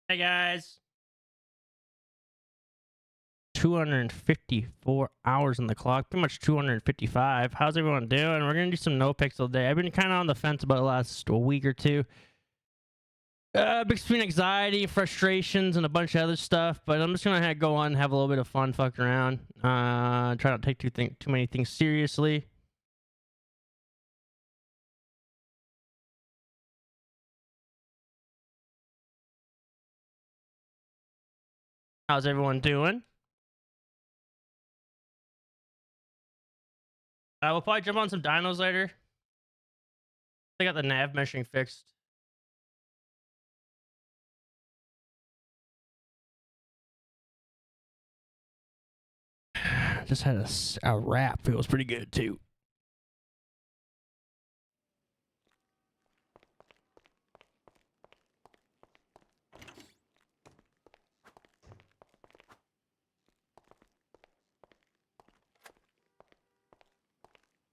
Hey guys. 254 hours on the clock, pretty much 255. How's everyone doing? We're gonna do some NoPixel day. I've been kind of on the fence about the last week or two. Between anxiety, frustrations, and a bunch of other stuff, but I'm just gonna go on and have a little bit of fun fucking around. Try not to take too many things seriously. How's everyone doing? We'll probably jump on some dinos later. I got the nav meshing fixed. Just had a wrap. It was pretty good too.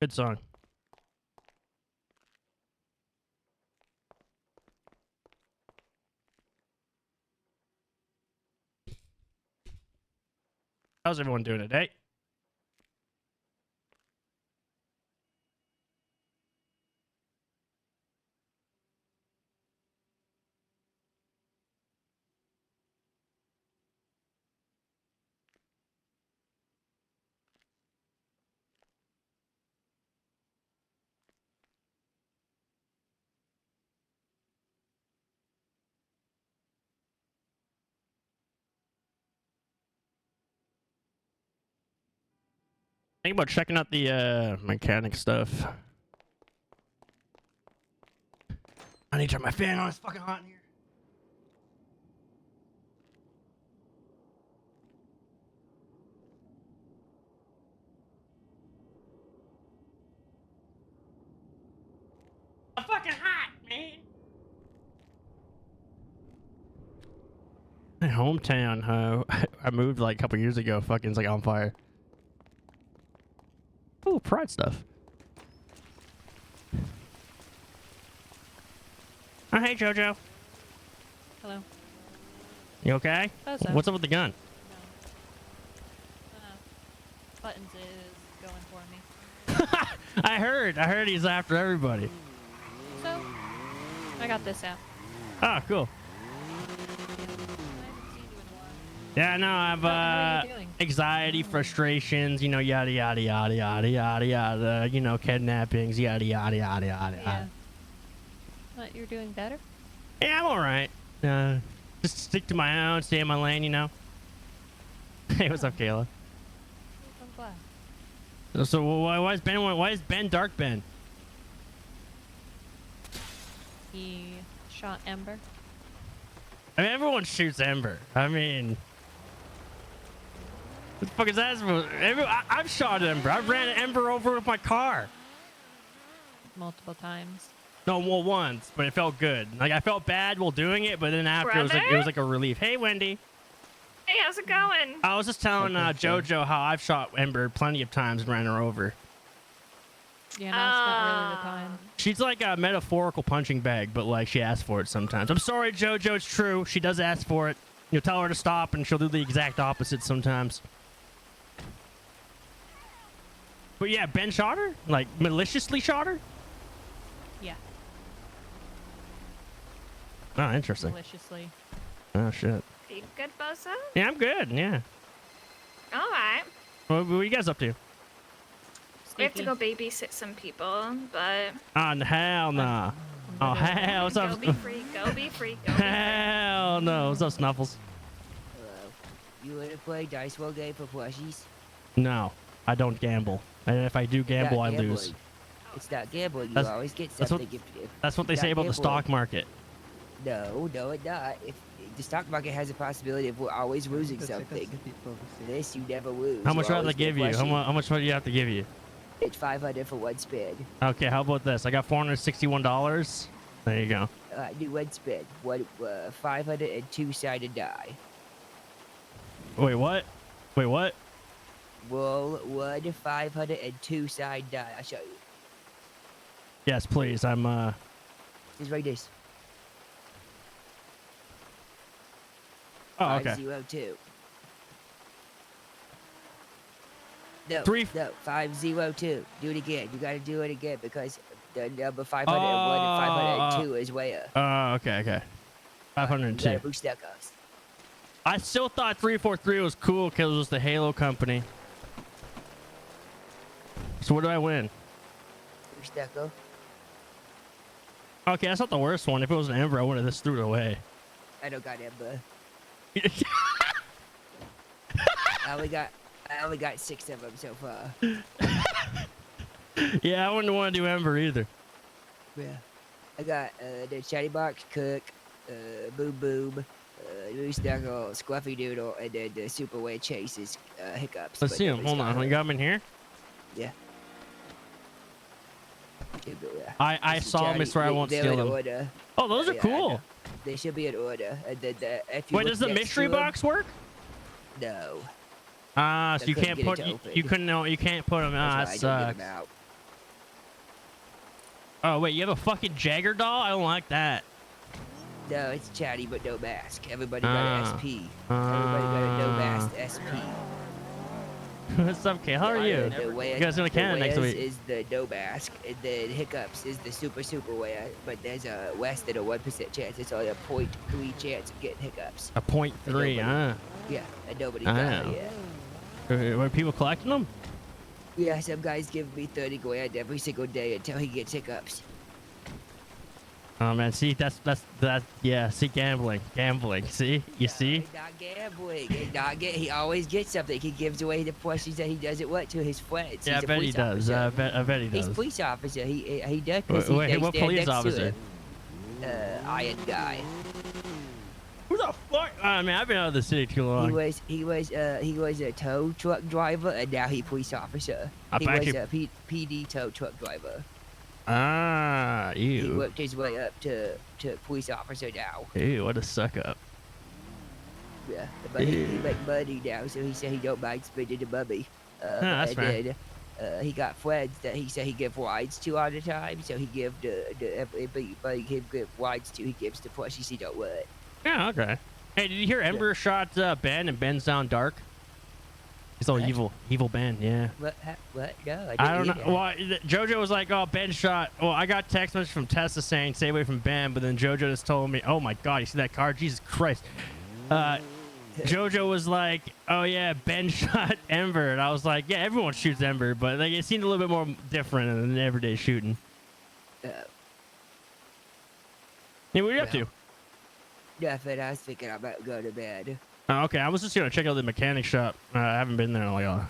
Good song. How's everyone doing today? Think about checking out the mechanic stuff. I need to turn my fan on. It's fucking hot in here. I'm fucking hot, man. My hometown, I moved like a couple years ago. Fucking, it's like on fire. Oh, pride stuff. Oh, hey, JoJo. Hello. You okay? Bozo. What's up with the gun? No. Buttons is going for me. I heard he's after everybody. So, I got this out. Oh, cool. Yeah, no, How are I've you doing? anxiety, frustrations, you know, yada yada yada yada yada yada, you know, kidnappings, yada yada yada yada. Yeah. But you're doing better? Yeah, I'm all right. Just stick to my own, stay in my lane, you know. Hey, what's up, Kayla? I'm glad. So why is Ben Dark Ben? He shot Ember. I mean, everyone shoots Ember. I mean, what the fuck is that? I've shot Ember. I've ran Ember over with my car. Multiple times. No, well, once, but it felt good. Like, I felt bad while doing it, but then after it was like a relief. Hey, Wendy. Hey, how's it going? I was just telling JoJo how I've shot Ember plenty of times and ran her over. Yeah, no, it's not really the time. She's like a metaphorical punching bag, but like she asks for it sometimes. I'm sorry, JoJo, it's true. She does ask for it. You'll tell her to stop, and she'll do the exact opposite sometimes. But yeah, Ben shot her? Like, maliciously shot her? Yeah. Oh, interesting. Maliciously. Oh, shit. Are you good, Bozo? Yeah, I'm good, yeah. All right. What are you guys up to? We have to go babysit some people, but... Oh, hell nah. Oh, hell, what's up? Go be free, go be free, go be free. Hell no. What's up, Snuffles? Hello. You wanna play Dice World game for plushies? No, I don't gamble. And if I do gamble, I Not lose. gambling. It's not gambling. You That's- always get that's something what- if That's what they it's say not about the gambling. stock market. No, it's not. If the stock market has a possibility of we're always losing something. This, you never lose. How You much do I have to always get a give you? How plushie. much do you have to give you? It's 500 for one spin. Okay, how about this? I got $461. There you go. Do one spin. One 500 and two-sided die. Wait, what? Wait, what? Roll one 500 and two-side die. I'll show you. Yes, please. I'm Just like this. Oh, okay. 502. No, Three- no, 502. Do it again. You gotta do it again because the number 501 and 502 is way up. Oh, okay, okay. You 502. gotta boost that cost. I still thought 343 was cool because it was the Halo company. So what do I win? Boost that go. Okay, that's not the worst one. If it was an Ember, I would have just threw it away. I don't got Ember. I only got 6 of them so far. Yeah, I wouldn't want to do Ember either. Yeah. I got the Chatty Box, Cook, Boom Boom, Loose Knuckle, Scruffy Doodle, and then the Super Way Chases, Hiccups. Let's but see him. nobody's Hold on. got You got him in here? Yeah. I saw him. I swear I won't steal them. Order. Oh, those are Yeah, I cool. know. They should be in order. And then if you Wait, look does the next mystery to 'em- box work? No. Ah, so I you couldn't can't get it put to open. you couldn't know you can't put them. Ah, That's that why I didn't get sucks. 'em out. Oh wait, you have a fucking Jagger doll? I don't like that. No, it's Chatty but no mask. Everybody got an Ah. SP. Everybody got a no mask SP. What's up, Kay? How are you? You guys going to Canada next week? Is the no mask, and then Hiccups is the super way. But there's a less than a 1% chance. It's only a 0.3 chance of getting hiccups. A 0.3, huh? Yeah, and nobody I got know. it yet. Were people collecting them? Yeah, some guys give me 30 grand every single day until he gets hiccups. Oh man, see that's yeah. See, gambling. See, you see. He's not gambling. He always gets something. He gives away the plushies that he doesn't want to his friends. Yeah, I He's a bet he police does. officer. I bet he He's a does. police officer. He does. 'Cause Wait, they what stand police next to officer? him. Iron guy. Who the fuck? I mean, I've been out of the city too long. He was a tow truck driver, and now he's police officer. I He bet was you- a PD tow truck driver. Ah, He ew. worked his way up to police officer now. Ew, what a suck up. Yeah, but he make money now, so he said he don't mind spending the money. that's and fair. then he got friends that he said he give rides to all the time, so he give everybody he give rides to, he gives the plushies he don't want. Yeah, okay. Hey, did you hear Ember shot Ben and Ben's down dark? He's all What? evil Ben, yeah. What? No, I don't know. hear that. Well, JoJo was like, "Oh, Ben shot." Well, I got text message from Tessa saying, "Stay away from Ben," but then JoJo just told me, "Oh my God, you see that car? Jesus Christ!" JoJo was like, "Oh yeah, Ben shot Ember," and I was like, "Yeah, everyone shoots Ember, but like it seemed a little bit more different than an everyday shooting." Uh, Hey, what are you up to? Nothing. I was thinking I might go to bed. Oh, okay, I was just gonna check out the mechanic shop. I haven't been there in like a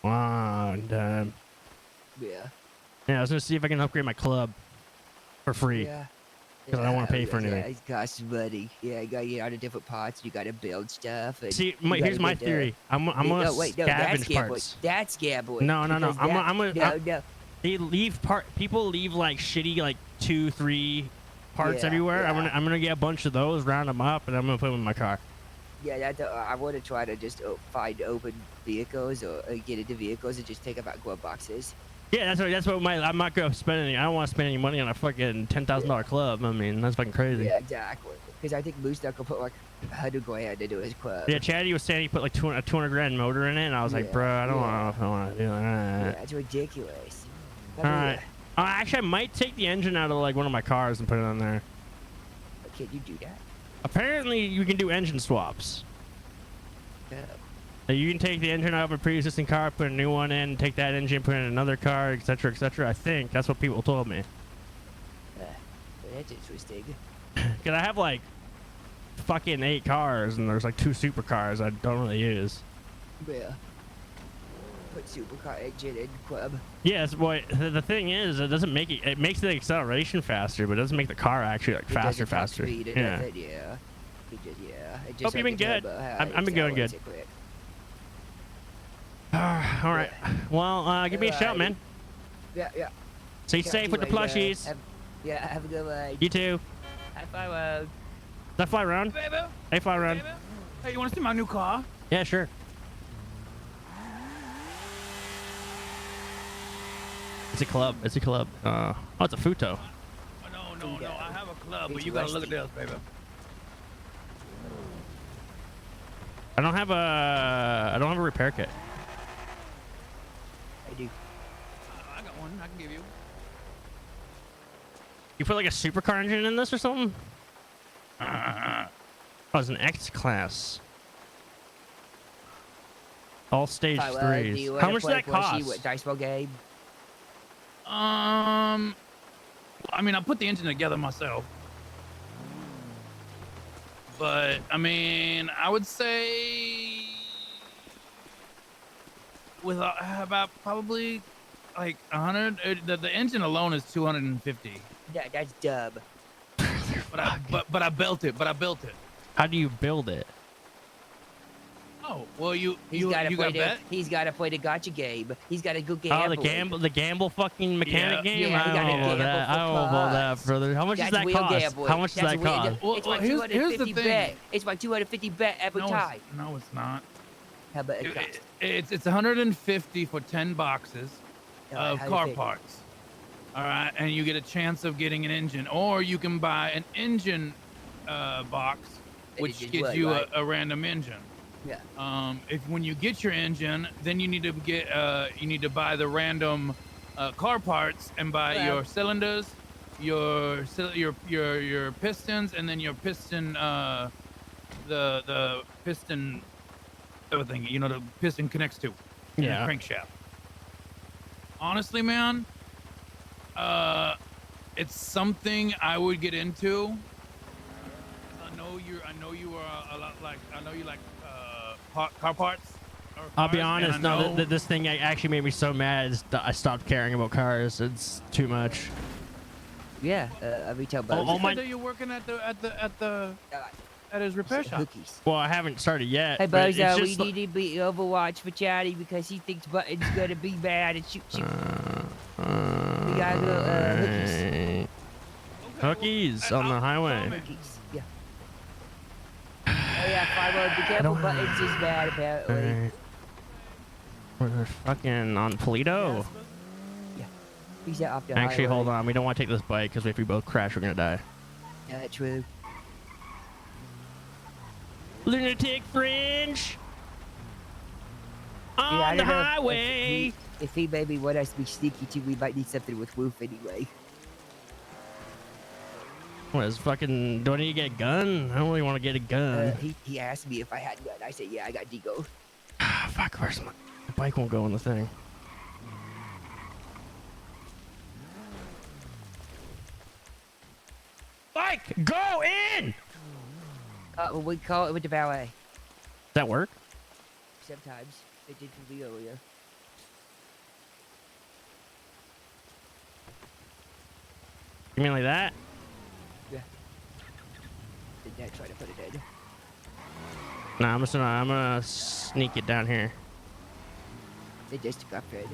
long time. Yeah. Yeah, I was gonna see if I can upgrade my club for free. Yeah. 'Cause I don't wanna pay for Yeah, anything. it's costs money. Yeah, you gotta get all the different parts. You gotta build stuff. And See, you here's gotta my get the- theory. I'm gonna no, that's scavenge gambling. parts. That's gambling. No. because no. They leave people leave like shitty like 2-3 parts Yeah, everywhere. yeah. I'm gonna get a bunch of those, round them up, and I'm gonna put them in my car. Yeah, I want to try to just find open vehicles or get into vehicles and just take them out glove boxes. Yeah, that's what I'm not gonna spend any. I don't want to spend any money on a fucking $10,000 club. I mean, that's fucking crazy. Yeah, exactly. Because I think Moose Knuckle put like 100 grand into his club. Yeah, Chatty was saying he put like 200 grand motor in it, and I was like, Yeah, bro, I don't yeah. know if I want to do Yeah, that. it's ridiculous. All right. Actually, I might take the engine out of like one of my cars and put it on there. Can you do that? Apparently, you can do engine swaps. No. You can take the engine out of a pre-existing car, put a new one in, take that engine, put it in another car, etc., etc. I think that's what people told me. Well, that's interesting. Cause I have like fucking 8 cars, and there's like 2 supercars I don't really use. Yeah. Put supercar engine in club. Yes, boy. The thing is, it doesn't make it. It makes the acceleration faster, but it doesn't make the car actually like It doesn't faster. top speed or Yeah. nothing, yeah. It just, yeah. It just Hope you've been like the good. turbo, how I've it been going good. accelerates it quick. All right. Well, give me a shout, man. Yeah, yeah. Stay Catch safe you with the later. plushies. Have a good one. You too. High five. Does that fly around? Baby, Hey, fly around. baby. Hey, you want to see my new car? Yeah, sure. It's a club. It's a club. Oh, it's a Futo. Oh, no. I have a club, but It's you gotta look at rusty. this, baby. I don't have a repair kit. I do. I got one. I can give you. You put like a supercar engine in this or something? Oh, it's an X class. All stage Do threes. you How wanna much does play that cost? What dice roll game? I mean, I put the engine together myself. But, I mean, I would say with about probably like 100. The engine alone is 250. That's dub. But I built it. How do you build it? Oh, well, you He's got to got play bet? He's got to play the gotcha game. He's got to go Oh, gamble. the gamble fucking mechanic Yeah. game. Yeah, I you gotta don't know about gamble that. for I don't know about that, costs. brother. How much does That's that real cost? gambling. How much does That's that real- cost? Well, It's like here's the 250 thing. bet. It's like 250 bet every time. No, it's not. How about it cost? It's 150 for 10 boxes Alright, of how you car figure? parts. All right, and you get a chance of getting an engine, or you can buy an engine box, And which it gives would, you right? a random engine. Yeah. If when you get your engine, then you need to get you need to buy the random car parts and buy Well- your cylinders, your pistons, and then your piston the piston everything. You know the piston connects to. And Yeah. the crankshaft. Honestly, man, it's something I would get into. I know you are a lot like. I know you like car parts. or I'll be cars, and honest. I No, know- this thing actually made me so mad. I stopped caring about cars. It's too much. Yeah. Retail Oh, boats. oh my- You said that you're working at his repair shop. Cookies. Well, I haven't started yet. Hey, but it's Bozo, we just need to be Overwatch for Chatty because he thinks Button's gonna be mad and shoot. We got little hookies. Hookies on the highway. Cookies. Yeah. Oh yeah, 5 be careful. Buttons is bad apparently. Alright. We're fucking on Polito. Yeah. He's out off the Actually, highway. hold on. We don't want to take this bike because if we both crash, we're gonna die. Yeah, true. Lunatic Fringe Yeah, on I the don't know highway. if he maybe want us to be sneaky too, we might need something with Wolf anyway. What is fucking? Do I need to get a gun? I don't really want to get a gun. He asked me if I had one. I said, yeah, I got Deagle. Fuck, where's my the bike? Won't go on the thing. Bike, go in. Well, we call it with the valet. Does that work? Sometimes. It did for me earlier. You mean like that? Yeah. Did that try to put it in? Nah, I'm gonna sneak it down here. It just got fed.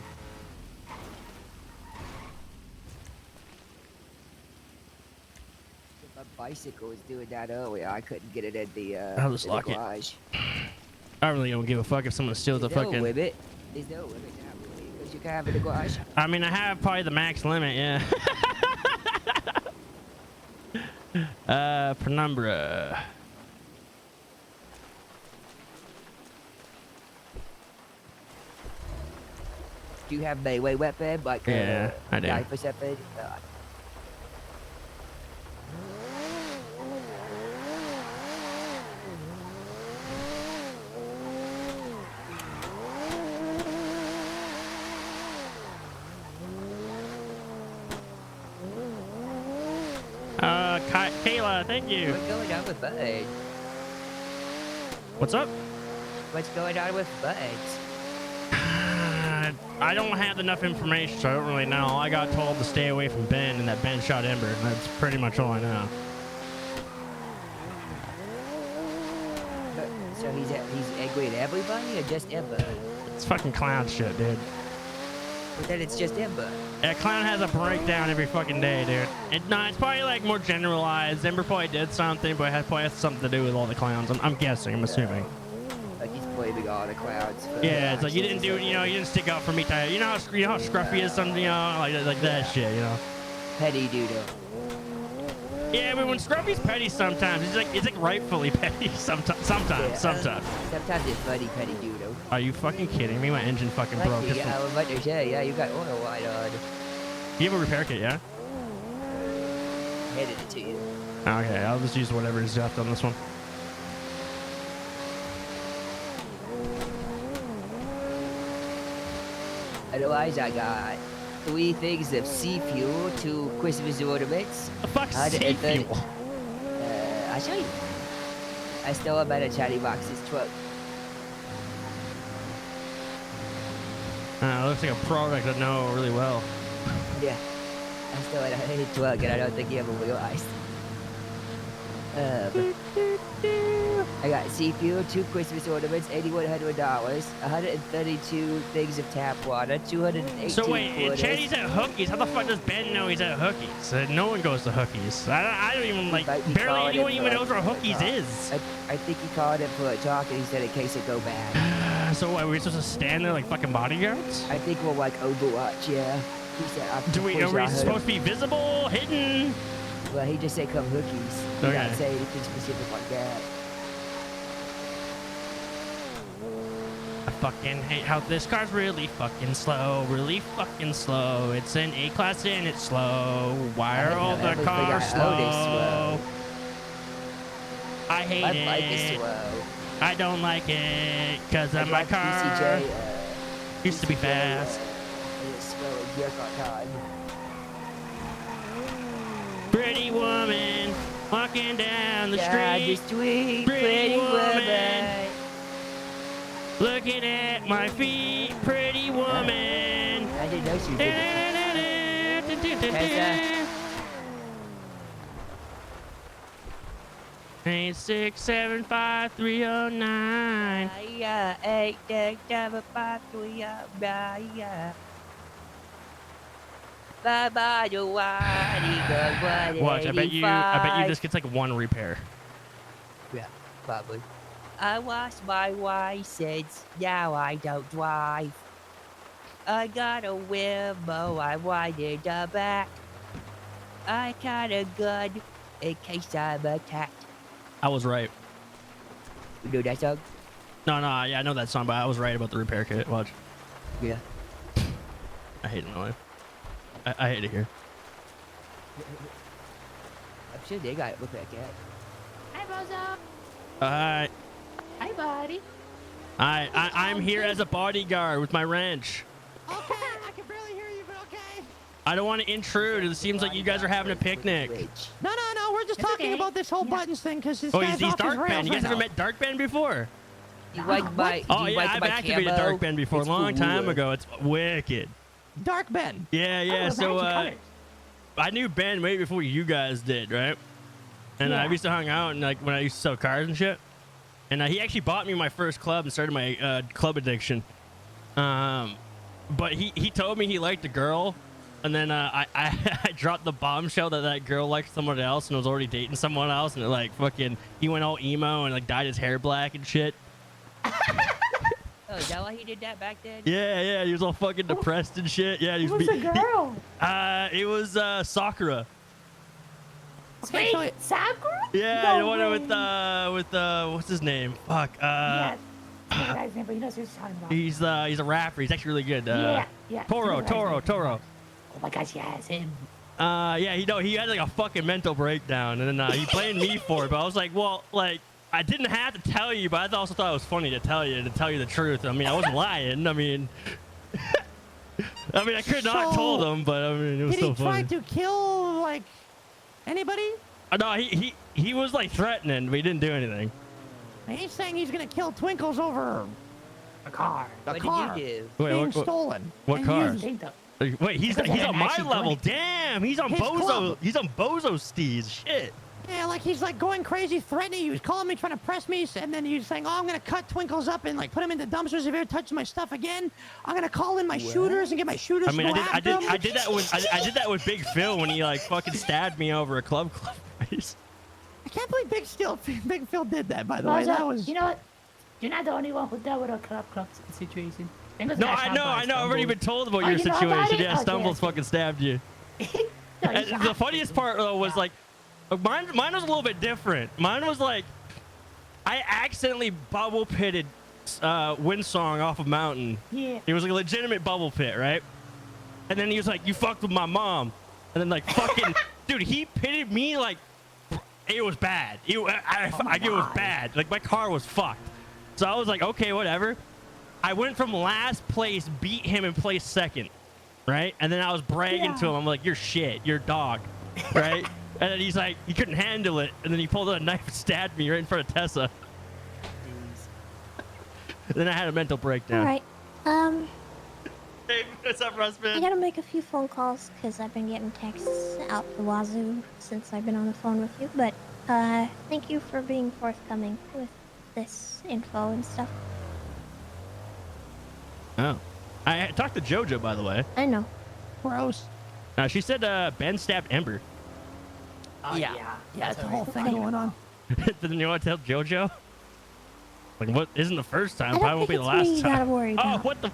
My bicycle was doing that earlier. I couldn't get it in the, I'll just in the lock it. garage. I really don't give a fuck if someone steals the There's no fucking. limit. There's no limit to how many vehicles you can have in the garage. I mean, I have probably the max limit, yeah. Penumbra. Do you have melee weapon, like Yeah, I do. knife or something? Kayla, thank you. What's going on with buttons? What's up? What's going on with buttons? I don't have enough information, so I don't really know. I got told to stay away from Ben and that Ben shot Ember. And that's pretty much all I know. So he's angry at everybody or just Ember? It's fucking clown shit, dude. But then it's just Ember. Yeah, clown has a breakdown every fucking day, dude. It's probably like more generalized. Ember probably did something, but it probably has something to do with all the clowns. I'm guessing. I'm assuming. Like he's blaming all the clowns. For Yeah, it's like you actions didn't do it. You know, you didn't stick up for me. You know how scruffy is something. You know, like that shit. You know. Petty doodle. Yeah, but when Scruffy's petty sometimes, it's like rightfully petty sometimes. Yeah, Sometimes. Sometimes it's funny, petty doodle. Are you fucking kidding me? My engine fucking broke. Like, yeah, I was about to say, yeah, you got oil white on. You have a repair kit, yeah? Handed it to you. Okay, I'll just use whatever is left on this one. Otherwise, I got 3 things of sea fuel, 2 Christmas ornaments. The fuck's sea fuel? I'll show you. I stole them out of Charlie Box's truck. Looks like a product I know really well. Yeah. I stole it out of his truck, and I don't think he ever realized. I got sea fuel, 2 Christmas ornaments, $8,100, 132 things of tap water, 218 So wait, quarters. Chatty's at Hookies. How the fuck does Ben know he's at Hookies? No one goes to Hookies. I don't even like. Might be Barely calling anyone it even for knows where a Hookies talk. is. I think he called it for a talk, and he said in case it go bad. So what? Are we supposed to stand there like fucking bodyguards? I think we'll like Overwatch, yeah. He said, Are we supposed to be visible, hidden? Well, he just said come Hookies. He Okay. didn't say anything specific like that. I fucking hate how this car's really fucking slow. Really fucking slow. It's an A-class and it's slow. Why are all the cars slow? I hate My it. bike is slow. I don't like it because I my drive car PCJ, used to be PCJ, fast. and it's slow and jerk on time. Pretty woman walking down the Yeah, street. the street, Pretty woman. woman. Looking at my feet. Pretty woman. I didn't know she did it. 8675309. Yeah, 8675309. Yeah. Bye-bye, you whitey, Watch, I bet you this gets like 1 repair. Yeah, probably. I washed my license, now I don't drive. I got a Wimbo, I wanted the back. I got a gun in case I'm attacked. I was right. You know that song? No, yeah, I know that song, but I was right about the repair kit. Watch. Yeah. I hate it, Noah. I hate it here. I'm sure they got it look like that. Hi, Bozo. Hi. Hi, buddy. I'm here as a bodyguard with my wrench. Okay, I can barely hear you, but okay. I don't want to intrude. It seems like you guys are having a picnic. No, we're just talking okay. about this whole buttons thing because this Oh, guy's he's off his Dark rails Ben. You guys right ever now. met Dark Ben before? You like my? Oh you yeah, like I've my activated camo? Dark Ben before, a It's long cool. time ago. It's wicked. Dark Ben. Yeah. So I knew Ben way before you guys did, right? And I used to hang out and like when I used to sell cars and shit. And he actually bought me my first club and started my club addiction. But he told me he liked a girl, and then I dropped the bombshell that girl liked someone else and was already dating someone else, and like fucking he went all emo and like dyed his hair black and shit. Oh, is that why he did that back then? Yeah, he was all fucking depressed and shit. Yeah, he was. Who's the girl? It was Sakura. Okay, so Wait, Sakura? Yeah, No the one way. with what's his name? Fuck. Yeah, I forget the guy's name, but he knows who he's talking about. He's a rapper. He's actually really good. yeah. Toro. Oh my gosh, yes, him. Yeah, he had like a fucking mental breakdown, and then he blamed me for it. But I was like, well, like I didn't have to tell you, but I also thought it was funny to tell you the truth. I mean, I wasn't lying. I mean, I could not So, told him, but I mean, it was did so he try funny. to kill like anybody? No, he was like threatening, but he didn't do anything. He's saying he's gonna kill Twinkles over A car. a What car did you Wait, being what- stolen. what and car? used. Think though. Wait, he's Because I on didn't my actually do level. anything. Damn, he's on His Bozo. club. He's on Bozo steez. Shit. Yeah, like he's like going crazy, threatening. He was calling me, trying to press me, and then he was saying, "Oh, I'm gonna cut Twinkles up and like put him into dumpsters if he ever touches my stuff again. I'm gonna call in my shooters and get my shooters I mean, to go I after him." did that with I did that with Big Phil when he like fucking stabbed me over a club race. I can't believe Big Phil did that. By the way, that was. You know what? You're not the only one who dealt with a club situation. No, I know. I've already been told about Oh, your you know about situation. it? Yeah, Oh, Stumbles yeah. fucking stabbed you. No, And the funniest part though was like, Mine was a little bit different. Mine was like, I accidentally bubble pitted Windsong off a mountain. Yeah. It was like a legitimate bubble pit, right? And then he was like, "You fucked with my mom," and then like fucking, dude, he pitted me like, it was bad. It was bad. Like my car was fucked. So I was like, okay, whatever. I went from last place, beat him and placed second, right? And then I was bragging to him. I'm like, "You're shit. You're dog," right? And then he's like, he couldn't handle it. And then he pulled out a knife and stabbed me right in front of Tessa. Then I had a mental breakdown. All right. Hey, what's up, I Russman? gotta make a few phone calls because I've been getting texts out the wazoo since I've been on the phone with you. But thank you for being forthcoming with this info and stuff. Oh. I talked to JoJo, by the way. I know. Gross. She said Ben stabbed Ember. Oh, Yeah. Yeah, it's a whole thing going on. Didn't you want to tell JoJo? Like, what isn't the first time? I Probably don't won't think be it's the last me you time. gotta worry Oh, about. what the?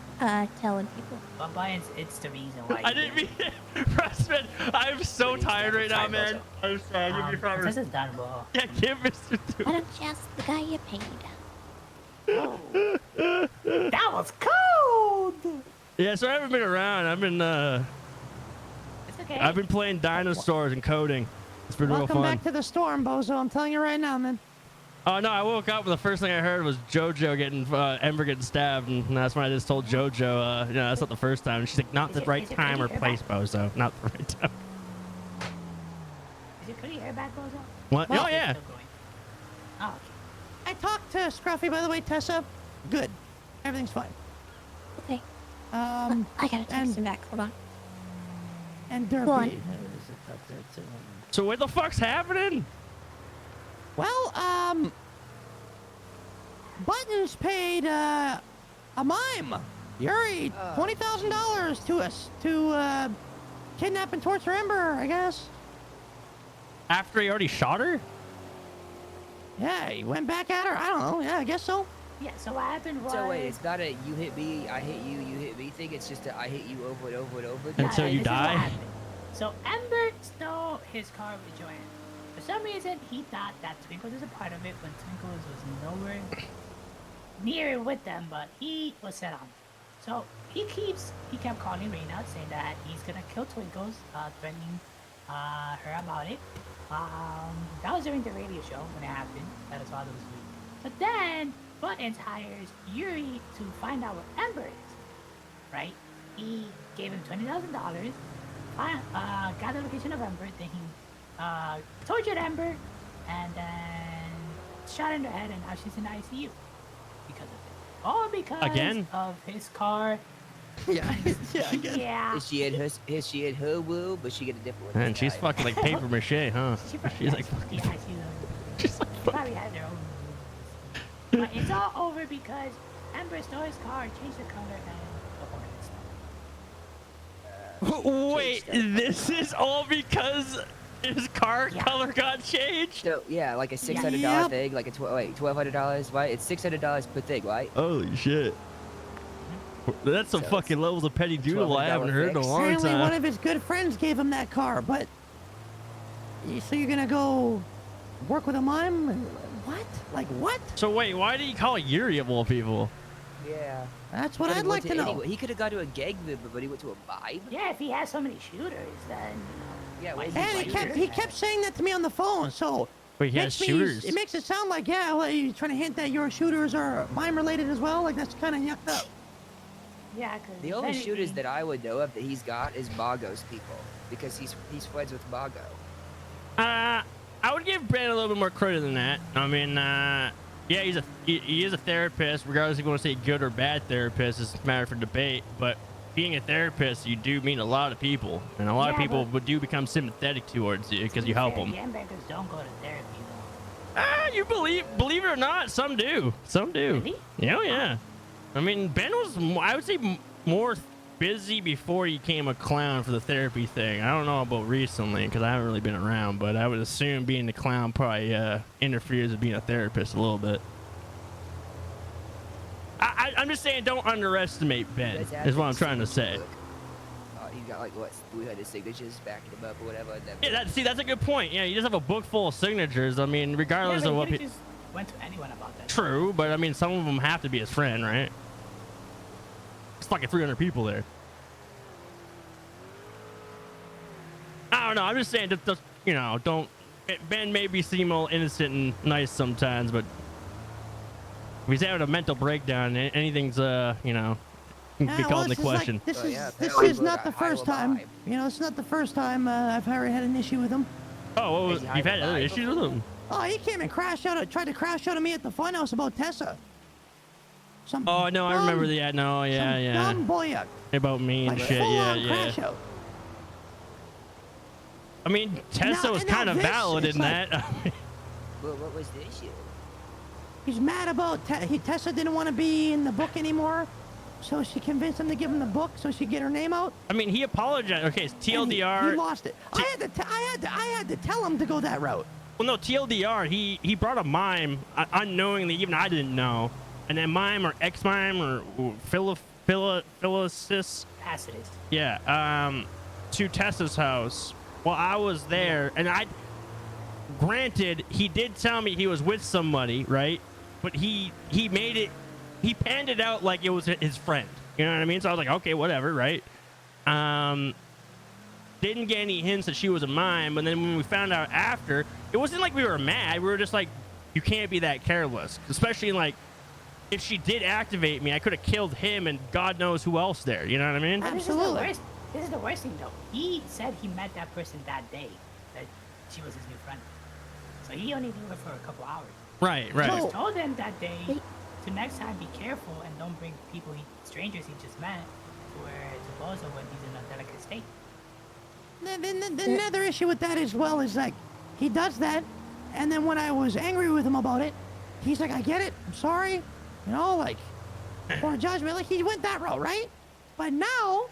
Telling people. But Brian, it's the reason why. I didn't mean it. Russman, I'm so tired right now, man. I'm sorry. Give me a proper. This is done well. Yeah, give Mr. Why don't you ask the guy you paid? That was cold. Yeah, so I haven't been around. I've been It's okay. I've been playing dinosaurs and coding. It's been real Welcome fun. back to the storm, Bozo. I'm telling you right now, man. Oh no, I woke up and the first thing I heard was JoJo getting Ember getting stabbed, and that's when I just told JoJo, that's not the first time. And she's like, not the right time or place, Bozo. Not the right time. Is it pretty back, Bozo? What? Well, Oh yeah. Still going. Oh, okay. I talked to Scruffy, by the way, Tessa. Good. Everything's fine. Okay. Um, I gotta text and- him back. Hold on. and Go Derpy. on. So what the fuck's happening? Well, Buttons paid a mime, Yuri, $20,000 to us to kidnap and torture Ember, I guess. After he already shot her? Yeah, he went back at her. I don't know. Yeah, I guess so. Yeah, so what happened was... So wait, it's not a you hit me, I hit you, you hit me thing. It's just a I hit you over and over and over. And so you this is what die? happened. So Ember stole his car with Joanne. For some reason, he thought that Twinkles was a part of it when Twinkles was nowhere near with them, but he was set on. So he kept calling Reina saying that he's gonna kill Twinkles, threatening her about it. That was during the radio show when it happened. That is why those week. But then Buttons hires Yuri to find out where Ember is. Right? He gave him $20,000. Got the location of Ember. Then he tortured Ember, and then shot in the head, and now she's in the ICU because of it. All because Again? of his car. Yeah, yeah, I guess. Yeah. She had her woo, but she get a different one. And this she's time. fucking like paper mache, huh? She's like yeah, fucking. She's like probably had their own. But it's all over because Ember stole his car, changed the color, and the horn and stuff. Wait, this is all because his car Yeah. color got changed? So yeah, like a $600 Yep. thing, like a $1,200, right? It's $600 per thing, right? Holy shit. That's some So fucking levels of petty doodle I haven't heard in a fix. long Apparently, one time. of his good friends gave him that car, but so you're gonna go work with a mime? What? Like what? So wait, why did he call Yuri of all people? Yeah. That's what Could've I'd like went to know. He could have gone to a gang member, but he went to a vibe. Yeah, if he has so many shooters, then Yeah, why well, is And he he kept saying that to me on the phone. So Wait, he has shooters. it makes it sound like well, you're trying to hint that your shooters are mime related as well. Like that's kind of yucked up. Yeah, because The only shooters that I would know of that he's got is Margot's people, because he's friends with Margot. I would give Brandon a little bit more credit than that. I mean, yeah, he is a therapist, regardless if you want to say good or bad therapist. It's a matter for debate. But being a therapist, you do meet a lot of people, and a lot of Yeah, people but- do become sympathetic towards you because you help them. Gangbangers don't go to therapy though. You believe it or not, some do. Some do. Really? Yeah, yeah. I mean, Ben was, I would say, more busy before he became a clown for the therapy thing. I don't know about recently because I haven't really been around, but I would assume being the clown probably interferes with being a therapist a little bit. I'm just saying, don't underestimate Ben, That's is what I'm actually trying to so say. much He got like what 300 signatures backing him up or whatever. And then Yeah, that's a good point. Yeah, you just have a book full of signatures. I mean, regardless Yeah, of but what. he could've just went to anyone about that. True, but I mean, some of them have to be his friend, right? It's fucking 300 people there. I don't know. I'm just saying, just you know, don't. Ben maybe seem all innocent and nice sometimes, but if he's having a mental breakdown, anything's you know, can be called into question. This Oh, yeah, is this apparently is we not got the first high time. vibe. You know, it's not the first time I've ever had an issue with him. Oh, what was, Has he you've had had a other vibe issues with before? him? Oh, he came and tried to crash out of me at the funhouse about Tessa. Some Oh no, I dumb- remember that. No, yeah, some yeah. Dumb boy, About me and like shit. Yeah, full-on yeah. crash out. I mean, Tessa was and now kind of this, valid it's in like- that. well, what was the issue? He's mad about Tessa didn't want to be in the book anymore, so she convinced him to give him the book so she could get her name out. I mean, he apologized. Okay, it's and he TLDR. lost it. I had to tell him to go that route. Well, no, TLDR. He brought a mime unknowingly, even I didn't know. And then mime or ex mime or Phyllis. Capacitors. Yeah. To Tessa's house. Well, I was there, and granted, he did tell me he was with somebody, right? But he made it. He panned it out like it was his friend. You know what I mean? So I was like, okay, whatever, right? Didn't get any hints that she was a mime, but then when we found out after, it wasn't like we were mad. We were just like, you can't be that careless. Especially like, if she did activate me, I could have killed him and God knows who else there. You know what I mean? But Absolutely. This is the worst thing, though. He said he met that person that day, that she was his new friend. So he only knew her for a couple hours. Right, right. He So- just told them that day to next time be careful and don't bring strangers he just met to Bozo when he's in a delicate state. Another issue with that as well is like, he does that, and then when I was angry with him about it, he's like, I get it, I'm sorry, you know, like, poor judgment, like he went that route, right? But now,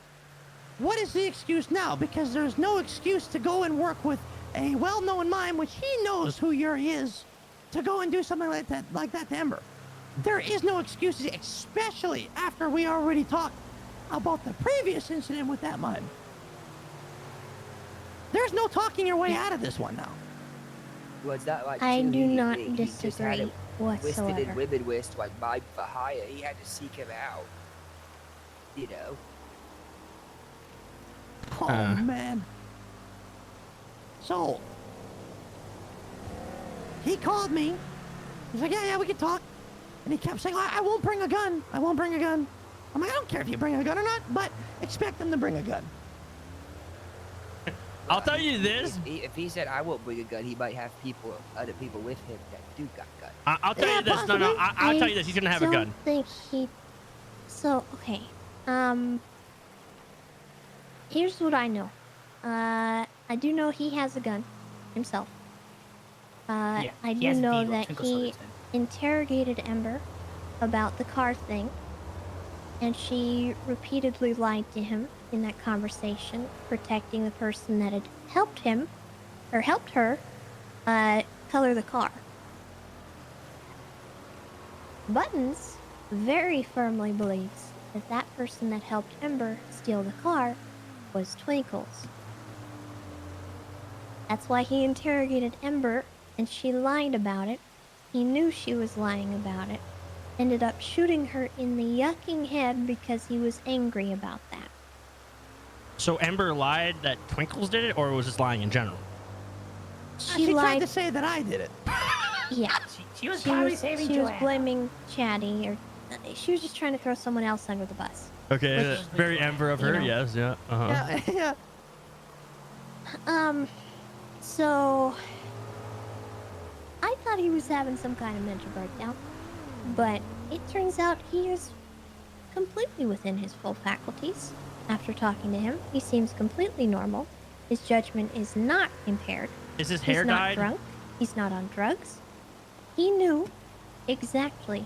what is the excuse now? Because there's no excuse to go and work with a well-known mime, which he knows who he is, to go and do something like that to Ember. There is no excuses, especially after we already talked about the previous incident with that mime. There's no talking your way out of this one now. Was that like? I too, do he- not he just had disagree it Twisted whatsoever. and women west like mime for hire. He had to seek him out. You know. Oh man. So he called me. He's like, yeah, we can talk. And he kept saying, I won't bring a gun. I won't bring a gun. I'm like, I don't care if you bring a gun or not, but expect them to bring a gun. I'll tell you this. If he said I won't bring a gun, he might have other people with him that do got guns. I'll tell Yeah, you this. No, no. possibly. I'll tell you this. He's gonna have a gun. Think he. So okay. Here's what I know. I do know he has a gun himself. Yeah, I he do has know Beagle, that Twinkle he Swords, and- interrogated Ember about the car thing, and she repeatedly lied to him in that conversation, protecting the person that had helped him, or helped her, color the car. Buttons very firmly believes that that person that helped Ember steal the car was Twinkles. That's why he interrogated Ember, and she lied about it. He knew she was lying about it. Ended up shooting her in the yucking head because he was angry about that. So Ember lied that Twinkles did it, or was just lying in general? She tried lied. to say that I did it. Yeah. She was She probably was, saving she was Joanna. blaming Chatty, or she was just trying to throw someone else under the bus. Okay, Which that's is very good. Ember of You her. know. Yes, yeah. Uh-huh. Yeah, yeah. So I thought he was having some kind of mental breakdown, but it turns out he is completely within his full faculties. After talking to him, he seems completely normal. His judgment is not impaired. Is his He's hair not dyed? drunk. He's not on drugs. He knew exactly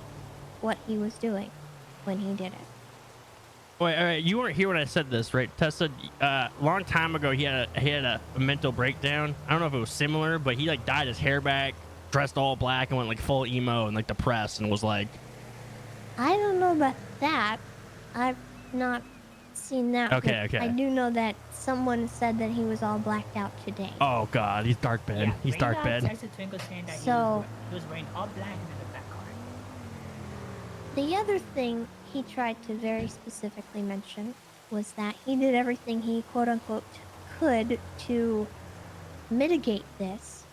what he was doing when he did it. Wait, all right, you weren't here when I said this, right? Tessa, a long time ago, he had a mental breakdown. I don't know if it was similar, but he like dyed his hair back, dressed all black, and went like full emo and like depressed, and was like, I don't know about that. I've not seen that. Okay, but okay. I do know that someone said that he was all blacked out today. Oh God, he's dark Ben. Yeah, He's dark Radar Ben. texted Twinkle saying that So- he was wearing all black in the back car. The other thing he tried to very specifically mention was that he did everything he quote unquote could to mitigate this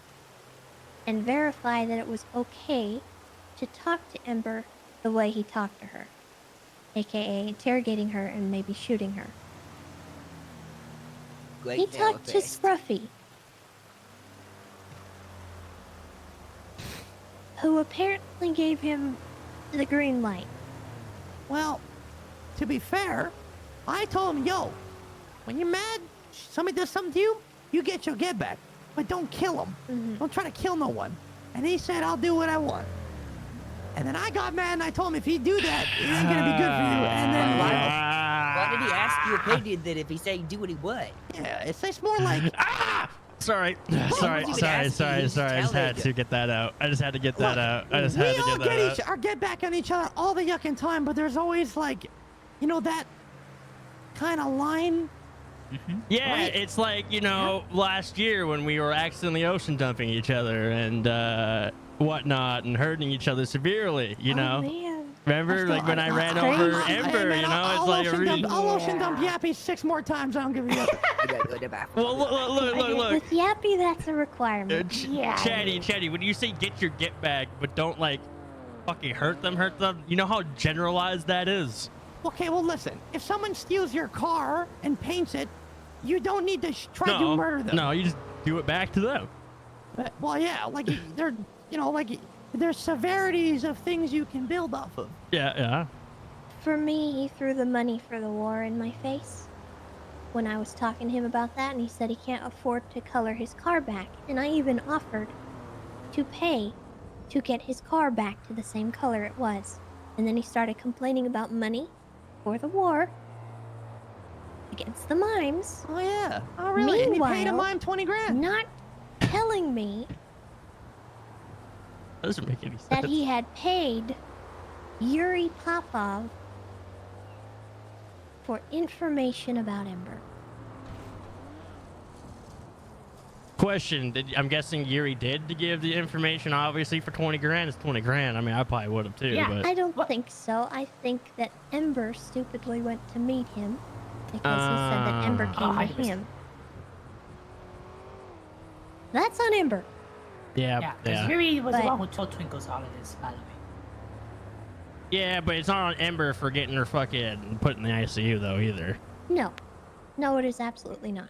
and verify that it was okay to talk to Ember the way he talked to her, aka interrogating her and maybe shooting her. Great He talked to therapist. Scruffy, who apparently gave him the green light. Well, to be fair, I told him, yo, when you're mad, somebody does something to you, you get your get back. But don't kill him. Mhm. Don't try to kill no one. And he said, I'll do what I want. And then I got mad and I told him, if you do that, it ain't gonna be good for you. And then, Why did he ask your opinion then if he said do what he would? yeah, it's more like, Sorry, sorry, was even sorry, asking sorry, you, sorry. I just telling had you. to get that out. I just had to get that look, out. I just had we to all get that out. our get back on each other all the yucking time, but there's always like, you know, that kind of line. Yeah, Right. it's like, you know, last year when we were accidentally ocean dumping each other and whatnot and hurting each other severely, you Oh, know? man. Remember, That's like still- when I ran crazy. over Hey, Ember, man, you know? I'll It's like a ocean really... dump, I'll ocean dump Yappy 6 more times. I don't give a yuck. I gotta go to the bathroom. Well, look. With Yappy, that's a requirement. Chatty, when you say get your get back, but don't like fucking hurt them, you know how generalized that is? Okay, well, listen. If someone steals your car and paints it, you don't need to try to murder them. No, you just do it back to them. Well, yeah, like they're, you know, like there's severities of things you can build off of. Yeah. For me, he threw the money for the war in my face when I was talking to him about that, and he said he can't afford to color his car back. And I even offered to pay to get his car back to the same color it was. And then he started complaining about money for the war against the mimes, Oh yeah. Oh really? And he paid a Meanwhile- mime 20 grand. not telling me That doesn't make any sense. that he had paid Yuri Popov for information about Ember. Question, I'm guessing Yuri did to give the information, obviously, for 20 grand. It's 20 grand. I mean, I probably would have too, Yeah, but... I don't think so. I think that Ember stupidly went to meet him because he said that Ember came to 100%. him. That's on Ember. Yeah, because Yuri was the But- one who told Twinkles all of this, by the way. Yeah, but it's not on Ember for getting her fucking put in the ICU, though, either. No. No, it is absolutely not.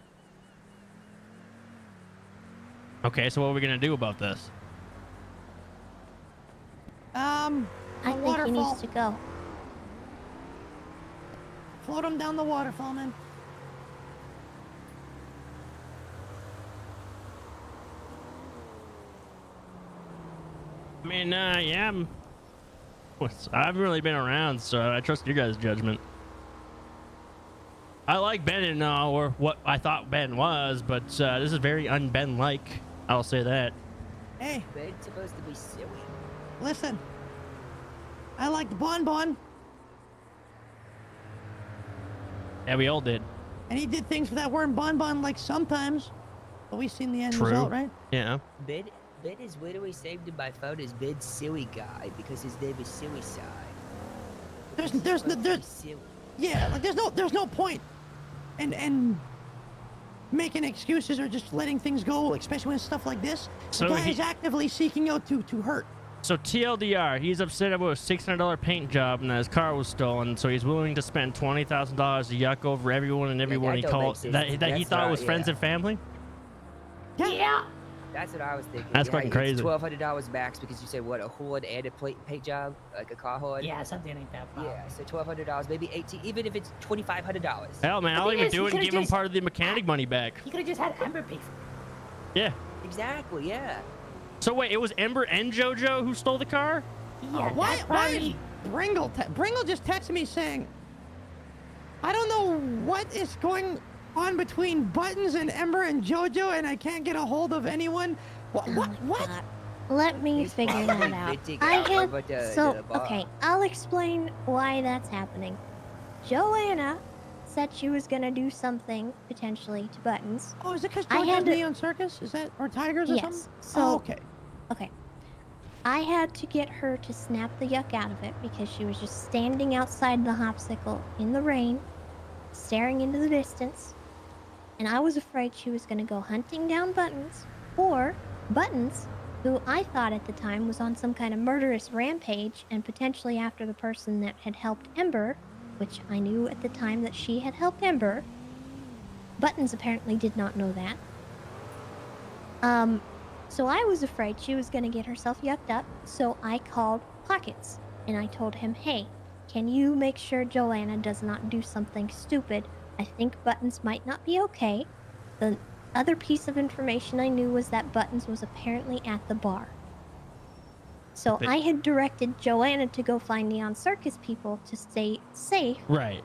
Okay, so what are we going to do about this? I The think he waterfall. needs to go. Float him down the waterfall, man. I mean, yeah, I haven't really been around, so I trust your guys' judgment. I like Ben and or what I thought Ben was, but this is very un-Ben-like. I'll say that. Hey, Ben's supposed to be silly. listen. I liked Bon Bon, Yeah, we all did. and he did things that weren't Bon Bon like sometimes. But we seen the end True. result, right? Yeah. Ben is literally saved in my phone as Ben's silly guy because his name is Suicide. There's He's supposed to be there's silly. yeah, like there's no point in making excuses or just letting things go, especially when stuff like this. So the guy he- is actively seeking out to hurt. So TLDR, he's upset about a $600 paint job and that his car was stolen, so he's willing to spend $20,000 to yuck over everyone and everyone that he don't called make sense. that he That's thought right, was friends yeah. and family. Yeah. That's what I was thinking. That's fucking crazy. $1,200 max because you said what, a hood and a paint job, like a car hood. Yeah, something like that. Probably. Yeah, so $1,200, maybe 18, even if it's $2,500. Hell, man, The I'll thing even is, do he it and could've give him just- part of the mechanic money back. He could have just had Ember pay for it. Yeah. Exactly, yeah. So wait, it was Ember and JoJo who stole the car? Yeah, Why that's probably... is Bringle Bringle just texted me saying, I don't know what is going on between Buttons and Ember and JoJo, and I can't get a hold of anyone. What? God. Let me He's figure probably that out. venting I out had over the so bar. okay. I'll explain why that's happening. Joanna said she was gonna do something potentially to Buttons. Oh, is it because I George had has to- Neon Circus? Is that or Tigers or Yes, something? so- Oh, okay. Okay. I had to get her to snap the yuck out of it because she was just standing outside the hopsicle in the rain, staring into the distance. And I was afraid she was going to go hunting down Buttons, or Buttons, who I thought at the time was on some kind of murderous rampage and potentially after the person that had helped Ember, which I knew at the time that she had helped Ember. Buttons apparently did not know that. So I was afraid she was going to get herself yucked up, so I called Pockets, and I told him, hey, can you make sure Joanna does not do something stupid? I think Buttons might not be okay. The other piece of information I knew was that Buttons was apparently at the bar. So I had directed Joanna to go find Neon Circus people to stay safe. Right.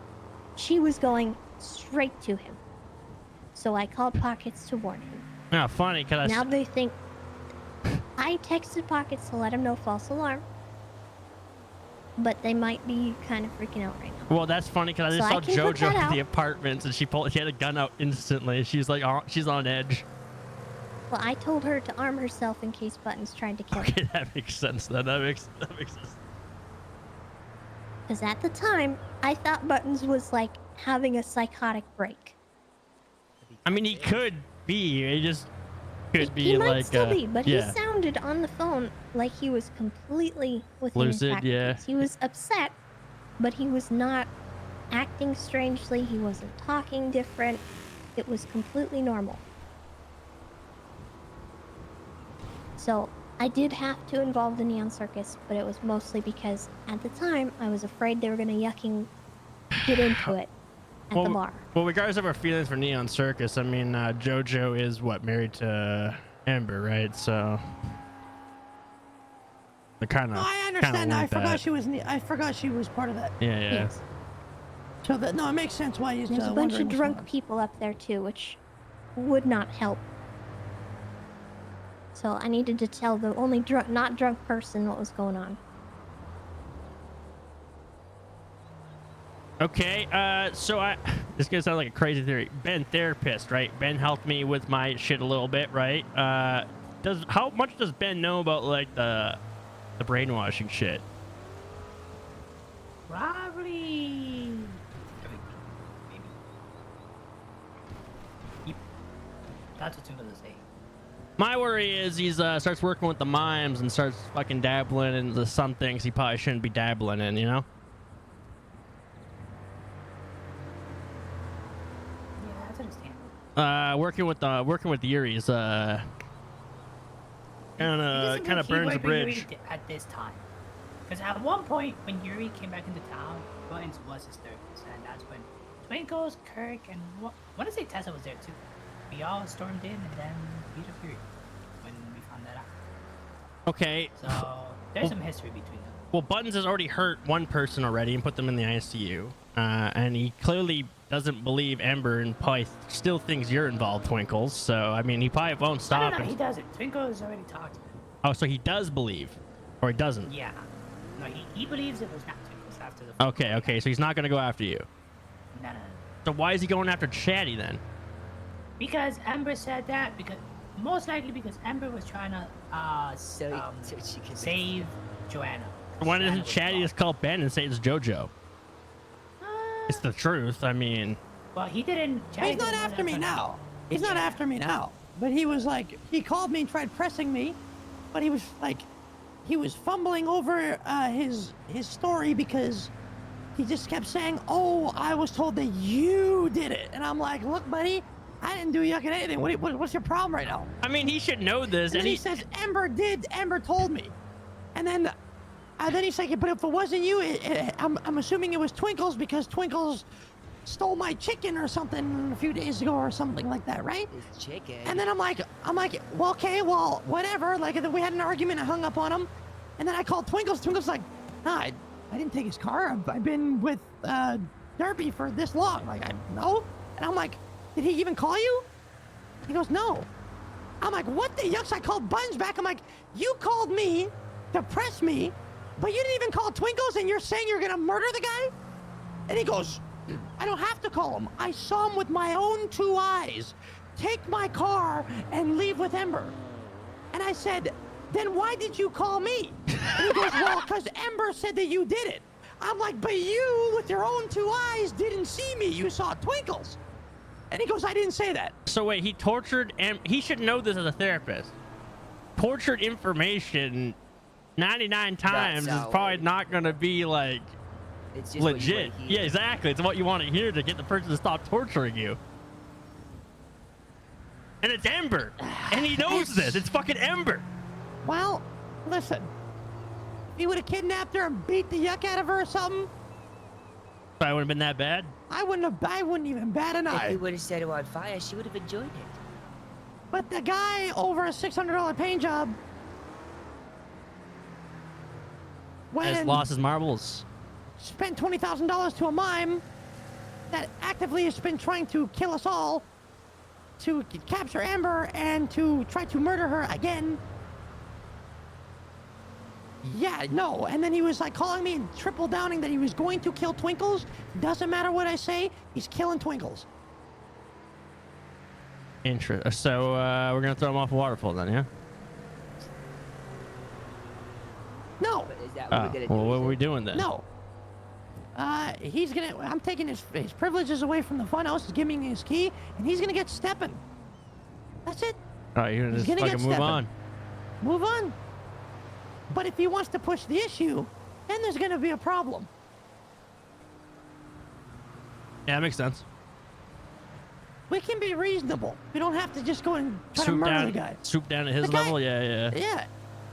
She was going straight to him. So I called Pockets to warn him. Yeah, funny, because Now they think... I texted Pockets to let him know false alarm. But they might be kind of freaking out right now. well, that's funny because I just So saw I can put JoJo that at out. the apartments and she had a gun out instantly. She's like, she's on edge. Well, I told her to arm herself in case Buttons tried to kill her. Okay, that makes sense then. That makes sense. Because at the time, I thought Buttons was like having a psychotic break. I mean, he could be. He just could be He might like, still be, but yeah. he sounded on the phone like he was completely within his Lucid, faculties. yeah. He was upset, but he was not acting strangely. He wasn't talking different. It was completely normal. So I did have to involve the Neon Circus, but it was mostly because at the time I was afraid they were going to get into it at the bar. Well, regardless of our feelings for Neon Circus, I mean, JoJo is married to Ember, right? So they're kind of. Oh, I understand now. I forgot she was part of that. Yeah, yeah. Yes. So that it makes sense why he's There's a bunch wondering of what's drunk going on. people up there too, which would not help. So I needed to tell the only not drunk person what was going on. Okay, so this is gonna sound like a crazy theory. Ben, therapist, right? Ben helped me with my shit a little bit, right? How much does Ben know about like the brainwashing shit? Probably everything, maybe. That's what's simple to say. My worry is he's starts working with the mimes and starts fucking dabbling into some things he probably shouldn't be dabbling in, you know? Yeah, that's understandable. Working with the Yuris, kind of burns the bridge. At this time. Because at one point, when Yuri came back into town, Buttons was his therapist, and that's when Twinkles, Kirk, and I want to say Tessa was there too. We all stormed in and then beat up Yuri when we found that out. Okay. So there's some history between them. Well, Buttons has already hurt one person already and put them in the ICU, and he clearly doesn't believe Ember and probably still thinks you're involved, Twinkles. So I mean, he probably won't stop. No, he doesn't. Twinkles already talked to him. Oh, so he does believe, or he doesn't? Yeah. No, he believes it was not Twinkles after the. Okay. So he's not gonna go after you. No. So why is he going after Chatty then? Because Ember said that. Most likely because Ember was trying to So she can save Joanna. Why doesn't was Chatty lost. just call Ben and say it's JoJo? It's the truth. I mean, Well, he didn't. He's not after me now. He's not after me now. But he was like, he called me and tried pressing me, but he was like, he was fumbling over his story because he just kept saying, "Oh, I was told that you did it," and I'm like, "Look, buddy, I didn't do yucking anything. What's your problem right now?" I mean, he should know this. And then he says, "Ember did. Ember told me," and then he's like, "But if it wasn't you, I'm assuming it was Twinkles because Twinkles stole my chicken or something a few days ago or something like that, right?" His chicken. And then I'm like, well, okay, well, whatever. Like, we had an argument. I hung up on him, and then I called Twinkles. Twinkles like, "Nah, I didn't take his car. I've been with Derby for this long. Like, I know." And I'm like, "Did he even call you?" He goes, "No." I'm like, "What the yucks?" I called Buns back. I'm like, "You called me to press me, but you didn't even call Twinkles, and you're saying you're gonna murder the guy?" And he goes, I don't have to call him. I saw him with my own 2 eyes take my car and leave with Ember. And I said, then why did you call me? And he goes, well, because Ember said that you did it. I'm like, but you, with your own 2 eyes, didn't see me. You saw twinkles. And he goes, I didn't say that. So wait, he tortured, and he should know this as a therapist. Tortured information 99 times is probably not going to be like It's just what you legit. wanna hear. Yeah, exactly. It's what you want to hear to get the person to stop torturing you. And it's Ember. And he knows this. It's fucking Ember. Well, listen. If he would have kidnapped her and beat the yuck out of her or something, Probably wouldn't have been that bad. I wouldn't even bat an If he eye. would have set her on fire, she would have enjoyed it. But the guy over a $600 paint job went Has and lost his marbles. spent $20,000 to a mime that actively has been trying to kill us all, to capture Amber and to try to murder her again. Yeah, no. And then he was like calling me and triple downing that he was going to kill Twinkles. Doesn't matter what I say, he's killing Twinkles. So we're going to throw him off a waterfall then, yeah? No, But is that what we're gonna do? Well, what is are we it? doing then? no. I'm taking his privileges away from the funhouse, giving him his key, and he's gonna get stepping. That's it. All right, you're going He's to just gonna get fucking move stepping. on. Move on. But if he wants to push the issue, then there's gonna be a problem. Yeah, that makes sense. We can be reasonable. We don't have to just go and try to murder the guy. Swoop down at his The guy- level? Yeah. Yeah.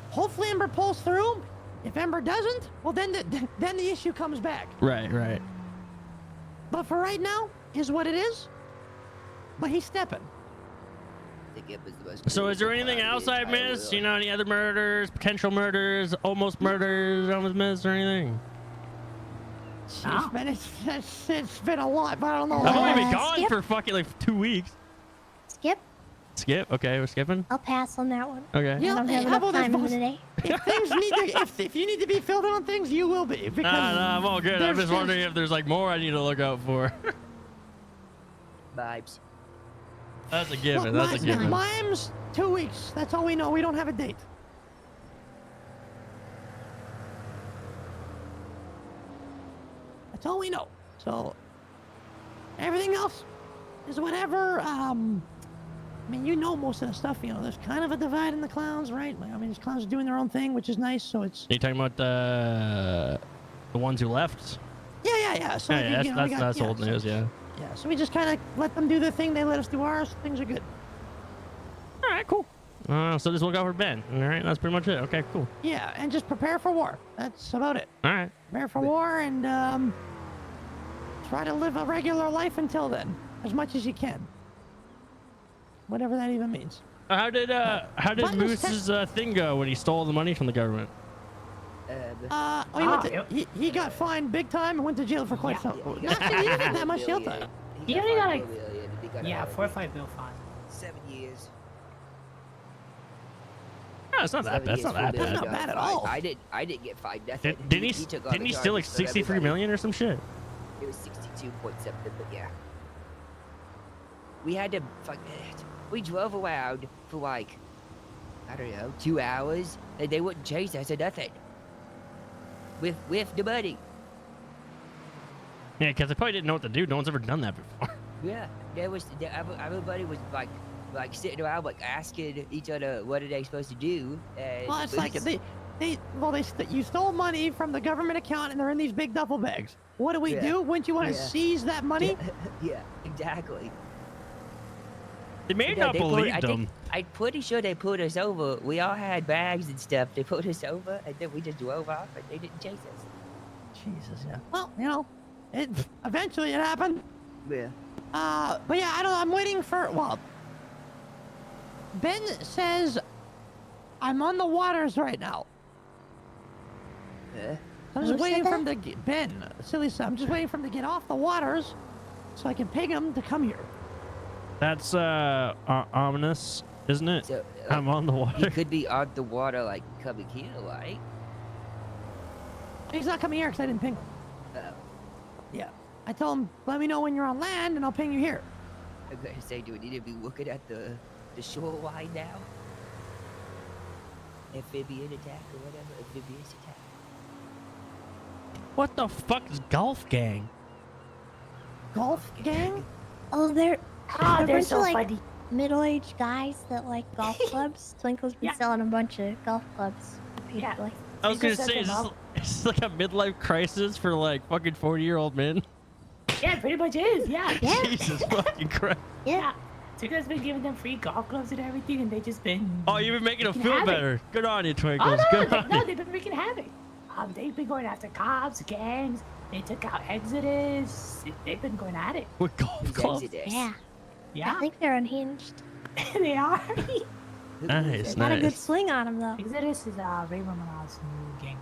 Hopefully Ember pulls through. If Ember doesn't, well then the issue comes back. Right. But for right now, is what it is. But he's stepping. I think it was the most So is there beautiful anything part of else the I entire missed? world. You know, any other murders, potential murders, almost missed or anything? No. It's been a lot, but I don't know. I've only been Uh, gone skip. for fucking like 2 weeks. Skip. Skip. Okay, we're skipping. I'll pass on that one. Okay. Yeah. I don't Hey, have how enough about this, time in boss? the day. If things need to, if you need to be filled in on things, you will be. Because No, I'm all good. I'm there's- just wondering if there's like more I need to look out for. Vibes. That's a given. That's a Look, given. Mimes, 2 weeks. That's all we know. We don't have a date. That's all we know. So everything else is whatever. I mean, you know most of the stuff. You know, there's kind of a divide in the clowns, right? Like, I mean, these clowns are doing their own thing, which is nice. So it's Are you talking about the ones who left? yeah. So I Yeah, think, you know, we got- that's yeah, old so- news. Yeah. Yeah. So we just kind of let them do their thing. They let us do ours. Things are good. All right, cool. So just look out for Ben. All right, that's pretty much it. Okay, cool. Yeah, and just prepare for war. That's about it. All right. Prepare for war and try to live a regular life until then, as much as you can. Whatever that even means. How did But Moose's thing go when he stole the money from the government? He got fined big time and went to jail for quite some. Actually, he didn't get that much jail time. He only got like, got yeah, about 4 or 5 bill fine. 7 years. No, it's not that bad. It's not that That's bad. not bad at all. I didn't get fined nothing. Didn't took all the he steal like charges from 63 everybody. million or some shit? It was 62 point something, but yeah. We had to we drove around for like, I don't know, 2 hours, and they wouldn't chase us or nothing. With the money. Yeah, because they probably didn't know what to do. No one's ever done that before. Yeah, everybody was like sitting around like asking each other what are they supposed to do. And Well, it's we like just- you stole money from the government account and they're in these big duffel bags. What do we Yeah. do? Wouldn't you want to Yeah. seize that money? yeah, exactly. They may Yeah, not they put- believe I them. think- I'm pretty sure they pulled us over. We all had bags and stuff. They pulled us over, and then we just drove off, and they didn't chase us. Jesus, yeah. Well, you know, eventually it happened. Yeah. But yeah, I don't. I'm waiting for. Well, Ben says I'm on the waters right now. Huh? I'm Who just waiting said for him to Ben, silly son. I'm just waiting for him to get off the waters, so I can ping him to come here. That's ominous, isn't it? So I'm on the he water. could be on the water, like coming here, right? He's not coming here because I didn't ping him. Oh. Yeah, I told him, let me know when you're on land and I'll ping you here. I'm gonna say, do we need to be looking at the shoreline now? Amphibian attack or whatever, amphibious attack. What the fuck is golf gang? Golf gang? Oh, they're Ah, a they're bunch so of, like, funny. middle-aged guys that like golf clubs. Twinkle's been Yeah. selling a bunch of golf clubs repeatedly. I was Twinkle gonna set say, them is up. this like a midlife crisis for like fucking 40-year-old men? Yeah, pretty much is. Yeah. Yeah. Jesus fucking Christ. Yeah. Twinkle's been giving them free golf clubs and everything, and they just been. Oh, you've been making them making feel havoc. better. Good on you, Oh Twinkles. no, Good on no, you. they've been wreaking havoc. They've been going after cops, gangs. They took out Exodus. They've been going at it. With golf clubs. Exodus. Yeah, Yeah, I think they're unhinged. they are. Nice, Got a good nice. swing on them though. Exodus is Ray Romanov's new gang.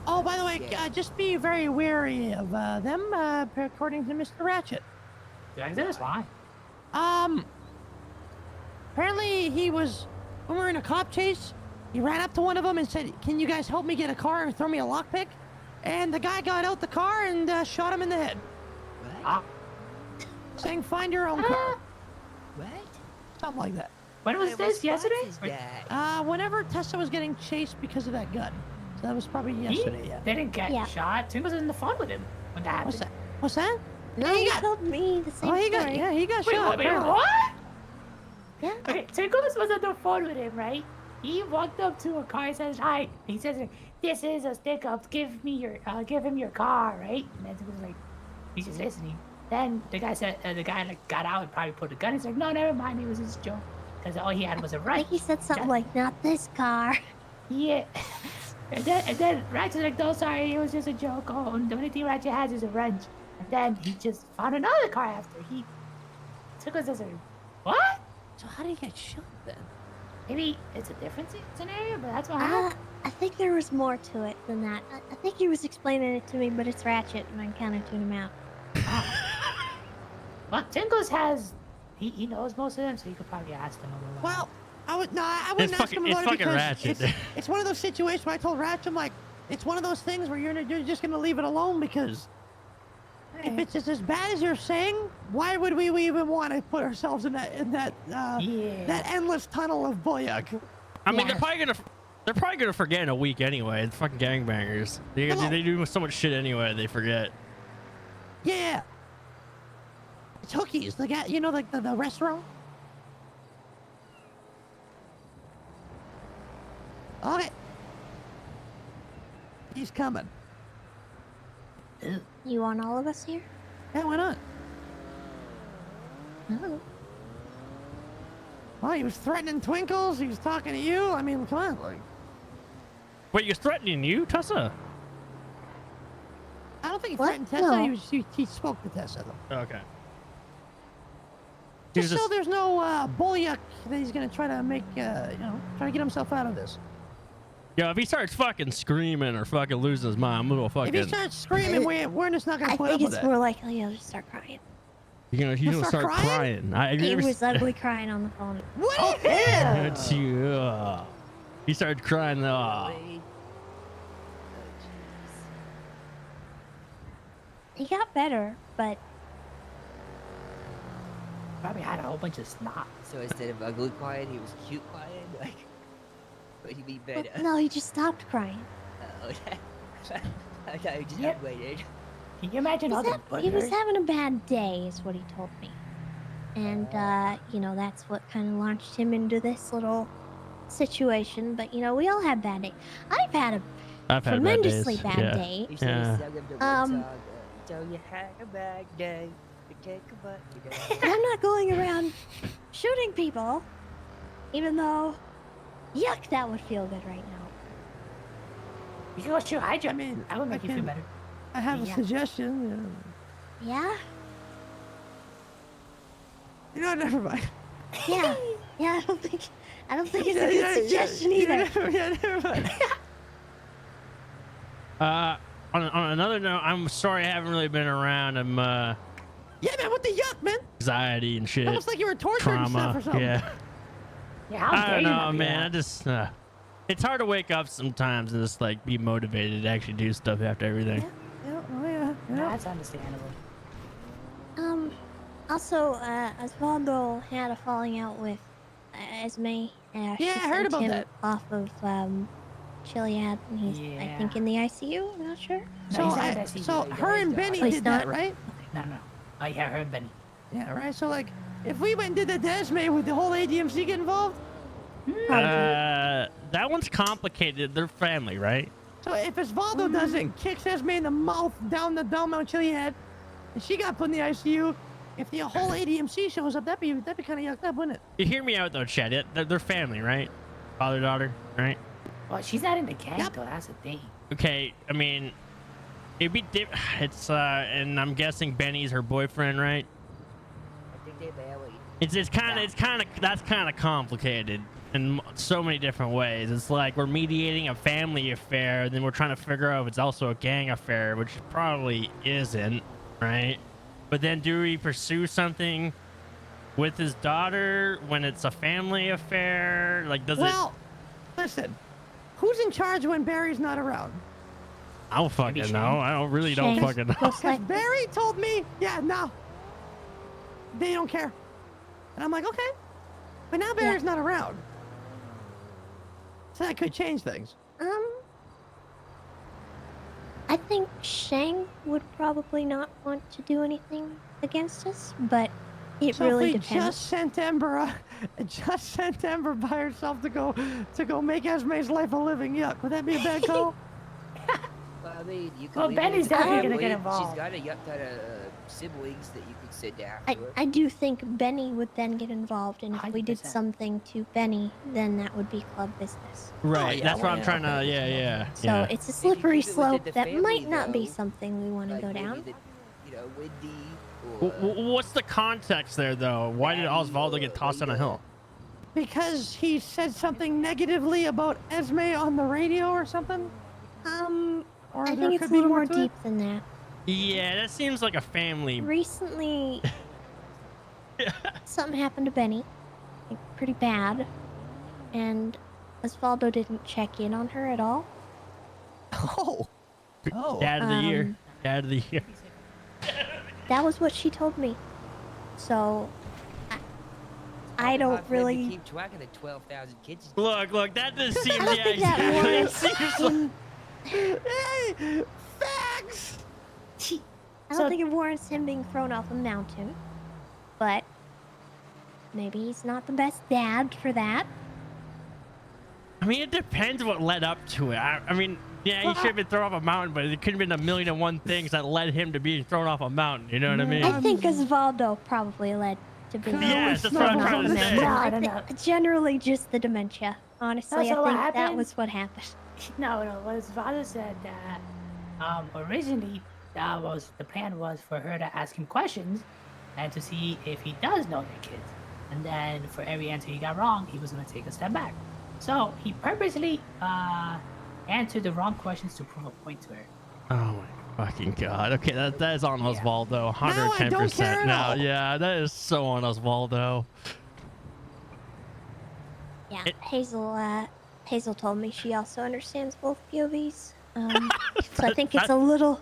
Oh, by the way, Yeah. just be very wary of them, according to Mr. Ratchet. Exodus, why? Apparently he was, when we were in a cop chase, he ran up to one of them and said, can you guys help me get a car and throw me a lockpick? And the guy got out the car and shot him in the head, What? Ah, saying, find your own car. What? Something like that. when was Hey, this? what Yesterday? spots is that? Whenever Tessa was getting chased because of that gun. So that was probably yesterday, yeah. They didn't get Yeah. shot. Twinkle was in the phone with him when that happened. What's that? What's that? No, he he got, told me the same oh, he story. got, yeah, he got Wait, shot. wait, apparently. what? Yeah. Okay, Twinkle was on the phone with him, right? He walked up to a car and says, "Hi." He says, "This is a stick-up. Give him your car, right?" And then Twinkle's like, he's just listening. Then the guy said, the guy like got out and probably put a gun. He's like, "No, never mind. It was just a joke." Because all he had was a I wrench. think he said something like, "Not this car." Yeah. And then Ratchet's like, "No, sorry, it was just a joke. Oh, the only thing Ratchet has is a wrench." And then he just found another car after. He took us as a what? So how did he get shot then? Maybe it's a different scenario, but that's what happened. I think there was more to it than that. I think he was explaining it to me, but it's Ratchet, and I kind of tuned him out. Well, Tinkles has, he knows most of them, so you could probably ask them a little. Well, I wouldn't ask fucking- him it's about it fucking because Ratchet. it's one of those situations where I told Ratchet, I'm like, it's one of those things where you're just gonna leave it alone because if it's just as bad as you're saying, why would we even want to put ourselves in that that endless tunnel of boyak? I mean, Yeah. they're probably gonna forget in a week anyway. It's fucking gangbangers. They do so much shit anyway. They forget. Yeah. It's Hookies, the guy, you know, like the restaurant. Okay. He's coming. You want all of us here? Yeah, why not? No. Well, he was threatening Twinkles. He was talking to you. I mean, come on. Like, Wait, you're threatening you, Tessa? I don't think he What? threatened Tessa. No. He spoke to Tessa, though. Okay. Just so there's no bullyak that he's gonna try to make, try to get himself out of this. Yo, if he starts fucking screaming or fucking losing his mind, I'm gonna fucking. If he starts screaming, we're just not gonna I put up think with it's it. more likely he'll just start crying. He's gonna start crying. He was ugly crying on the phone. What? It's you. He started crying. Really? He got better, but Probably had a whole bunch of snot. So instead of ugly quiet, he was cute quiet? Like, what do you mean well, better? no, he just stopped crying. Oh, I thought he just Yep. upgraded. Can you imagine all the He was butter? having a bad day, is what he told me. And, that's what kind of launched him into this little situation. But, we all have bad days. I've had a I've had tremendously bad, days. bad Yeah. day. You should have Yeah. sung him the one song, so you had a bad day, you take a butt, you know. I'm not going around shooting people, even though, yuck, that would feel good right now. You can go shoot Hydra. I mean, I would make you feel can- better. I have a Yeah. suggestion. Yeah? Never mind. Yeah. Yeah, I don't think it's a good suggestion either. Yeah, never mind. On another note, I'm sorry I haven't really been around. I'm Yeah, man, what the yuck, man? anxiety and shit. Almost like you were torturing Trauma. stuff or something. Yeah. Yeah, how I dare don't you know, not be man. I that? just it's hard to wake up sometimes and just like be motivated to actually do stuff after everything. Yeah, oh, yeah. That's understandable. Also, Osvaldo had a falling out with Esme. Yeah, She I heard sent about him that. off of Chiliad, and he's, I think, in the ICU. I'm not sure. No, So, he's not at so SCU, her and Benny Oh, he's did that, not? right? No, no. Oh, yeah, her and Benny. Yeah, right. So like, if we went and did that to Esme, would the whole ADMC get involved? That one's complicated. They're family, right? So if Osvaldo doesn't, kicks Esme in the mouth down Mount Chiliad, and she got put in the ICU, if the whole ADMC shows up, that'd be kind of yucked up, wouldn't it? You hear me out though, Chad. They're family, right? Father, daughter, right? Well, she's not in the gang, Yep. though. That's the thing. Okay, I mean, it'd be it's and I'm guessing Benny's her boyfriend, right? I think they're married. It's kind of that's kind of complicated in so many different ways. It's like we're mediating a family affair, and then we're trying to figure out if it's also a gang affair, which probably isn't, right? But then do we pursue something with his daughter when it's a family affair? Like, does Well, listen, who's in charge when Barry's not around? I don't fucking Shane. know. I don't really don't Shane. fucking know. Most Because likely. Barry told me, yeah, no, they don't care. And I'm like, okay. But now Barry's not around. So that could change things. I think Shang would probably not want to do anything against us, but it So really if we depends. just sent Ember by herself to go make Esme's life a living yuck, would that be a bad call? Well, I mean, you could Well, leave it Benny's as a definitely gonna family. get involved. She's got a yuck ton of siblings that you could send after her. I do think Benny would then get involved, and if we did 100%. something to Benny, then that would be club business. Right. yeah, That's what well, I'm trying to. okay. Yeah. So Yeah. it's a you slippery keep it within slope the that family, might not be though, something we want to Like go maybe down. Wendy or... What's the context there, though? Why did Osvaldo get tossed down a hill? Because he said something negatively about Esme on the radio or something? Or I there think it's could a be little more to it? deep than that. Yeah, that seems like a family. Recently, something happened to Benny, like pretty bad, and Osvaldo didn't check in on her at all. Oh. Oh. Dad of the year. Um, Dad of the year. That was what she told me. So, I don't really. keep track of the 12,000 kids. Look, that doesn't seem. I don't think that it warrants seems like- him. Hey! Facts! I don't think it warrants him being thrown off a mountain. But maybe he's not the best dad for that. I mean, it depends what led up to it. I mean, yeah, he should have been thrown off a mountain, but it could have been a million and one things that led him to being thrown off a mountain. You know what I mean? I think Osvaldo probably led to being Yes, that's what thrown I'm off trying a to mountain. say. I No, no, think generally just the dementia. Honestly, So I what think that happened? was what happened. No, what his father said that originally the plan was for her to ask him questions and to see if he does know their kids. And then for every answer he got wrong, he was going to take a step back. So he purposely answered the wrong questions to prove a point to her. Oh my fucking god. Okay, that is on Osvaldo. Now I don't care 110% at now. all. Yeah, that is so on Osvaldo. Yeah, Hazel told me she also understands both POVs. So I think it's a little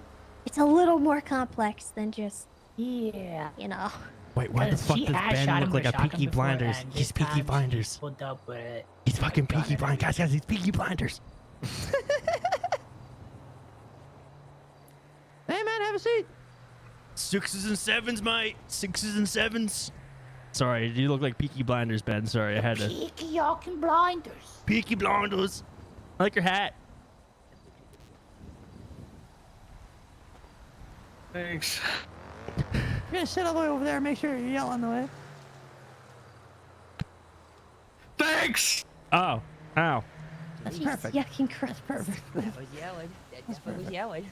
more complex than just, Yeah. Wait, why the Because fuck she does has Ben shot him look with like a shotgun Peaky before, Blinders? and He's this Peaky time she Blinders. pulled up with He's fucking gun Peaky and Blinders. Guys, he's Peaky Blinders. Hey, man, have a seat. 6s and 7s, mate. 6s and 7s. Sorry, you look like Peaky Blinders, Ben. Sorry, I had to. Peaky Yorkin Blinders. Peaky Blinders. I like your hat. Thanks. You're gonna sit all the way over there and make sure you yell on the way. Thanks! Oh, ow. That's Jeez, perfect. yucking crap. That's perfect. I was yelling. That's what was yelling.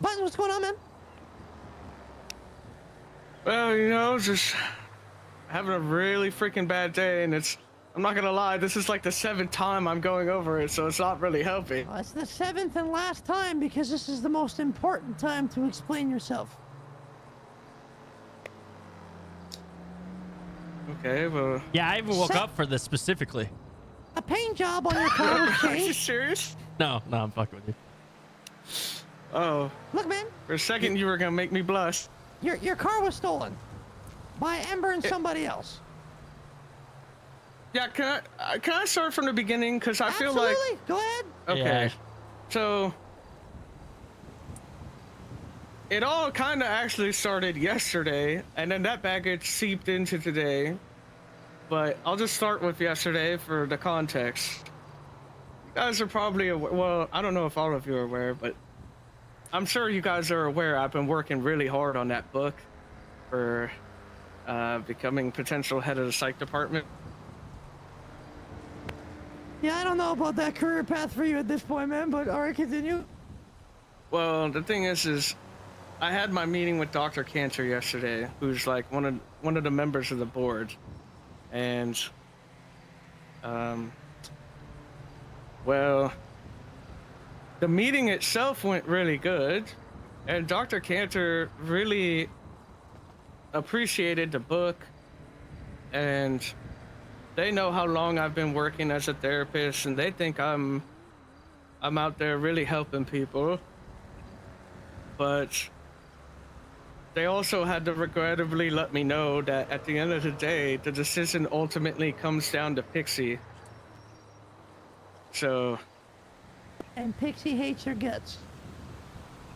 Buttons, what's going on, man? Well, you know, just having a really freaking bad day, and I'm not gonna lie, this is like the 7th time I'm going over it, so it's not really helping. Well, it's the 7th and last time because this is the most important time to explain yourself. Okay, well, Yeah, I even woke Set- up for this specifically. A paint job on your car was are you changed. serious? No, I'm fucking with you. Oh, Look, man, for a second you were gonna make me blush. your car was stolen by Ember and somebody else. Yeah, can I start from the beginning? Because I feel like... Absolutely. Go ahead. Okay. Yeah. So it all kind of actually started yesterday, and then that baggage seeped into today. But I'll just start with yesterday for the context. You guys are probably aware, well, I don't know if all of you are aware, but I'm sure you guys are aware I've been working really hard on that book for becoming potential head of the psych department. Yeah, I don't know about that career path for you at this point, man, but all right, continue. Well, the thing is I had my meeting with Dr. Cantor yesterday, who's like one of the members of the board, and well, the meeting itself went really good, and Dr. Cantor really appreciated the book, and they know how long I've been working as a therapist, and they think I'm out there really helping people. But they also had to regrettably let me know that at the end of the day, the decision ultimately comes down to Pixie. So... And Pixie hates your guts.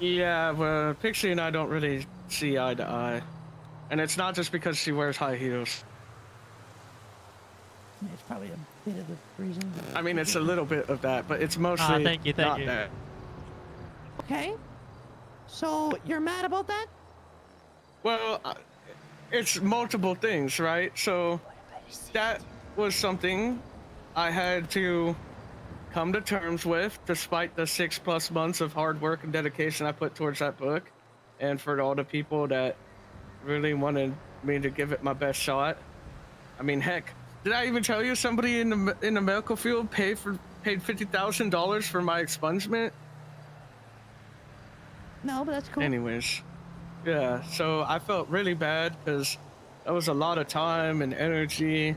Yeah, well, Pixie and I don't really see eye to eye. And it's not just because she wears high heels. It's probably a bit of the reason. I mean, it's a little bit of that, but it's mostly thank you. not that. Okay. So you're mad about that? Well, it's multiple things, right? So that was something I had to come to terms with, despite the 6+ months of hard work and dedication I put towards that book, and for all the people that really wanted me to give it my best shot. I mean, heck, did I even tell you somebody in the medical field paid $50,000 for my expungement? No, but that's cool. Anyways, yeah, so I felt really bad because that was a lot of time and energy,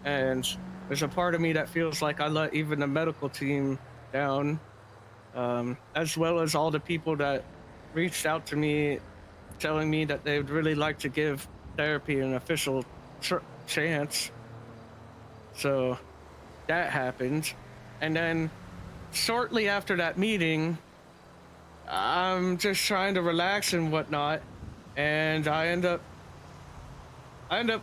and there's a part of me that feels like I let even the medical team down, as well as all the people that reached out to me telling me that they would really like to give therapy an official chance. So that happened. And then shortly after that meeting, I'm just trying to relax and whatnot, and I end up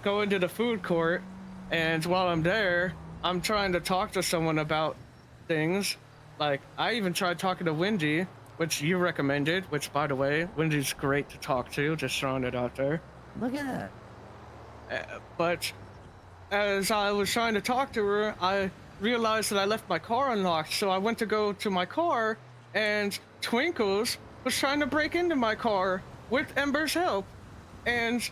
going to the food court, and while I'm there, I'm trying to talk to someone about things. Like, I even tried talking to Wendy, which you recommended, which, by the way, Wendy's great to talk to, just throwing it out there. Look at that. But as I was trying to talk to her, I realized that I left my car unlocked, so I went to go to my car, and Twinkles was trying to break into my car with Ember's help. And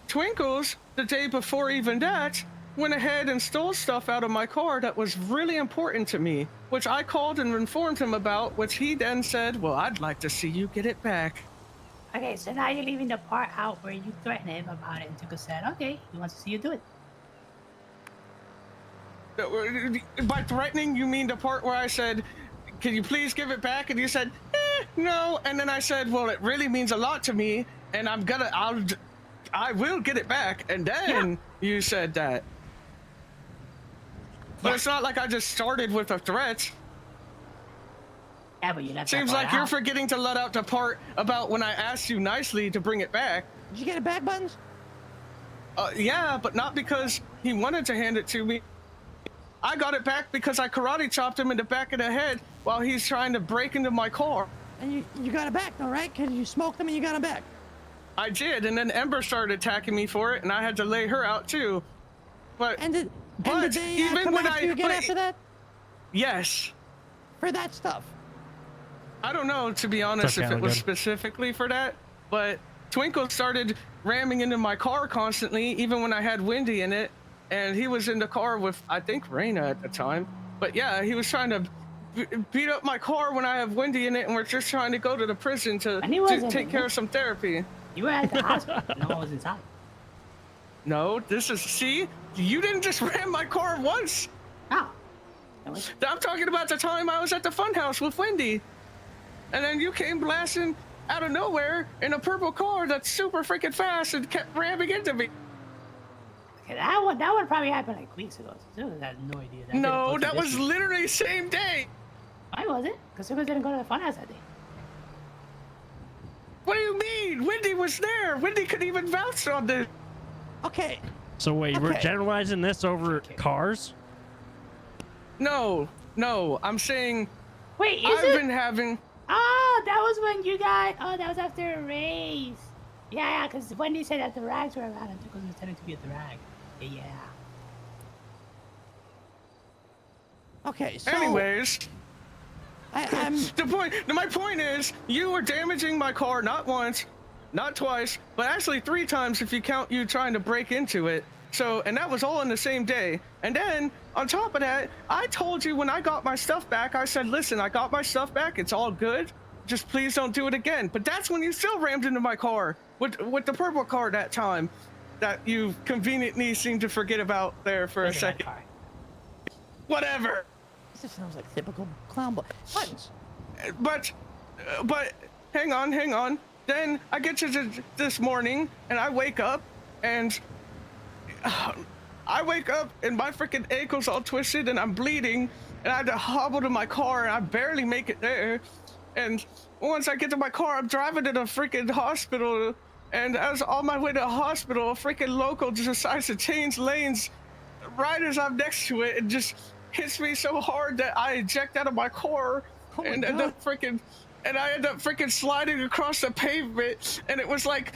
Twinkles, the day before even that, went ahead and stole stuff out of my car that was really important to me, which I called and informed him about, which he then said, well, I'd like to see you get it back. Okay, so now you're leaving the part out where you threatened him about it, and Tuka said, okay, he wants to see you do it. By threatening, you mean the part where I said, can you please give it back? And you said, no. And then I said, well, it really means a lot to me, and I will get it back. And then you said that. But it's not like I just started with a threat. Yeah, but you left Seems that part like you're out. forgetting to let out the part about when I asked you nicely to bring it back. Did you get it back, Buttons? Yeah, but not because he wanted to hand it to me. I got it back because I karate chopped him in the back of the head while he's trying to break into my car. And you got it back, though, right? Because you smoked him and you got him back. I did, and then Ember started attacking me for it, and I had to lay her out too. But And did they even come when after you again after that? Yes. For that stuff? I don't know, to be honest, okay, if it I'm was good. specifically for that, but Twinkle started ramming into my car constantly, even when I had Wendy in it, and he was in the car with, I think, Raina at the time. But yeah, he was trying to beat up my car when I have Wendy in it, and we're just trying to go to the prison to take care of some therapy. You were at the hospital. No one was inside. No, see, you didn't just ram my car once. Oh. I'm talking about the time I was at the funhouse with Wendy. and then you came blasting out of nowhere in a purple car that's super freaking fast and kept ramming into me. Okay, that one probably happened like weeks ago. So I had no idea. No, that was literally same day. Why was it? Because Sugar didn't go to the funhouse that day. What do you mean? Wendy was there. Wendy could even vouch on this. Okay. So wait, we're Okay. generalizing this over cars? No, I'm saying Wait, I've been having. Oh, that was when you got. Oh, that was after a race. Yeah, because Wendy said that the rags were around and Tuckles was pretending to be at the rag. Yeah. Okay. So. Anyways, I'm. my point is, you were damaging my car not once, not twice, but actually 3 times if you count you trying to break into it. So, and that was all in the same day. And then, on top of that, I told you when I got my stuff back, I said, listen, I got my stuff back, it's all good. Just please don't do it again. But that's when you still rammed into my car with the purple car that time that you conveniently seemed to forget about there for a second. Whatever. This just sounds like typical clown boy. Buttons. But hang on. Then I get to this morning and I wake up and my freaking ankle's all twisted and I'm bleeding and I had to hobble to my car and I barely make it there. And once I get to my car, I'm driving to the freaking hospital. And as on my way to the hospital, a freaking local just decides to change lanes right as I'm next to it and just hits me so hard that I eject out of my car and end up freaking, and I end up freaking sliding across the pavement, and it was like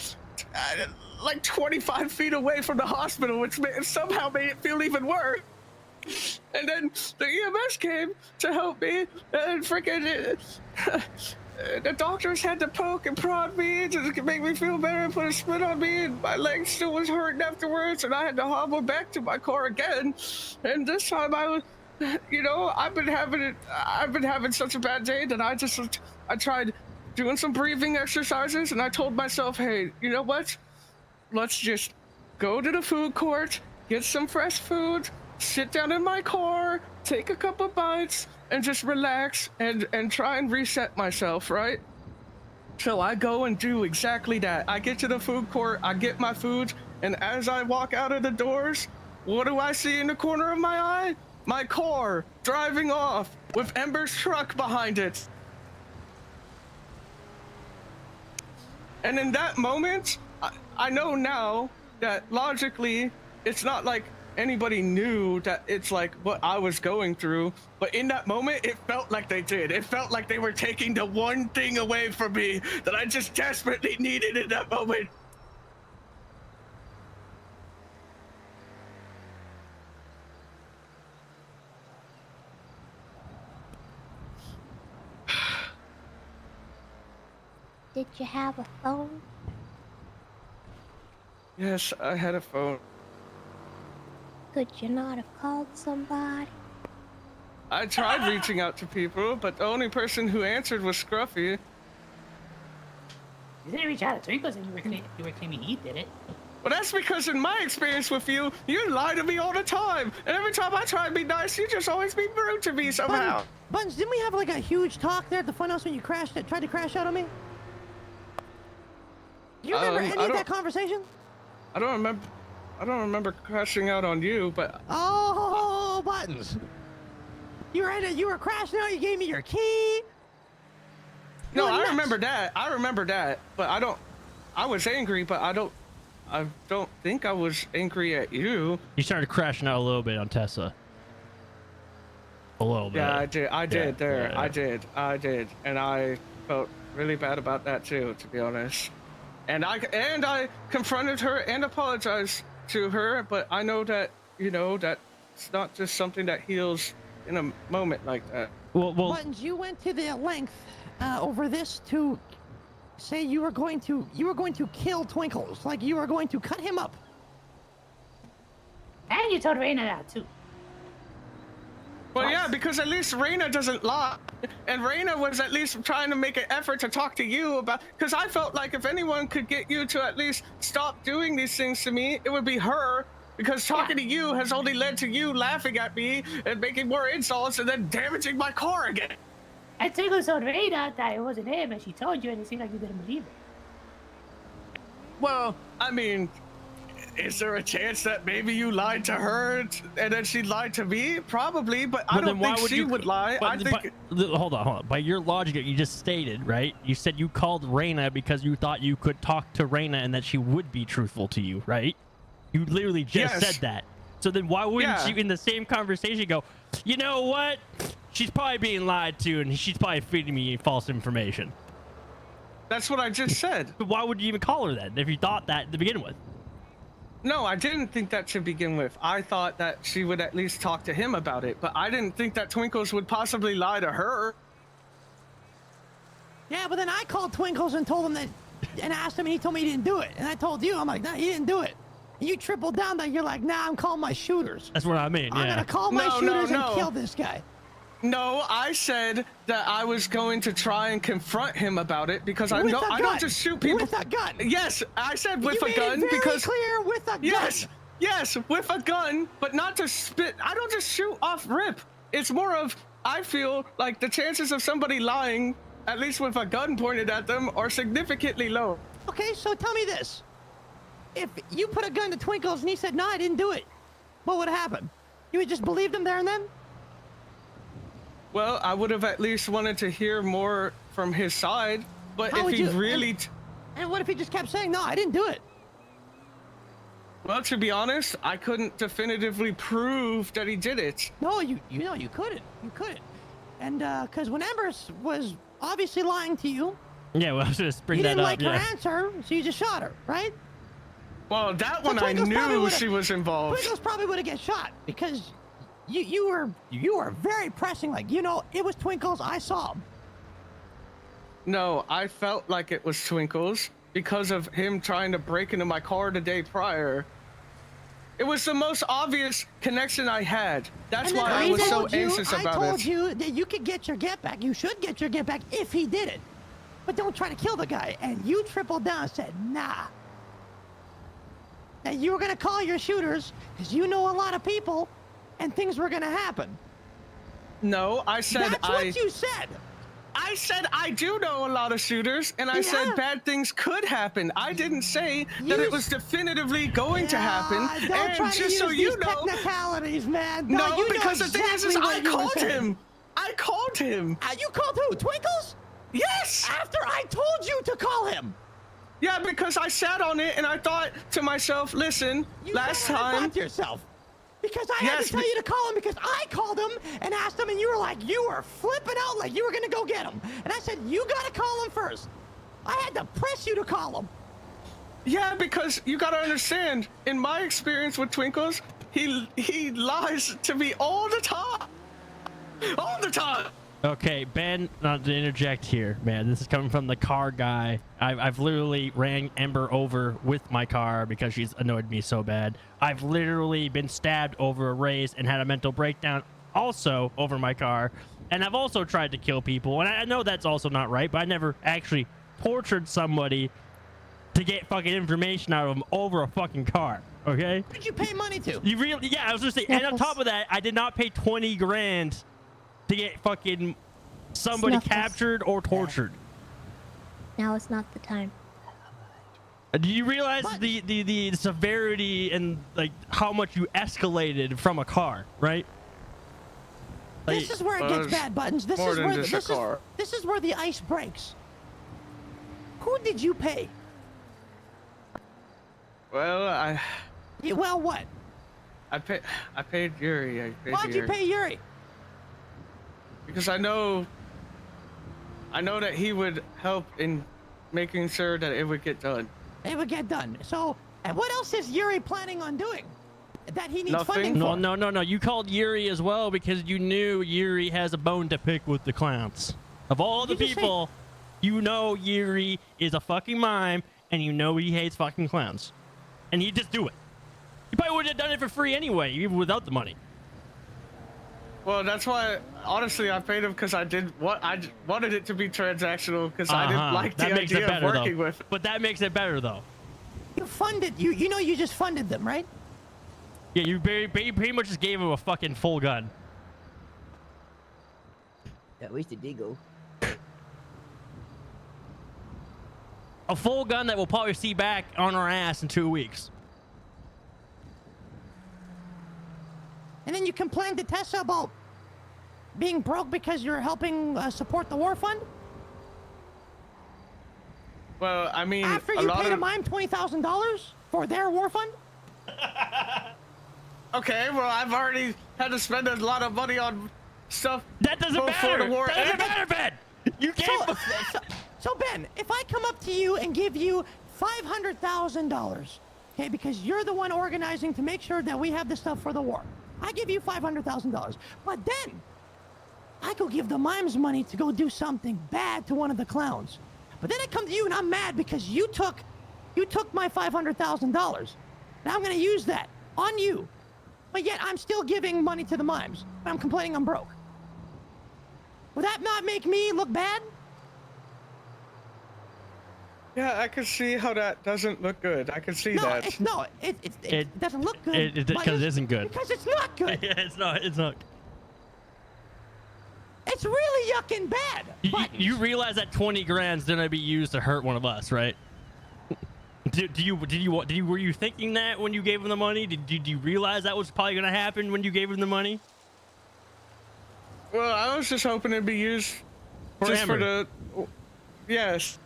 25 feet away from the hospital, which somehow made it feel even worse. And then the EMS came to help me, and freaking the doctors had to poke and prod me just to make me feel better and put a splint on me, and my leg still was hurting afterwards, and I had to hobble back to my car again. And this time I was, I've been having such a bad day that I tried doing some breathing exercises, and I told myself, hey, you know what? Let's just go to the food court, get some fresh food, sit down in my car, take a couple bites, and just relax and try and reset myself, right? So I go and do exactly that. I get to the food court, I get my food, and as I walk out of the doors, what do I see in the corner of my eye? My car driving off with Ember's truck behind it. And in that moment, I know now that logically, it's not like anybody knew that it's like what I was going through, but in that moment, it felt like they did. It felt like they were taking the one thing away from me that I just desperately needed in that moment. Did you have a phone? Yes, I had a phone. Could you not have called somebody? I tried reaching out to people, but the only person who answered was Scruffy. You didn't reach out to Twinkles and you were claiming he did it. Well, that's because in my experience with you, you lie to me all the time. And every time I try to be nice, you just always be rude to me somehow. Buttons, didn't we have like a huge talk there at the funhouse when you tried to crash out on me? Do you remember any of that conversation? I don't remember crashing out on you, but oh, Buttons, you were crashing out. You gave me your key. No, I remember that. But I was angry, but I don't think I was angry at you. You started crashing out a little bit on Tessa. A little bit. Yeah, I did. I did, and I felt really bad about that too, to be honest. And I confronted her and apologized to her, but I know that, that's not just something that heals in a moment like that. Well, Buttons, you went to the length over this to say you were going to kill Twinkles, like you were going to cut him up. And you told Raina that too. Well, yeah, because at least Raina doesn't lie. And Raina was at least trying to make an effort to talk to you about, because I felt like if anyone could get you to at least stop doing these things to me, it would be her. Because talking to you has only led to you laughing at me and making more insults and then damaging my car again. And Twinkle told Rada that it wasn't him, and she told you, and it seemed like you didn't believe it. Well, I mean, is there a chance that maybe you lied to her and then she lied to me? Probably, but I don't think she would lie. I think. Hold on. By your logic that you just stated, right? You said you called Raina because you thought you could talk to Raina and that she would be truthful to you, right? You literally just said that. So then why wouldn't you, in the same conversation, go, you know what? She's probably being lied to, and she's probably feeding me false information. That's what I just said. But why would you even call her that if you thought that to begin with? No, I didn't think that to begin with. I thought that she would at least talk to him about it, but I didn't think that Twinkles would possibly lie to her. Yeah, but then I called Twinkles and told him that, and asked him, and he told me he didn't do it. And I told you, I'm like, nah, he didn't do it. And you tripled down that you're like, nah, I'm calling my shooters. That's what I mean, I'm gonna call my shooters and kill this guy. No, I said that I was going to try and confront him about it because I don't just shoot people with a gun. Yes, I said with a gun because clear with a gun. Yes, with a gun, but not to spit. I don't just shoot off rip. It's more of I feel like the chances of somebody lying, at least with a gun pointed at them, are significantly low. Okay, so tell me this: if you put a gun to Twinkles and he said, "No, I didn't do it," what would happen? You would just believe him there and then? Well, I would have at least wanted to hear more from his side, but if he really... And what if he just kept saying, no, I didn't do it? Well, to be honest, I couldn't definitively prove that he did it. No, you couldn't. You couldn't. And, because when Ember was obviously lying to you... Yeah, well, I was just bring that up, You didn't like her answer, so you just shot her, right? Well, that one I knew she was involved. Twinkles probably would have get shot, because... You were very pressing, like, it was Twinkles, I saw him. No, I felt like it was Twinkles because of him trying to break into my car the day prior. It was the most obvious connection I had. That's why I was so anxious about it. I told you that you could get your get back. You should get your get back if he did it. But don't try to kill the guy. And you tripled down and said, nah. That you were going to call your shooters because you know a lot of people. And things were gonna happen. No, I said That's what you said. I said I do know a lot of shooters, and I said bad things could happen. I didn't say that it was definitively going to happen. Don't try just to use so you these know, technicalities, man. No, you because know the thing is I called him. I called him. You called who? Twinkles? Yes. After I told you to call him. Yeah, because I sat on it and I thought to myself, listen, last time. To yourself. Because I had to tell you to call him because I called him and asked him and you were like, you were flipping out like you were going to go get him. And I said, you got to call him first. I had to press you to call him. Yeah, because you got to understand, in my experience with Twinkles, he lies to me all the time. All the time. Okay, Ben, not to interject here, man. This is coming from the car guy. I've literally ran Ember over with my car because she's annoyed me so bad. I've literally been stabbed over a race and had a mental breakdown also over my car. And I've also tried to kill people. And I know that's also not right, but I never actually tortured somebody to get fucking information out of them over a fucking car. Okay? Who did you pay money to? You really? Yeah, I was just saying. And on top of that, I did not pay 20 grand to get fucking somebody captured or tortured. Now is not the time. Do you realize the severity and like how much you escalated from a car, right? Like, this is where it gets bad, Buttons. This is where the ice breaks. Who did you pay? Well, Well, what? I paid Yuri. Why'd you pay Yuri? Because I know that he would help in making sure that it would get done. It would get done. So, and what else is Yuri planning on doing that he needs funding No, for? no. You called Yuri as well because you knew Yuri has a bone to pick with the clowns. Of all the people, you know Yuri is a fucking mime, and you know he hates fucking clowns. And he'd just do it. He probably would have done it for free anyway, even without the money. Well, that's why, honestly, I paid him because I wanted it to be transactional because I didn't like the idea of working with. But that makes it better, though. You funded, you know you just funded them, right? Yeah, you pretty much just gave him a fucking full gun. That was the diggle. a full gun that we'll probably see back on our ass in 2 weeks. And then you complain to Tessa about being broke because you're helping support the war fund? Well, I mean, After you paid a mime $20,000 for their war fund? Okay, well, I've already had to spend a lot of money on stuff. That doesn't before matter. The war That doesn't ended. matter, Ben. You gave. So Ben, if I come up to you and give you $500,000, okay, because you're the one organizing to make sure that we have the stuff for the war, I give you $500,000. But then I go give the mimes money to go do something bad to one of the clowns. But then I come to you and I'm mad because you took my $500,000. Now I'm gonna use that on you. But yet I'm still giving money to the mimes. But I'm complaining I'm broke. Would that not make me look bad? Yeah, I can see how that doesn't look good. I can see that. It doesn't look good. Because it isn't good. Because it's not good. Yeah, it's not. It's not. It's really yucking bad. You realize that 20 grand's gonna be used to hurt one of us, right? Were you thinking that when you gave him the money? Did you realize that was probably gonna happen when you gave him the money? Well, I was just hoping it'd be used just for the. Yes.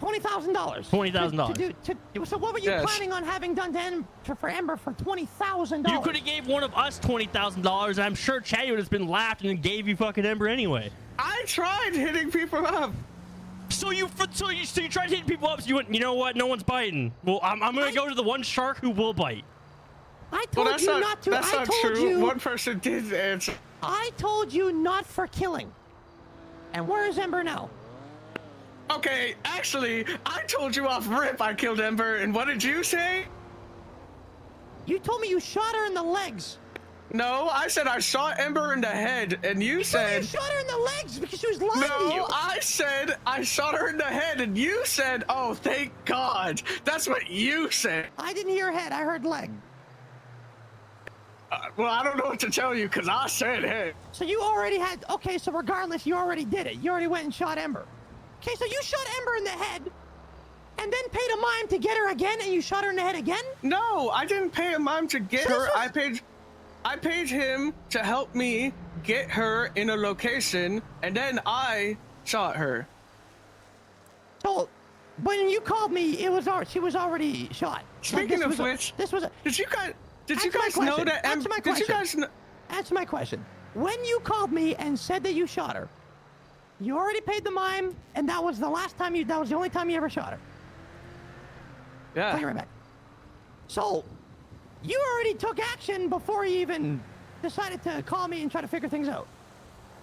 $20,000. $20,000. So what were you planning on having done for Ember for $20,000? You could have gave one of us $20,000, and I'm sure Chatty would have been laughed and gave you fucking Ember anyway. I tried hitting people up. So you tried hitting people up. So you went, you know what? No one's biting. Well, I'm gonna go to the one shark who will bite. I told you not to. That's not true. One person did answer. I told you not for killing. And where is Ember now? Okay, actually, I told you off rip I killed Ember, and what did you say? You told me you shot her in the legs. No, I said I shot Ember in the head, and you said... You shot her in the legs because she was lying to you. No, I said I shot her in the head, and you said, oh, thank God. That's what you said. I didn't hear head, I heard leg. Well, I don't know what to tell you, because I said head. So you already had... Okay, so regardless, you already did it. You already went and shot Ember. Okay, so you shot Ember in the head, and then paid a mime to get her again, and you shot her in the head again? No, I didn't pay a mime to get her. I paid him to help me get her in a location, and then I shot her. So, when you called me, she was already shot. Speaking of which, did you guys know that? Did you guys know? Answer my question. When you called me and said that you shot her, you already paid the mime, and that was the only time you ever shot her. Yeah. Take it right back. So, you already took action before you even decided to call me and try to figure things out.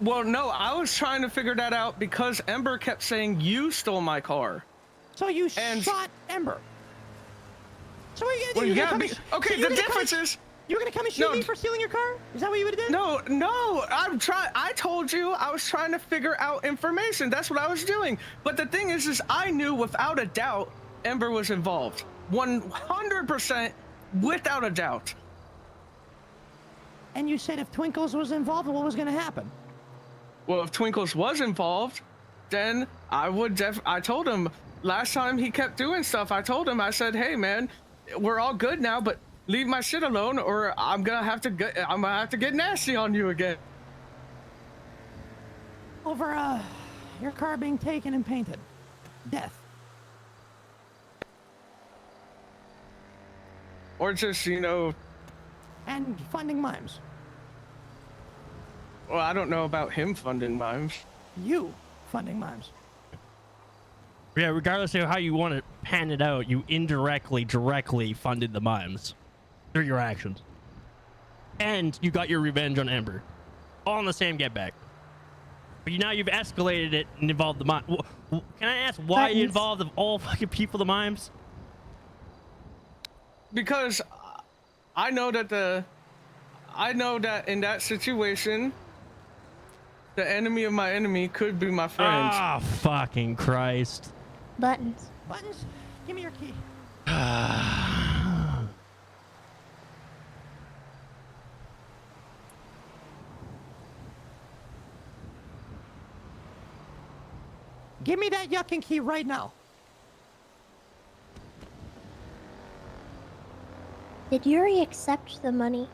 Well, no, I was trying to figure that out because Ember kept saying you stole my car. So you shot Ember. So what are you gonna do? Okay, the difference is... You're gonna come and shoot me for stealing your car? Is that what you would have done? No, I told you I was trying to figure out information. That's what I was doing. But the thing is I knew without a doubt Ember was involved. 100% without a doubt. And you said if Twinkles was involved, what was gonna happen? Well, if Twinkles was involved, then I would I told him last time he kept doing stuff. I told him, I said, hey man, we're all good now, but leave my shit alone, or I'm gonna have to get nasty on you again. Over your car being taken and painted. Death. Or just, And funding mimes. Well, I don't know about him funding mimes. You funding mimes. Yeah, regardless of how you want to pan it out, you directly funded the mimes through your actions. And you got your revenge on Ember. All in the same get back. But now you've escalated it and involved the mime. Can I ask why you involved of all fucking people the mimes? Because I know that in that situation, the enemy of my enemy could be my friend. Ah, fucking Christ. Buttons. Buttons? Give me your key. Give me that yucking key right now. Did Yuri accept the money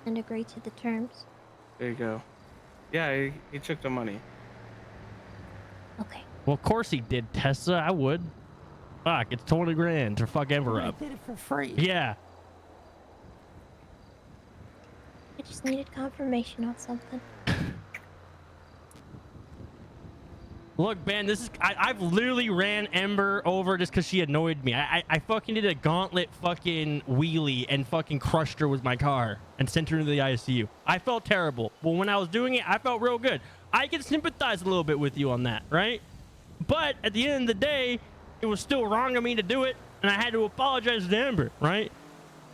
and agree to the terms? There you go. Yeah, he took the money. Okay. Well, of course he did, Tessa. I would. Fuck, it's 20 grand to fuck Ember I up. did it for free. Yeah. I just needed confirmation on something. Look, Ben, this is I've literally ran Ember over just because she annoyed me. I fucking did a gauntlet fucking wheelie and fucking crushed her with my car and sent her into the ICU. I felt terrible. But when I was doing it, I felt real good. I can sympathize a little bit with you on that, right? But at the end of the day, it was still wrong of me to do it, and I had to apologize to Ember, right?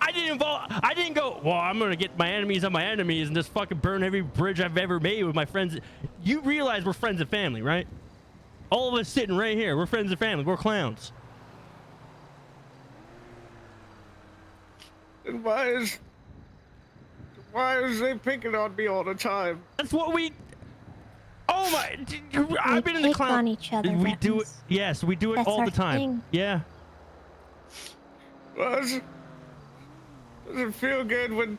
I didn't go, well, I'm gonna get my enemies on my enemies and just fucking burn every bridge I've ever made with my friends. You realize we're friends and family, right? All of us sitting right here, we're friends and family. We're clowns. And why is they picking on me all the time? That's what we. Oh my! I've been in the pick clown. on each other. We do it. Buttons. Yes, we do it That's all our the time. thing. Yeah. Does it feel good when?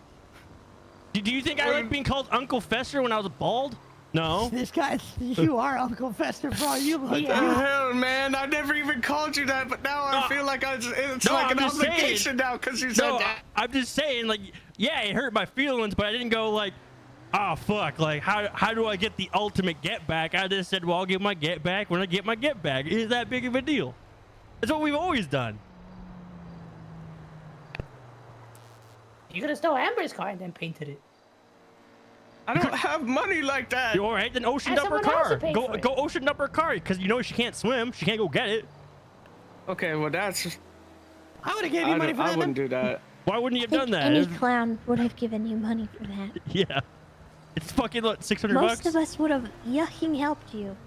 Do you think I like being called Uncle Fester when I was bald? No. This guy, you are Uncle Fester, bro. You look. What the hell, man? I never even called you that, but now I feel like it's like an obligation now because you said that. I'm just saying, like, yeah, it hurt my feelings, but I didn't go like, oh fuck, like how do I get the ultimate get back? I just said, well, I'll get my get back when I get my get back. Is that big of a deal? That's what we've always done. You could have stole Amber's car and then painted it. I don't have money like that. You all right? Then oceaned up her someone else car. to pay for it. Go oceaned up her car because you know she can't swim. She can't go get it. Okay, well that's. I would have gave you money for that. I wouldn't do that. Why wouldn't you have I done think that? any It was- clown would have given you money for that. yeah. It's fucking what, 600 Most bucks? of us would have yucking helped you.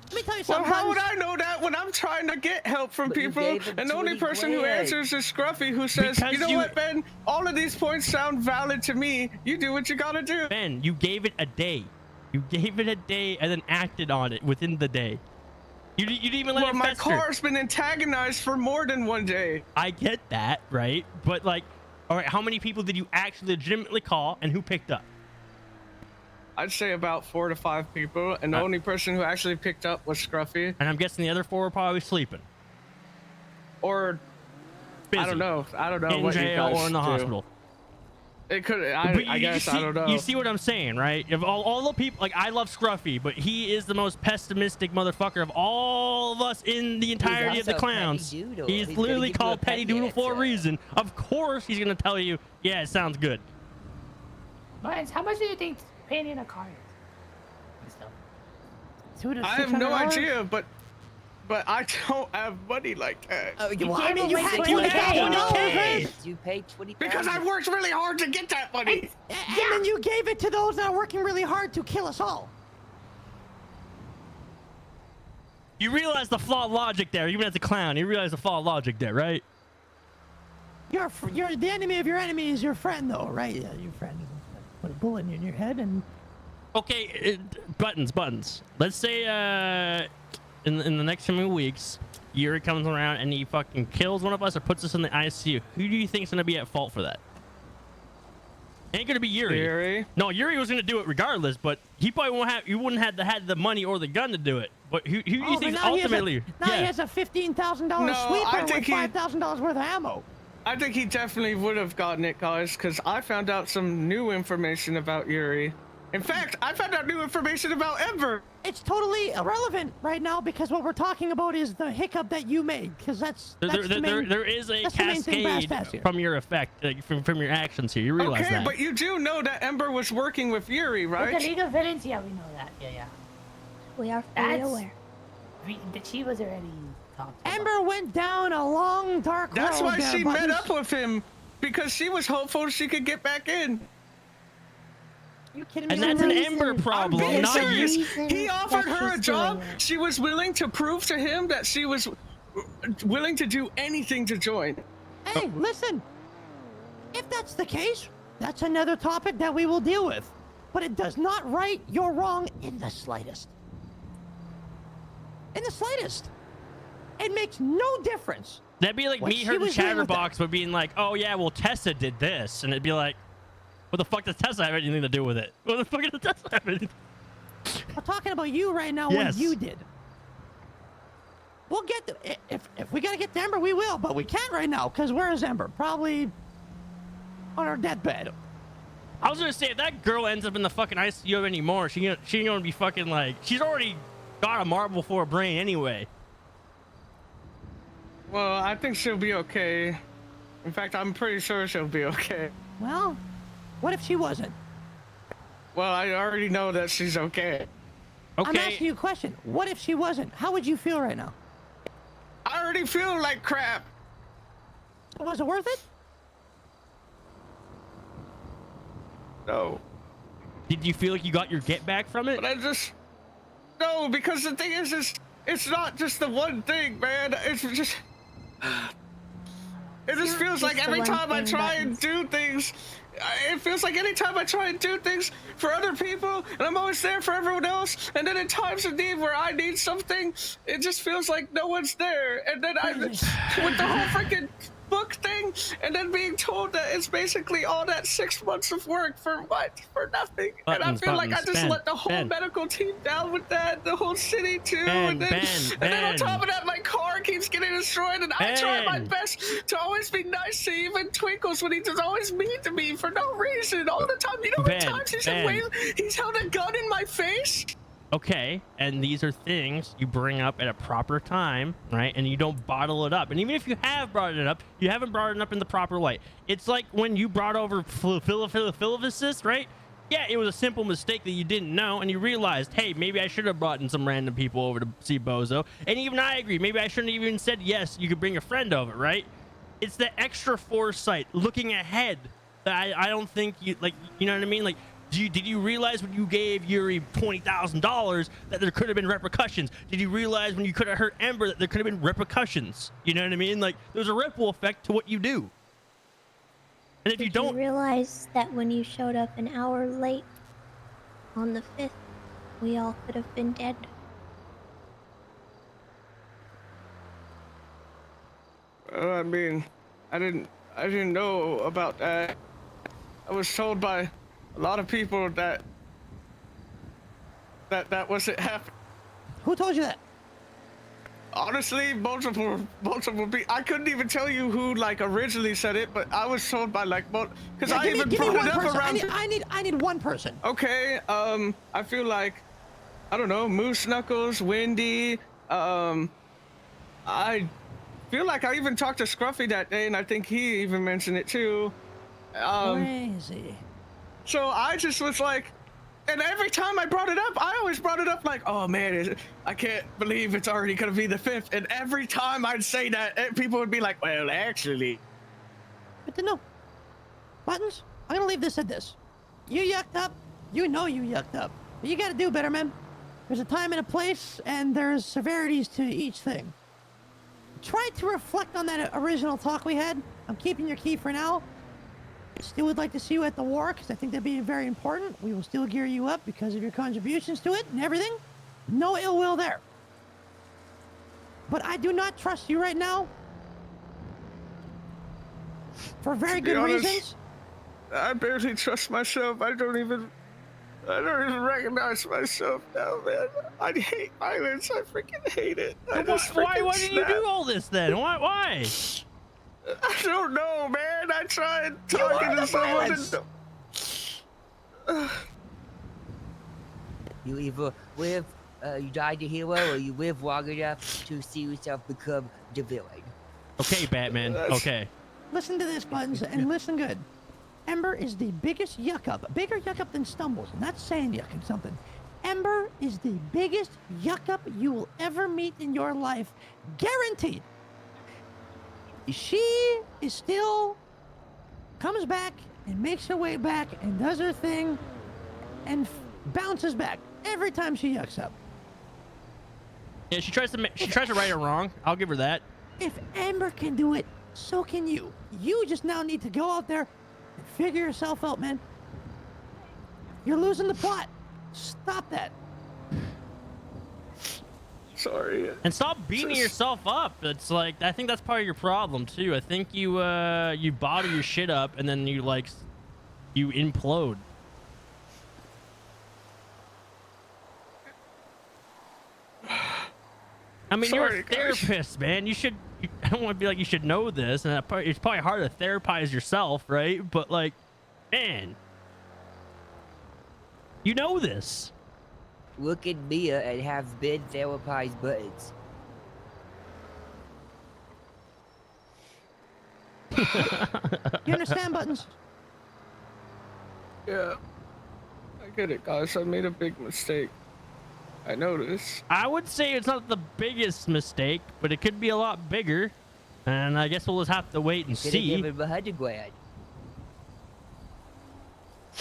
Let me tell you Well, something. how would Buttons. I know that when I'm trying to get help from But you people, gave him and the only 20 person who grand. answers is Scruffy, who says, Because "You know you- what, Ben? All of these points sound valid to me. You do what you gotta do." Ben, you gave it a day. You gave it a day and then acted on it within the day. You didn't even let Well, it my fester. car's been antagonized for more than one day. I get that, right? But like, all right, how many people did you actually legitimately call and who picked up? I'd say about 4 to 5 people, and the only person who actually picked up was Scruffy. And I'm guessing the other 4 were probably sleeping. Or Busy. I don't know In what you jail guys or in the do. hospital. It could. But I guess see, I don't know. You see what I'm saying, right? If all the people, like, I love Scruffy, but he is the most pessimistic motherfucker of all of us in the entirety of the also Petty clowns. Doodle. He's He's gonna literally give you called a Petty petty Doodle for a answer. reason. Of course, he's gonna tell you, yeah, it sounds good. Miles, how much do you think painting a car is? And stuff. Dude, it's I have no $600? idea, but I don't have money like that. Oh, You well, gave I mean, him you like had 20K. 20K. You paid 20. Because I worked really hard to get that money. And then you gave it to those that are working really hard to kill us all. You realize the flawed logic there, even as a clown. You realize the flawed logic there, right? You're the enemy of your enemy is your friend, though, right? Yeah, your friend. Put a bullet in your head and. Okay, buttons. Let's say in the next few weeks, Yuri comes around and he fucking kills one of us or puts us in the ICU. Who do you think's gonna be at fault for that? Ain't gonna be Yuri. Yuri? No, Yuri was gonna do it regardless, but he probably wouldn't have had the money or the gun to do it. But who do you but think now ultimately? he has a $15,000 No, sweeper I with think he- $5,000 worth of ammo. I think he definitely would have gotten it, guys, because I found out some new information about Yuri. In fact, I found out new information about Ember. It's totally irrelevant right now because what we're talking about is the hiccup that you made. Because that's the main. There is a that's the main thing Brass cascade has here. from your effect, from your actions here. You realize Okay, that? but you do know that Ember was working with Yuri, With the right? League of Villains, yeah, we know that. Yeah. We are fully That's- aware. That she was already talked about. Ember went down a long dark road. That's why there, she met Buttons. up with him, because she was hopeful she could get back in. You kidding me? And that's an reason- Ember I'm problem, being not serious. you. reason He offered that her a she's job. doing it. She was willing to prove to him that she was willing to do anything to join. Hey, listen. If that's the case, that's another topic that we will deal with. But it does not right your wrong in the slightest. In the slightest. It makes no difference. That'd be like What me she hurting was doing with Chatterbox, but being like, oh yeah, well Tessa did this, and it'd be like, what the fuck does Tessa have anything to do with it? What the fuck does Tessa have anything? I'm talking about you right now. Yes. What you did. We'll get to, if we gotta get to Ember, we will, but we can't right now because where is Ember? Probably on her deathbed. I was gonna say, if that girl ends up in the fucking ICU anymore, she ain't gonna be fucking like, she's already got a marble for a brain anyway. Well, I think she'll be okay. In fact, I'm pretty sure she'll be okay. Well, what if she wasn't? Well, I already know that she's okay. I'm Okay. asking you a question. What if she wasn't? How would you feel right now? I already feel like crap. Was it worth it? No. Did you feel like you got your get back from it? But I just... No, because the thing is it's not just the one thing, man. It's just... It just feels like Just the every one time I thing try that and do things, it feels like anytime I try and do things for other people, and I'm always there for everyone else, and then in times of need where I need something, it just feels like no one's there. And then with the whole freaking book thing, and then being told that it's basically all that 6 months of work for what? For nothing. And I feel like I just let the whole medical team down with that, the whole city too, and then on top of that, my car keeps getting destroyed, and I try my best to always be nice to even Twinkles when he's just always mean to me for no reason all the time. You know how many times he's held a gun in my face? Okay, and these are things you bring up at a proper time, right? And you don't bottle it up. And even if you have brought it up, you haven't brought it up in the proper light. It's like when you brought over Philophysis, right? Yeah, it was a simple mistake that you didn't know, and you realized, hey, maybe I should have brought in some random people over to see Bozo. And even I agree, maybe I shouldn't have even said, yes, you could bring a friend over, right? It's the extra foresight, looking ahead, that I don't think you, like, you know what I mean? Like, did you realize when you gave Yuri $20,000 that there could have been repercussions? Did you realize when you could have hurt Ember that there could have been repercussions? You know what I mean? Like, there's a ripple effect to what you do. And if you don't realize that when you showed up an hour late on the 5th, we all could have been dead. Well, I mean, I didn't know about that. I was told by a lot of people that wasn't happening. Who told you that? Honestly, multiple people. I couldn't even tell you who like originally said it, but I was told by like because I even brought it up around. I need one person. Okay. I feel like I don't know, Moose Knuckles, Wendy. I feel like I even talked to Scruffy that day, and I think he even mentioned it too. Crazy. So I just was like, and every time I brought it up, I always brought it up like, oh man, I can't believe it's already gonna be the 5th. And every time I'd say that, people would be like, well, actually. Good to know. Buttons, I'm gonna leave this at this. You yucked up. You know you yucked up. But you gotta do better, man. There's a time and a place, and there's severities to each thing. Try to reflect on that original talk we had. I'm keeping your key for now. Still would like to see you at the war, because I think that'd be very important. We will still gear you up because of your contributions to it and everything. No ill will there. But I do not trust you right now. For very good reasons. I barely trust myself. I don't even recognize myself now, man. I hate violence. I freaking hate it. Why did you do all this then? Why? I don't know, man. I tried talking to someone and... You either live, you die the hero, or you live long enough to see yourself become the villain. Okay, Batman. Okay. Listen to this, Buttons, and listen good. Ember is the biggest yuck up. Bigger yuck up than Stumbles. I'm not saying yucking something. Ember is the biggest yuck up you will ever meet in your life. Guaranteed. She is still comes back and makes her way back and does her thing and bounces back every time she yucks up. Yeah, she tries to right her wrong. I'll give her that. If Ember can do it, so can you. You just now need to go out there and figure yourself out, man. You're losing the plot. Stop that. sorry. And stop beating yourself up. It's like, I think that's part of your problem too. I think you bottle your shit up and then you implode. I mean, you're a therapist, man. I don't want to be like, you should know this, and it's probably hard to therapize yourself, right? But like, man, you know this. Look at Mia and have been therapized buttons. You understand, Buttons? Yeah. I get it, guys. I made a big mistake. I know this. I would say it's not the biggest mistake, but it could be a lot bigger. And I guess we'll just have to wait and see. Give him $100 grand.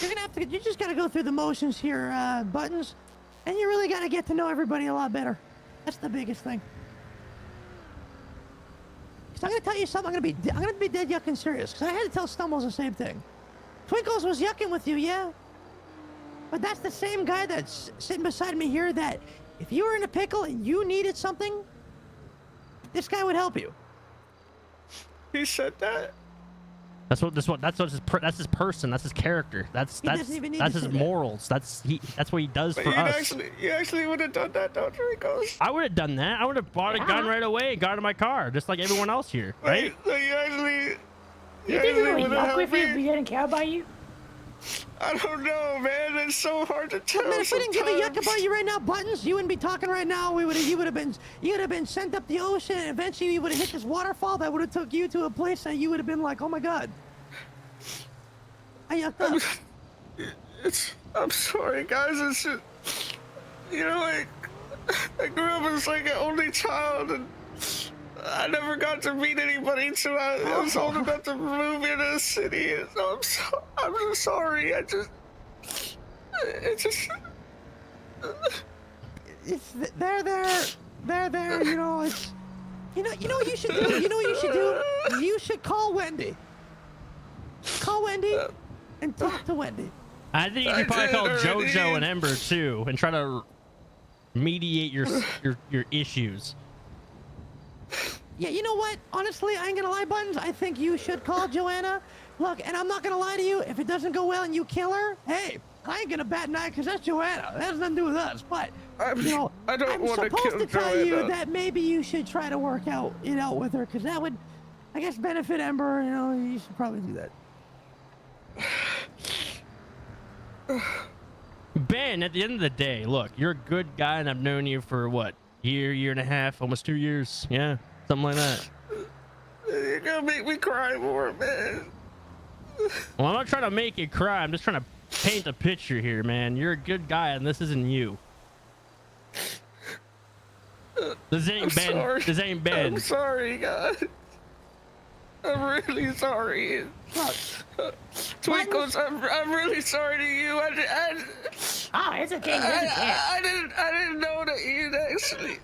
You just gotta go through the motions here, Buttons. And you really gotta get to know everybody a lot better. That's the biggest thing. 'Cause I'm gonna tell you something, I'm gonna be dead yucking serious. 'Cause I had to tell Stumbles the same thing. Twinkles was yucking with you, yeah? But that's the same guy that's sitting beside me here that if you were in a pickle and you needed something, this guy would help you. He said that? That's his person. That's his character. That's his morals. That's what he does But for us. You actually would have done that, don't you, Rico's? I would have done that. I would have bought a gun right away and got in my car, just like everyone else here, right? So you actually... You think we would would've yuck helped with you if me? we didn't care about you? I don't know, man. It's so hard to tell. Man, if we didn't give a yuck sometimes. about you right now, Buttons, you wouldn't be talking right now. You would have been sent up the ocean, and eventually you would have hit this waterfall that would have took you to a place that you would have been like, oh my god. I yucked up. I'm sorry, guys. It's just, I grew up as like an only child, and I never got to meet anybody until I was old enough to move into the city. So I'm just sorry. It's They're there. You know what you should do. You know what you should do. You should call Wendy. Call Wendy and talk to Wendy. I think you should probably call JoJo and Ember too, and try to mediate your issues. Yeah, you know what? Honestly, I ain't gonna lie, Buttons. I think you should call Joanna. Look, and I'm not gonna lie to you. If it doesn't go well and you kill her, hey, I ain't gonna bat an eye because that's Joanna. That has nothing to do with us. But I don't want to kill supposed to tell you Joanna. that maybe you should try to work it out with her, because that would, I guess, benefit Ember. You should probably do that. Ben, at the end of the day, look, you're a good guy, and I've known you for what, year and a half, almost 2 years. Yeah, something like that. You're gonna make me cry more, man. Well, I'm not trying to make you cry. I'm just trying to paint a picture here, man. You're a good guy, and this isn't you. This ain't Ben. Sorry. This ain't Ben. I'm sorry, guys. I'm really sorry. Twinkles, I'm really sorry to you. It's okay. I didn't know that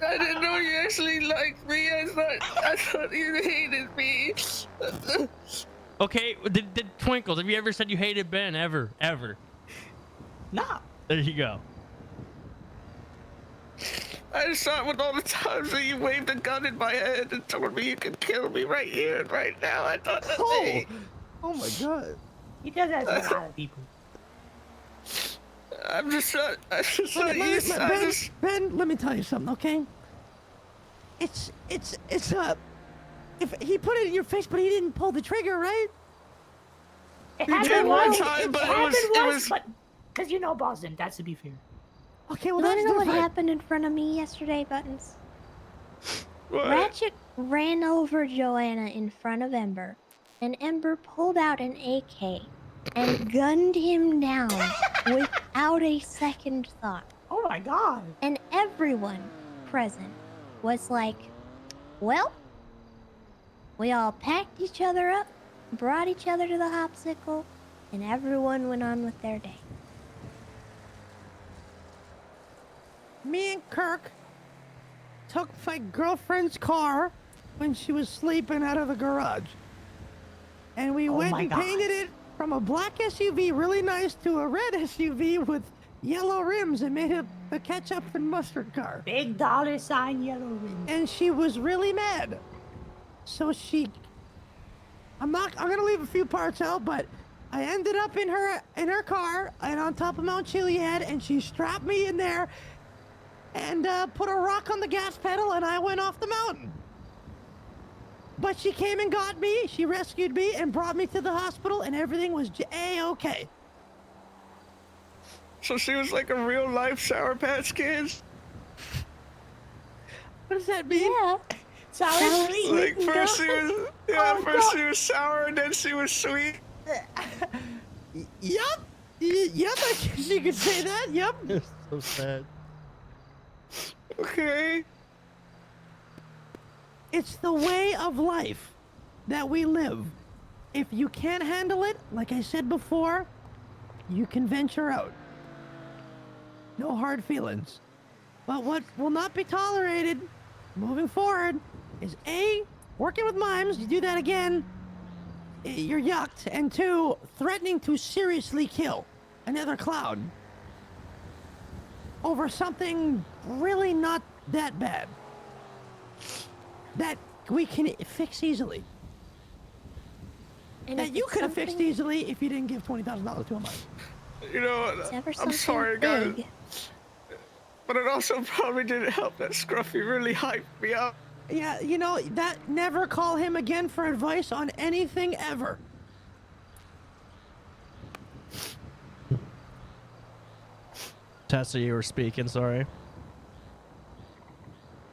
I didn't know you actually liked me. I thought you hated me. Okay, did Twinkles, have you ever said you hated Ben? Ever? Nah. There you go. I just thought with all the times that you waved a gun in my head and told me you could kill me right here and right now, I thought that Oh my god. He does that to a lot of people. I'm just not. Ben, let me tell you something, okay? It's if he put it in your face, but he didn't pull the trigger, right? It You did happened one once. time, but It it happened was. once, because you know Boston. That's to be fair. Okay, well You wanna that's know what different. happened in front of me yesterday, Buttons? What? Ratchet ran over Joanna in front of Ember, and Ember pulled out an AK and gunned him down without a second thought. Oh my god. And everyone present was like, well, we all packed each other up, brought each other to the hopsicle, and everyone went on with their day. Me and Kirk took my girlfriend's car when she was sleeping out of the garage. And we went my and God. painted it from a black SUV really nice to a red SUV with yellow rims and made a ketchup and mustard car. Big $sign yellow rim. And she was really mad. So I'm gonna leave a few parts out, but I ended up in her car and on top of Mount Chiliad, and she strapped me in there and put a rock on the gas pedal, and I went off the mountain. But she came and got me, she rescued me and brought me to the hospital, and everything was A-okay. So she was like a real life Sour Patch Kids? What does that mean? Yeah. Sour sweet. Like first she was, Oh, first no. she was sour and then she was sweet. Yup. Yup, I guess you could say that. Yup. It's so sad. Okay. It's the way of life that we live. If you can't handle it, like I said before, you can venture out. No hard feelings. But what will not be tolerated moving forward is A, working with mimes, you do that again, you're yucked, and 2, threatening to seriously kill another clown over something really not that bad that we can fix easily. And That if you it's could have fixed something- easily if you didn't give $20,000 to a mime. You know, it's ever I'm something sorry, guys. big. But it also probably didn't help that Scruffy really hyped me up. Yeah, you know, that never call him again for advice on anything ever. Tessa, you were speaking. Sorry,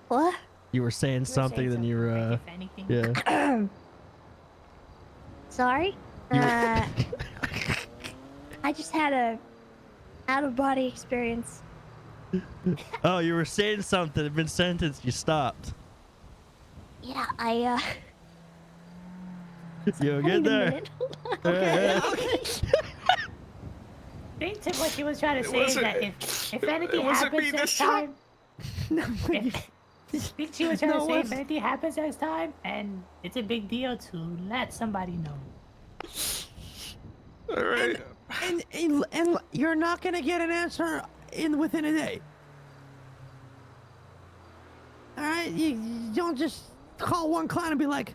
What? you were saying something. Then you were. If anything. Yeah. Sorry? I just had a out-of-body experience. Oh, you were saying something. Mid sentence, you stopped. Yeah, I You I good need a there? minute. Yeah. I think what she was trying to say is wasn't- that if anything it wasn't happens me next this time. time, No, I think she was trying No, to say if what's- anything happens next time and it's a big deal to let somebody know. All right. and you're not gonna get an answer within a day. All right, you don't just call one clown and be like,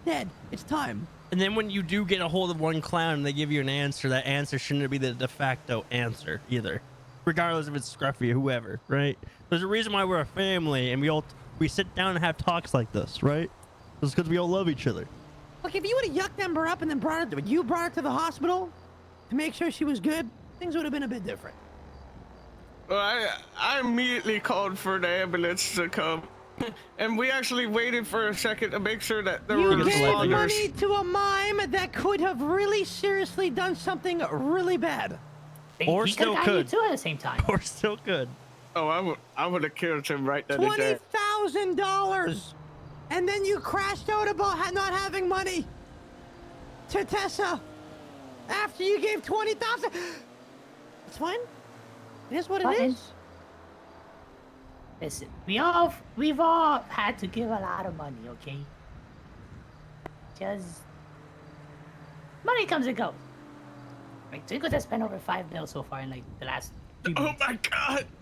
"Dad, it's time." And then when you do get a hold of one clown and they give you an answer, that answer shouldn't be the de facto answer either, regardless if it's Scruffy or whoever, right? There's a reason why we're a family and we sit down and have talks like this, right? It's because we all love each other. Look, if you would have yucked Ember up and then brought her to the hospital to make sure she was good, things would have been a bit different. Well, I immediately called for the ambulance to come. And we actually waited for a second to make sure that there were You gave responders. money to a mime that could have really seriously done something really bad. Or He still could've gotten you could. two at the same time. Or still good. Oh, I would have killed him right then and there. $20,000, and then you crashed out about not having money to Tessa after you gave $20,000. It's fine. It is what it Fine. is. Listen, we've all had to give a lot of money, okay? Just money comes and goes. Like Twinkles has spent over $5 bills so far in like the last 3 Oh months. my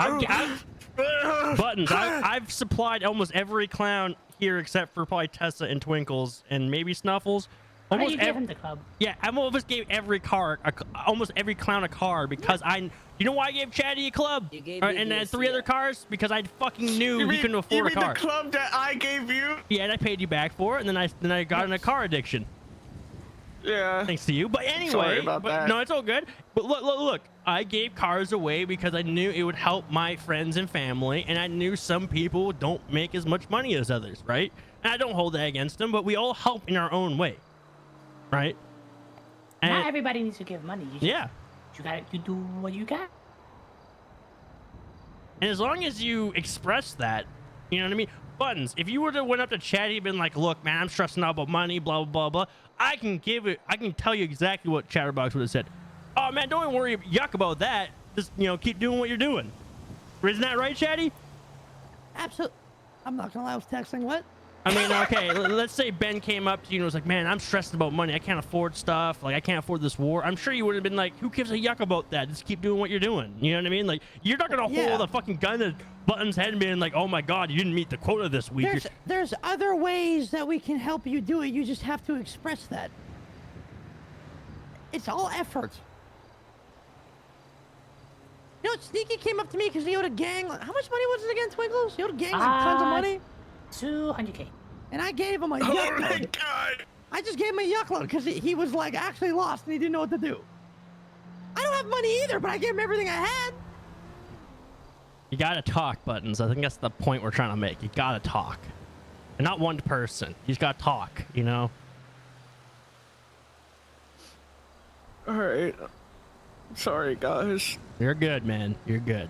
god! Buttons. I've supplied almost every clown here except for probably Tessa and Twinkles and maybe Snuffles. Why Almost you give every, him the club? yeah, I almost gave every car, almost every clown a car because you know why I gave Chatty a club? You gave And me then this, 3 other yeah. cars because I fucking knew You he couldn't afford a mean car. the club that I gave you? Yeah, and I paid you back for it, and then I got in a car addiction. Yeah. Thanks to you. But anyway, Sorry about that. no, it's all good. But look, I gave cars away because I knew it would help my friends and family, and I knew some people don't make as much money as others, right? And I don't hold that against them, but we all help in our own way, right? Not And everybody needs to give money. You just, yeah, you do what you got. and as long as you express that, you know what I mean? Buttons, if you were to went up to Chatty and been like, look, man, I'm stressing out about money, blah, blah, blah, blah, I can tell you exactly what Chatterbox would have said. Oh, man, don't worry, yuck about that. Just, keep doing what you're doing. Isn't that right, Chatty? Absolutely. I'm not gonna lie. I was texting. What? I mean, okay, let's say Ben came up to you and was like, man, I'm stressed about money. I can't afford stuff. Like, I can't afford this war. I'm sure you would have been like, who gives a yuck about that? Just keep doing what you're doing. You know what I mean? Like, you're not going to hold a fucking gun to Button's head and being like, oh my God, you didn't meet the quota this week. There's other ways that we can help you do it. You just have to express that. It's all effort. You know, Sneaky came up to me because he owed a gang. How much money was it again, Twinkles? He owed a gang like tons of money. 200K. And I gave him a yuck load. I just gave him a yuck load because he was like actually lost and he didn't know what to do. I don't have money either, but I gave him everything I had. You gotta talk, Buttons. I think that's the point we're trying to make. You gotta talk. And not one person. You just gotta talk, you know? Alright. Sorry, guys. You're good, man. You're good.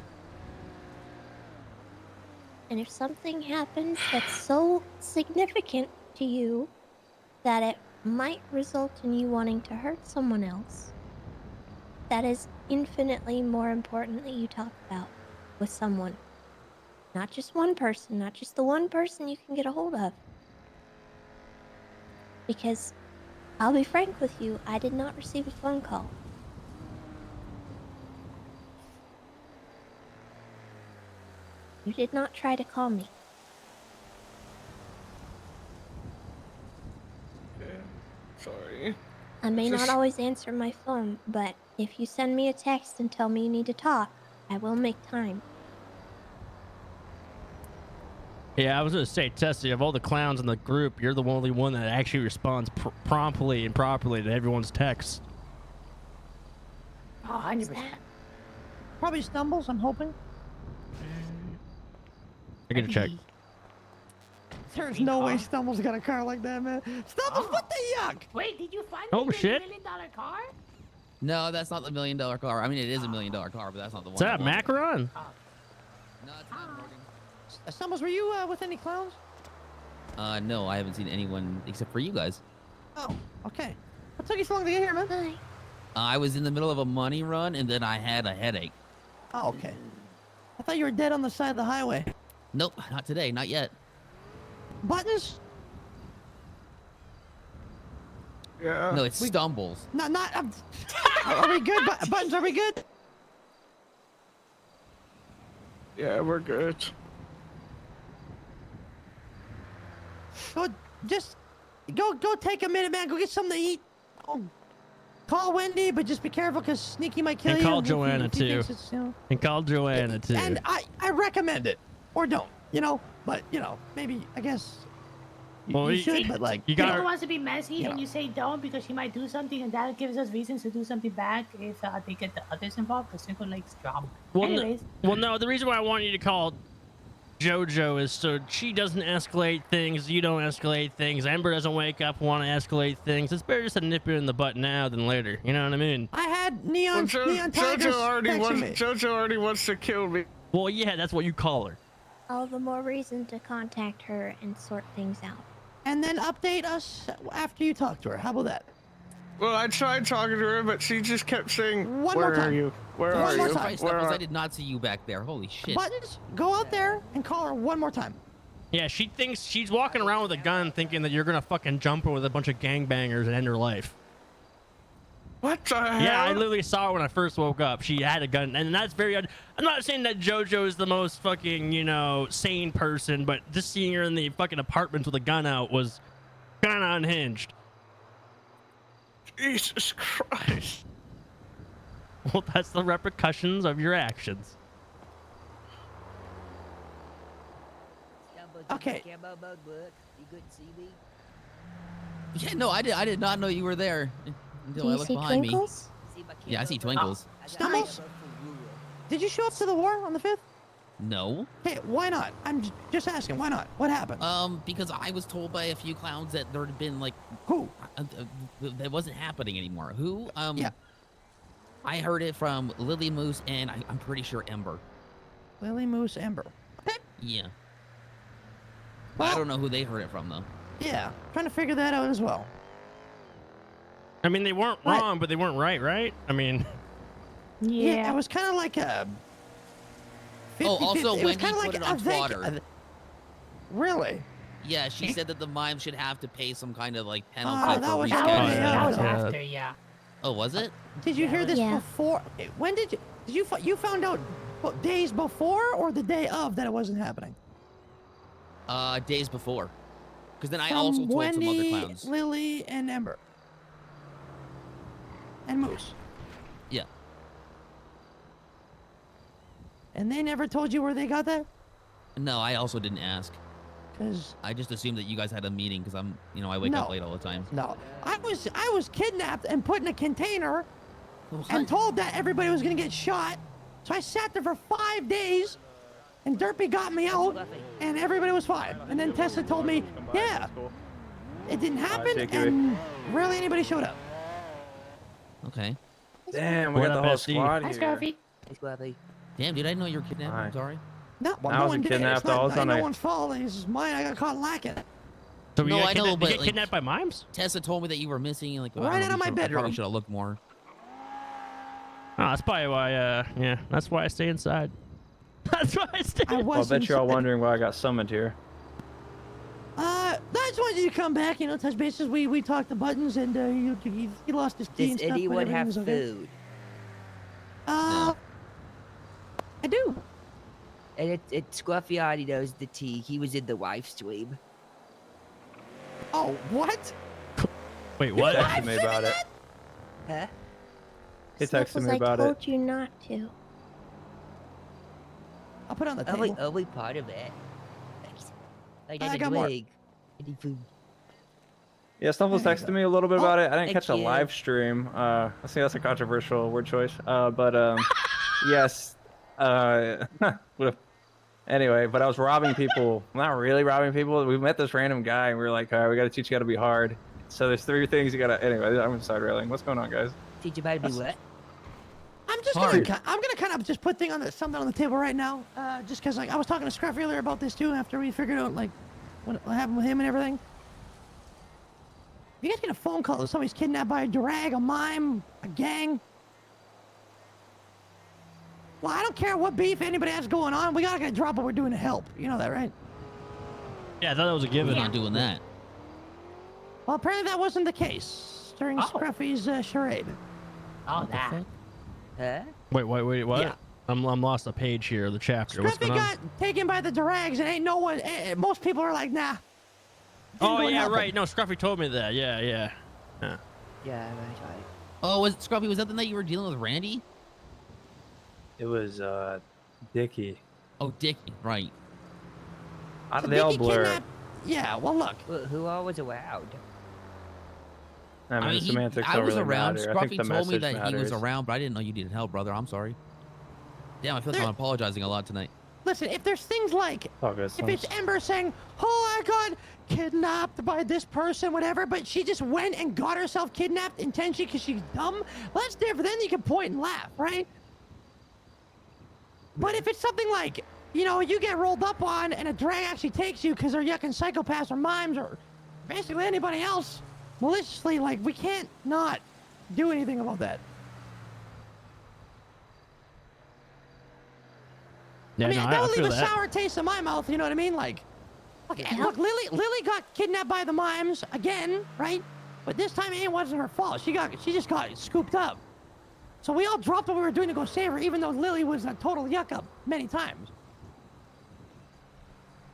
And if something happens that's so significant to you that it might result in you wanting to hurt someone else, that is infinitely more important that you talk about with someone. Not just one person, not just the one person you can get a hold of. Because, I'll be frank with you, I did not receive a phone call. You did not try to call me. Okay. Sorry. I may not always answer my phone, but if you send me a text and tell me you need to talk, I will make time. Yeah, I was gonna say, Tessie, of all the clowns in the group, you're the only one that actually responds promptly and properly to everyone's texts. Oh, 100%. Probably Stumbles, I'm hoping. I gotta check. There's no way Stumbles got a car like that, man. Stumbles, what the yuck? Wait, did you find Oh, the shit. $1 million car? No, that's not the $1 million car. I mean, it is a $1 million car, but that's not the one. Is that Macaron? No, it's not Morgan. Stumbles, were you with any clowns? No, I haven't seen anyone except for you guys. Oh, okay. What took you so long to get here, man? Hi. I was in the middle of a money run, and then I had a headache. Oh, okay. I thought you were dead on the side of the highway. Nope, not today, not yet. Buttons? Yeah. No, it stumbles. Not. Are we good? Buttons, are we good? Yeah, we're good. Go take a minute, man. Go get something to eat. Oh, call Wendy, but just be careful because Sneaky might kill And you. call if he Joanna, thinks too. it's, you know. And call Joanna, too. And I recommend it. Or don't, you know. But, you know, maybe, I guess, Well, you should, but like, you Someone gotta, wants to be messy Yeah. and you say don't because she might do something and that gives us reasons to do something back if they get the others involved because Cinco likes drama. well, Anyways, no, the reason why I want you to call JoJo is so she doesn't escalate things, you don't escalate things, Ember doesn't wake up and want to escalate things. It's better just to nip you in the butt now than later. You know what I mean? I had Neon Tigers texting me. Jojo already wants to kill me. Well, yeah, that's what you call her. All the more reason to contact her and sort things out. And then update us after you talk to her. How about that? Well, I tried talking to her, but she just kept saying, One "Where more time. are you? Where One are more you? time. Christ, Where Knuckles, are I did not see you back there. Holy shit. Buttons, go out there and call her one more time. Yeah, she thinks she's walking around with a gun thinking that you're gonna fucking jump her with a bunch of gangbangers and end her life. What the hell?" Yeah, I literally saw her when I first woke up. She had a gun, and that's very. I'm not saying that JoJo is the most fucking, you know, sane person, but just seeing her in the fucking apartment with a gun out was kind of unhinged. Jesus Christ. Well, that's the repercussions of your actions. Okay. You couldn't see me? Yeah, no, I did not know you were there Do until I you looked see behind twinkles? me. Yeah, I see twinkles. Stumbles? Did you show up to the war on the 5th? No. Hey, why not? I'm just asking. Why not? What happened? Because I was told by a few clowns that there had been like Who? that wasn't happening anymore. Who? Yeah. I heard it from Lily Moose and I'm pretty sure Ember. Lily Moose Ember. Okay. Yeah. Well, I don't know who they heard it from though. Yeah, trying to figure that out as well. I mean, they weren't What? wrong, but they weren't right? I mean, Yeah, it was kind of like a. 50, Oh, also 50. It was Wendy kind of put like it on a thing- Twitter. Really? Yeah, she said that the mime should have to pay some kind of like penalty Oh, for that was rescheduling. okay. That was Yeah. after, yeah. Oh, was it? Did you hear this Yeah. before? When did you found out days before or the day of that it wasn't happening? Days before. Because then I From also told Wendy, some other clowns. Lily, and Ember. And Moose. Yeah. And they never told you where they got that? No, I also didn't ask. Because I just assumed that you guys had a meeting because I wake up late all the time. no, I was kidnapped and put in a container What? and told that everybody was gonna get shot. So I sat there for 5 days, and Derpy got me out, and everybody was fine. And then Tessa told me, yeah, it didn't happen, take it. and rarely anybody showed up. Okay. Damn, we What got the up, whole SD? squad Hi, here. Scruffy. It's lovely. Damn, dude, I didn't know you were kidnapped. Hi. I'm sorry. No, well, I no wasn't one did. kidnapped, It's not, I was on no a- one's fault. It's mine. I got caught lacking. So No, you got I know, kidnapped- but, you get like- kidnapped by mimes? Tessa told me that you were missing. Like, Right out of my I bedroom. probably should have looked more. Oh, that's probably why. Yeah, that's why I stay inside. That's why I stay. I Well, I was. bet you're all inside. wondering why I got summoned here. I just wanted you to come back. You know, touch bases. We talked the buttons, and he lost his key Does and stuff. but anyone everything have was okay. food? I do. And Scruffy already knows the tea. He was in the wife stream. Oh, what? Wait, He what? texted me about it. Huh? He Stuff texted was me I about told it. you not to. I'll put it on the Only, table. only part of it. Thanks. I I need got a more. drink. I need food. Yeah, Snuffles There you texted go. me a little bit about it. I didn't thank catch a you. live stream. I think that's a controversial word choice. But yes. Anyway, but I was robbing people. Not really robbing people. We met this random guy, and we were like, all right, we got to teach you how to be hard. So there's 3 things you got to. Anyway, I'm going to start railing. What's going on, guys? Teach you how to be what? I'm just Hard. gonna kind of just put something on the table right now. Just because like I was talking to Scruff earlier about this too. After we figured out like what happened with him and everything. You guys get a phone call that somebody's kidnapped by a drag, a mime, a gang. Well, I don't care what beef anybody has going on. We gotta drop what we're doing to help. You know that, right? Yeah, I thought that was a We're given. not doing that. Well, apparently that wasn't the case during Oh. Scruffy's charade. Oh, What the that. fuck? Huh? Wait, what? Yeah. I'm lost a page here. The chapter. What's Scruffy going on? got taken by the drags, and ain't no one. Most people are like, nah. Oh Didn't go yeah, happen. right. No, Scruffy told me that. Yeah. Yeah, right. Oh, was Scruffy? Was that the night you were dealing with Randy? It was Dickie. Oh, Dickie. Right. So They all Dickie blur. kidnapped- Yeah, well, look. Who all was around? I mean, semantics I don't was really around. matter. I think Scruffy the told me message that he was matters. around, but I didn't know you needed help, brother. I'm sorry. Damn, I feel like I'm apologizing a lot tonight. Listen, if there's things like, It's all good. if it's Ember saying, oh, I got kidnapped by this person, whatever, but she just went and got herself kidnapped intentionally because she's dumb, well, that's different. Then you can point and laugh, right? But if it's something like, you know, you get rolled up on and a drag actually takes you because they're yucking psychopaths or mimes or basically anybody else maliciously, like, we can't not do anything about that. Yeah, I mean, no, that I would feel leave a that. sour taste in my mouth, you know what I mean? Like, look, Lily got kidnapped by the mimes again, right? But this time it wasn't her fault. She just got scooped up. So we all dropped what we were doing to go save her, even though Lily was a total yuck up many times.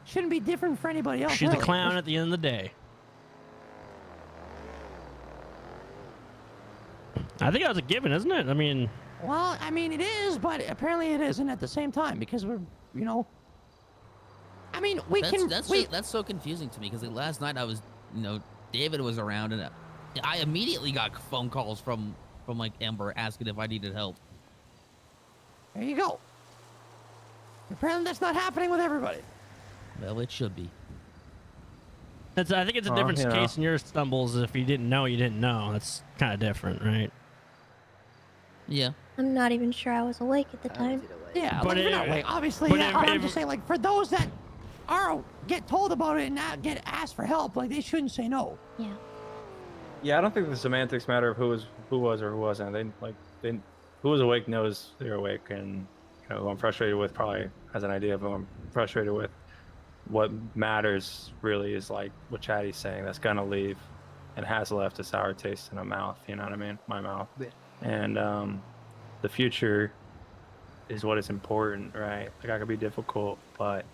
Shouldn't be different for anybody else. She's a really. clown at the end of the day. I think that was a given, isn't it? I mean, Well, I mean, it is, but apparently it isn't at the same time because we're, you know. I mean, we can. That's so confusing to me because like, last night I was, David was around and I immediately got phone calls from like Ember asking if I needed help. There you go. Apparently that's not happening with everybody. Well, it should be. I think it's a different case in your stumbles. If you didn't know, you didn't know. That's kind of different, right? Yeah. I'm not even sure I was awake at the time. Yeah, But like, it- we're not wait, obviously. but Yeah, if- I'm if- just saying, like, for those that are get told about it and not get asked for help, like, they shouldn't say no. Yeah. Yeah, I don't think the semantics matter of who was or who wasn't. Who was awake knows they're awake, and who I'm frustrated with probably has an idea of who I'm frustrated with. what matters really is like what Chatty's saying. That's gonna leave, and has left a sour taste in my mouth. You know what I mean? My mouth. And the future is what is important, right? Like I could be difficult, but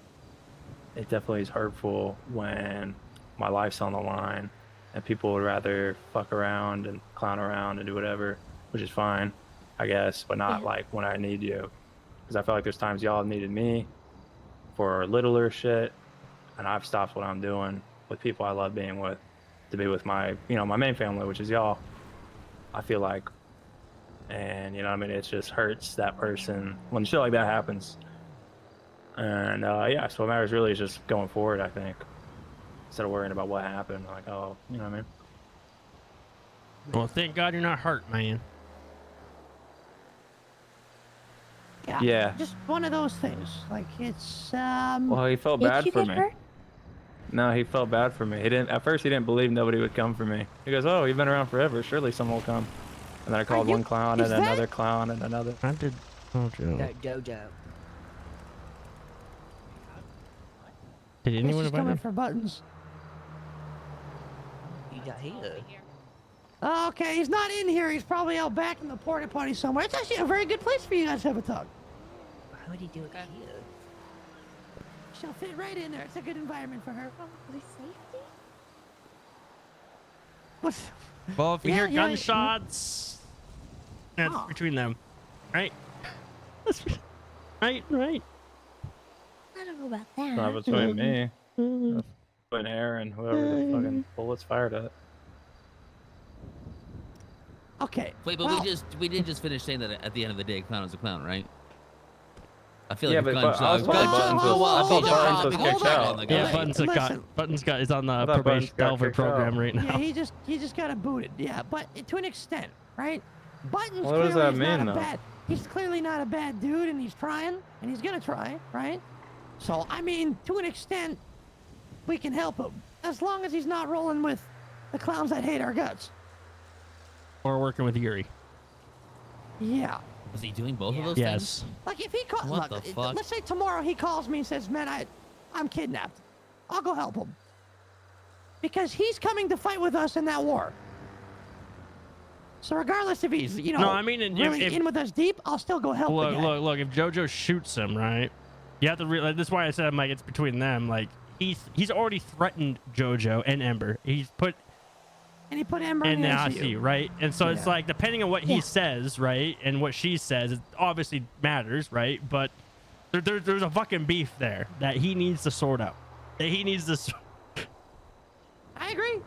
it definitely is hurtful when my life's on the line and people would rather fuck around and clown around and do whatever, which is fine, I guess, but not like when I need you. Because I feel like there's times y'all have needed me for littler shit, and I've stopped what I'm doing with people I love being with to be with my, you know, my main family, which is y'all. I feel like, and you know what I mean, it just hurts that person when shit like that happens. And yeah, so what matters really is just going forward, I think, instead of worrying about what happened. Like, oh, you know what I mean? Well, thank God you're not hurt, man. Yeah. Just one of those things. Like it's Well, he felt Did bad you for get me. hurt? No, he felt bad for me. He didn't. At first, he didn't believe nobody would come for me. He goes, "Oh, you've been around forever. Surely someone will come." And then I called one clown and another clown and another. I did. Oh, Joe. That Dojo. Did anyone He's invite coming me? for buttons. He's not here. Okay, he's not in here. He's probably out back in the porta potty somewhere. It's actually a very good place for you guys to have a talk. How would he do it here? She'll fit right in there. It's a good environment for her. Probably safety? What's... Well, if we Yeah, hear yeah, gunshots, that's Oh. between them, right? right. I don't know about that. Not between me, between Aaron, whoever the fucking bullets fired at. Okay. Wait, but well, we did just finish saying that at the end of the day, clown is a clown, right? I feel Yeah, like but gunshots. I was Well, Buttons well, was- well, Buttons was hold kicked on. out. Yeah, Listen, Buttons is on the I thought Buttons probation got Delver kicked program out. right now. Yeah, he just got booted. Yeah, but to an extent, right? Buttons What does clearly that is not mean, a though? bad. He's clearly not a bad dude, and he's trying, and he's gonna try, right? So I mean, to an extent, we can help him as long as he's not rolling with the clowns that hate our guts. Or working with Yuri. Yeah. Was he doing both of those Yes. Like if he calls, What the fuck? let's say tomorrow he calls me and says, "Man, I'm kidnapped." I'll go help him because he's coming to fight with us in that war. So regardless if he's, you know, No, I mean, really if- in with us deep, I'll still go help the guy. Look. If JoJo shoots him, right? You have to realize. This is why I said I'm like it's between them. Like he's already threatened JoJo and Ember. He's put And he put Ember in in the ICU. ICU, right? And so it's Yeah. like depending on what he says, right, and what she says, it obviously matters, right? But there's a fucking beef there that he needs to sort out. That he needs to. I agree.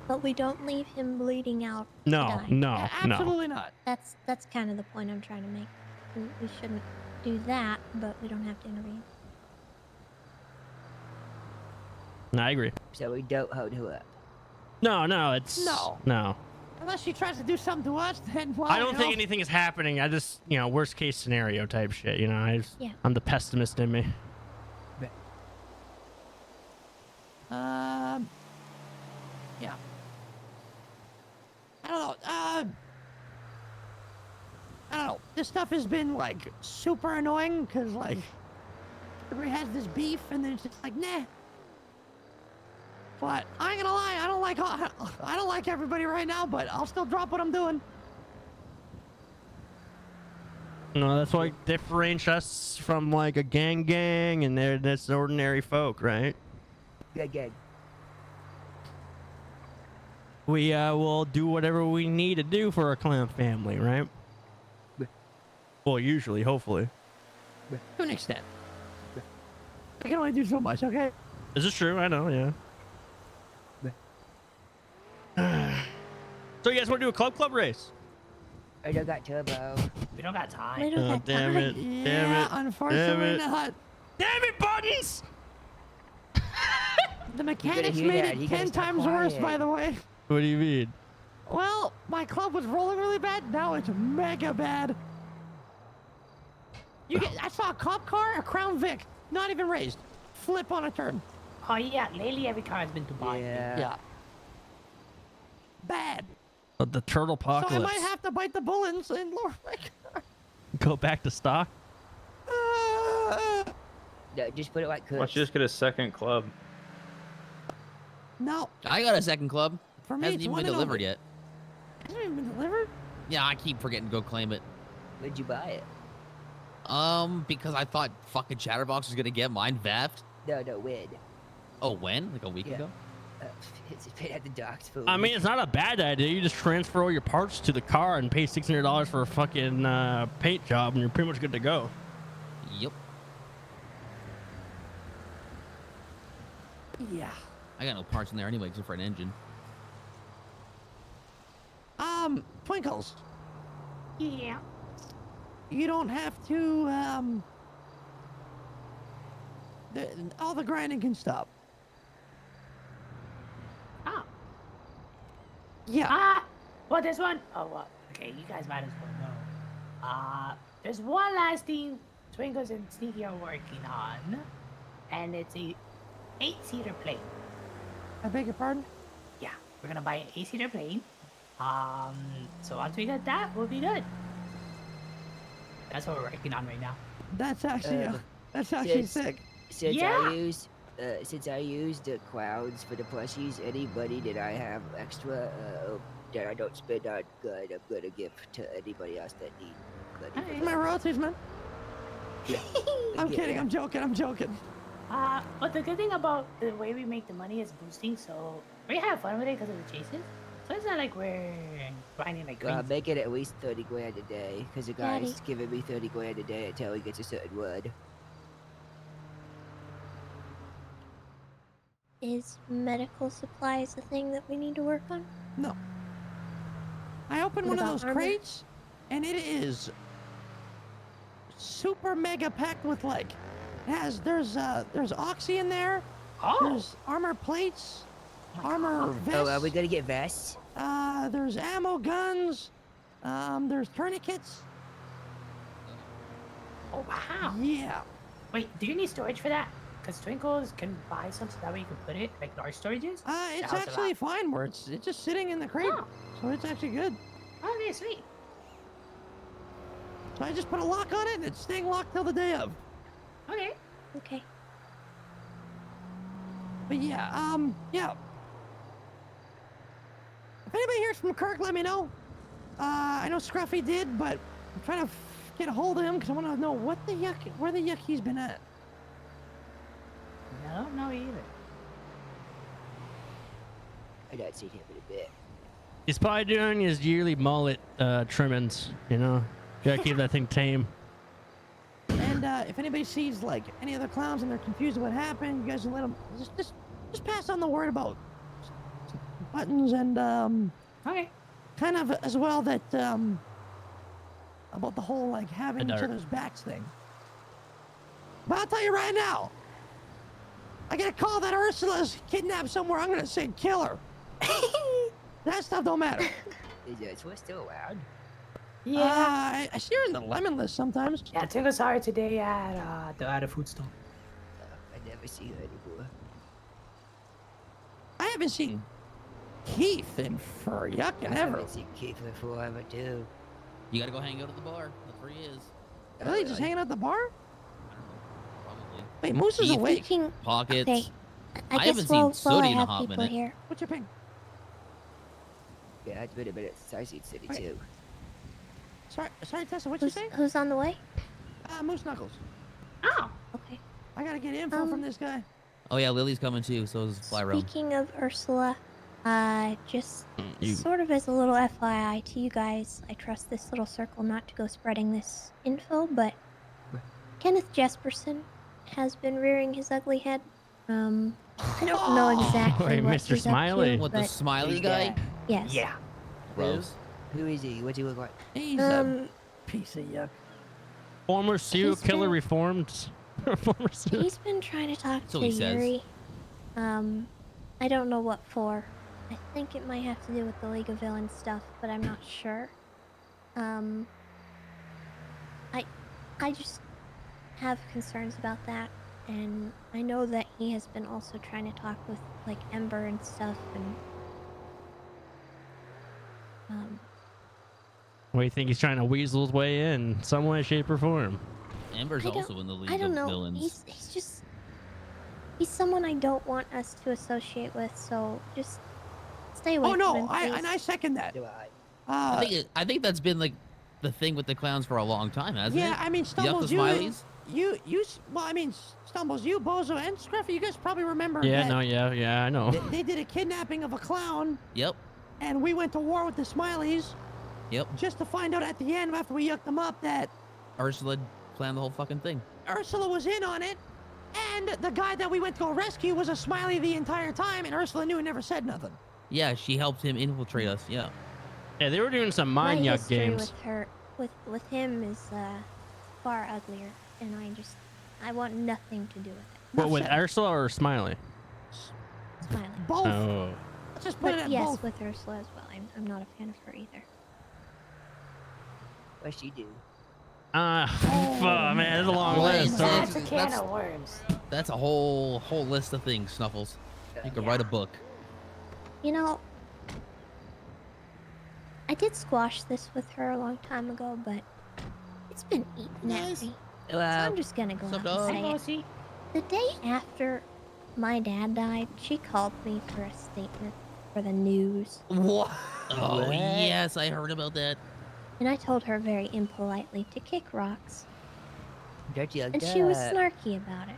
But we don't leave him bleeding out. to No, die. no, Yeah, no. absolutely not. That's kind of the point I'm trying to make. We shouldn't do that, but we don't have to intervene. No, I agree. So we don't hold her up. No, it's no. Unless she tries to do something to us, then well, I don't you think know, anything is happening. I just, worst case scenario type shit. I'm the pessimist in me. Yeah. I don't know. I don't know. This stuff has been like super annoying because like everybody has this beef and then it's just like nah. But I ain't gonna lie, I don't like everybody right now, but I'll still drop what I'm doing. No, that's what differentiates us from like a gang and that's ordinary folk, right? Good. We will do whatever we need to do for our clan family, right? Well, usually, hopefully. To an extent. I can only do so much, okay? Is this true? I know, yeah. So you guys want to do a club race? I don't got turbo. We don't got We time. don't Oh, have damn time. it. Yeah, Damn it. unfortunately Damn it. not. Damn it, Buttons! The mechanics hear made that. You it gotta 10 stop times worse, quiet. by the way. What do you mean? Well, my club was rolling really bad. Now it's mega bad. I saw a cop car, a Crown Vic, not even raised, flip on a turn. Oh yeah, lately every car has been to buy. Yeah. Bad. The turtle So I apocalypse. might have to bite the bullets and lower my car. Go back to stock. No, just put it like Why don't Cooks. you just get a second club? No, I got a second club. for me, Hasn't it's even one been and delivered only. yet. Hasn't even been delivered? Yeah, I keep forgetting to go claim it. Where'd you buy it? Because I thought fucking Chatterbox was gonna get mine theft. No, when? Oh, when? Like a week Yeah. ago? It's been at the docks for. I mean, it's not a bad idea. You just transfer all your parts to the car and pay $600 for a fucking paint job, and you're pretty much good to go. Yep. Yeah. I got no parts in there anyway, except for an engine. Twinkles. Yeah. You don't have to, all the grinding can stop. Oh. Yeah. Well, there's one. Oh, well, okay, you guys might as well know. There's one last thing Twinkles and Sneaky are working on, and it's a 8-seater plane. I beg your pardon? Yeah, we're gonna buy an 8-seater plane. So once we get that, we'll be good. That's what we're working on right now. That's actually, Since sick. Yeah. Since I used the clowns for the plushies, any money that I have extra that I don't spend on good, I'm gonna give to anybody else that need money. Alright. My royalties, man. Yeah. I'm kidding. I'm joking. But the good thing about the way we make the money is boosting, so we have fun with it because of the chases. So it's not like we're grinding like Well, crazy. make it at least 30 grand a day, because the guy's Daddy. giving me 30 grand a day until he gets a certain word. Is medical supplies a thing that we need to work on? No. I opened What one of about those armor? crates, and it is super mega packed with like, there's oxy in there. Oh, There's armor plates, armor vests. Oh, are we gonna get vests? There's ammo guns. There's tourniquets. oh wow. Yeah. Wait, do you need storage for that? Because Twinkles can buy some so that way you can put it like large storages. It's That helps a actually lot. fine where it's just sitting in the crate, Oh. so it's actually good. Okay, sweet. So I just put a lock on it, and it's staying locked till the day of. Okay. Okay. But yeah, yeah. If anybody hears from Kirk, let me know. I know Scruffy did, but I'm trying to get a hold of him because I want to know where the yuck he's been at. I don't know either. I don't see him in a bit. He's probably doing his yearly mullet trimmings, you know? Gotta keep that thing tame. And if anybody sees like any other clowns and they're confused what happened, you guys can let them just pass on the word about buttons and Okay. kind of as well that about the whole like having The each dart. other's backs thing. But I'll tell you right now, I get a call that Ursula's kidnapped somewhere. I'm gonna say kill her. That stuff don't matter. Is Ursula still around? Yeah. I see her in the lemon list sometimes. Yeah, Twinkles saw her today at the food store. I never see her anymore. I haven't seen Keith in for yucking I ever. haven't seen Keith in forever too. You gotta go hang out at the bar. That's where he is. Really, just hanging out at the bar? I don't know. Probably. Wait, Moose is Keith. awake. Speaking, Pockets. okay. I I guess haven't while seen I Sooty in a have hot people minute. here, What's your ping? Yeah, it's been a minute since I've seen City Wait. too. Sorry, Tessa. What'd you say? who's on the way? Moose Knuckles. Oh. Okay. I gotta get info from this guy. Oh yeah, Lily's coming too, so is Fly Realm. Speaking of Ursula, just You- sort of as a little FYI to you guys, I trust this little circle not to go spreading this info, but Kenneth Jesperson has been rearing his ugly head. I don't know exactly Wait, what Mr. he's Smiley. up to, What, the but smiley Who's guy? that? yes. Yeah. Gross. Who is he? What's he look like? He's a Um, piece of yuck. Former serial He's killer been- reformed. Former serial- he's been trying to talk So to he says. Yuri. I don't know what for. I think it might have to do with the League of Villains stuff, but I'm not sure. I just have concerns about that, and I know that he has been also trying to talk with like Ember and stuff, and What do you think he's trying to weasel his way in some way, shape, or form? Amber's I don't- also in the league I don't of know. villains. He's someone I don't want us to associate with. So just stay away Oh from no, him, please. I second that. I think that's been like the thing with the clowns for a long time, hasn't it? Yeah, I mean, Yup, Stumbles, the smileys. well, I mean, Stumbles, you, Bozo, and Scruffy, you guys probably remember Yeah, that no, yeah, I know. they did a kidnapping of a clown, Yep. and we went to war with the Smileys, Yep. just to find out at the end, after we yucked them up, that Ursula planned the whole fucking thing. Ursula was in on it, and the guy that we went to go rescue was a Smiley the entire time, and Ursula knew and never said nothing. Yeah, she helped him infiltrate us. Yeah. Yeah, they were doing some My mind yuck history games. with him is far uglier, and I want nothing to do with it. What, with said. Ursula or Smiley? Smiley. Both. Oh. Let's just put it But at yes, both. with Ursula as well. I'm not a fan of her either. What she do? Man, there's a long Well, list. it's- That's a can that's- of worms. That's a whole list of things, Snuffles. You could write a book. You know, I did squash this with her a long time ago, but it's been eating at me. So I'm just gonna go out and say it. The day after my dad died, she called me for a statement for the news. What? Oh, yes, I heard about that. And I told her very impolitely to kick rocks. Dirty like And she was snarky about it.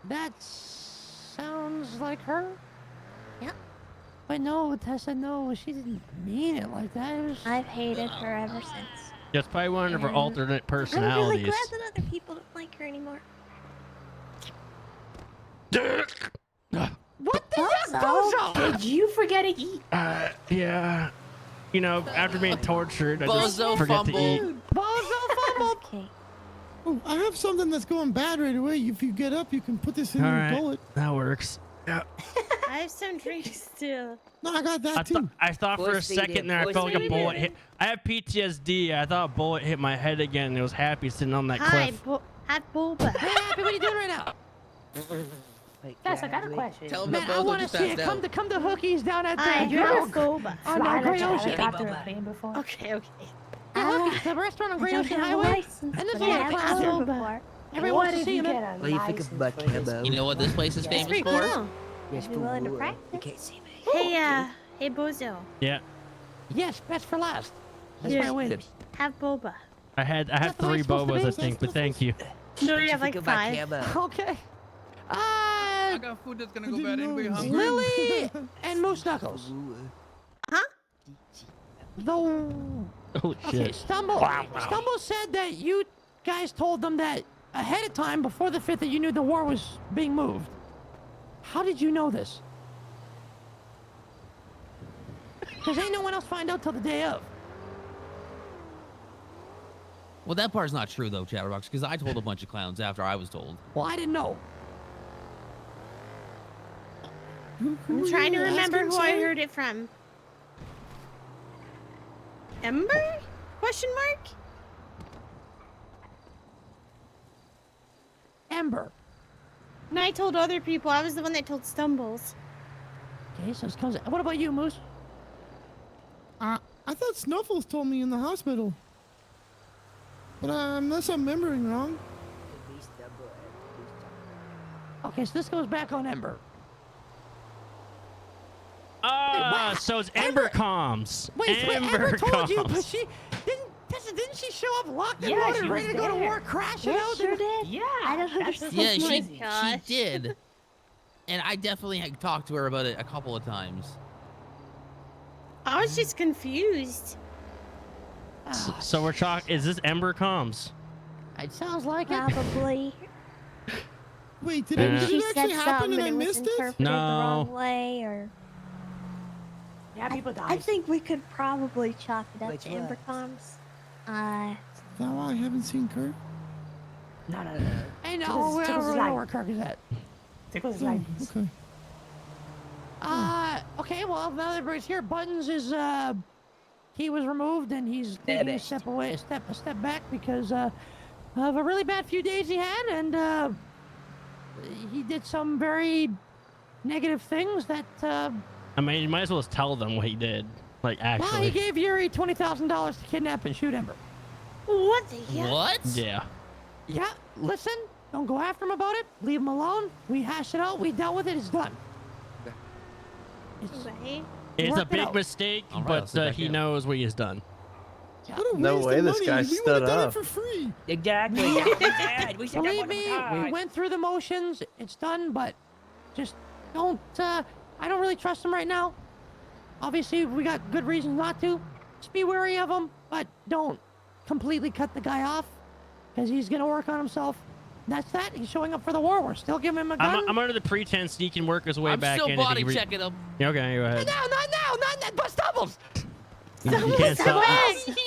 That sounds like her. Yep. But no, Tessa, no, she didn't mean it like that. It was... I've hated her ever since. That's probably one of her And alternate I'm really personalities. glad that other people don't like her anymore. What the Bozo? Bozo? Did you forget to eat? Yeah. You know, after being tortured, I just Bozo forget to eat. fumbled. Bozo fumbled. Okay. Oh, I have something that's going bad right away. If you get up, you can put this in All your right, gullet. that works. Yeah. I have some drinks too. No, I got that too. I thought for a Force feed second it, there, I force felt like a feed bullet it. hit. I have PTSD. I thought a bullet hit my head again, and it was Happy sitting on that Hi, cliff. Hi, Booba. Hey, Happy, what are you doing right now? Yes, I got a question. Tell him Man, that I Bozo want to just see it. passed out. Come to hookies down at Hi, the you're a on Booba. the Flying Great a Ocean. helicopter or plane before? Okay. The restaurant on I Great don't Ocean have a Highway. license, And this but is I a have concert. been before. Everyone What wants to if see you him. get a What do you think license about for this? Cabo? You know what this place is Yeah. famous Pretty for? cool. Yes, Are you willing to fool. practice? You can't see me. Hey, Bozo. Yeah. Yes, best for last. That's Yeah. why I waited. Have boba. I had That's the way 3 it's supposed to bobas, be. I think, but thank you. No, you What have think like about 5. Cabo? Okay. I got food that's gonna go bad. Anybody hungry? Lily and Moose Knuckles. The Holy okay, shit. Stumble said that you guys told them that ahead of time, before the 5th, that you knew the war was being moved. How did you know this? Because ain't no one else find out till the day of. Well, that part's not true though, Chatterbox, because I told a bunch of clowns after I was told. Well, I didn't know. I'm trying to remember who I heard it from. Ember? Question mark? Ember. No, I told other people. I was the one that told Stumbles. Okay, so it's comes. What about you, Moose? I thought Snuffles told me in the hospital. But unless I'm remembering wrong. Okay, so this goes back on Ember. So it's Ember Comms. Wait, Ember Ember told you, but Comms. she didn't she show up locked and Yeah, loaded, she ready to was go to there. war, crashing Yeah, out? sure did. Yeah. I don't that's understand. Yeah, Oh she gosh. did. And I definitely had talked to her about it a couple of times. I was just confused. So we're talking. Is this Ember Comms? It sounds like it. Probably. Wait, did Yeah. it, did She it said actually happen something and I and it was missed it? interpreted the No. wrong way, or Yeah, people die. I think we could probably chalk it up Which to Ember ones? Comms. Is that why I haven't seen Kurt? No. Hey, no, Tickles- we don't Tickles is really know like- where Kirk is at. Tickles his Oh, license. okay. Okay, well, now that everybody's here, Buttons is, he was removed and he's taking a step back because, of a really bad few days he had, and, he did some very negative things that, I mean, you might as well just tell them what he did. Like, well, he actually. gave Yuri $20,000 to kidnap and shoot Ember. What the hell? What? Yeah. Yeah, listen, don't go after him about it. Leave him alone. We hashed it out. We dealt with it. It's done. It's, Right? It's a worked it big out. mistake, All right, I'll but sit back he in. knows what he has done. What a No waste way of this money. guy We stood would have done up. it for free. Exactly. Yeah, we did. We should have Believe done me, it. we went through the motions. It's done, but just don't. I don't really trust him right now. Obviously, we got good reasons not to. Just be wary of him, but don't completely cut the guy off, because he's gonna work on himself. That's that. He's showing up for the war. We're still giving him a gun. I'm under the pretense he can work his way I'm back still in. body checking him. Yeah, okay, go ahead. No, not now, not now. Bust doubles. You can't stop.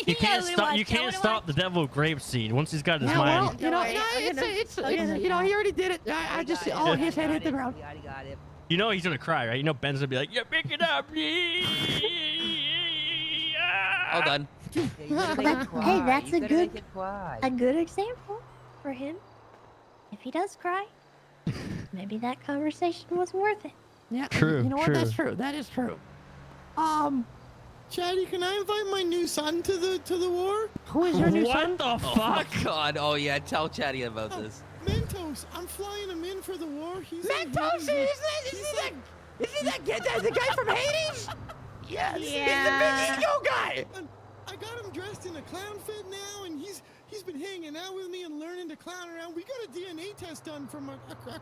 You can't we stop. watch You that, can't we stop the devil of grape seed once he's got his Yeah, well, mind. you know, Don't no, worry, it's I'll get him. you know, he already did it. I just, oh, his head hit the ground. We already got him. You know he's gonna cry, right? You know Ben's gonna be like, "Yeah, pick it up." All done. Yeah, you gotta make it quiet. Hey, that's You a gotta good- make it quiet. A good example for him. If he does cry, maybe that conversation was worth it. Yeah, True, You know what? true. That's true. That is true. Chatty, can I invite my new son to the war? Who is your new son? What the Oh my fuck? God. Oh yeah. Tell Chatty about this. Mentos. I'm flying him in for the war. He's Mentos, is he the guy from Hades? Yes, he's the Yeah. big ego guy. I got him dressed in a clown fit now, and he's been hanging out with me and learning to clown around. We got a DNA test done from a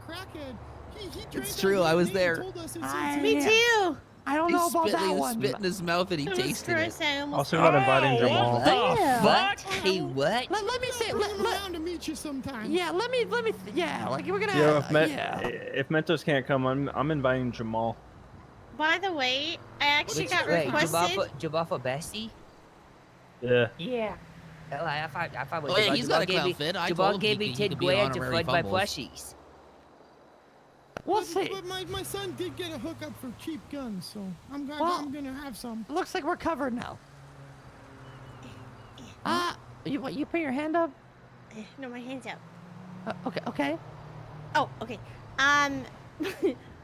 crackhead. He drank It's our true, I was DNA and there. told us it's Me Yeah. too. I don't He know about spit, that he one. spit in his mouth and he It was tasted it. gross. I almost Also got inviting Oh, Jamal. what the Yeah. fuck? Hey, what? Let me say, Bring him around to meet you sometime. yeah, let me, yeah, like we're gonna, Yo, yeah. if Mentos can't come, I'm inviting Jamal. By the way, I actually got Wait, requested. Jabba for Bessie? Yeah. Yeah. Hell, I thought Oh yeah, he's got a clown fit. I told Jabba him gave me he 10 could be grand to honorary fund my fumbles. plushies. We'll see. But my son did get a hookup for cheap guns, so I'm gonna have some. Looks like we're covered now. You put your hand up? No, my hand's out. Okay. Oh, okay.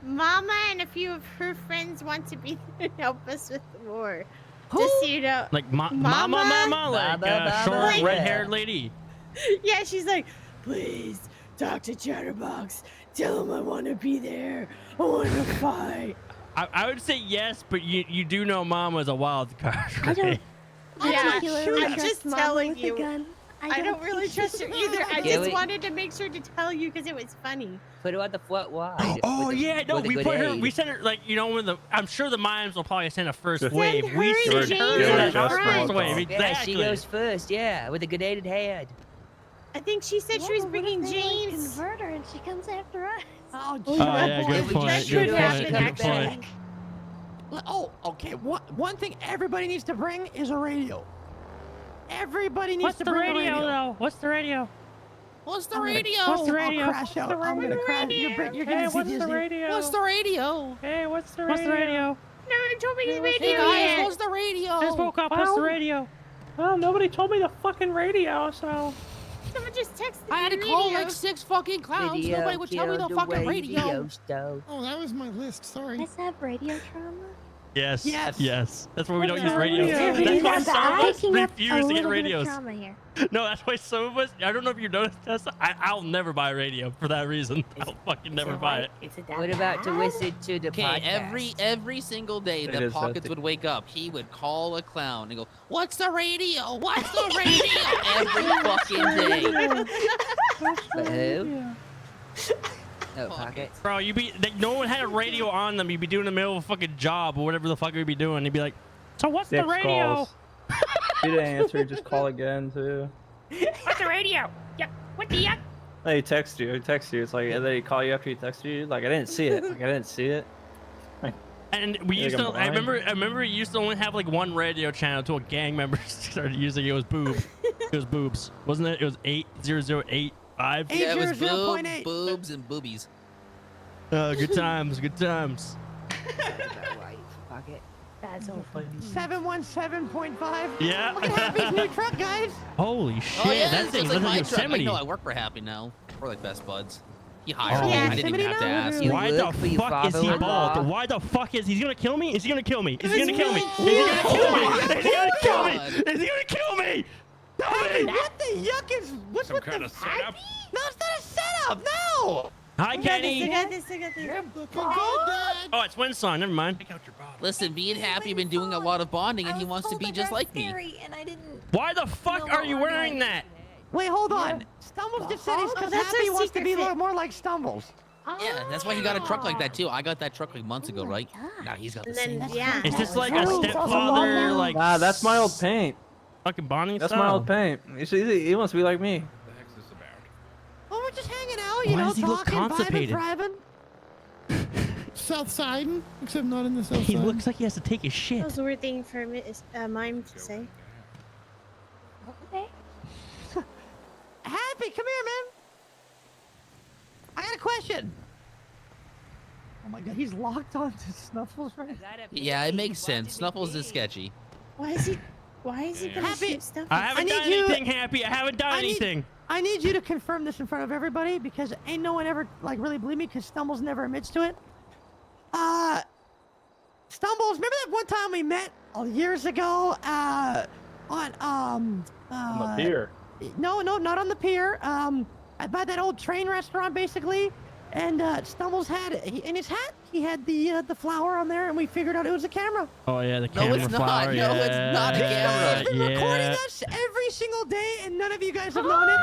Mama and a few of her friends want to be there to help us with the war. Who? Just so you know. Like mama, Mama? like Mama, short, Mama. red-haired lady. Yeah, she's like, please talk to Chatterbox. Tell him I want to be there. I want to fight. I would say yes, but you do know Mama's a wild card, I right? don't Yeah, particularly I'm trust just Mama telling with a you. gun. I don't really think trust her either. I Yeah, just wait. wanted to make sure to tell you because it was funny. Put her on the foot wide. Oh with a- yeah, no, with a we good put her. aid. We sent her like when the. I'm sure the mimes will probably send a first Send wave. her We and sent James her in that front. first wave. Yeah, Exactly. she goes first, yeah, with a grenaded hand. I think she said she was What if bringing they, like, James. convert her and she comes after us. Oh, Oh yeah, boy. good we point. just Good should point. happen, Good actually. point. Oh, okay. One thing everybody needs to bring is a radio. Everybody needs to bring a radio. though? What's the radio? What's the I'm gonna- radio? What's the I'll radio? crash out. I'm gonna crash. You're gonna see Disney. radio? What's the radio? Hey, what's the radio? No one told me the radio Hey guys, yet. what's the radio? Just woke up. What's the radio? Well, nobody told me the fucking radio, so. Someone just texted I had to me call radio. like 6 fucking clowns. Video Nobody would tell me the killed fucking radio. stove. Oh, that was my list. Sorry. Guys have radio trauma. Yes. Yes. Yes. That's why we don't Yeah, use radios. radio. That's why Yeah, some of us Picking up refuse a to get little bit of radios. trauma here. No, that's why some of us. I don't know if you noticed, Tessa. I'll never buy a radio for that reason. I'll fucking never buy it. Is it that What about to bad? listen to the Okay, podcast? every single day It that is Pockets that would wake up, he would call a clown and go, "What's the radio? What's the radio?" Every fucking day. But who? No, Pocket. Bro, no one had a radio on them. You'd be doing the middle of a fucking job or whatever the fuck you'd be doing. You'd be like, so what's the 6 radio? calls. If you didn't answer, just call again too. What's the radio? Yeah. What the yuck? They text you. It's like they call you after you text you. Like I didn't see it. Like I didn't see it. And we You used think to. I'm I blind? remember. We used to only have like one radio channel until gang members started using it. It was boob. It was boobs, wasn't it? It was 80085. Eight- Yeah, it was 800.8. boobs and boobies. Good times. Good times. Right, Pocket. That's so funny. 717.5. Yeah. Look at Happy's new truck, guys. Holy shit! Oh yeah, that it's thing like looks my like truck. I Yosemite. know I work for Happy now. We're like best buds. He hired Oh. me. Yeah, I didn't even have to Yosemite now? ask. You Why work the for your fuck is he father-in-law. bald? Why the fuck is he gonna kill me? Is he gonna kill me? Is he It's gonna kill me? me. Is he gonna kill me? Is he gonna kill me? God. Is he gonna kill me? Hey, what the yuck is? What's Some with kind the of setup? No, it's not a setup. No. Hi, I Kenny. got this. I got this. You're Looking good, Dad. Oh, it's Windsong. Never mind. Take out your body. Listen, me and Happy have been doing a lot of bonding, and he wants to be just like me. And I didn't. Why the fuck are you wearing that? Wait, hold on. Stumbles just said he's Oh, because that's Happy our wants to secret be a fit. little more like Stumbles. Yeah, that's why he got a truck like that too. I got that truck like months ago, right? Now he's got the And same. then, yeah. Is this like a Oh, stepfather, like Nah, that's my old paint. fucking bonding That's style? my old paint. He wants to be like me. What the heck's this about? Well, we're just hanging out, you Why know, does he look talking, vibing, constipated? driving. South side, except not in the south He side. looks like he has to take his That shit. was a weird thing for Mime to say. Okay. Happy, come here, man. I got a question. Oh my god, he's locked onto Snuffles right now. Yeah, it makes sense. Snuffles is sketchy. Why is he gonna Happy, shoot stuff? I at- haven't need done you- anything, Happy. I haven't done I need- anything. I need you to confirm this in front of everybody because ain't no one ever like really believe me because Stumbles never admits to it. Stumbles, remember that one time we met years ago on On the pier. No, not on the pier. By that old train restaurant, basically. And Stumbles had in his hat. He had the flower on there, and we figured out it was a camera. Oh yeah, the No, camera it's not. flower. No, it's not a This camera. guy's been recording Yeah. us every single day, and none of you guys have known it.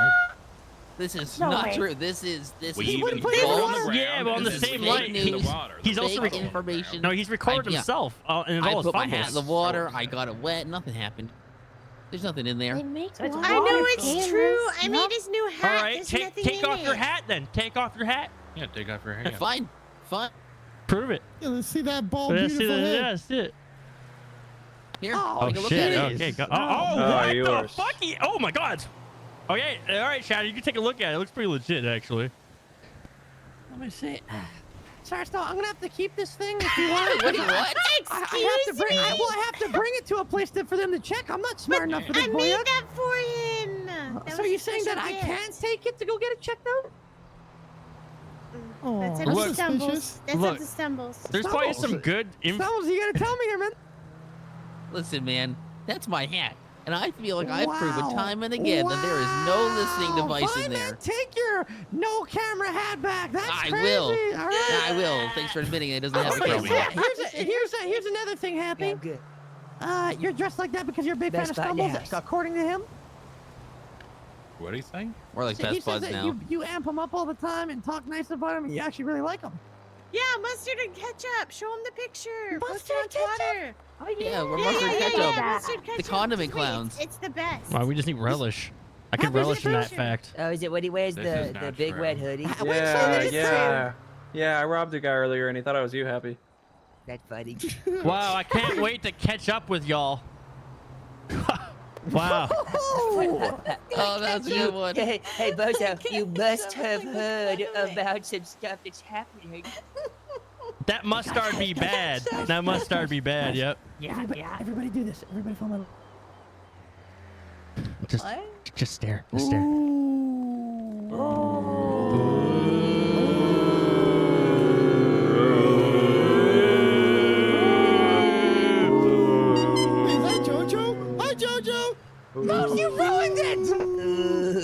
This is No not way. true. This is We He even wouldn't throw put it in it the on the water. ground. Yeah, but on the This is same fake light, in the he's- water. he's The also fake rec- information. No, he's recorded yeah. himself in all I his put my hat in fumbles. the water. I got it wet. Nothing happened. There's nothing in there. They make So it's water I know water it's cameras. true. I No. made his new hat. All right, There's nothing take in off your it. hat then. Take off your hat. Yeah, take off your hair. Fine. Fine. Prove it. Yeah, let's see that bald, Let's see beautiful the, head. yeah, that's it. Here, Oh, take a look shit. at it. Okay. Go, Oh. what yours. the fuck? Oh my god. Okay. All right, Shadow. You can take a look at it. It looks pretty legit, actually. Let me see. Sorry, Stumbles, I'm gonna have to keep this thing if you want. What? I have to Excuse bring. me. I have to bring it to a place for them to check. I'm not smart enough for this I boy. made yet. that for him. That So was you're a saying that special I gift. can't take it to go get it checked out? Oh, That's up that's to Stumbles. suspicious. That's Look. up to Stumbles. There's probably Stumbles. some good info. Stumbles, you gotta tell me here, man. Listen, man, that's my hat, and I feel like I've proven Wow. time and again that there is no listening Wow. device Fine, in there. Man, take your no camera hat back. That's I crazy. will. All right. I will. Thanks for admitting it. It doesn't have a Okay, camera. so here's another thing, Happy. Yeah, good. You're dressed like that because you're a big Best fan of buy in the Stumbles, house. according to him. What do you think? We're like So he best says buds that now. you amp him up all the time and talk nice about him, and you actually really like him. Yeah, mustard and ketchup. Show him the picture. Post Mustard it on and ketchup? Twitter. Oh yeah. Yeah, we're Yeah, mustard yeah, ketchup. yeah, mustard ketchup. condiment Wait, it's- clowns. It's the best. Wow, we just need relish. I could Happy relish in that picture. fact. Oh, is it what he wears? This is The not big true. red hoodie? Wait, so Yeah, this- yeah. I robbed a guy earlier and he thought I was you, Happy. That's funny. Wow, I can't wait to catch up with y'all. Wow. Oh, Oh, that's a good one. Hey, Bozo, you must have heard about some stuff that's happening. That mustard be bad. That mustard be bad, yep. Yeah, everybody, yeah. everybody do this. Everybody film it. Just stare. Just stare. Is that JoJo? Hi, JoJo. No, you ruined it!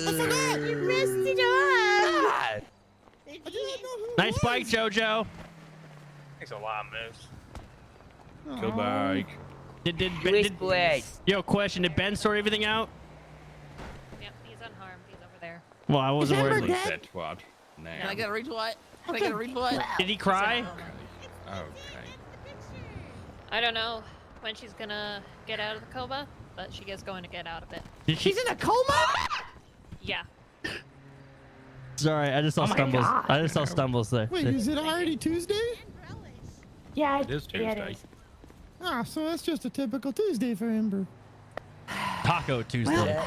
I forgot. You messed it up. I did not know who it Nice was. bike, JoJo. Makes a lot of moves. Go Aw. back. Wristblade. Yo, question, did Ben sort everything out? Yep, he's unharmed. He's over there. Well, I wasn't Amber worried. dead? That twat. Now. Can I get a retweet? Can I get a retweet? Did he cry? Okay. I don't know when she's gonna get out of the coma, but she is going to get out of it. Did she? She's in a coma? Yeah. Sorry, I just saw Oh my stumbles. God. I just saw stumbles there. Wait, is it already Tuesday? Yeah, It is yeah, Tuesday. is. Ah, so that's just a typical Tuesday for Ember. Taco Tuesday.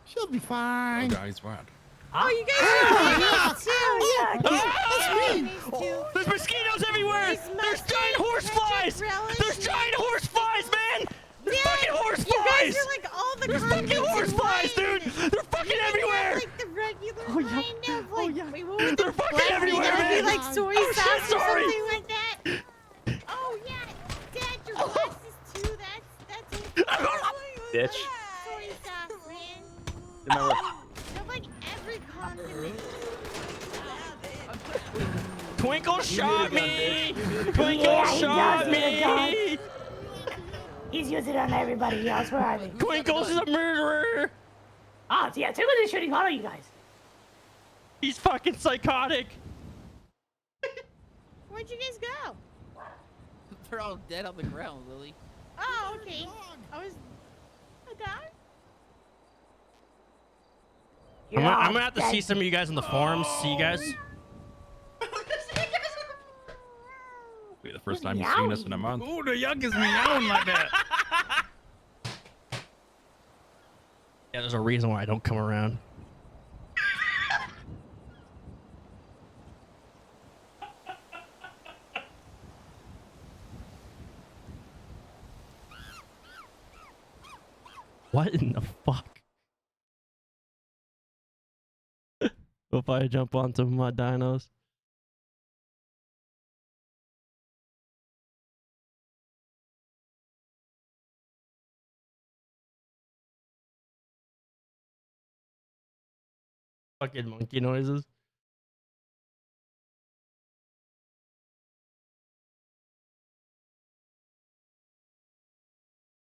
She'll be Oh, fine. guys, what? Oh, you guys are nice too. Ah! There's mosquitoes everywhere! These There's mustard giant horse ketchup flies! relish. There's giant horse flies, man! There's fucking horse You guys flies! are like all the There's fucking condiments horse in flies, one. dude! They're fucking You guys have, everywhere! like the regular Oh, yeah. kind of like. yeah. Wait, what would They're the fucking black be? everywhere, That would be man. like soy Oh, shit, sauce or sorry. something like that. Oh yeah, Dad, your glasses too. That's it. Ditch. Soy sauce, man. Get my whip. You have like every condiment. Twinkle shot gun, me. bitch. Twinkle Yeah, he shot does need a gun. me. He's using it on everybody else. Where are they? Twinkle's a murderer. Oh, yeah, Twinkle is shooting all of you guys. He's fucking psychotic. Where'd you guys go? They're all dead on the ground, Lily. Oh, okay. I was a dog. I'm gonna have to see some of you guys in the forums. See you guys. Be the first time you've seen us in a month. Ooh, the youngest meowing like that. Yeah, there's a reason why I don't come around. What in the fuck? If I jump on some of my dinos. Fucking monkey noises.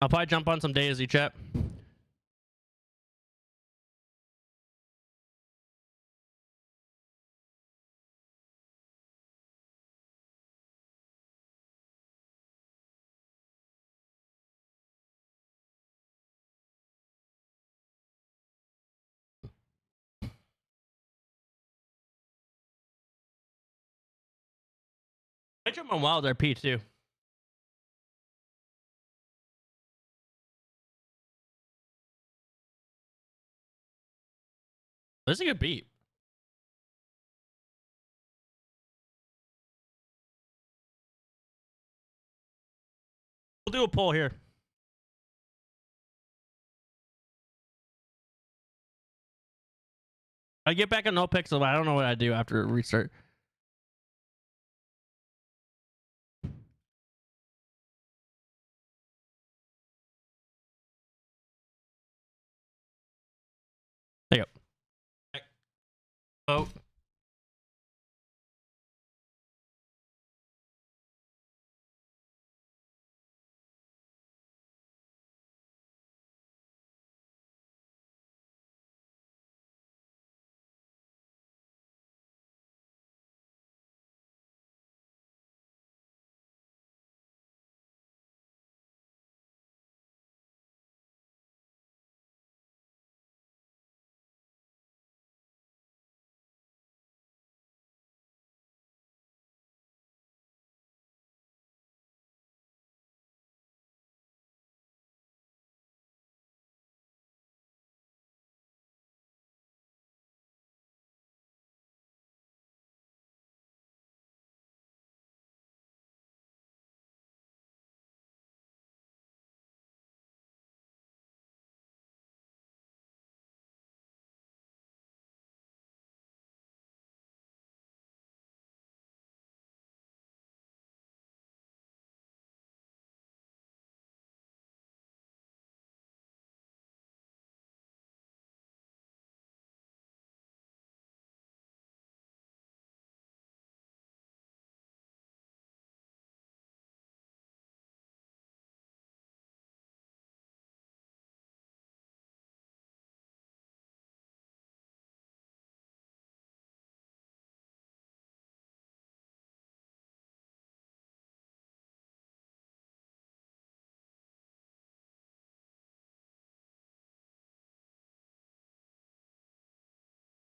I'll probably jump on some DayZ chat. I jump on Wild RP too. This is a good beat. We'll do a poll here. I get back on NoPixel, but I don't know what I do after a restart. There you go. Oh.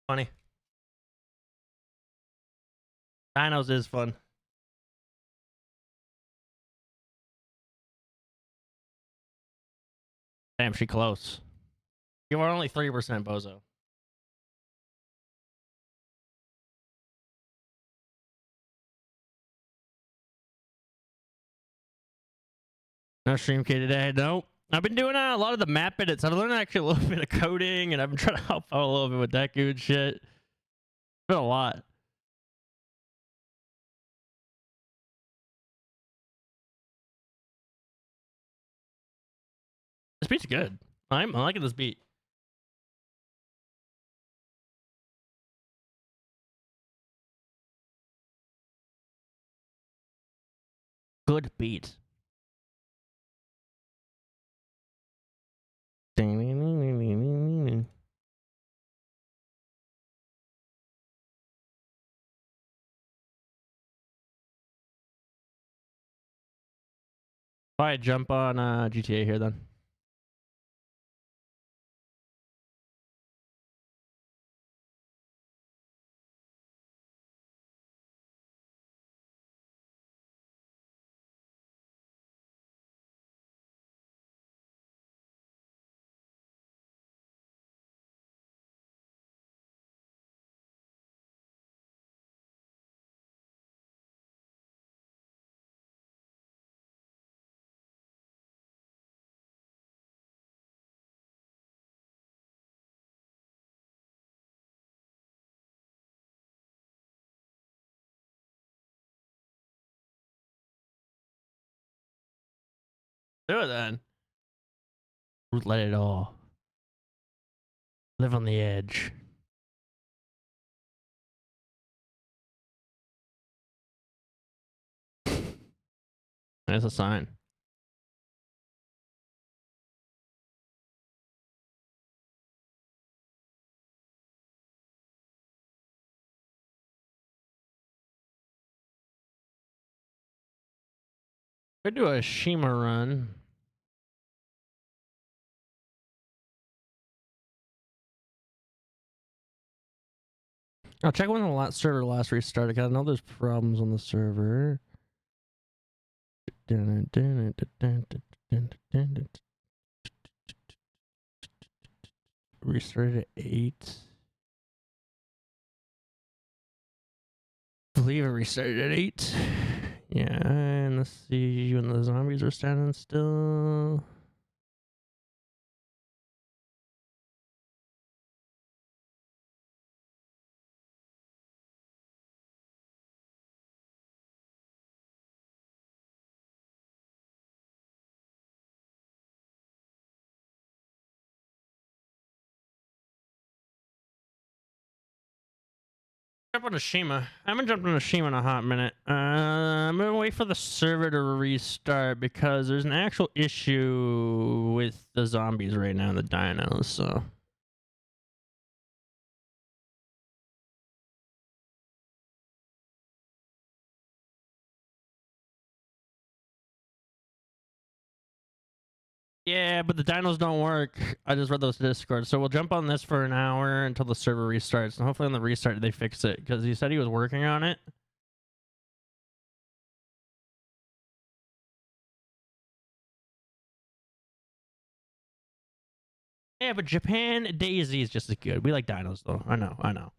Funny. Dinos is fun. Damn, she close. You are only 3%, Bozo. No stream K today. Nope. I've been doing a lot of the map edits. I've learned actually a little bit of coding, and I've been trying to help out a little bit with that good shit. It's been a lot. This beat's good. I'm liking this beat. Good beat. Ding, ding, ding, ding, ding, ding, ding. All right, jump on GTA here then. Do it then. Let it all. Live on the edge. There's a sign. Could do a Shima run. I'll check when the server last restarted, because I know there's problems on the server. Restarted at 8. I believe it restarted at 8. Yeah, and let's see when the zombies are standing still. Jump on a Shima. I haven't jumped on a Shima in a hot minute. I'm gonna wait for the server to restart because there's an actual issue with the zombies right now, the dinos, so. Yeah, but the dinos don't work. I just read those Discord. So we'll jump on this for an hour until the server restarts. And hopefully on the restart they fix it. Because he said he was working on it. Yeah, but Japan DayZ is just as good. We like dinos though. I know, I know.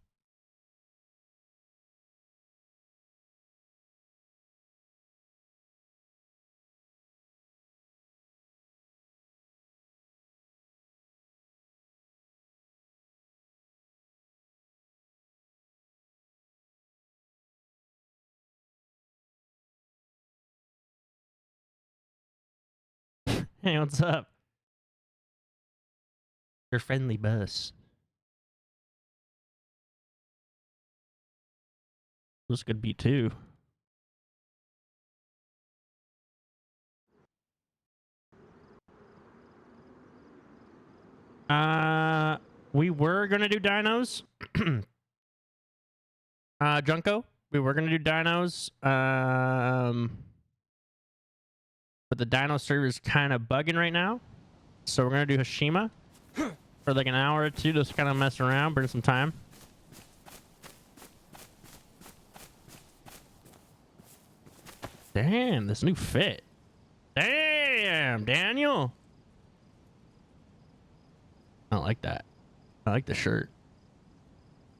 Hey, what's up? Your friendly bus. This could be too. We were gonna do dinos. Junko, we were gonna do dinos. But the dino server is kind of bugging right now. So we're gonna do Hashima for like an hour or two, just kind of mess around, burn some time. Damn, this new fit. Damn, Daniel. I don't like that. I like the shirt.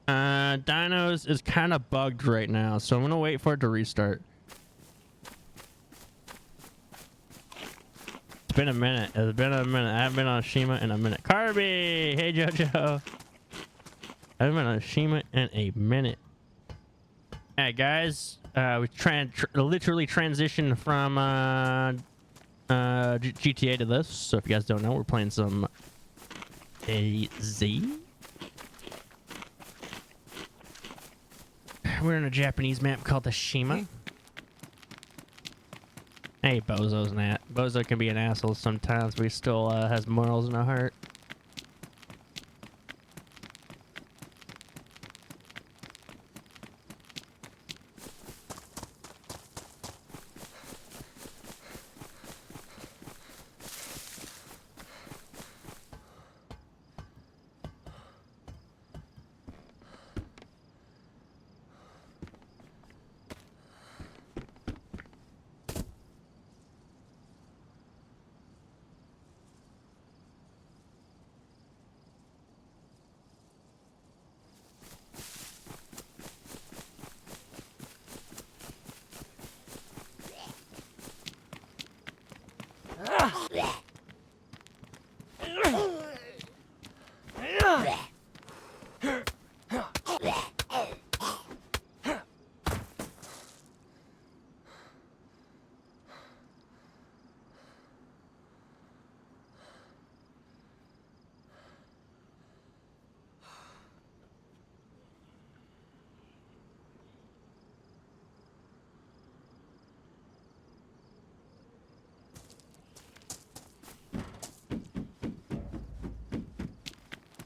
Dinos is kind of bugged right now, so I'm gonna wait for it to restart. It's been a minute. It's been a minute. I haven't been on Shima in a minute. Carby! Hey, Jojo. I haven't been on Shima in a minute. Alright, guys. We literally transitioned from GTA to this. So if you guys don't know, we're playing some DayZ. We're in a Japanese map called the Shima. Hey, Bozo's Bozo can be an asshole sometimes, but he still has morals in our heart.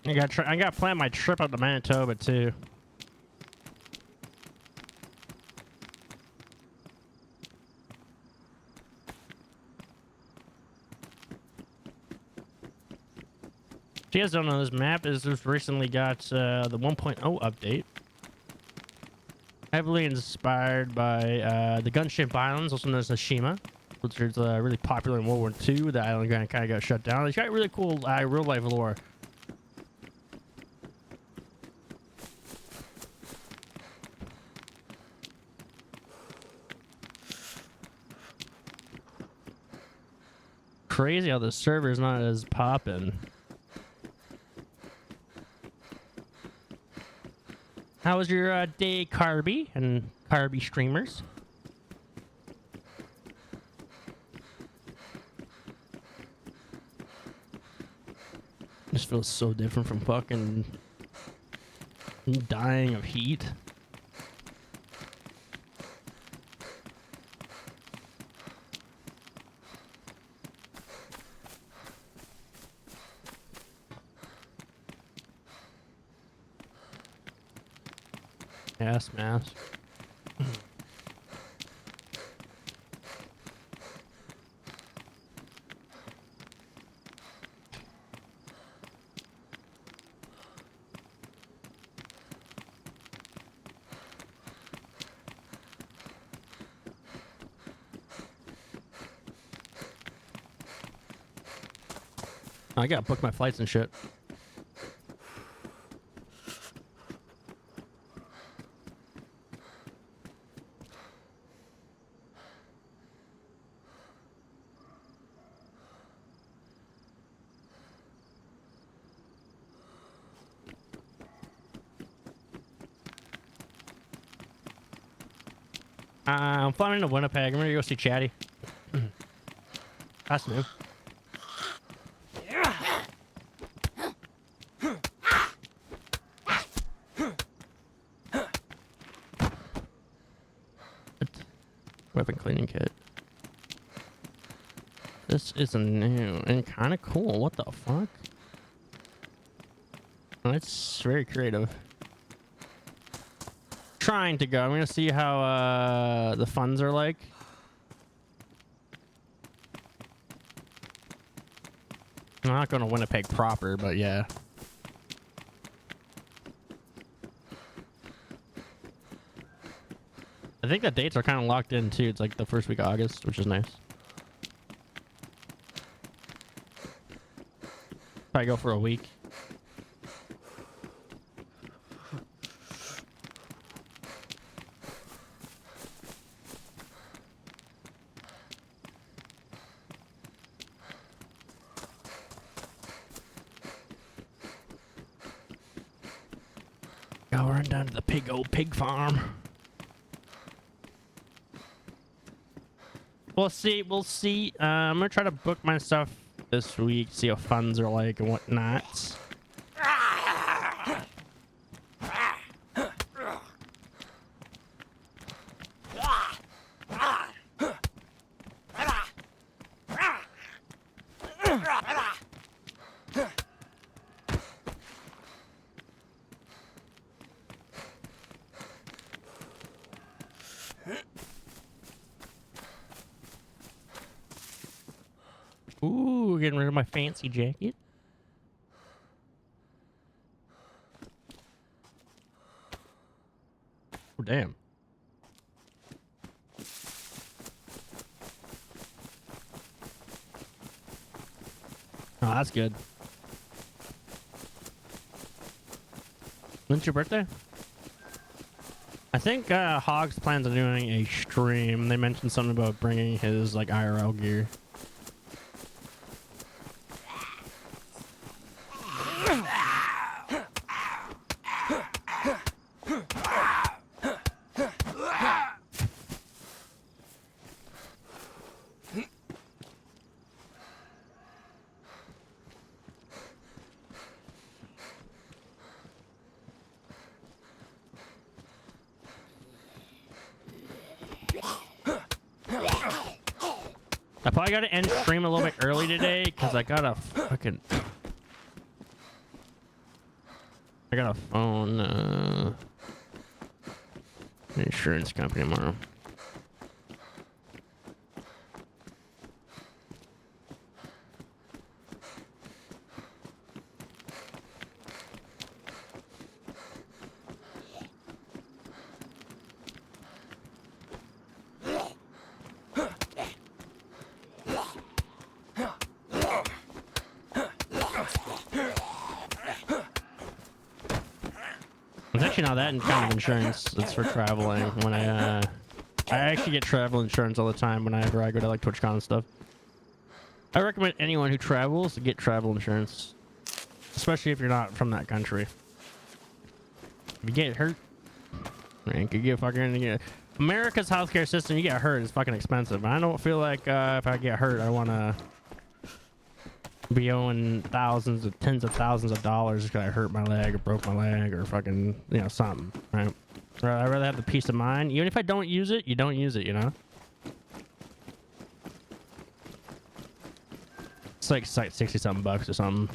I got to plan my trip up to Manitoba too. If you guys don't know, this map is just recently got the 1.0 update. Heavily inspired by the Gunship Islands, also known as the Shima, which is really popular in World War II. The island kind of got shut down. It's got really cool real life lore. Crazy how the server's not as poppin'. How was your day, Carby and Carby streamers? This feels so different from fucking dying of heat. Gas mask. I gotta book my flights and shit. I'm flying into Winnipeg. I'm gonna go see Chatty. That's new. Weapon cleaning kit. This is new and kind of cool. What the fuck? That's very creative. Trying to go. I'm gonna see how the funds are like. I'm not going to Winnipeg proper, but yeah. I think the dates are kind of locked in too. It's like the first week of August, which is nice. Probably go for a week. Go run down to the old pig farm. We'll see. We'll see. I'm gonna try to book my stuff this week, see how funds are like and whatnot. Ooh, getting rid of my fancy jacket. Oh, damn. Oh, that's good. When's your birthday? I think Hogs plans on doing a stream. They mentioned something about bringing his like IRL gear. I probably got to end stream a little bit early today because I got a phone insurance company tomorrow. It's actually not that kind of insurance. It's for traveling. When I actually get travel insurance all the time whenever I go to like TwitchCon and stuff. I recommend anyone who travels to get travel insurance, especially if you're not from that country. If you get hurt, man, you could get fucking. America's healthcare system, you get hurt, it's fucking expensive. I don't feel like if I get hurt, I want to be owing thousands of tens of thousands of dollars because I hurt my leg or broke my leg or fucking, you know, something, right? I'd rather have the peace of mind. Even if I don't use it, you don't use it, you know? It's like 60 something bucks or something.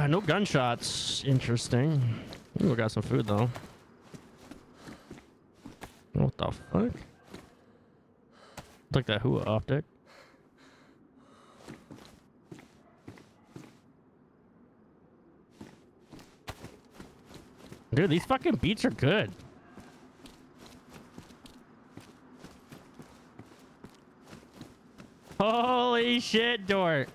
No gunshots. Interesting. Ooh, we got some food though. What the fuck? Like that Hua optic. Dude, these fucking beats are good. Holy shit, Dort.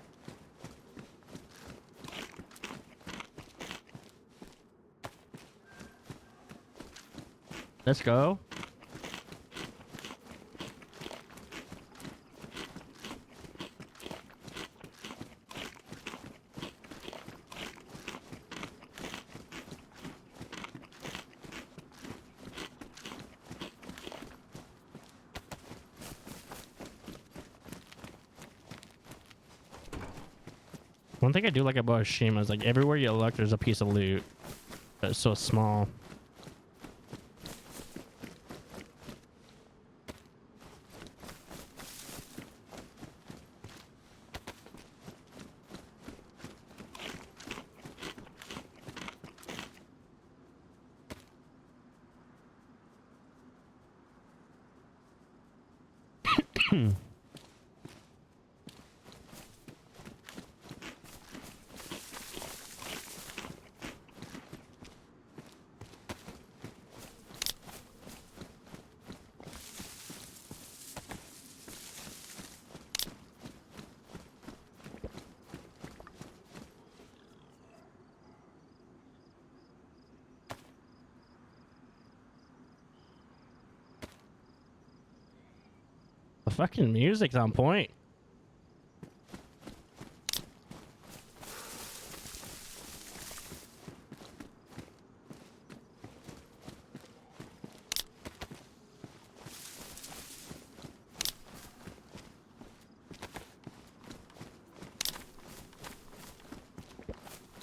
Let's go. One thing I do like about Shima is like everywhere you look, there's a piece of loot. But it's so small. The fucking music's on point.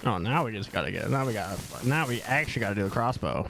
Oh, now we just gotta get. Now we actually gotta do the crossbow.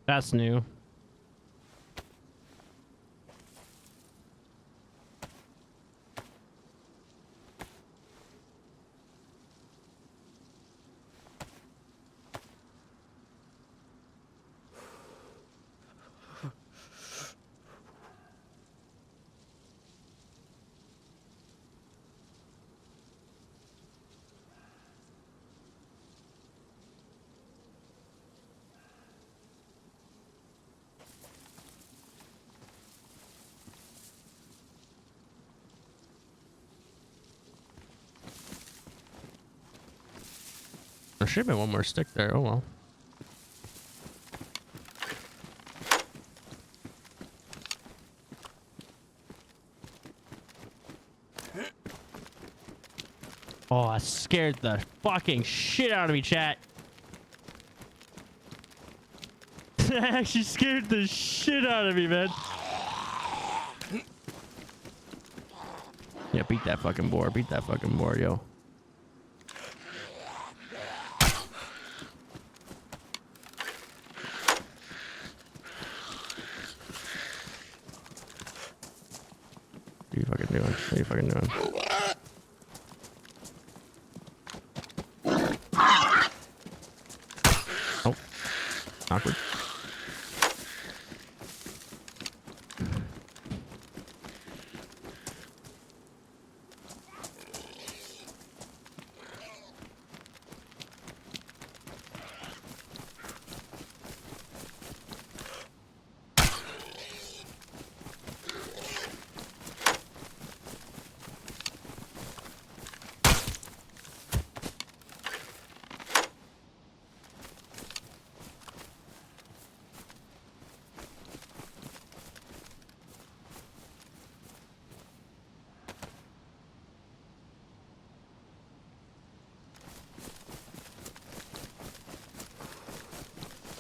That's new. There should have been one more stick there. Oh well. Oh, that scared the fucking shit out of me, chat. That actually scared the shit out of me, man. Yeah, beat that fucking boar. Beat that fucking boar, yo. What are you fucking doing? What are you fucking doing? Oh, awkward.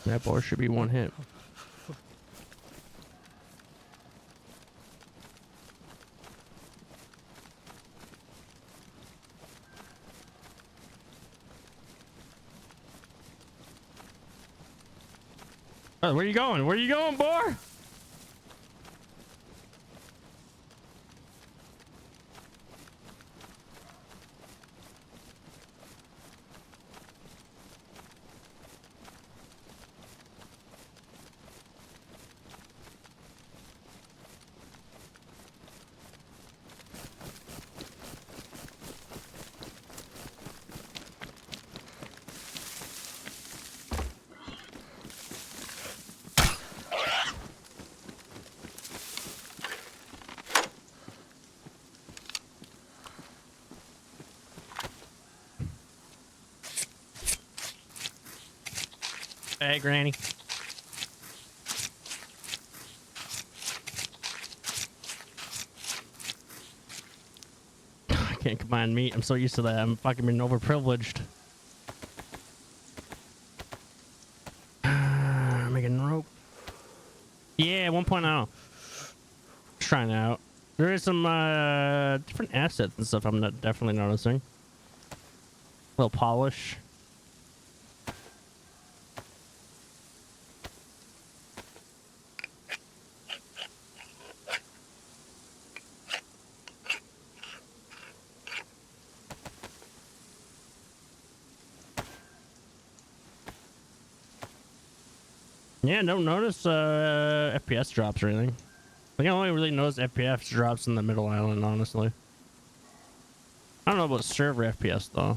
That boar should be one hit. Oh, where you going? Where you going, boar? Hey, Granny. I can't combine meat. I'm so used to that. I'm fucking been overprivileged. Making rope. Yeah, 1.0. Trying it out. There is some different assets and stuff I'm not definitely noticing. A little polish. Yeah, don't notice FPS drops or anything. Like, I only really notice FPS drops in the middle island, honestly. I don't know about server FPS though.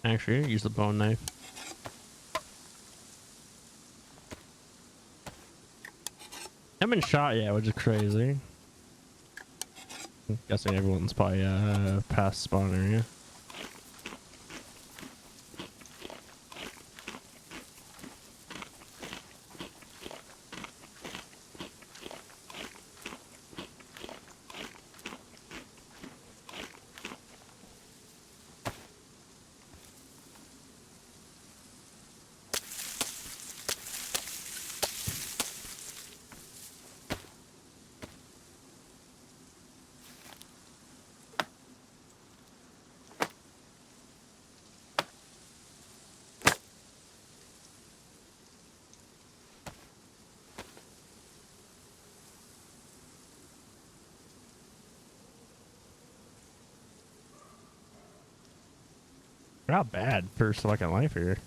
Actually, use the bone knife. haven't been shot yet, which is crazy. I'm guessing everyone's probably past spawn area. Not bad for Second Life here.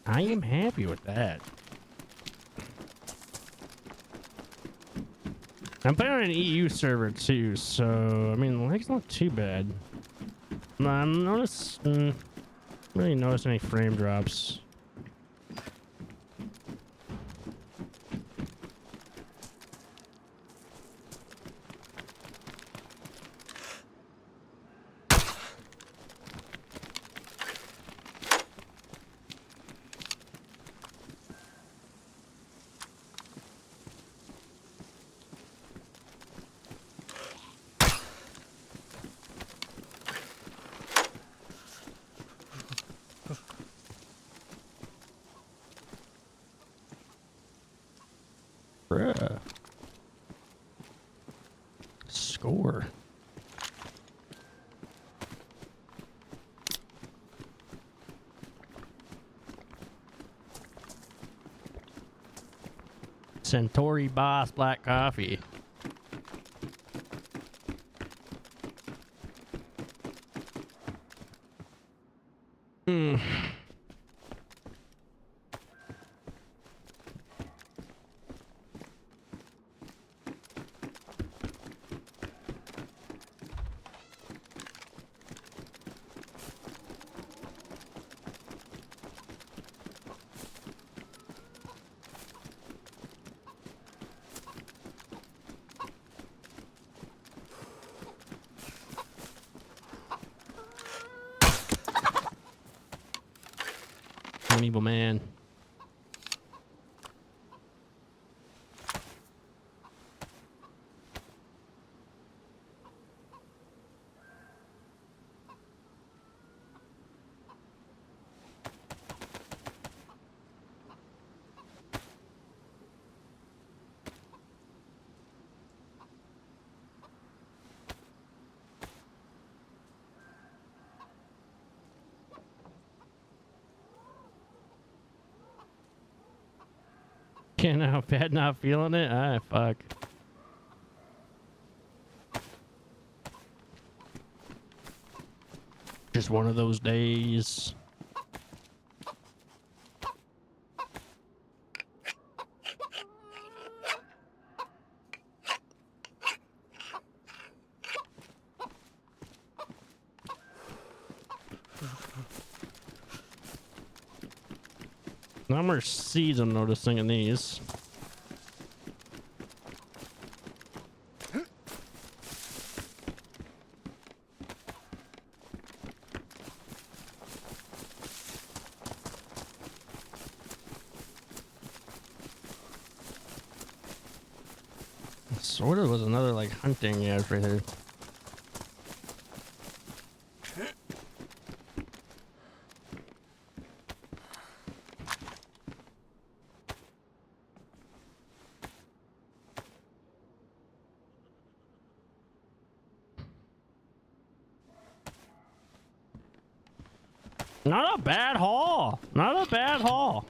I am happy with that. I'm playing on an EU server too, so I mean, the lag's not too bad. I'm really noticing any frame drops. Bruh. Score. Centauri Boss Black Coffee. I'm an evil man. Can't how bad not feeling it? Ah, fuck. Just one of those days. How much seeds I'm noticing in these. Sort of was another like hunting edge right here. Not a bad haul. Not a bad haul.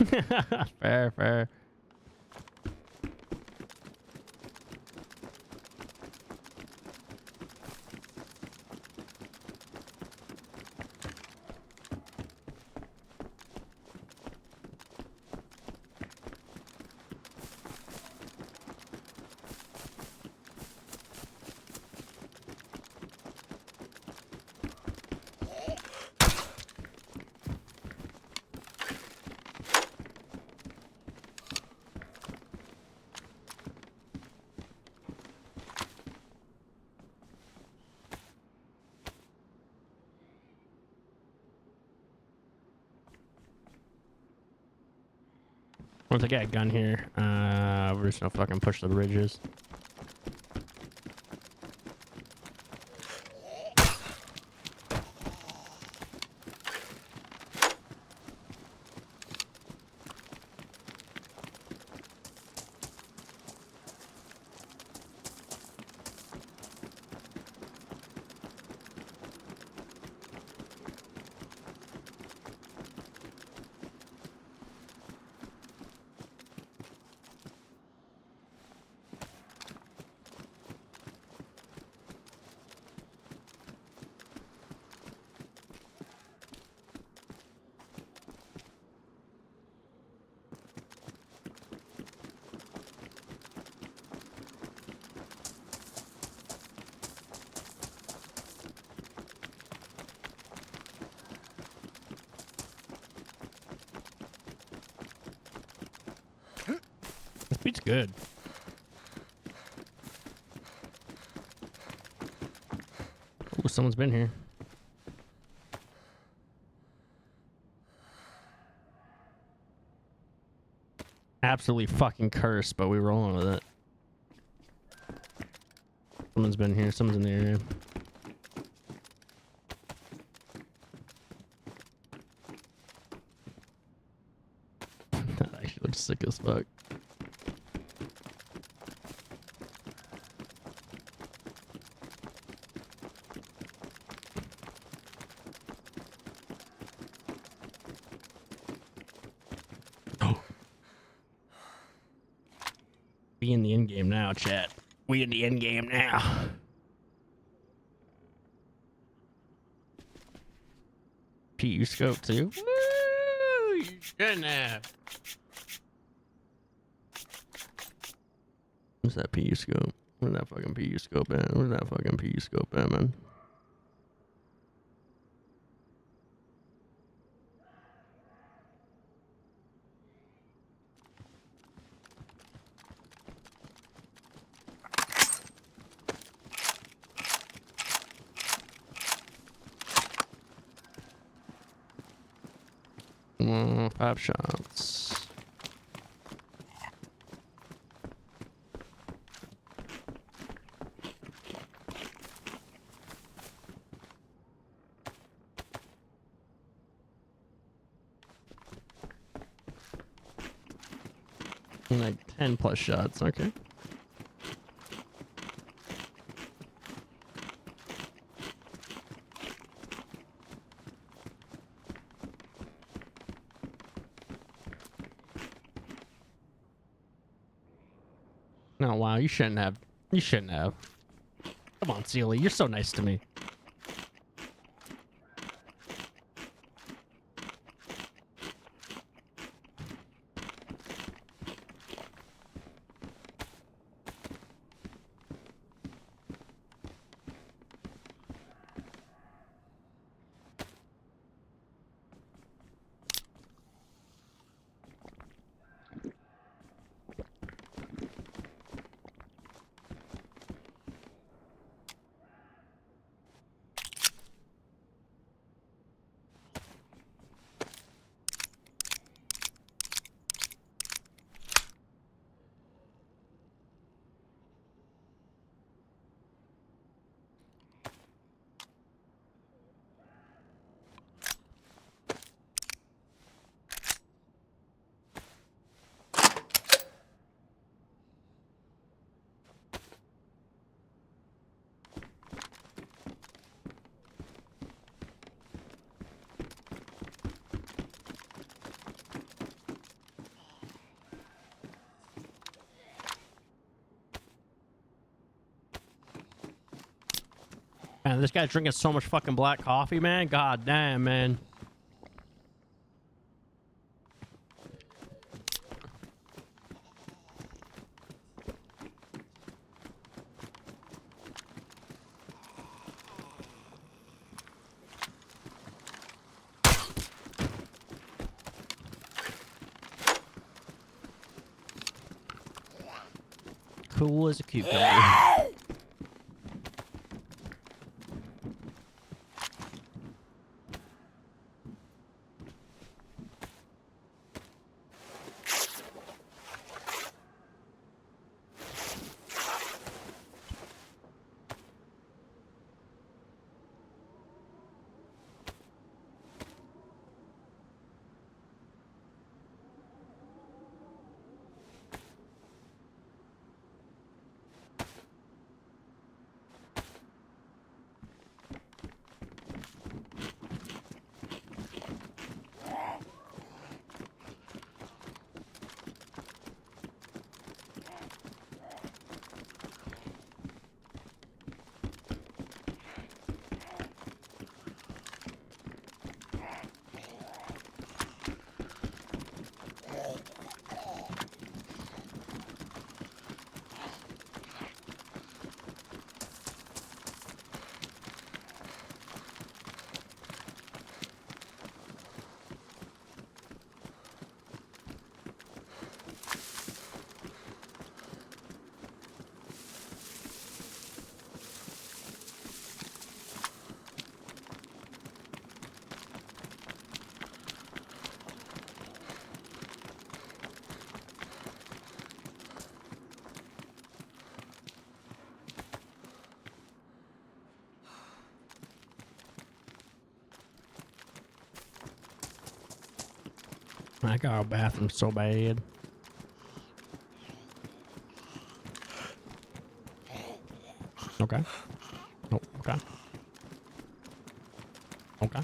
Fair, fair. Once I get a gun here, we're just gonna fucking push the bridges. This beat's good. Ooh, someone's been here. Absolutely fucking cursed, but we rolling with it. Someone's been here. Someone's in the area. That actually looks sick as fuck. We in the end game now, chat. We in the end game now. PU scope too. Woo! You shouldn't have. Where's that PU scope? Where's that fucking PU scope at? Where's that fucking PU scope at, man? Mm, 5 shots. Like 10 plus shots, okay. Oh, wow, you shouldn't have. You shouldn't have. Come on, Sealy, you're so nice to me. Man, this guy's drinking so much fucking black coffee, man. God damn, man. Cool as a cucumber. I got a bathroom so bad. Okay. Oh, okay. Okay.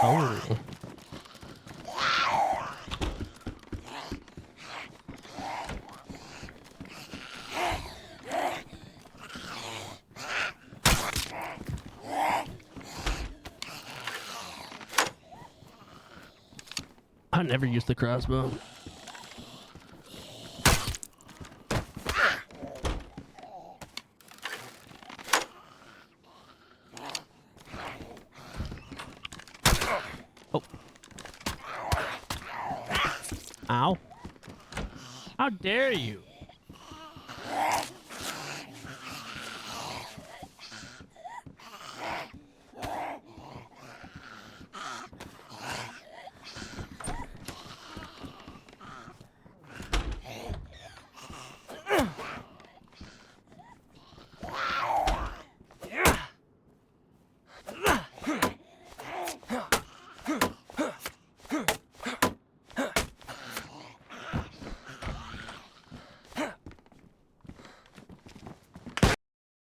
Oh. I never used the crossbow. Oh. Ow. How dare you?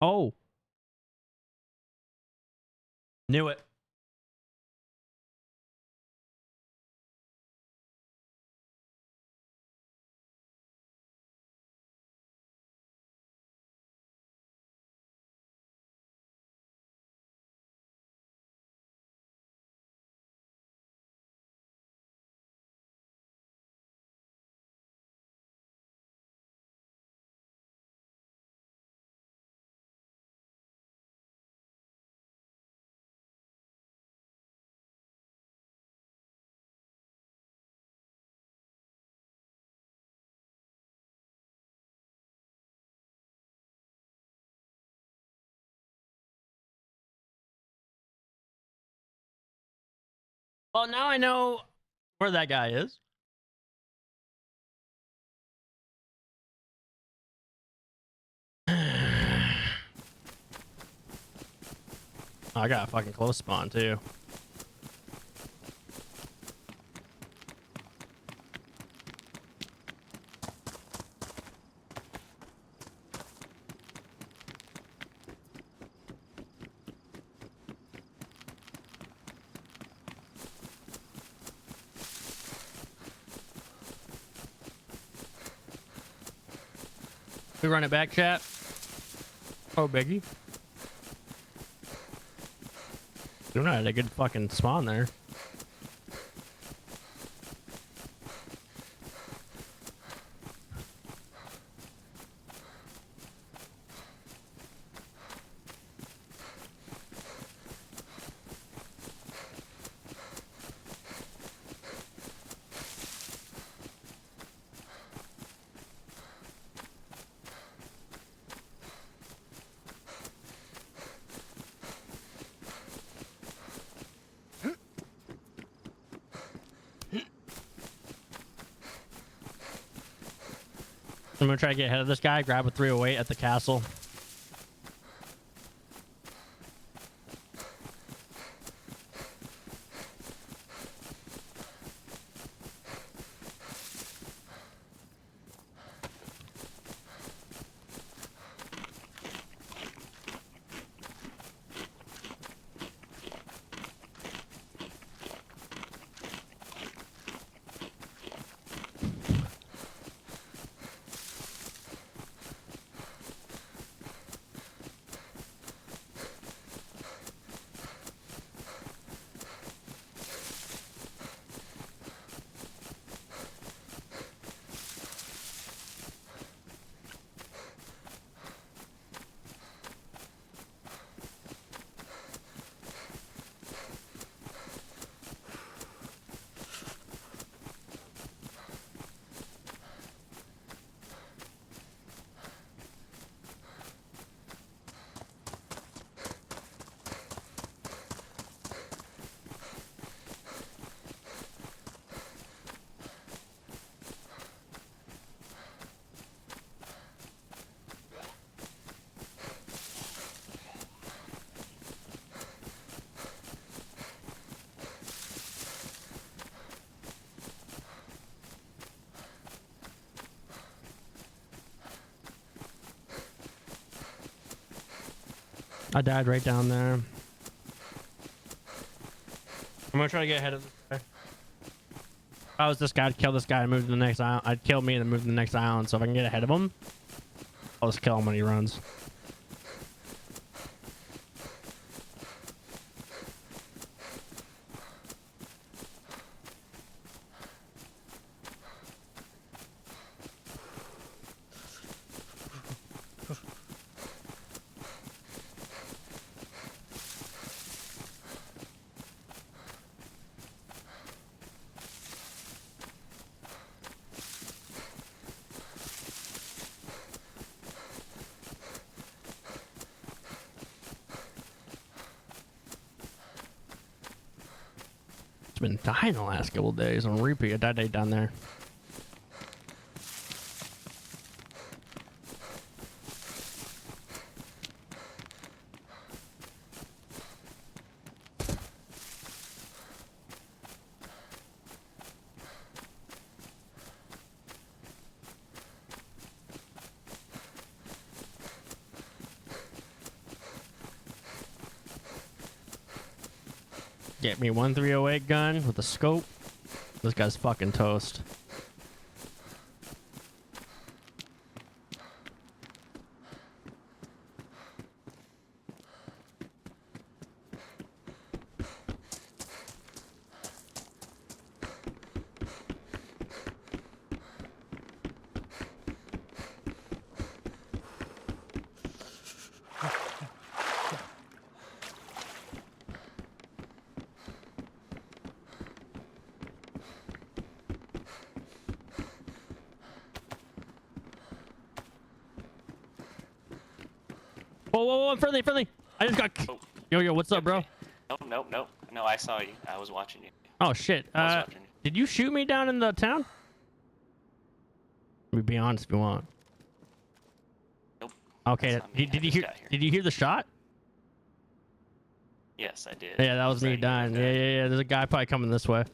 Oh. Knew it. Well, now I know where that guy is. I got a fucking close spawn too. We run it back, chat. Oh, Biggie. You're not at a good fucking spawn there. I'm gonna try to get ahead of this guy, grab a 308 at the castle. I died right down there. I'm gonna try to get ahead of this guy. If I was this guy, I'd kill this guy and move to the next island. I'd kill me and then move to the next island. So if I can get ahead of him, I'll just kill him when he runs. Been dying the last couple of days on repeat. I died down there. Get me 1 308 gun with a scope. This guy's fucking toast. Whoa, friendly. I just got... Oh. Yo, what's up, bro? Nope. No, I saw you. I was watching you. Oh, shit. I was watching you. Did you shoot me down in the town? Let me be honest if you want. Nope. Okay, did you hear the shot? Yes, I did. Yeah, that was me dying. Yeah. There's a guy probably coming this way.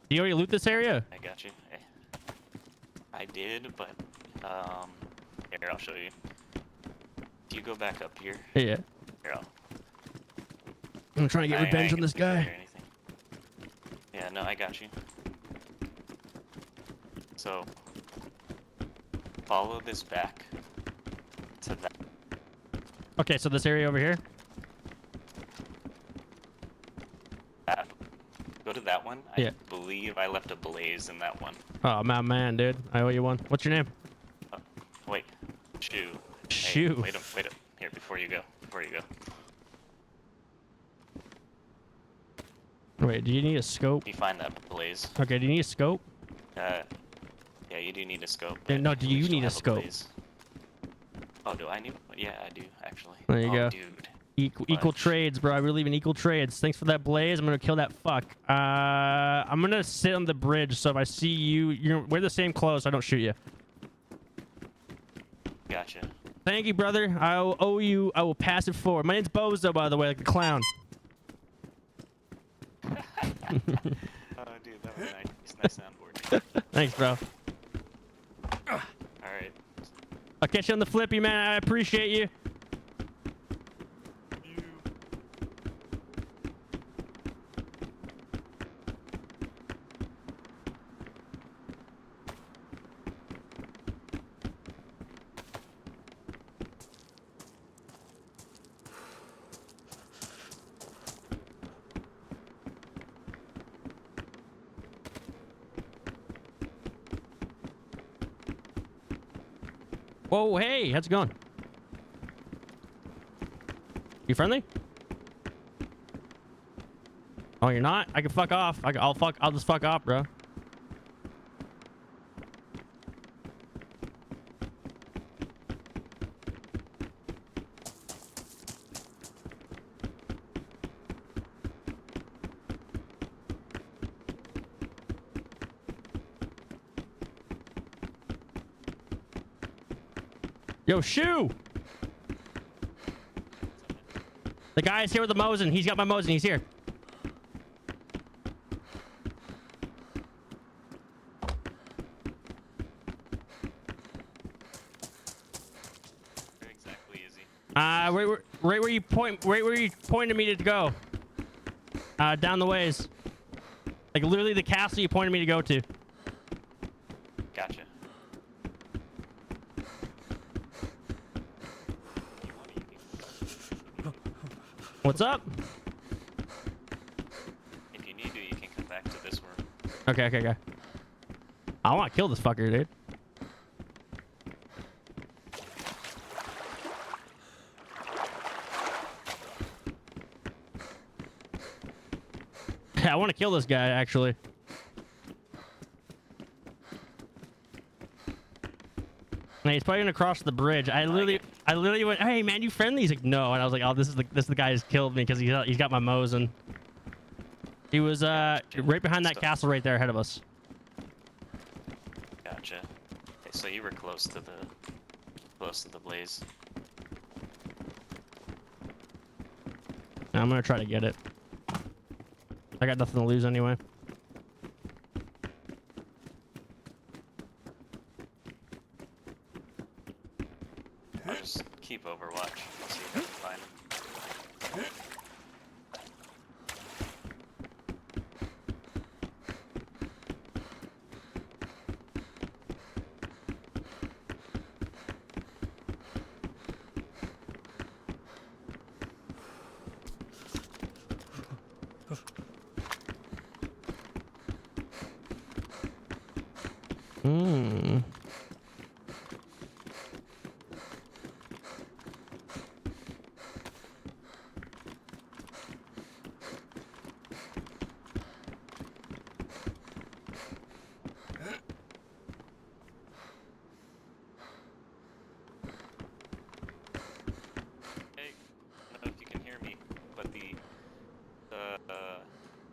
Do you already loot this area? I got you. I did, but here, I'll show you. Do you go back up here? Yeah. Here, I'm trying to get revenge on this guy. Yeah, no, I got you. So, follow this back to that. Okay, so this area over here. Go to that one. Yeah. I believe I left a blaze in that one. Oh, my man, dude. I owe you one. What's your name? Wait. Shoe. Shoe. Hey, wait up. Here, before you go. Wait, do you need a scope? You find that blaze. Okay, do you need a scope? Yeah, you do need a scope. No, do you need a scope? Oh, do I need? Yeah, I do actually. There you go. Dude. Equal trades, bro. I believe in equal trades. Thanks for that blaze. I'm gonna kill that fuck. I'm gonna sit on the bridge, so if I see you, wear the same clothes, so I don't shoot you. Gotcha. Thank you, brother. I owe you. I will pass it forward. My name's Bozo, by the way, like the clown. Oh, dude, that was nice soundboard. Thanks, bro. All right. I'll catch you on the flippy, man. I appreciate you. Whoa, hey, how's it going? You friendly? Oh, you're not? I can fuck off. I'll just fuck off, bro. Yo, Shoe! The guy's here with the Mosin. He's got my Mosin. He's here. Where exactly is he? Right where you pointed me to go. Down the ways. Like literally the castle you pointed me to go to. Gotcha. What's up? If you need to, you can come back to this room. Okay. I want to kill this fucker, dude. I want to kill this guy, actually. Hey, he's probably gonna cross the bridge. I literally went, "Hey, man, you friendly?" He's like, "No," and I was like, "Oh, this is the guy who's killed me because he's got my Mosin." He was right behind that castle right there ahead of us. Gotcha. Okay, so you were close to the blaze. Now I'm gonna try to get it. I got nothing to lose anyway. I'll just keep Overwatch and see if I can find him.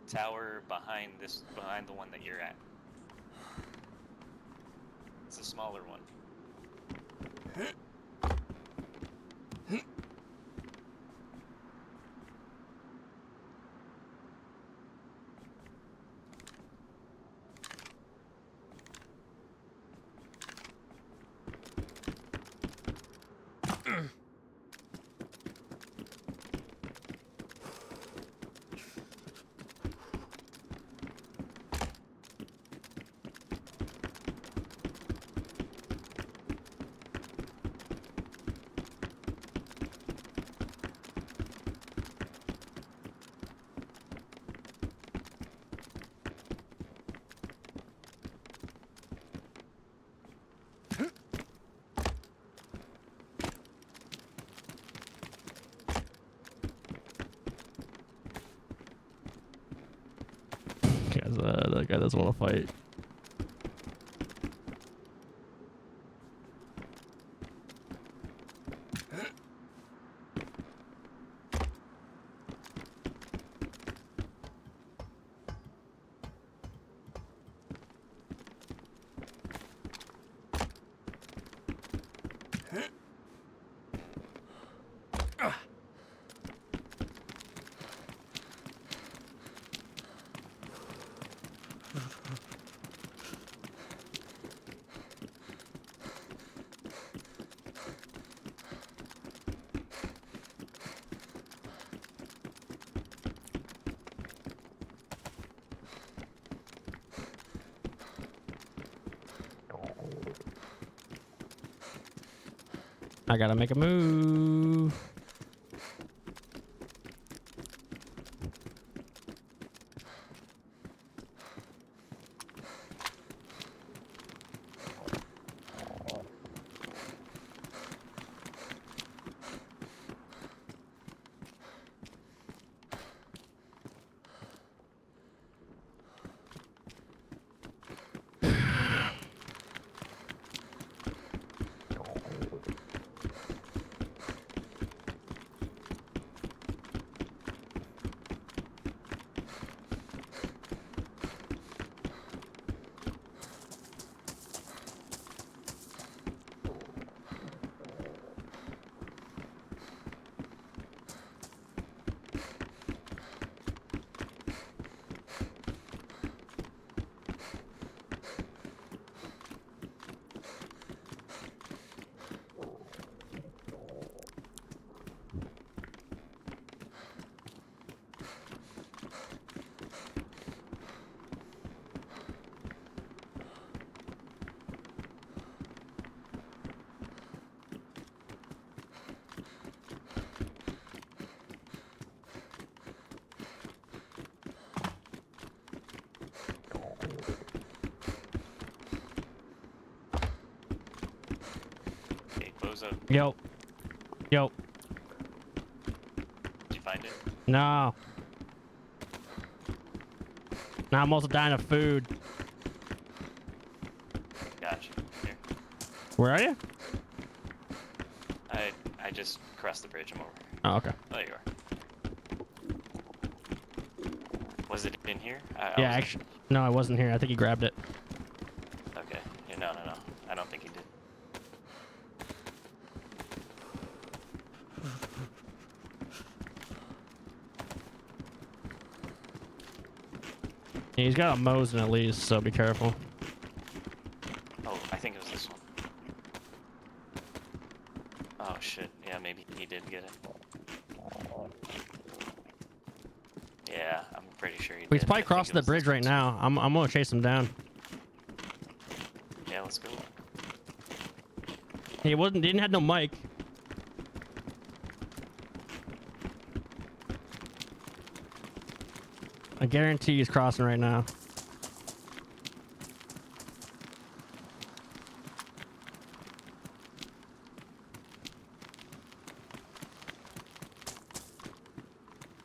Tower behind the one that you're at. It's a smaller one. That guy doesn't want to fight. I gotta make a move. Hey, Bozo, Yo. Yo. did you find it? No. Now I'm also dying of food. Gotcha. Here. Where are you? I just crossed the bridge. I'm over. Oh, okay. Oh, there you are. Was it in here? Yeah, wasn't- actually, no, I wasn't here. I think he grabbed it. Okay. Yeah, no. I don't think he did. Yeah, he's got a Mosin at least, so be careful. Oh, I think it was this one. Oh shit. Yeah, maybe he did get it. Yeah, I'm pretty sure he did. He's probably I think crossing it the was bridge this right one. now. I'm gonna chase him down. Yeah, let's go. He didn't have no mic. I guarantee he's crossing right now.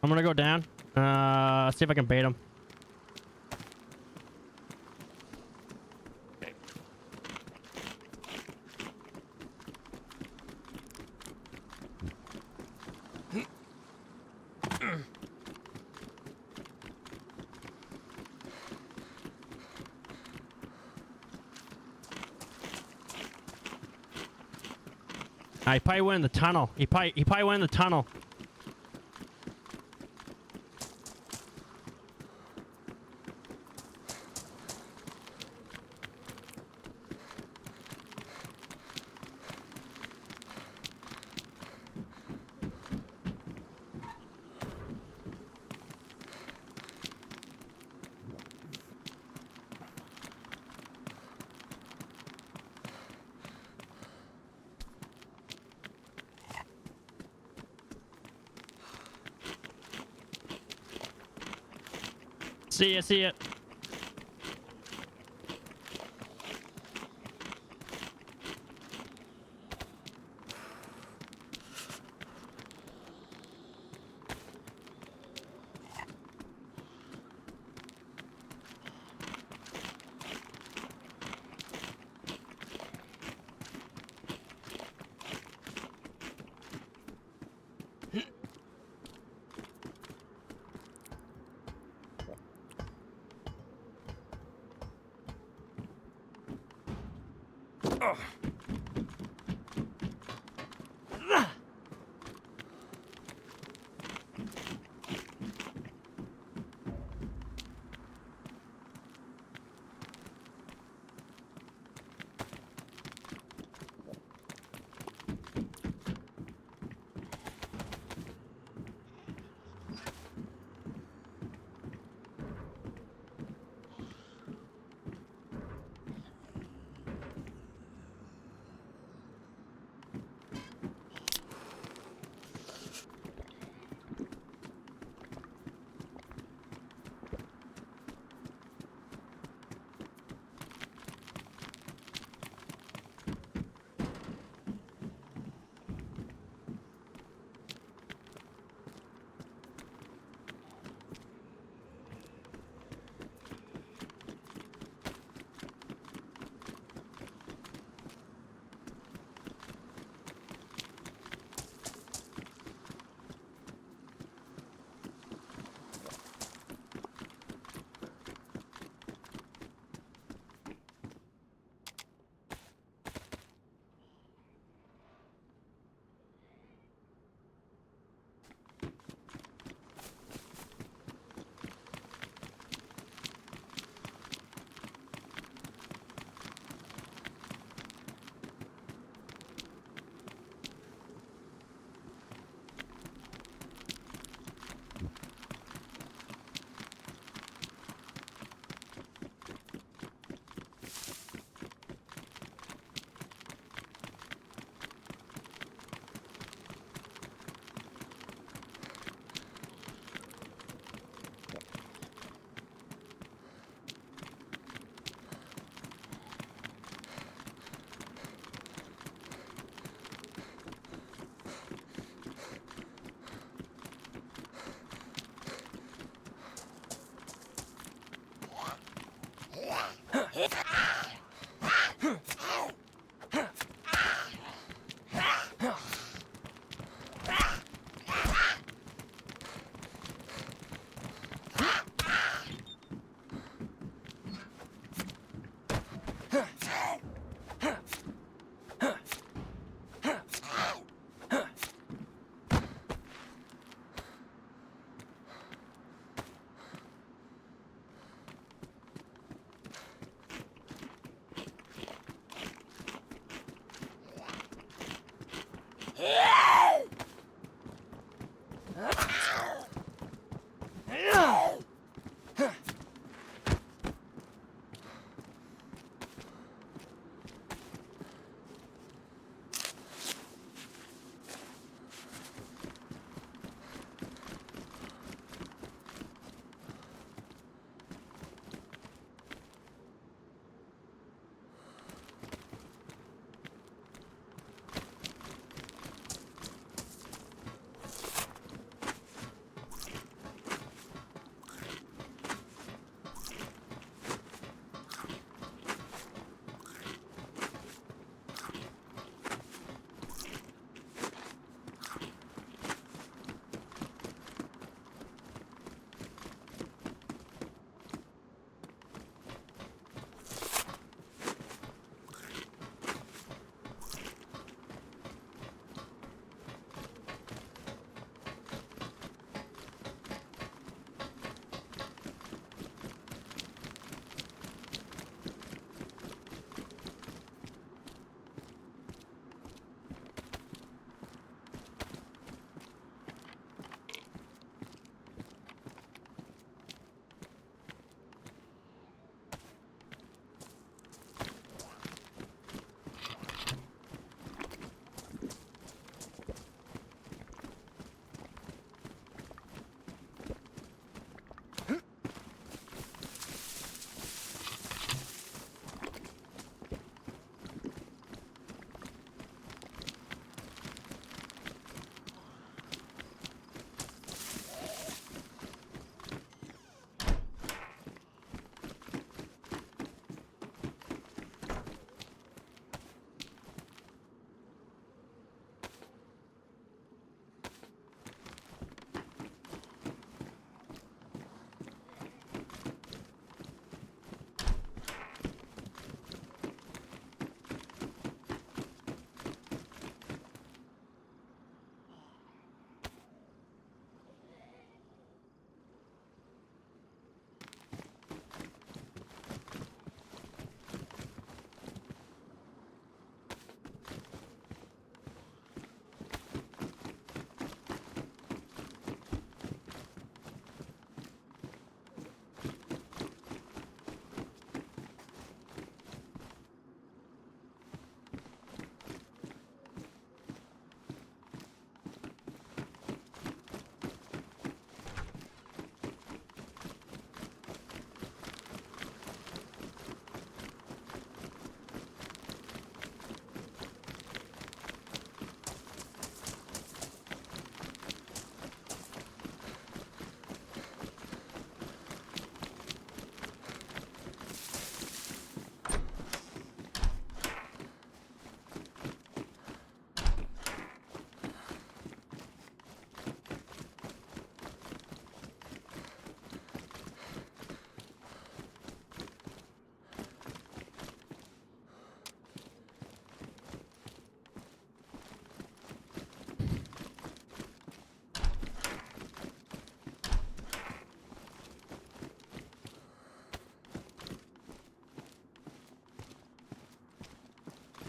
I'm gonna go down. See if I can bait him. Okay. He probably went in the tunnel. He probably went in the tunnel. See ya.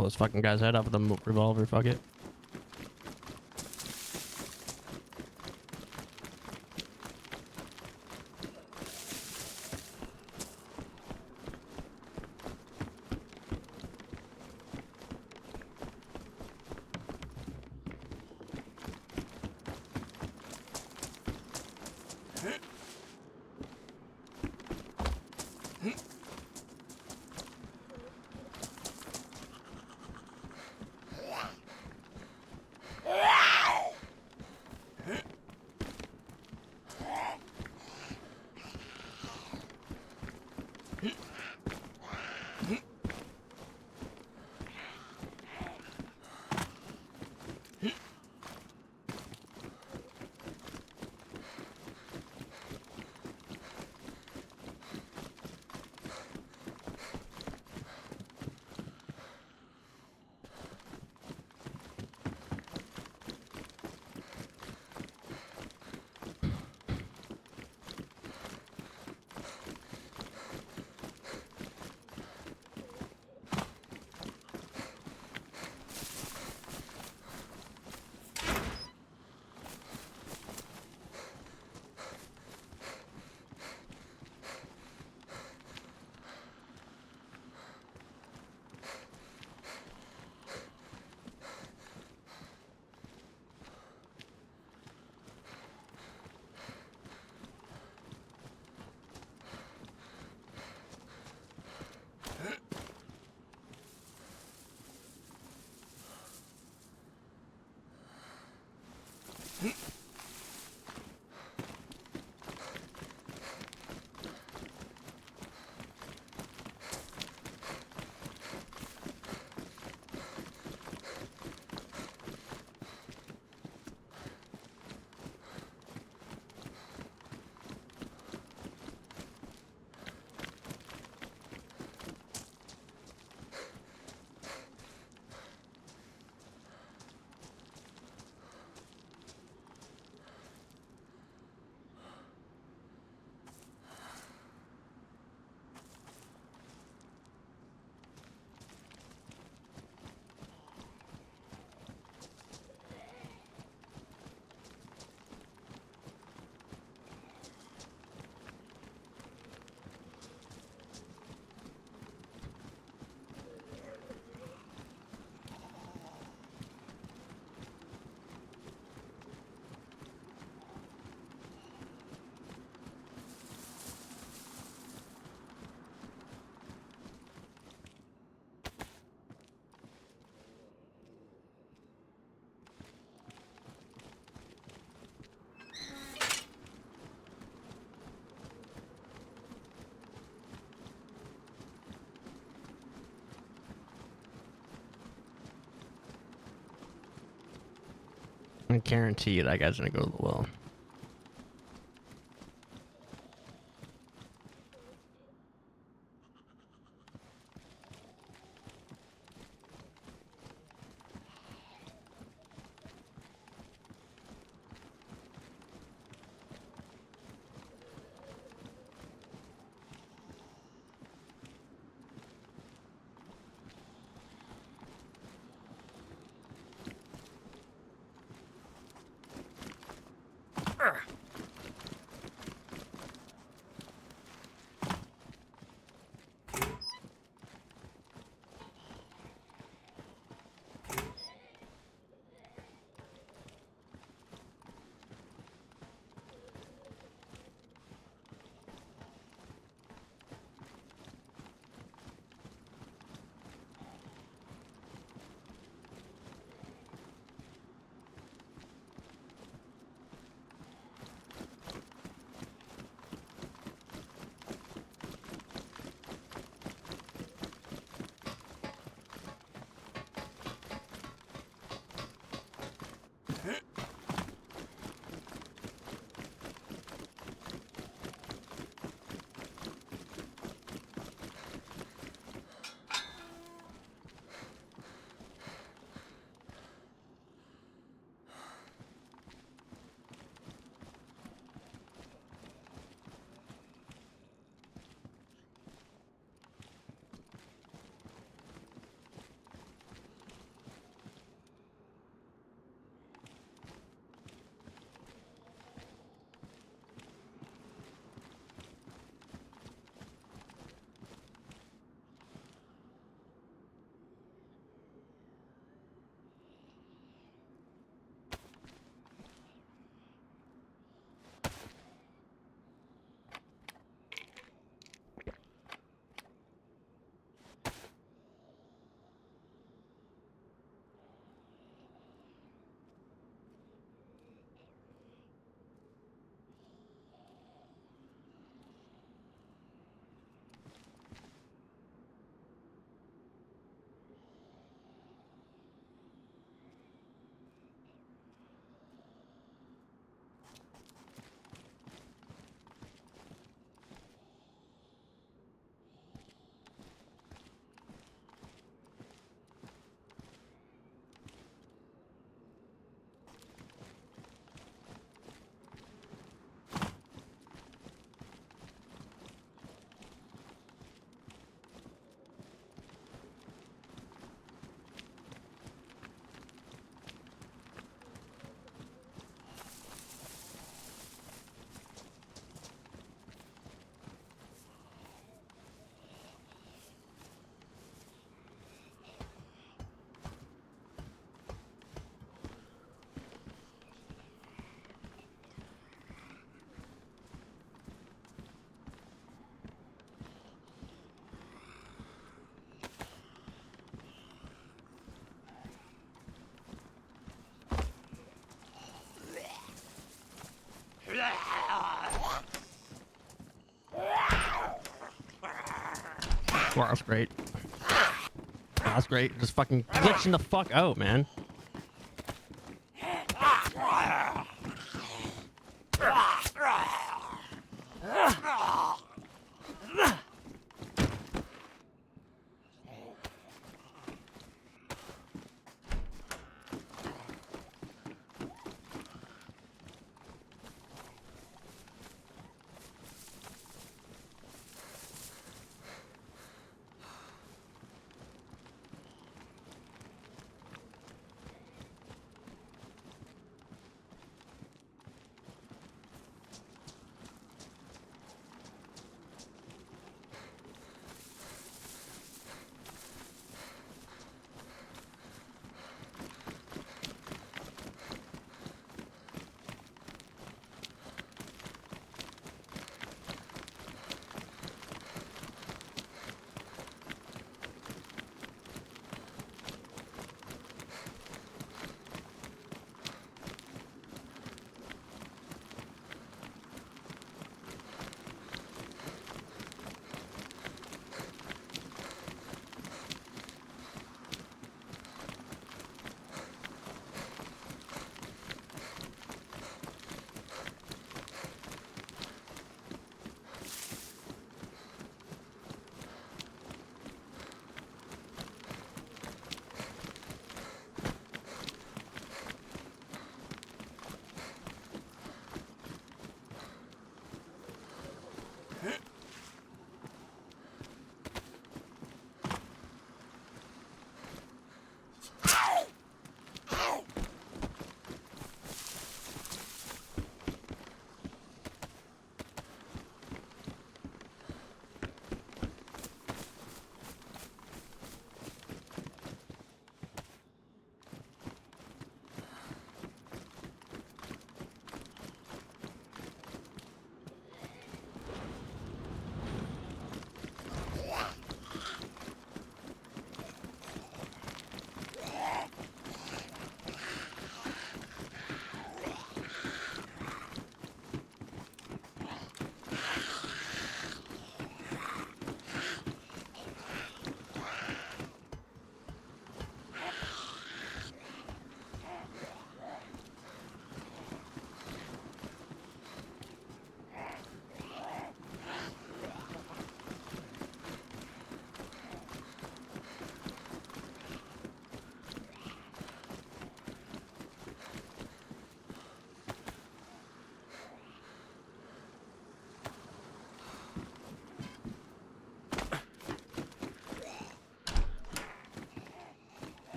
Pull this fucking guy's head off with a revolver. Fuck it. I guarantee you that guy's gonna go to the well. Wow, that's great. That's great. Just fucking glitching the fuck out, man.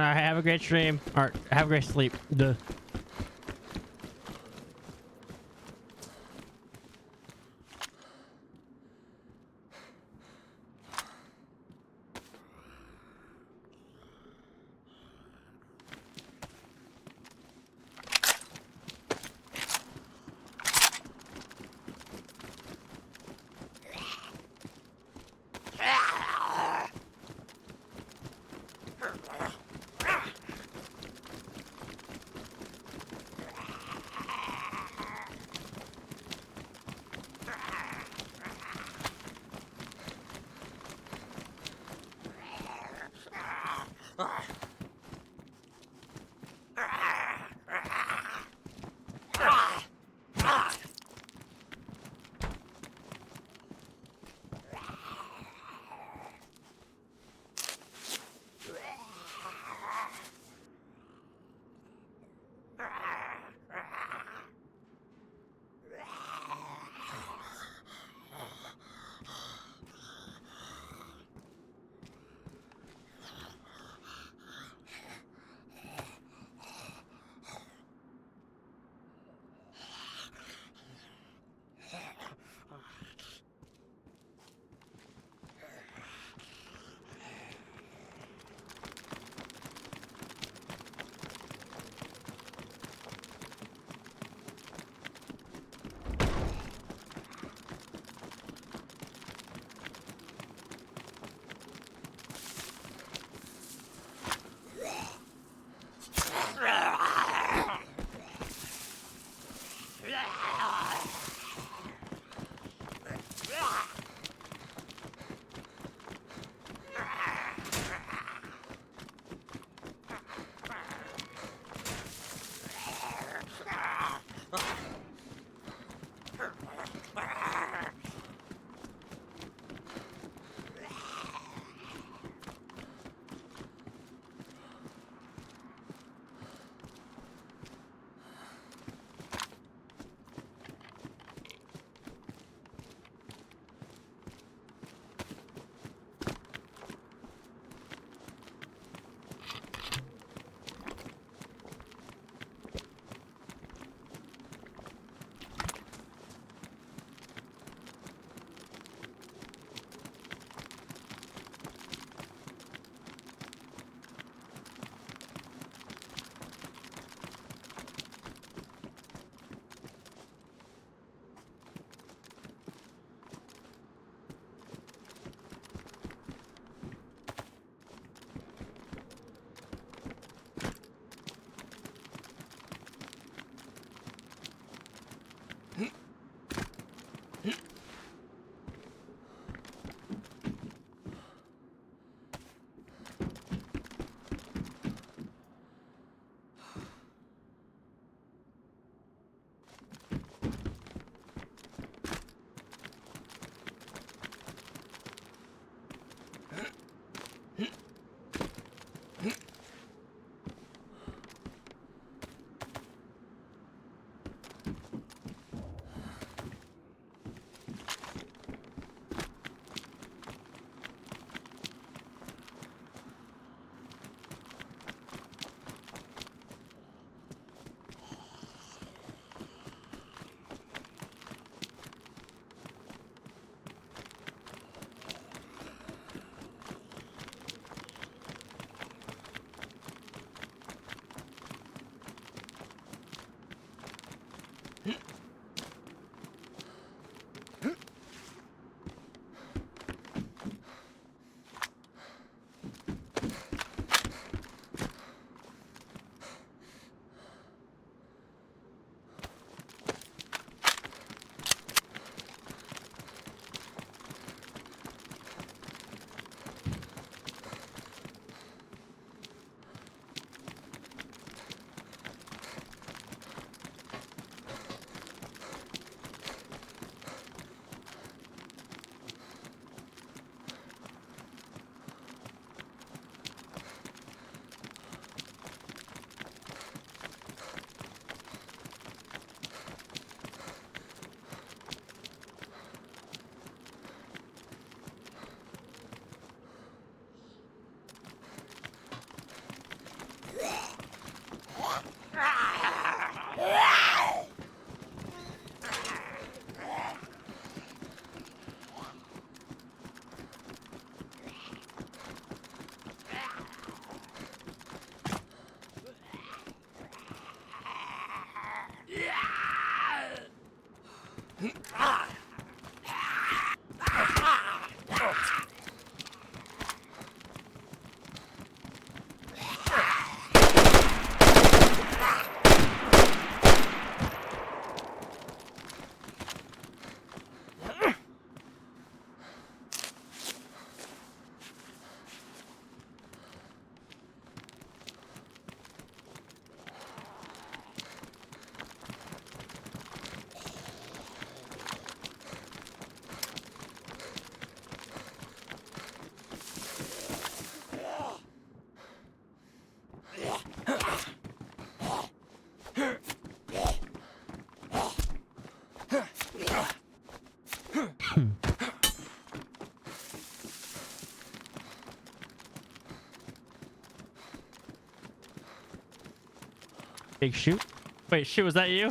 All right, have a great stream. Or have a great sleep. Duh. Big shoot. Wait, shoot, was that you?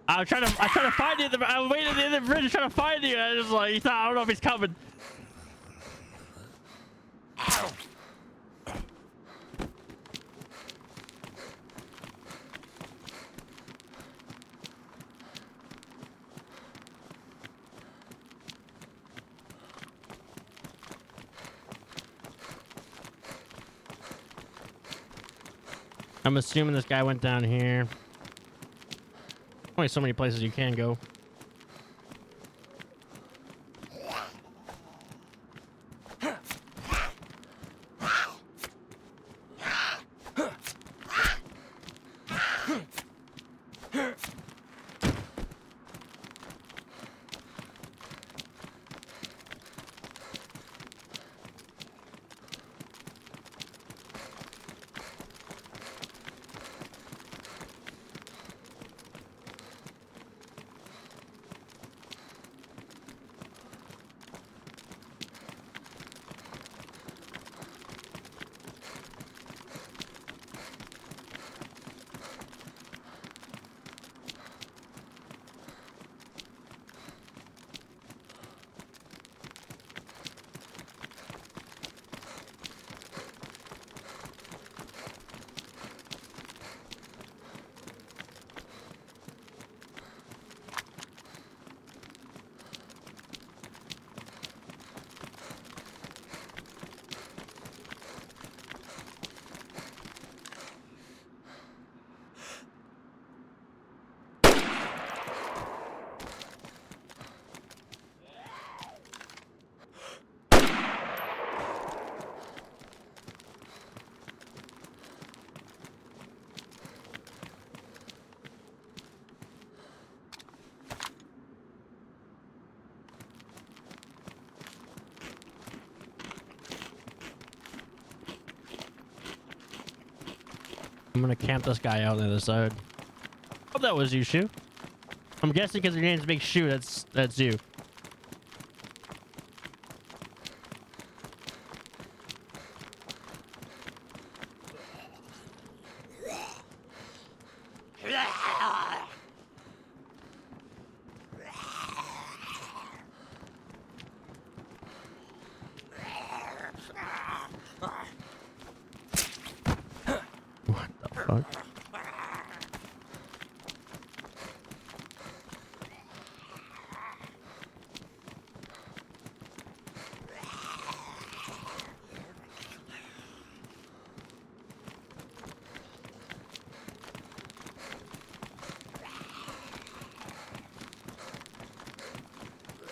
I tried to find you. I was waiting at the end of the bridge trying to find you. I was like, I don't know if he's coming. I'm assuming this guy went down here. Only so many places you can go. I'm gonna camp this guy out on the other side. Oh, that was you, Shu. I'm guessing because your name's Big Shu, that's you. What the fuck?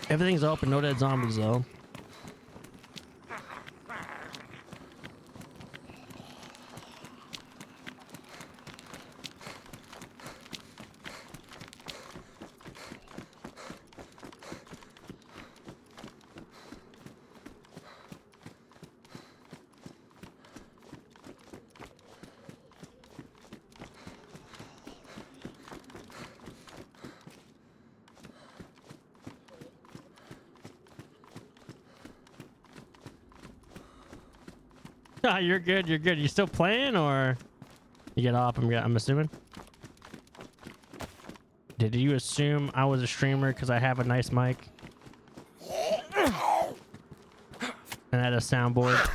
Everything's open, no dead zombies though. Ah, you're good. You're good. You still playing, or you get off? I'm assuming. Did you assume I was a streamer because I have a nice mic and I had a soundboard?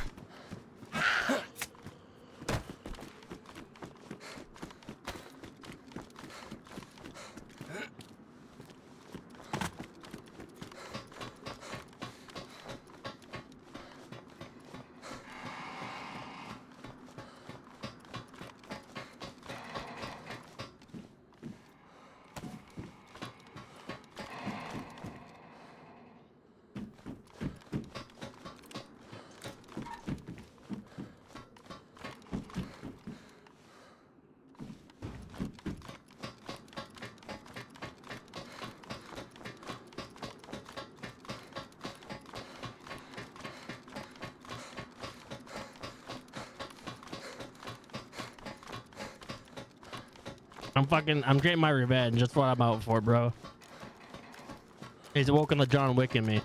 I'm getting my revenge. That's what I'm out for, bro. He's woken the John Wick in me.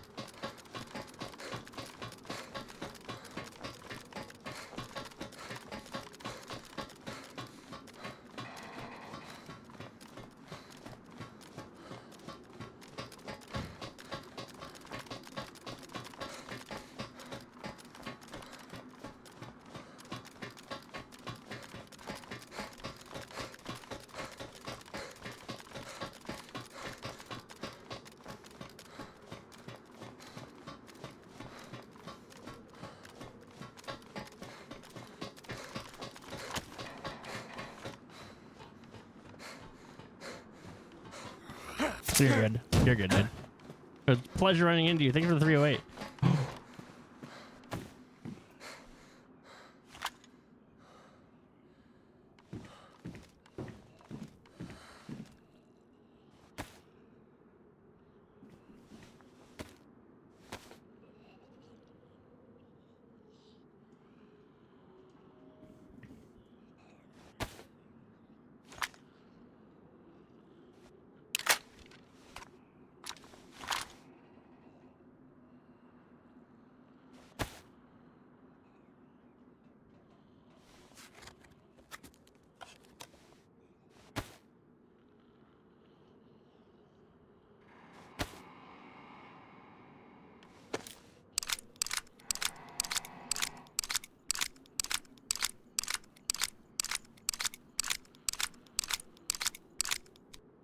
You're good. You're good, dude. It was a pleasure running into you. Thank you for the 308.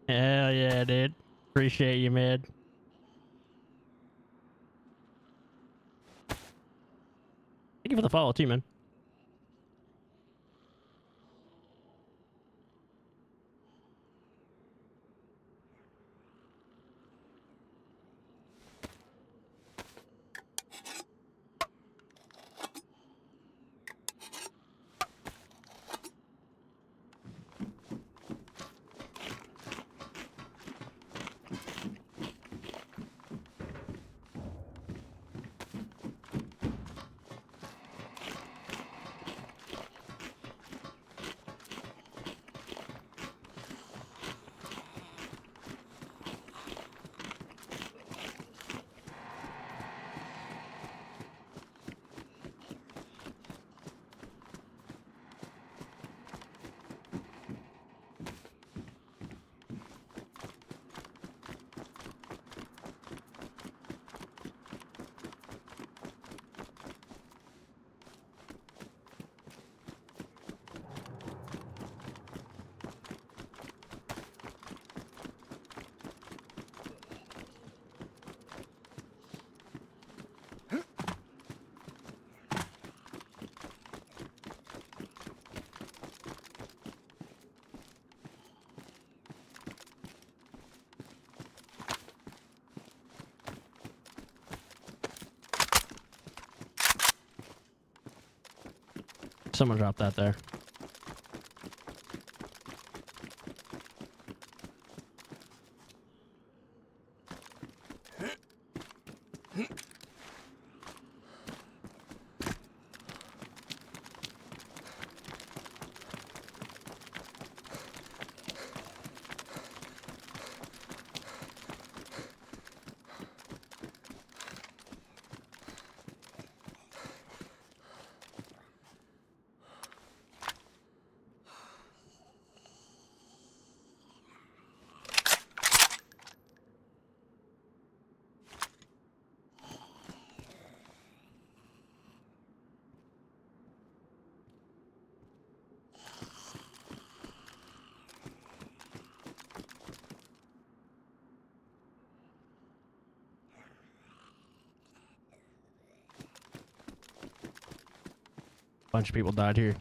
Hell yeah, dude. Appreciate you, man. Thank you for the follow, too, man. Someone dropped that there. Bunch of people died here.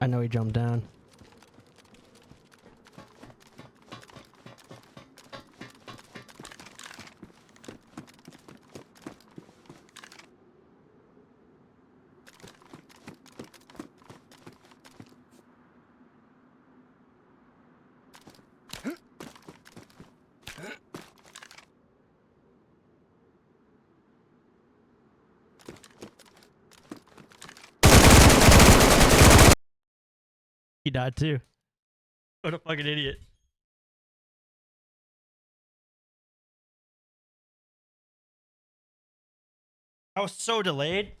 I know he jumped down. He died too. What a fucking idiot. I was so delayed.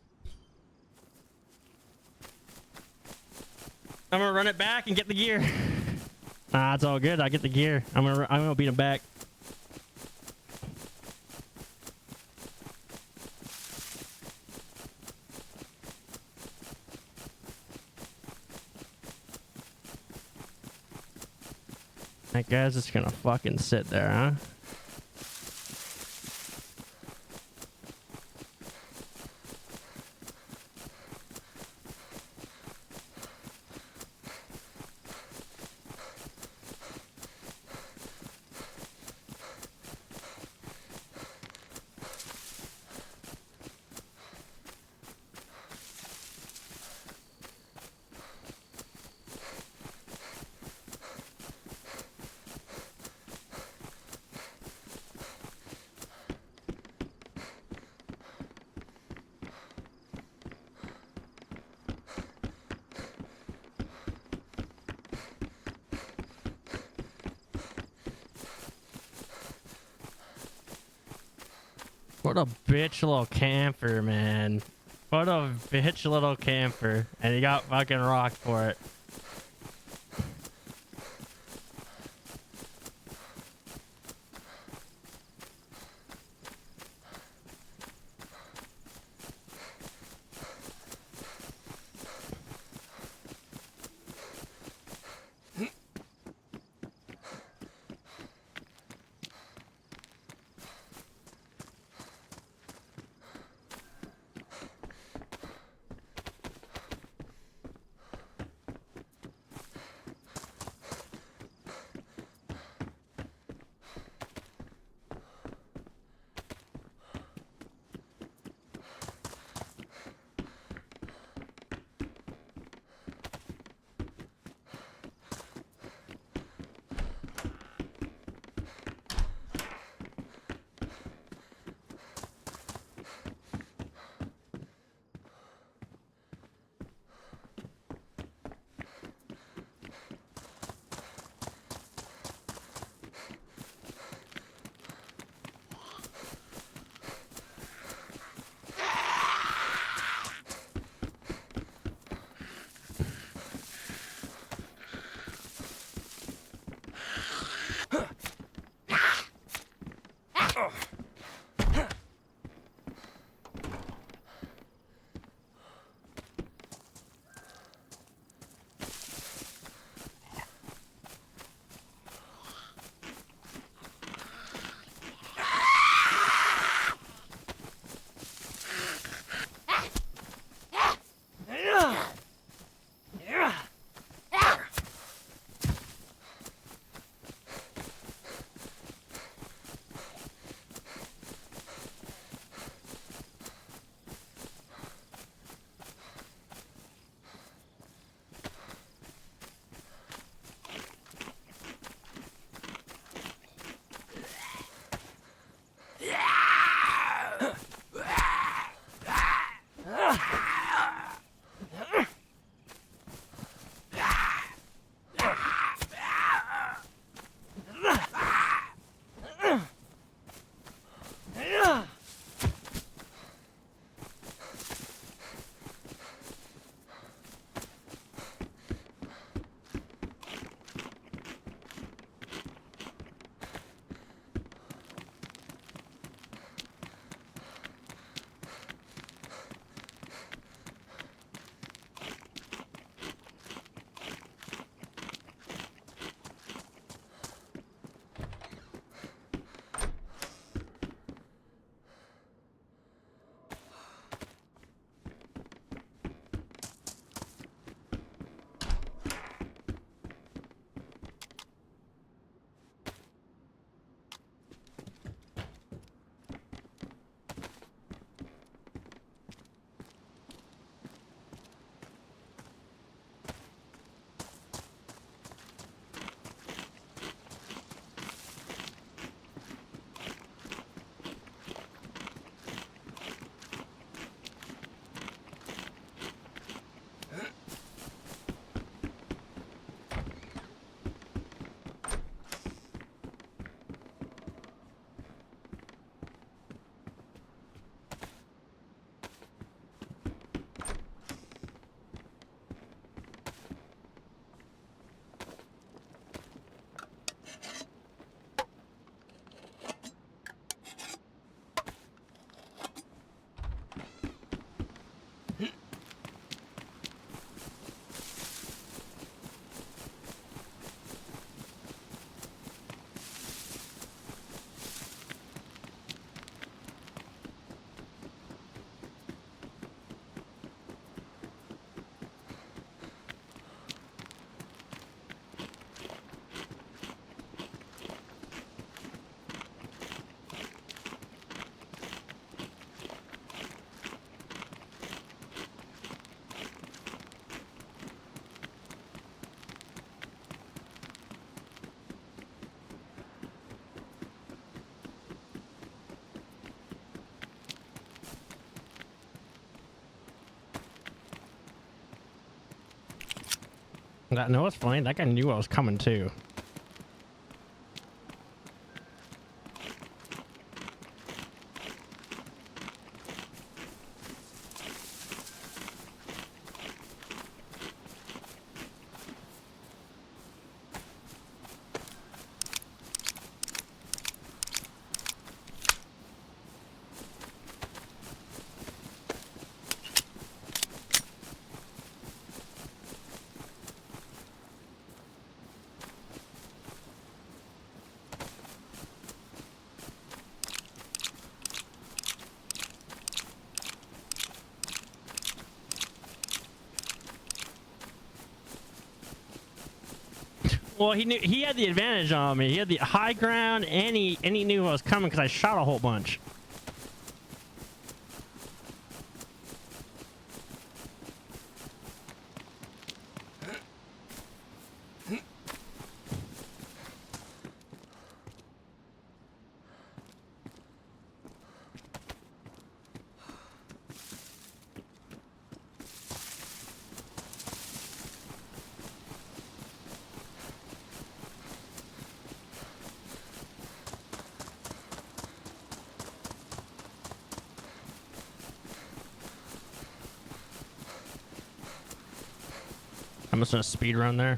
I'm gonna run it back and get the gear. Nah, it's all good. I get the gear. I'm gonna beat him back. That guy's just gonna fucking sit there, huh? What a bitch little camper, man. What a bitch little camper. And he got fucking rocked for it. No, what's funny? That guy knew I was coming too. Well, he had the advantage on me. He had the high ground, and he knew I was coming because I shot a whole bunch. I'm just gonna speed run there.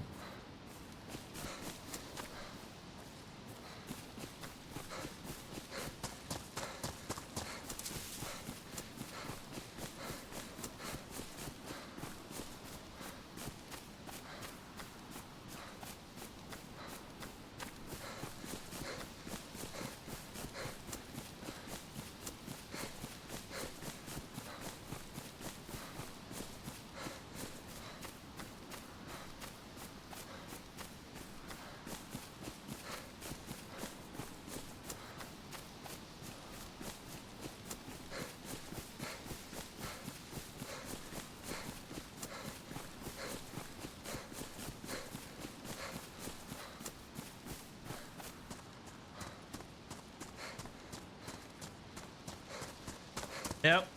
Yep.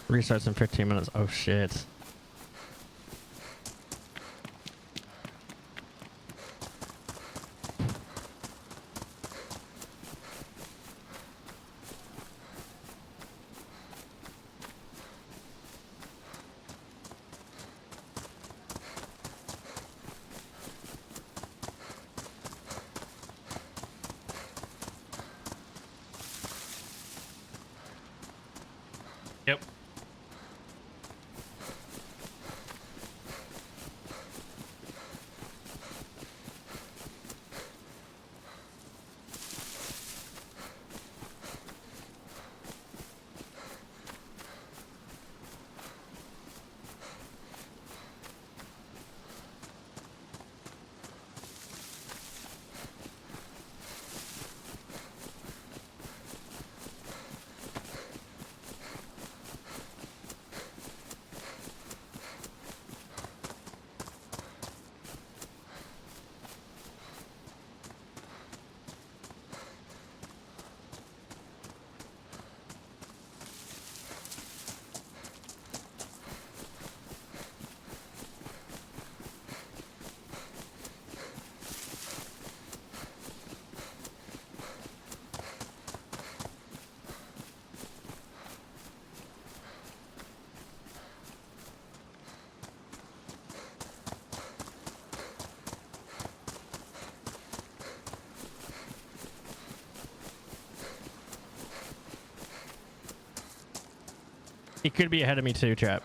Restarts in 15 minutes. Oh shit. Yep. He could be ahead of me too, Trap.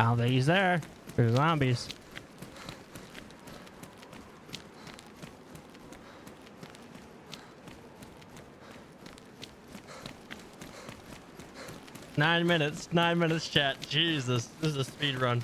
I don't think he's there. There's zombies. Nine minutes, chat. Jesus, this is a speed run.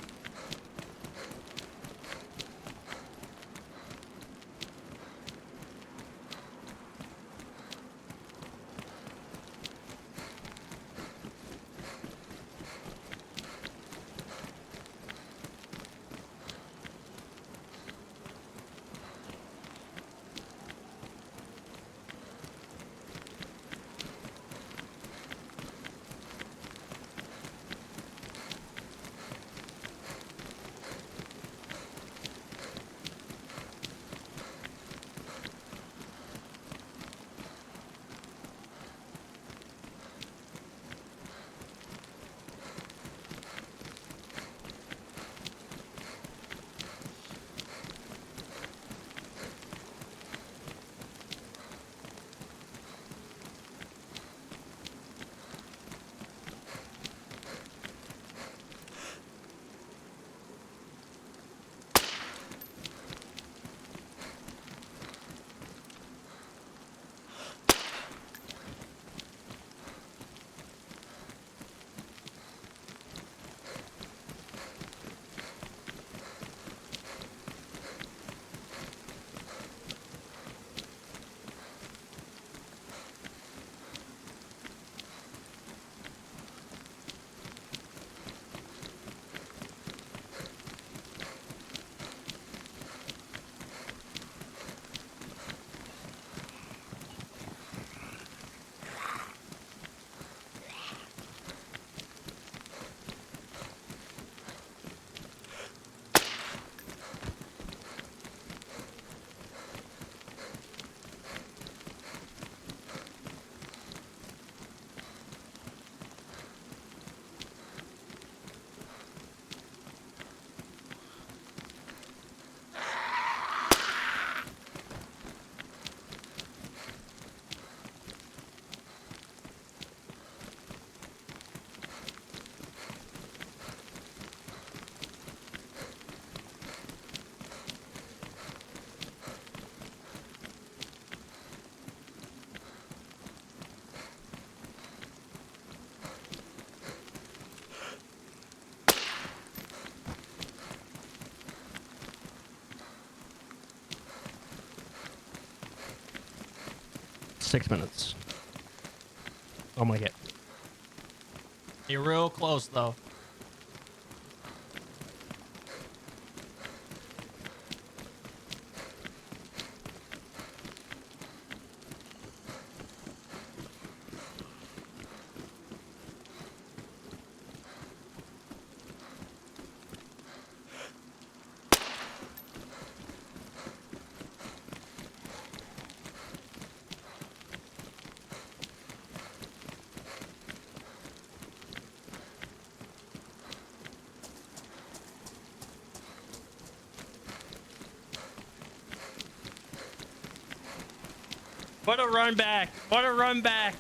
6 minutes. I'm gonna get. You're real close though. What a run back! What a run back!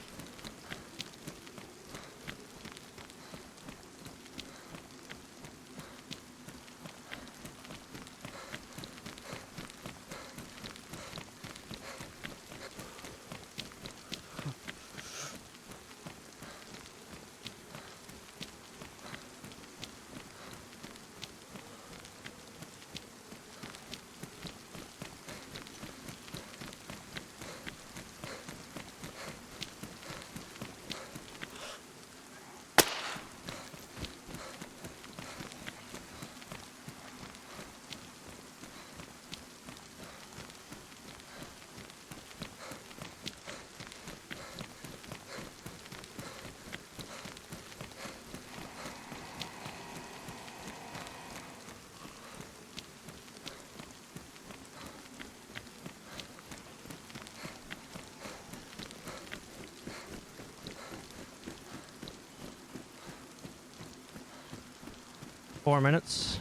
Four minutes.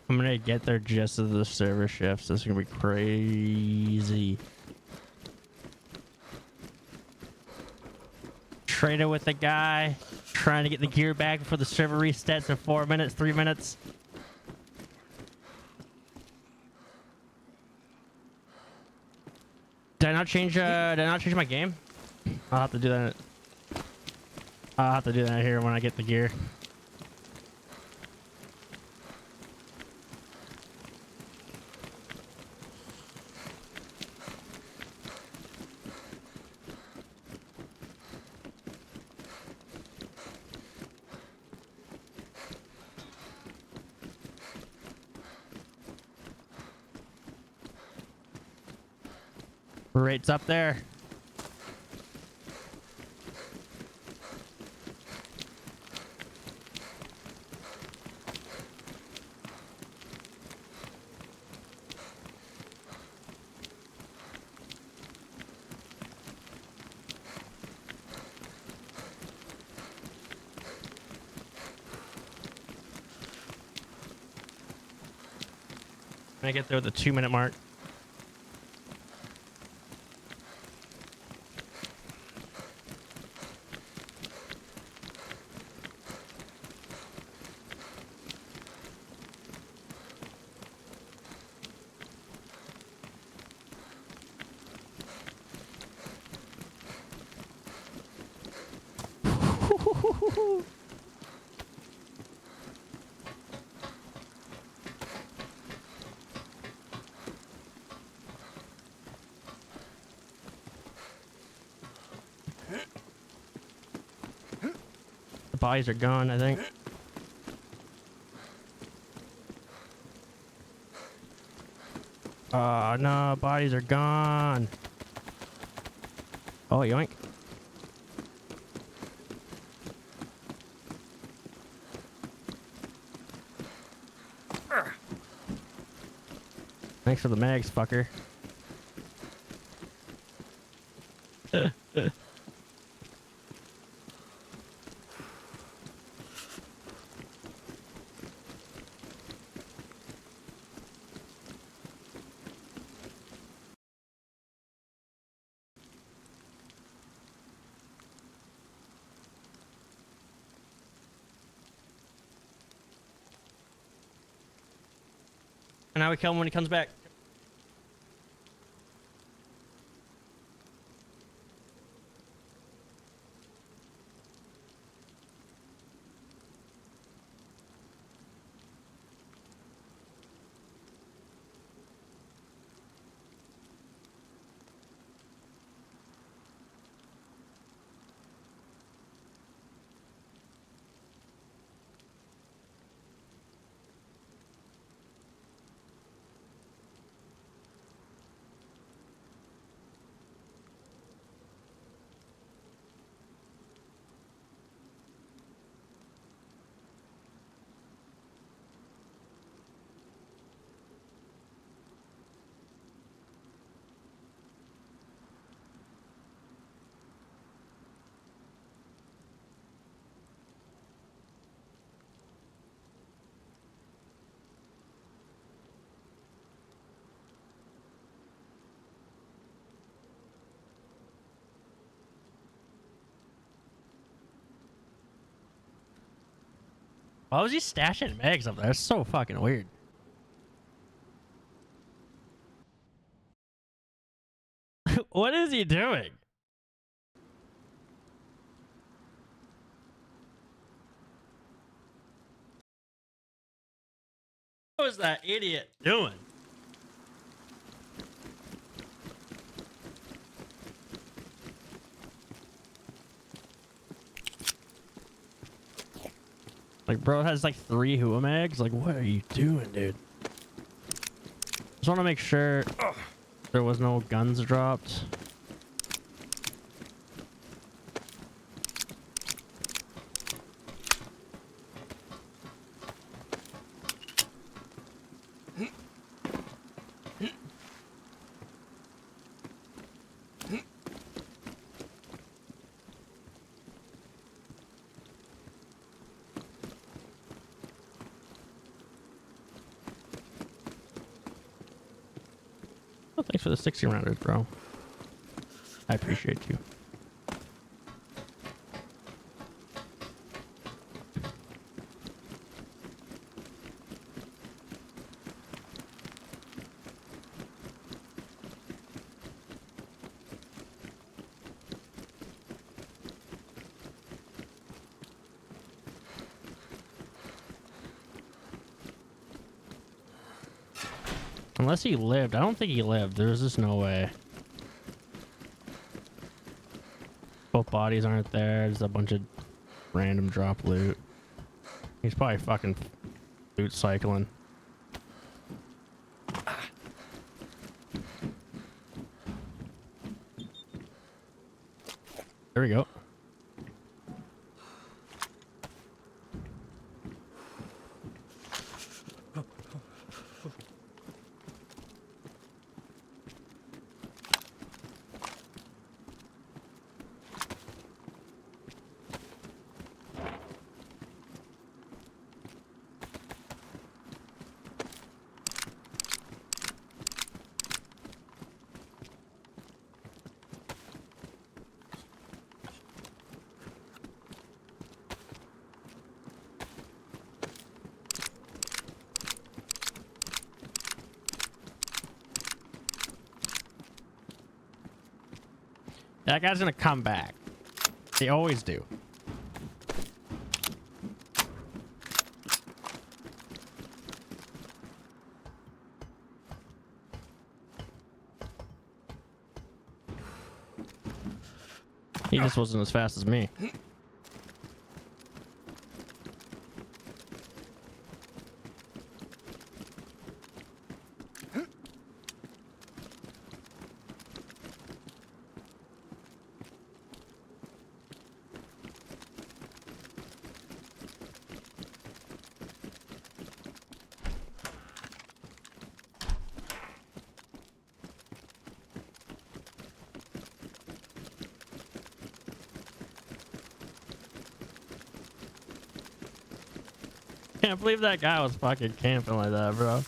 I'm gonna get there just as the server shifts. This is gonna be crazy. Traded with the guy, trying to get the gear back before the server resets in 4 minutes, 3 minutes. Did I not change my game? I'll have to do that. I'll have to do that here when I get the gear. Rates up there. I get there at the 2 minute mark. The bodies are gone, I think. Oh no, bodies are gone. Oh, yoink. Thanks for the mags, fucker. And now we kill him when he comes back. Why was he stashing mags up there? That's so fucking weird. What is he doing? What was that idiot doing? Like, bro has like 3 Hua mags. Like, what are you doing, dude? Just want to make sure there was no guns dropped. Oh, thanks for the 60 rounders, bro. I appreciate you. Unless he lived. I don't think he lived. There's just no way. Both bodies aren't there. There's a bunch of random drop loot. He's probably fucking loot cycling. There we go. That guy's gonna come back. They always do. He just wasn't as fast as me. Can't believe that guy was fucking camping like that, bro.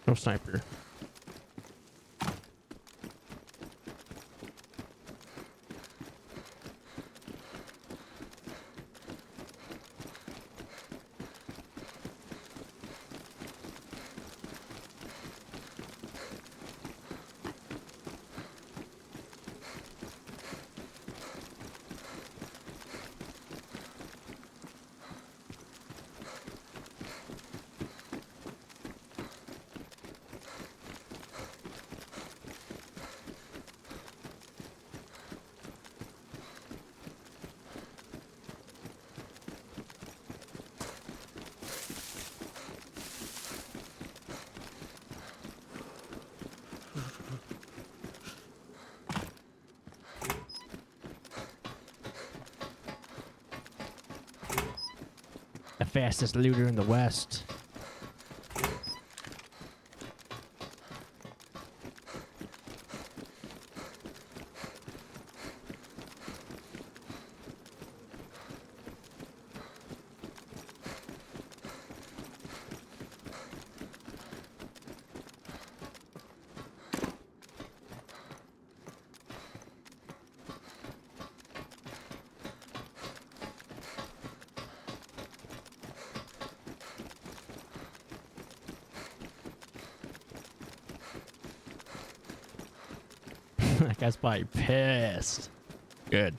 No sniper. The fastest looter in the West. That guy's probably pissed. Good.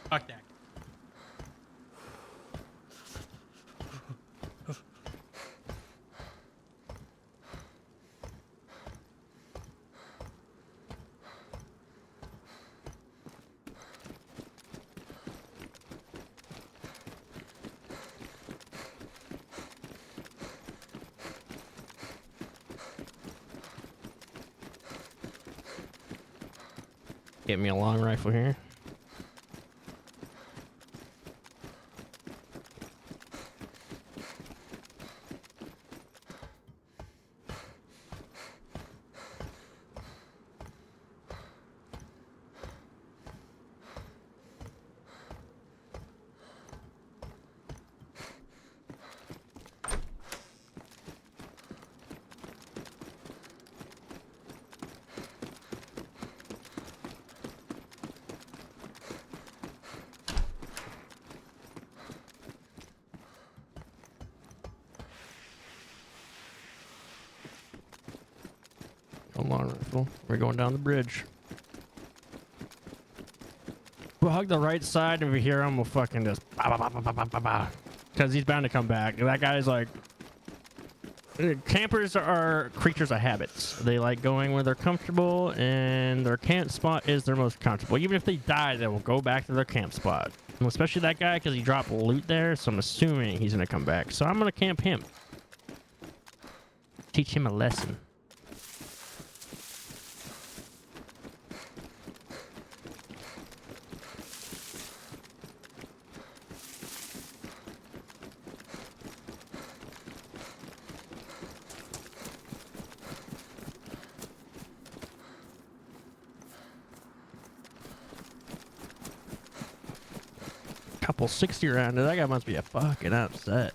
Fuck that. Get me a long rifle here. Long rifle. We're going down the bridge. We'll hug the right side, and if we hear him, we'll fucking just because he's bound to come back. That guy's like, campers are creatures of habits. They like going where they're comfortable, and their camp spot is their most comfortable. Even if they die, they will go back to their camp spot. And especially that guy, because he dropped loot there, so I'm assuming he's gonna come back. So I'm gonna camp him. Teach him a lesson. Couple 60 rounders. That guy must be a fucking upset.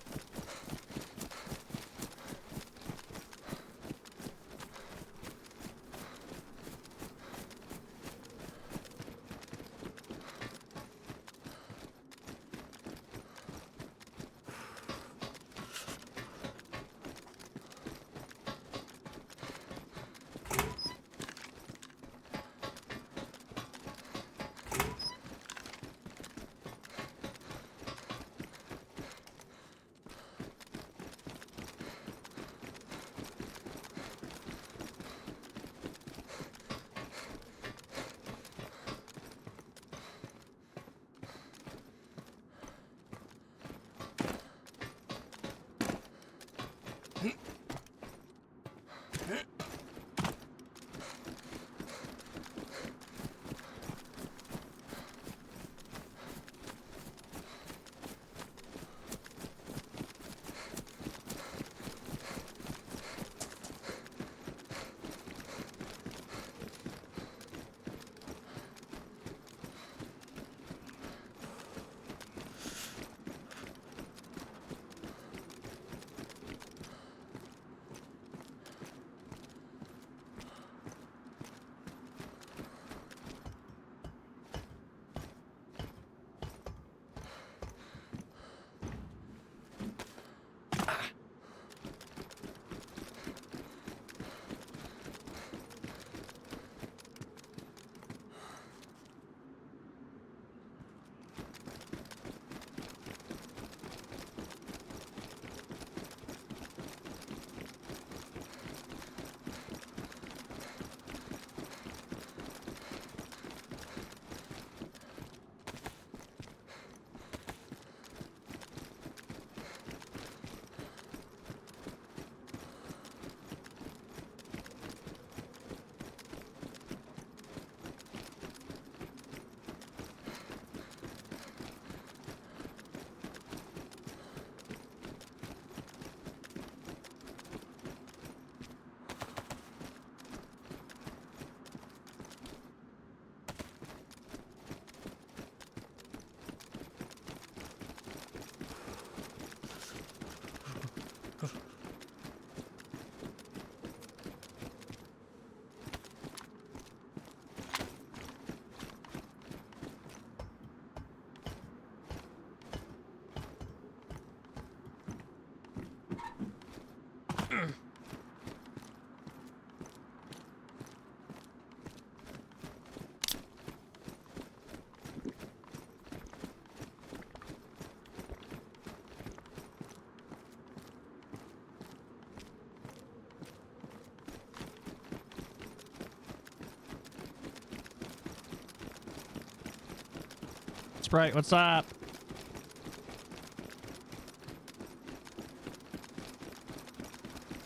Sprite, what's up?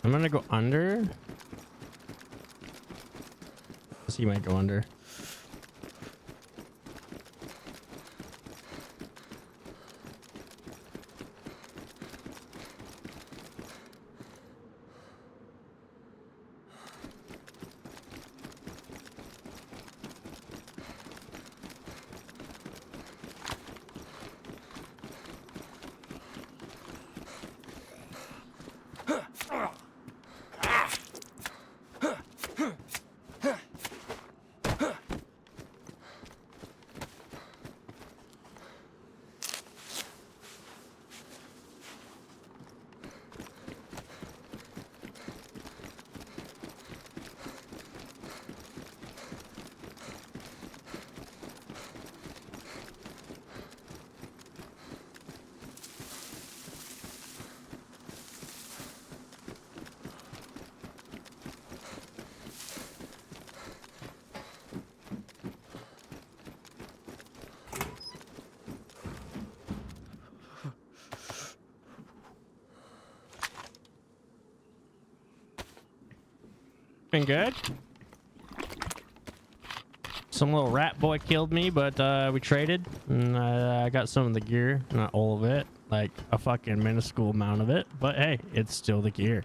I'm gonna go under. So you might go under. Been good. Some little rat boy killed me, but we traded, and I got some of the gear. Not all of it, like a fucking minuscule amount of it, but hey, it's still the gear.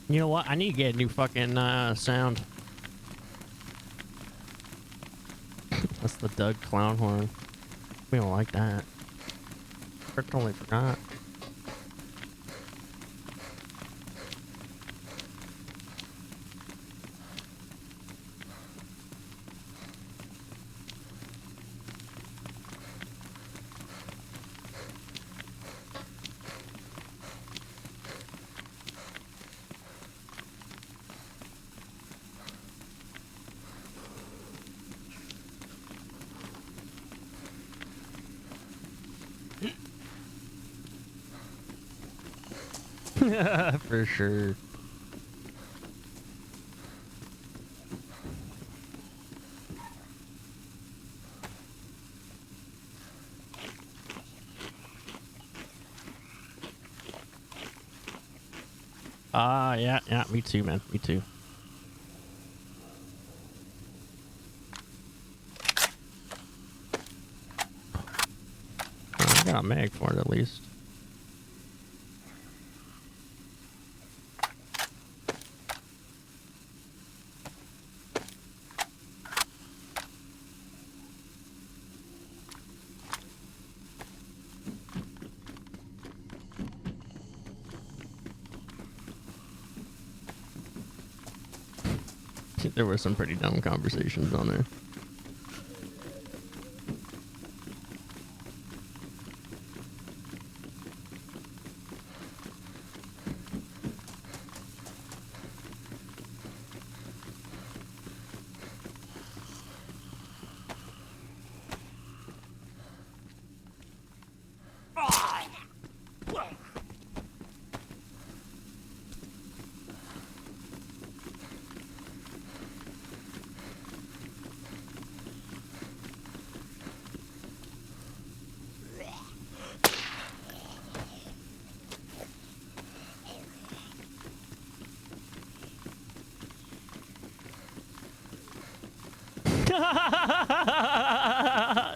You know what? I need to get a new fucking sound. That's the Doug clown horn. We don't like that. I totally forgot. For sure. Yeah, me too, man. Me too. I got a mag for it at least. There were some pretty dumb conversations on there.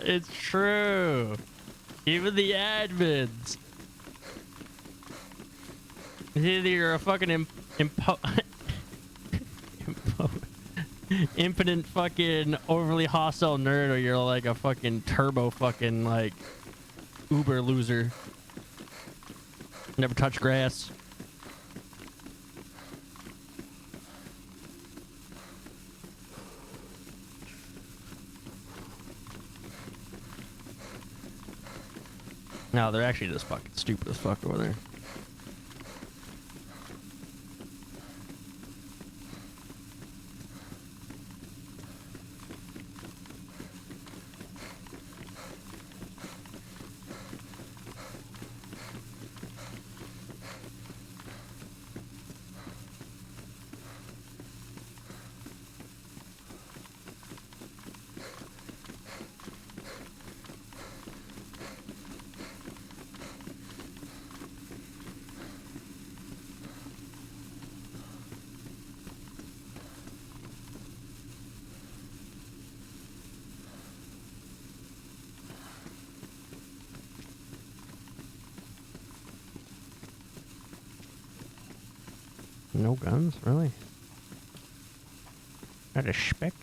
It's true. Even the admins. Either you're a fucking impotent fucking overly hostile nerd, or you're like a fucking turbo fucking like uber loser. Never touch grass. No, they're actually just fucking stupid as fuck over there. No guns, really? Not a spec?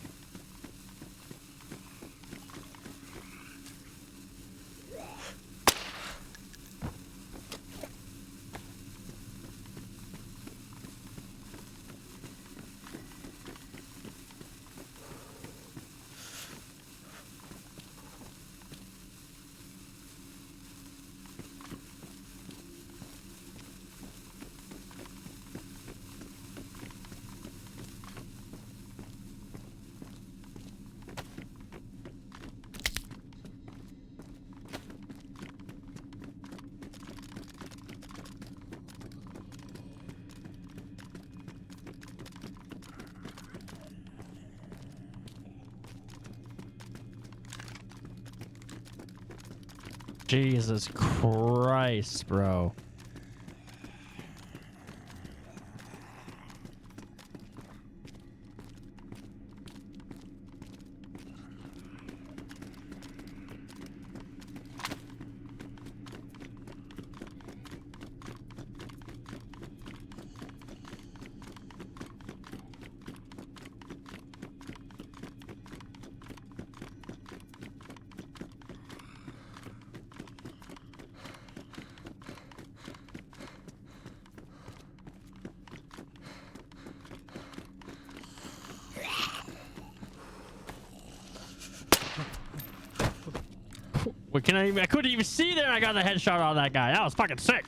Jesus Christ, bro. What can I couldn't even see there. I got the headshot on that guy. That was fucking sick.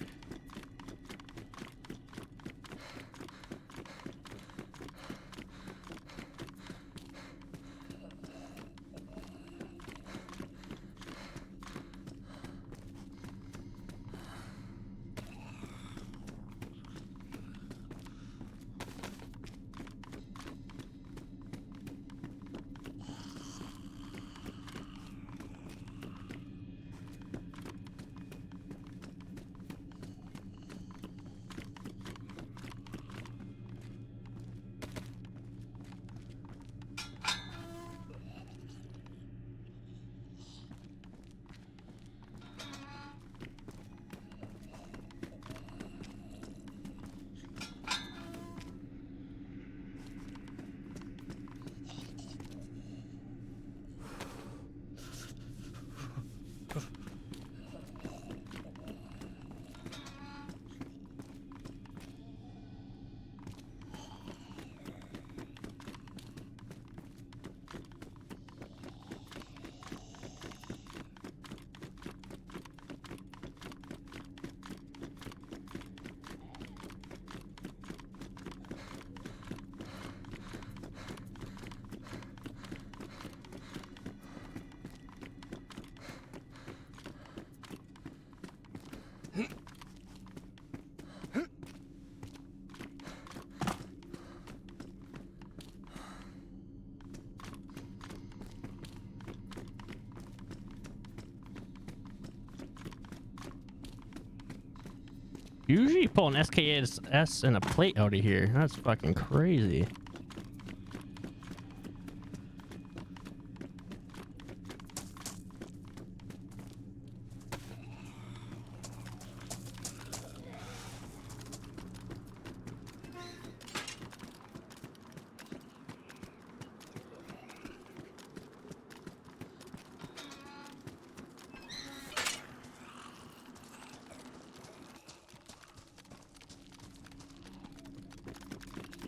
Usually you pull an SKS and a plate out of here. That's fucking crazy.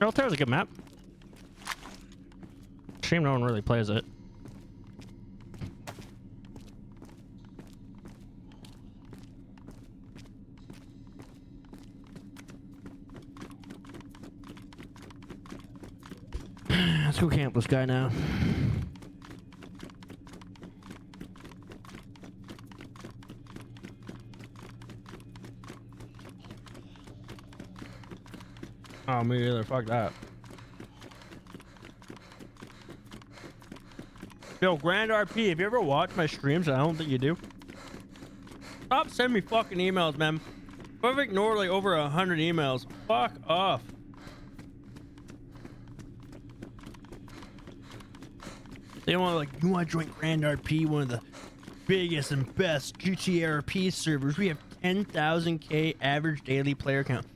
Altair's a good map. Shame no one really plays it. Let's go camp this guy now. Oh, me either. Fuck that. Yo, Grand RP, if you ever watch my streams, I don't think you do. Stop sending me fucking emails, man. I've ignored like over 100 emails. Fuck off. They want like, you want to join Grand RP, one of the biggest and best GTA RP servers. We have 10,000K average daily player count.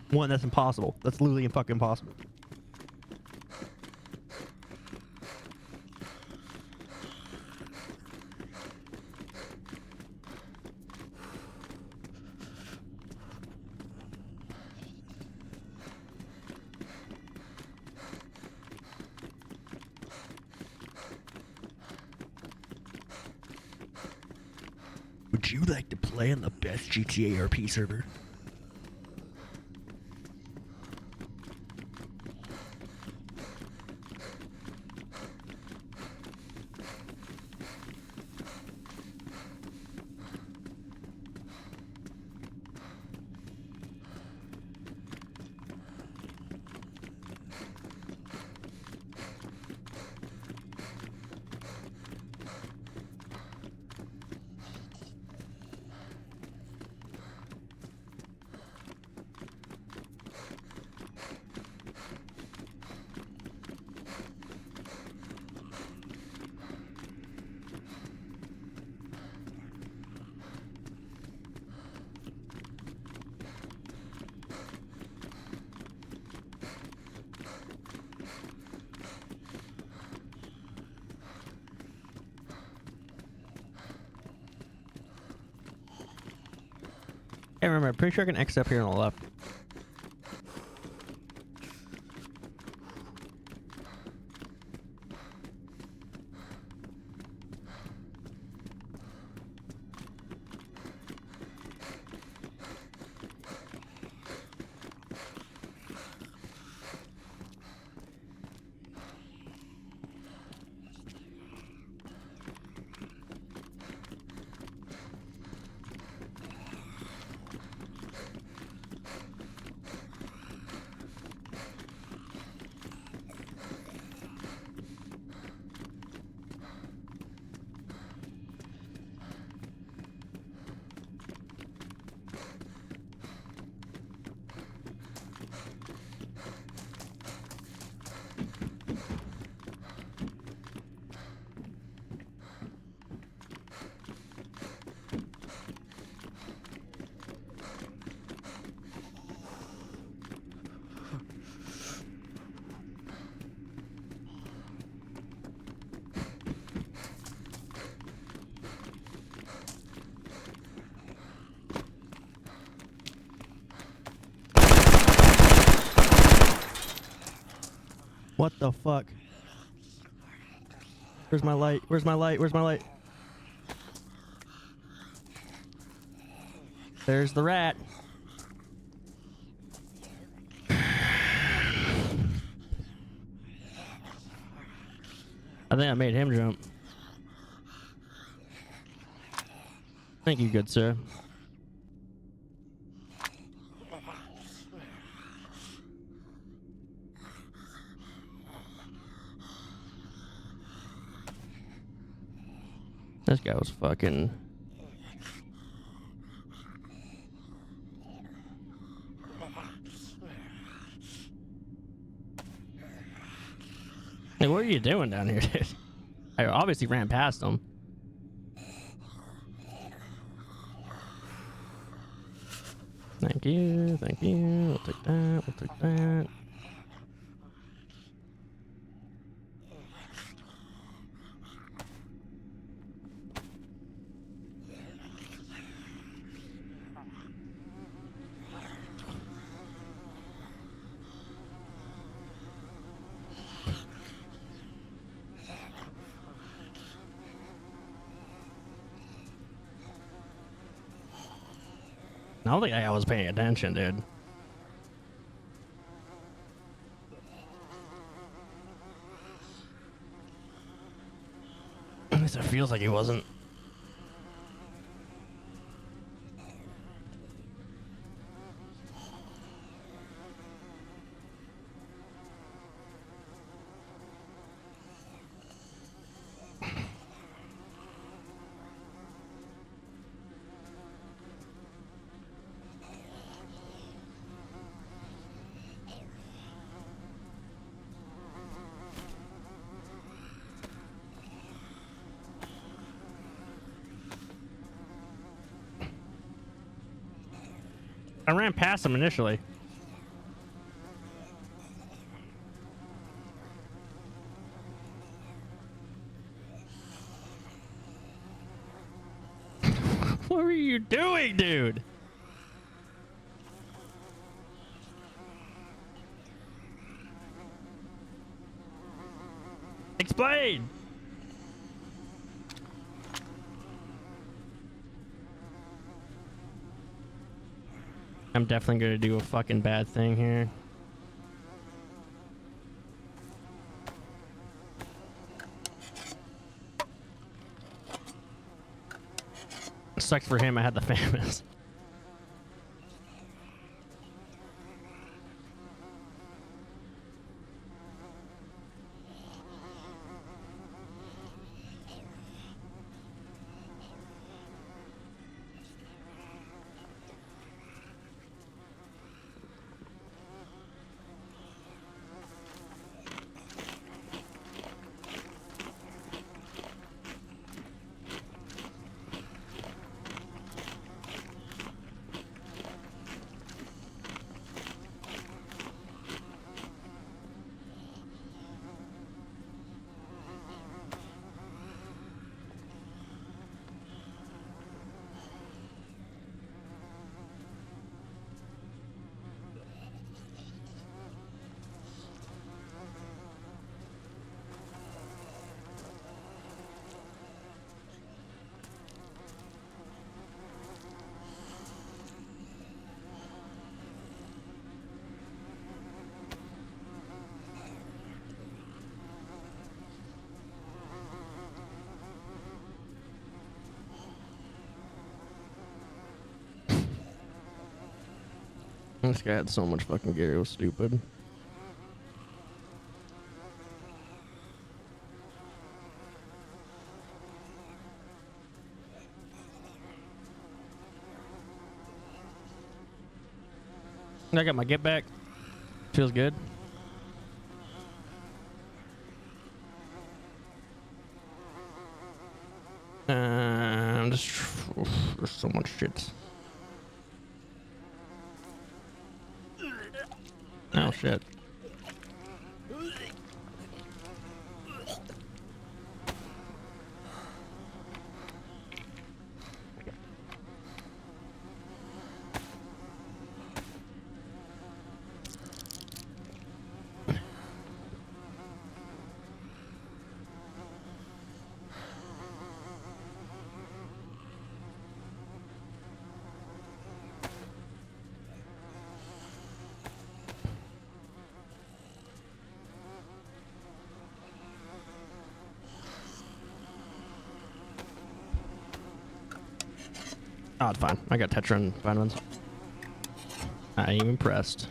One, that's impossible. That's literally fucking impossible. Would you like to play on the best GTA RP server? Hey, remember, I'm pretty sure I can X up here on the left. What the fuck? Where's my light? Where's my light? Where's my light? There's the rat. I think I made him jump. Thank you, good sir. This guy was fucking. Hey, what are you doing down here, dude? I obviously ran past him. Thank you, thank you. We'll take that, we'll take that. I don't think I was paying attention, dude. At least it feels like he wasn't. I ran past him initially. What were you doing, dude? Explain. I'm definitely gonna do a fucking bad thing here. Sucks for him, I had the famous. This guy had so much fucking gear, it was stupid. I got my get back. Feels good. There's so much shit. Oh shit. Oh, it's fine. I got Tetra and vitamins. I am impressed.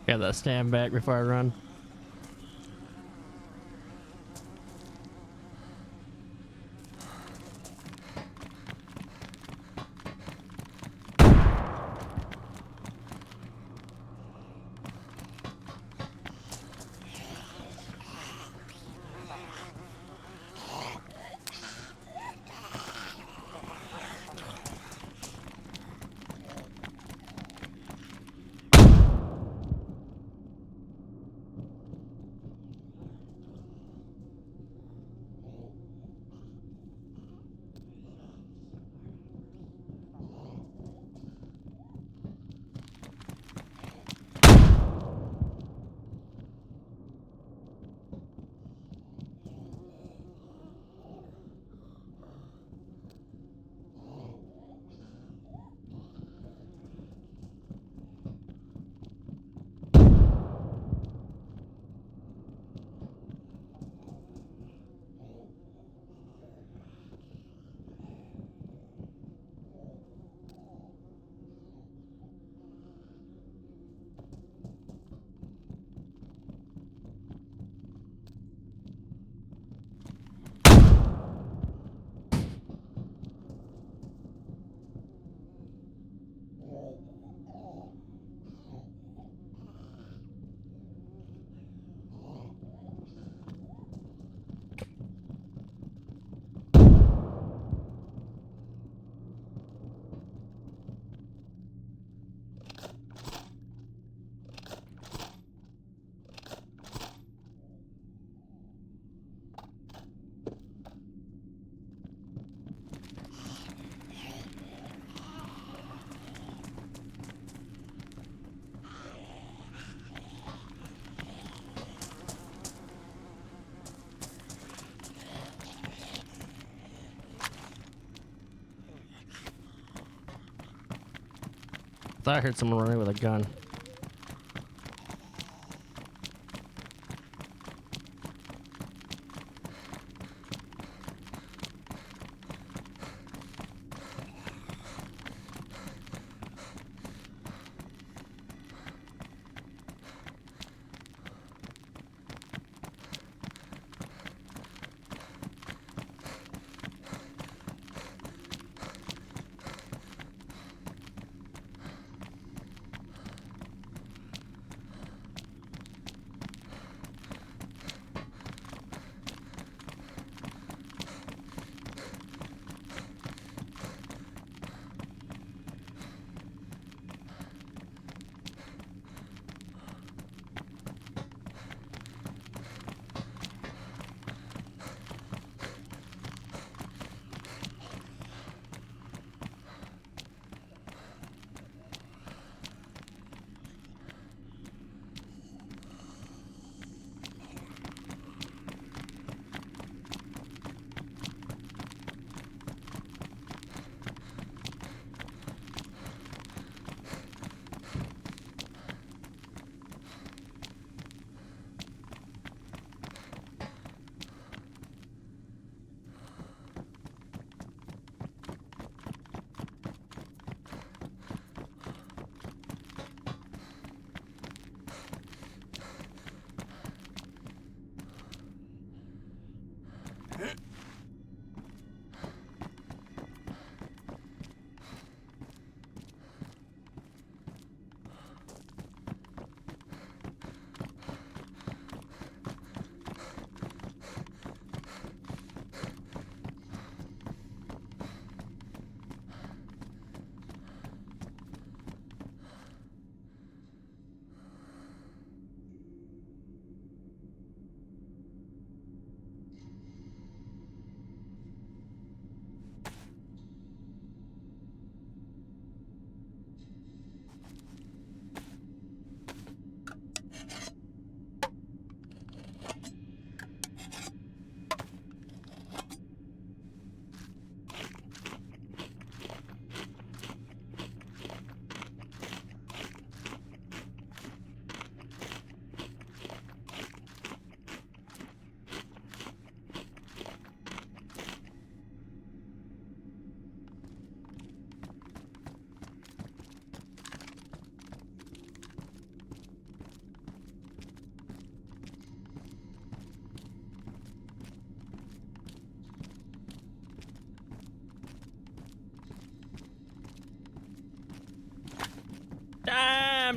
Got that stand back before I run. Thought I heard someone running with a gun.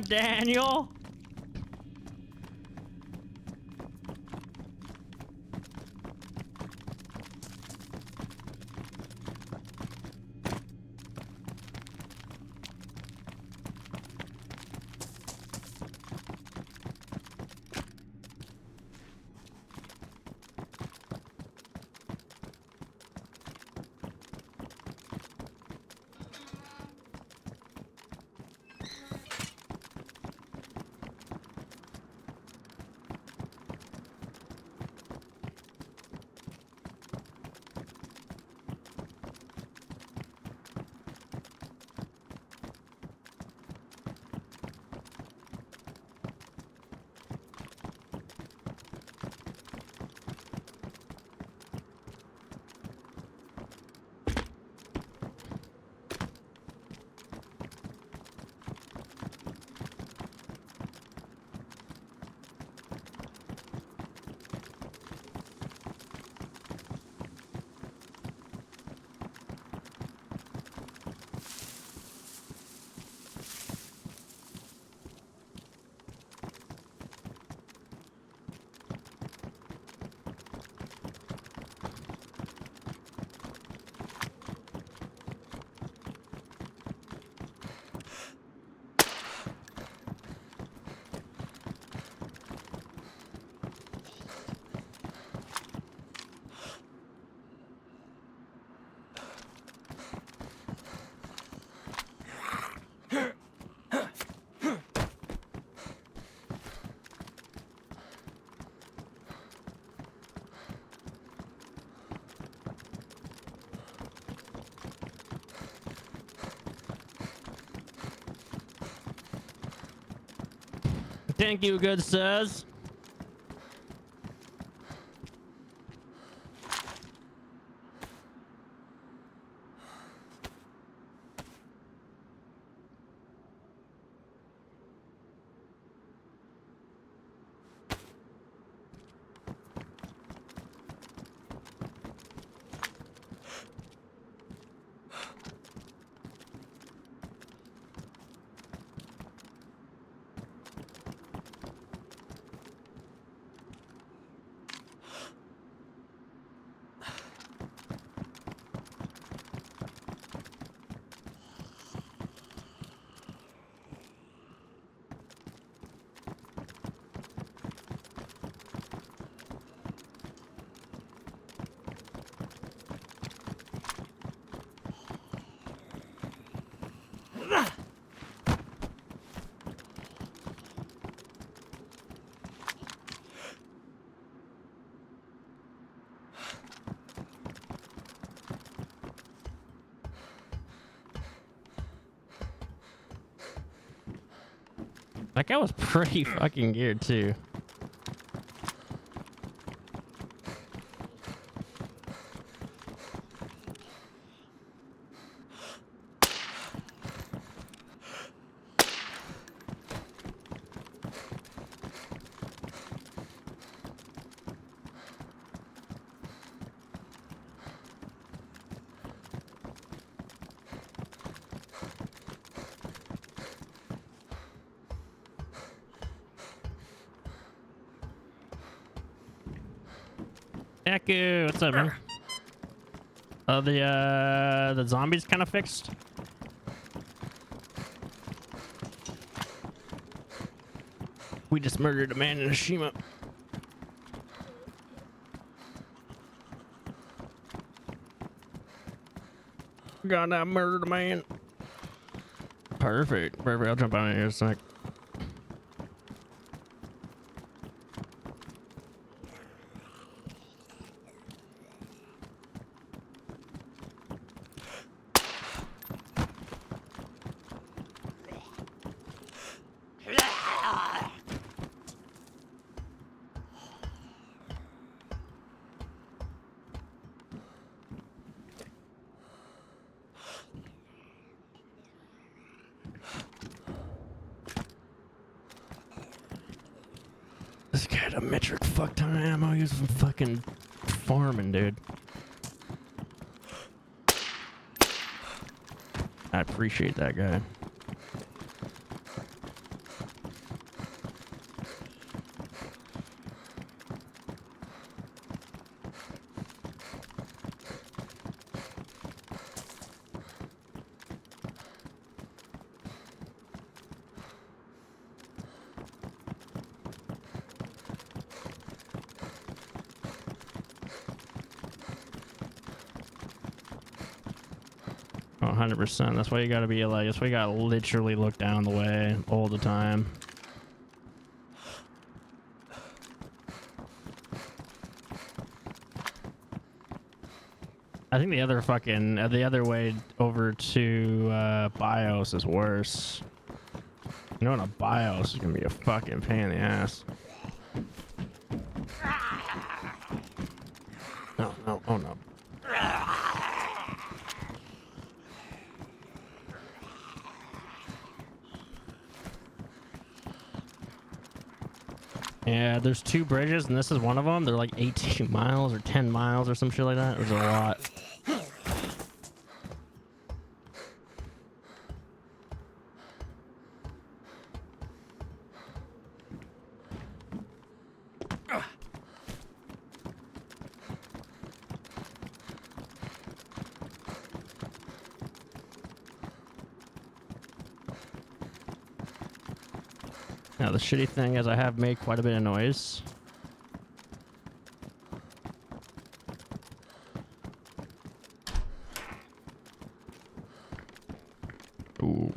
Daniel. Thank you, good sirs. That guy was pretty fucking geared too. Echo, what's up, man? Oh, the zombies kind of fixed. We just murdered a man in a Shima. God, I murdered a man. Perfect. Perfect. I'll jump on it here in a sec. This guy had a metric fuck ton of ammo. He was from fucking farming, dude. I appreciate that guy. Oh, 100%. That's why you gotta be like, that's why you gotta literally look down the way all the time. I think the other fucking, the other way over to BIOS is worse. You know, in a BIOS is gonna be a fucking pain in the ass. No, no, oh no. Yeah, there's 2 bridges, and this is one of them. They're like 18 miles or 10 miles or some shit like that. There's a lot. Now, the shitty thing is I have made quite a bit of noise. Ooh.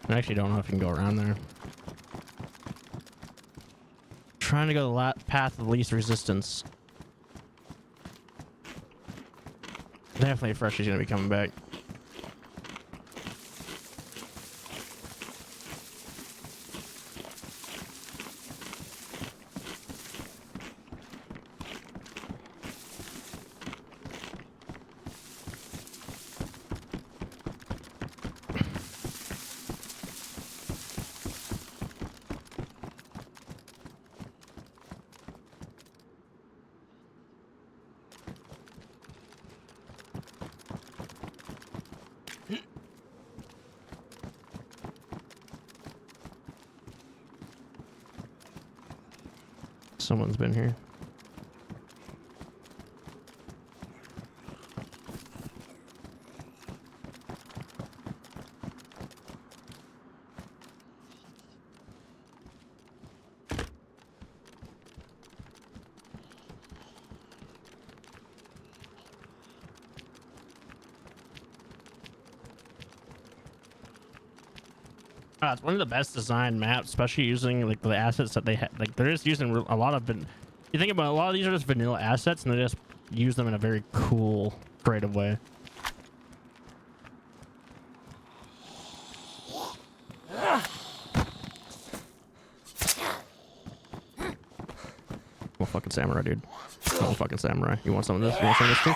I actually don't know if you can go around there. Trying to go the path of least resistance. Definitely Freshy's gonna be coming back. Someone's been here. It's one of the best designed maps, especially using like the assets that they have. Like they're just using a lot of. You think about a lot of these are just vanilla assets, and they just use them in a very cool, creative way. I'm a fucking samurai, dude. I'm a fucking samurai. You want some of this? You want some of this too?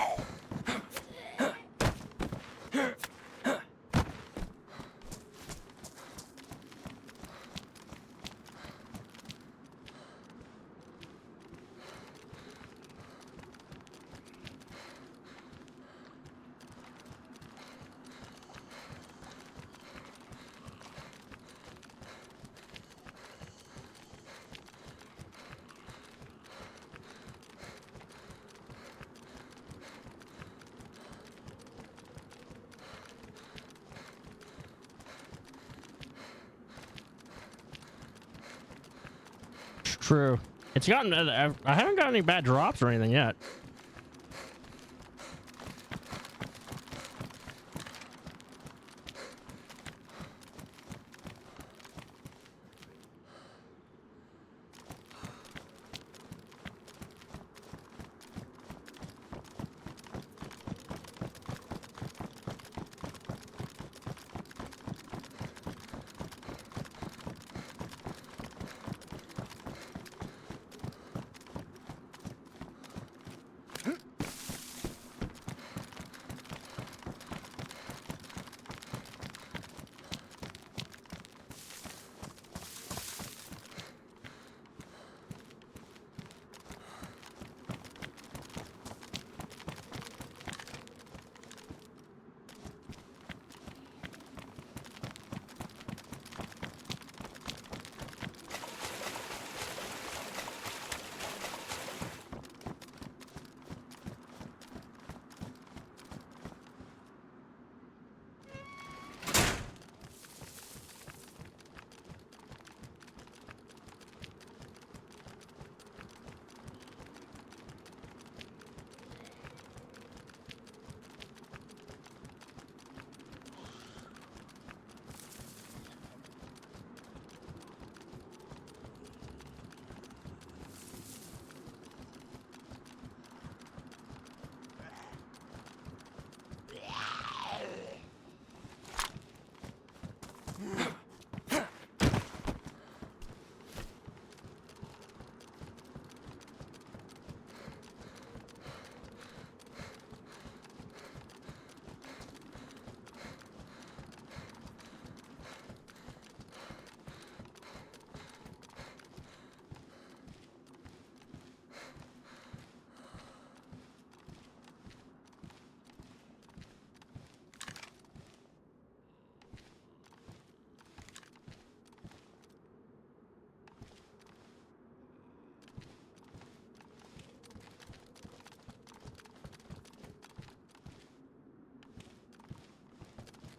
True. It's gotten. I haven't got any bad drops or anything yet.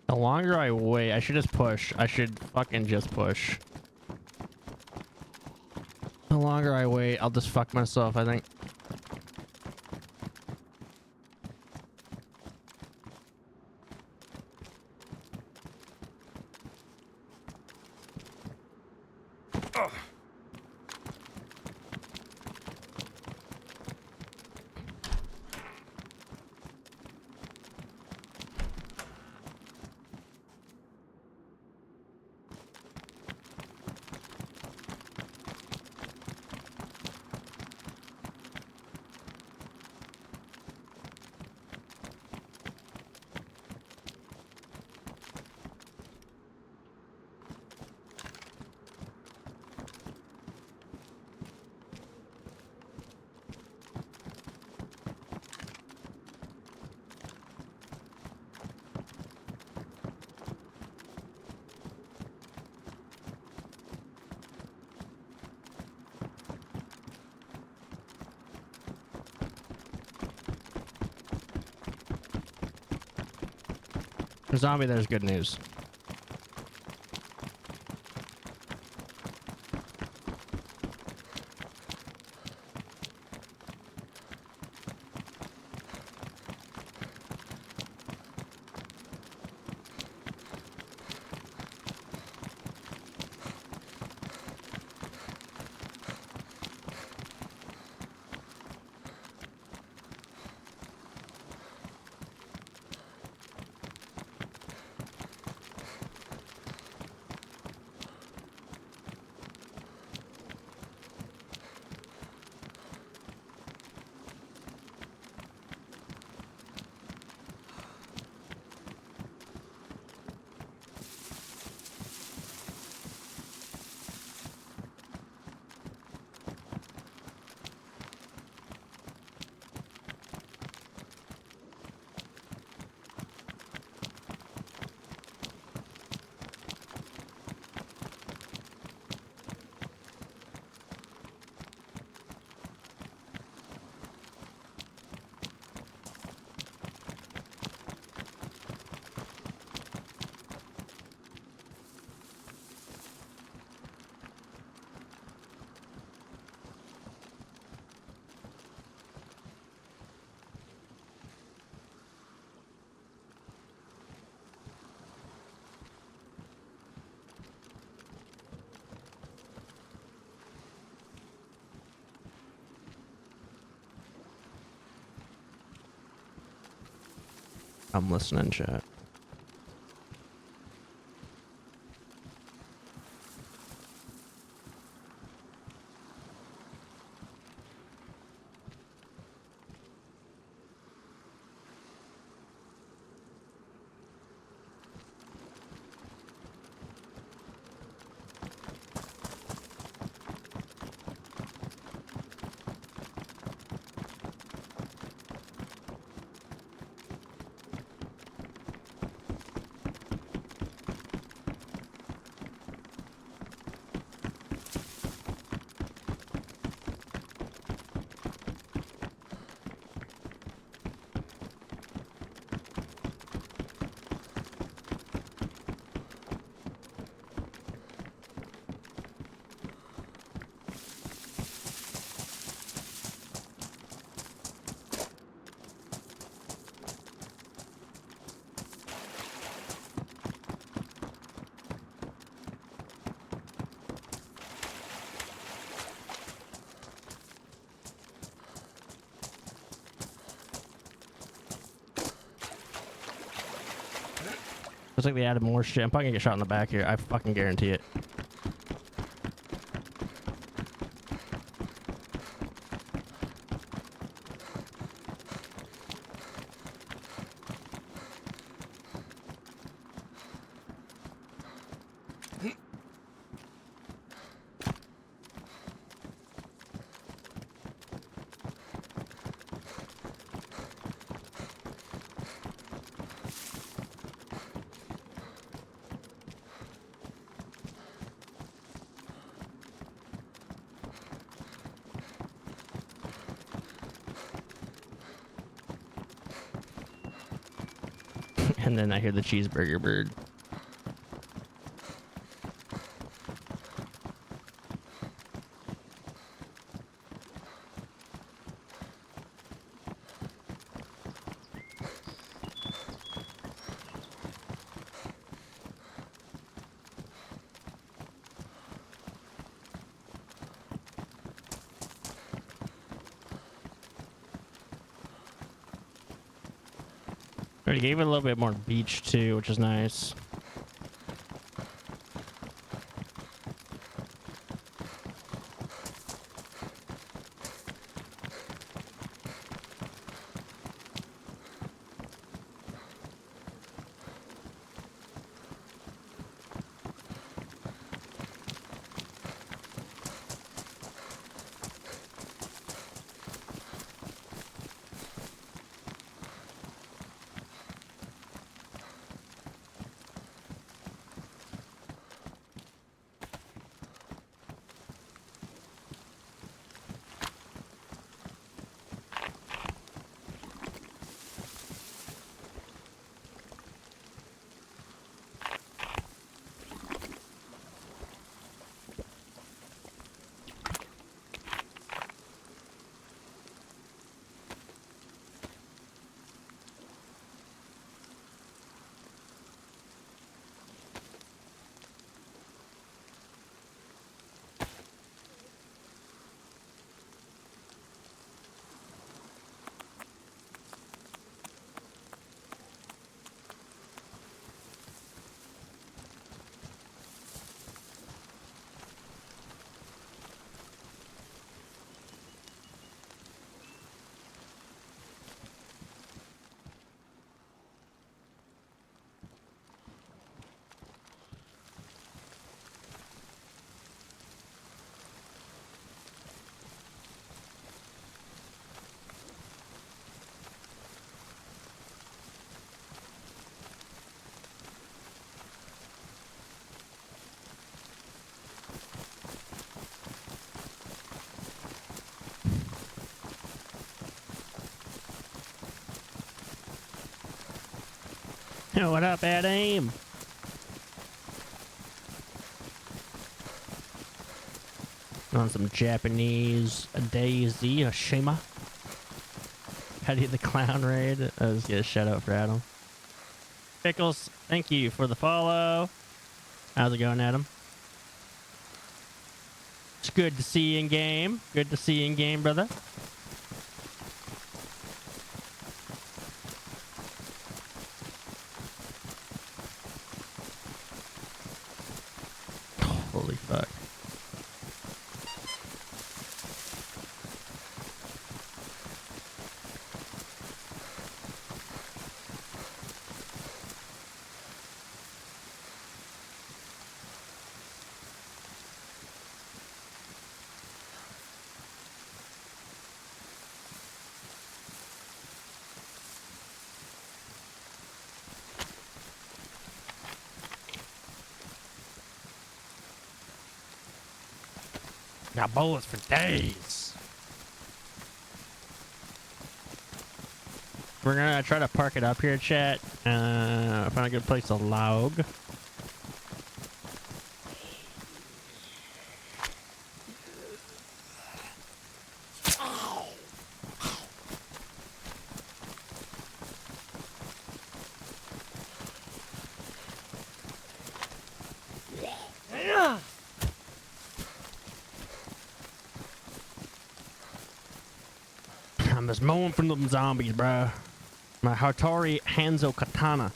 The longer I wait, I should just push. I should fucking just push. The longer I wait, I'll just fuck myself, I think. Zombie, there's good news. I'm listening, chat. Looks like they added more shit. I'm probably gonna get shot in the back here. I fucking guarantee it. And then I hear the cheeseburger bird. Already gave it a little bit more beach too, which is nice. What up, Adam? On some Japanese DayZ, Shima. Patty the Clown Raid. Let's get a shout out for Adam. Pickles, thank you for the follow. How's it going, Adam? It's good to see you in game. Good to see you in game, brother. Holy fuck. Got bullets for days. We're gonna try to park it up here, chat. Find a good place to log. I'm just mowing from them zombies, bro. My Hattori Hanzo Katana.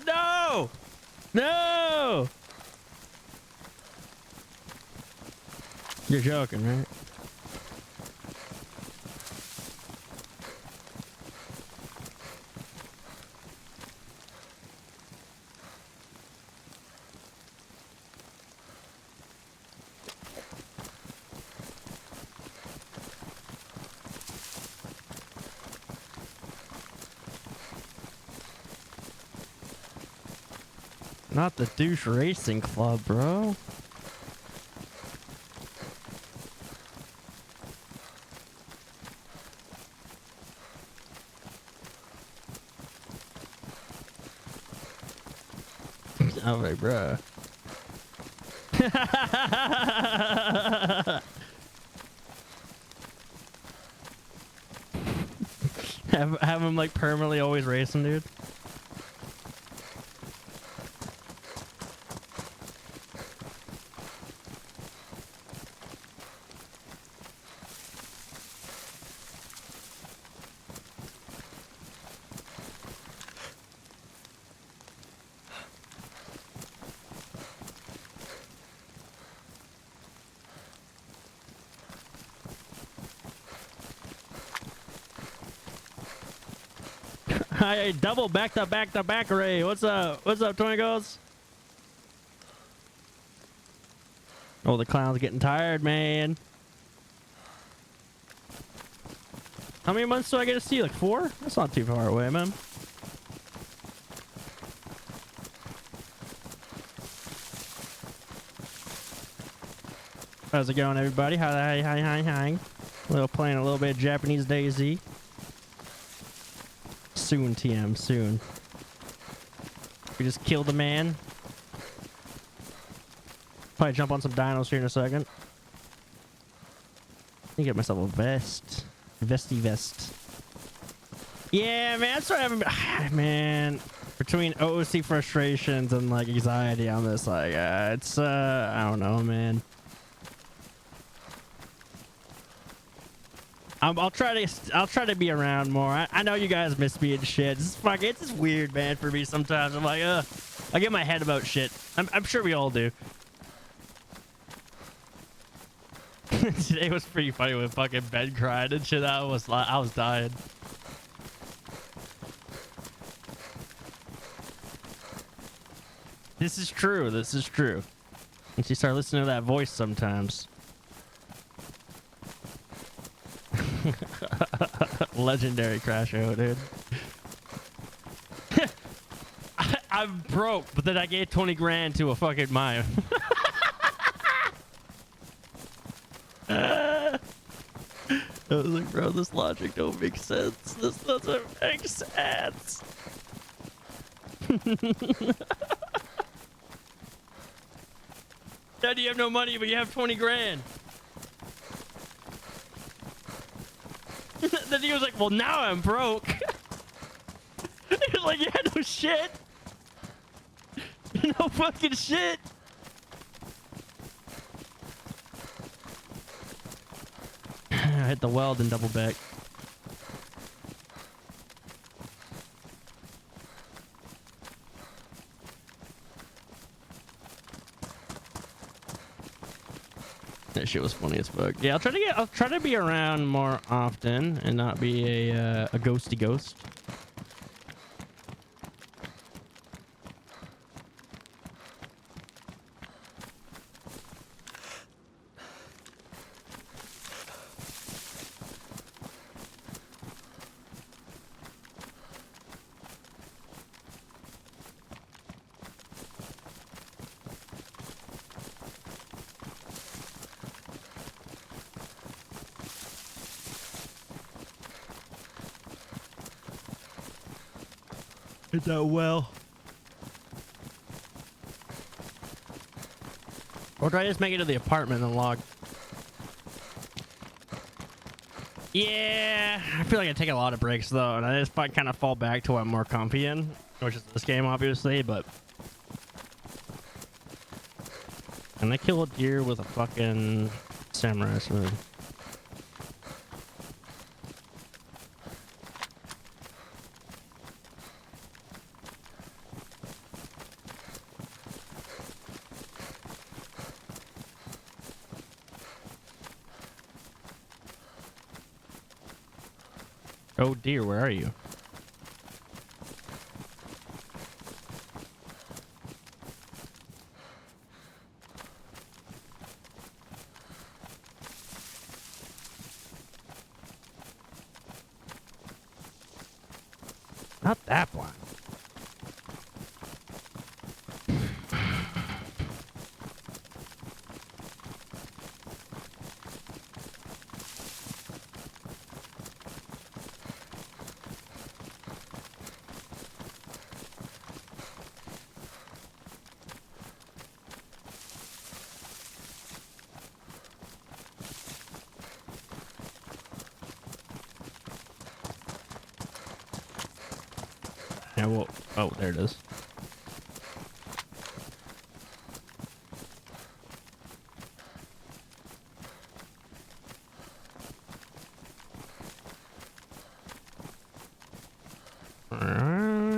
No! No! You're joking, right? Not the douche racing club, bro. Oh my bro. have him like permanently always racing, dude. Hi, double back to back array. What's up? What's up, Twinkles? Oh, the clown's getting tired, man. How many months do I get to see? Like 4? That's not too far away, man. How's it going, everybody? Hi. Playing a little bit of Japanese DayZ. Soon, TM, soon. We just killed a man. Probably jump on some dinos here in a second. I can get myself a vest. Vesty vest. Yeah, man, that's what I'm... Man, between OOC frustrations and, like, anxiety on this, like, it's, I don't know, man. I'll try to be around more. I know you guys miss me and shit. It's just weird, man, for me sometimes. I'm like, I get my head about shit. I'm sure we all do. Today was pretty funny when fucking Ben cried and shit. I was dying. This is true. This is true. And she started listening to that voice sometimes. Legendary crash out, dude. I'm broke, but then I gave 20 grand to a fucking mime. I was like, bro, this logic don't make sense. This doesn't make sense. Dad, you have no money, but you have 20 grand. Then he was like, well, now I'm broke. He was like, yeah, no shit. No fucking shit. I hit the weld and double back. That shit was funny as fuck. Yeah, I'll try to be around more often and not be a ghosty ghost. Hit that well. Or do I just make it to the apartment and log? Yeah, I feel like I take a lot of breaks though, and I just kind of fall back to what I'm more comfy in, which is this game, obviously. But and I kill a deer with a fucking samurai sword. Oh dear, where are you? Not that one. Yeah, well, oh, there it is. Where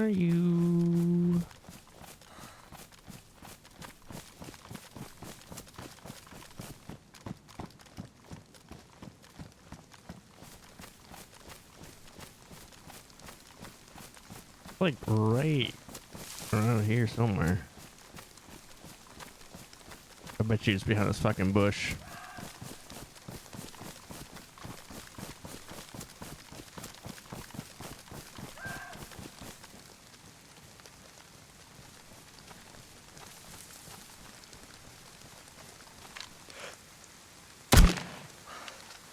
are you? Like right around here somewhere. I bet you it's behind this fucking bush.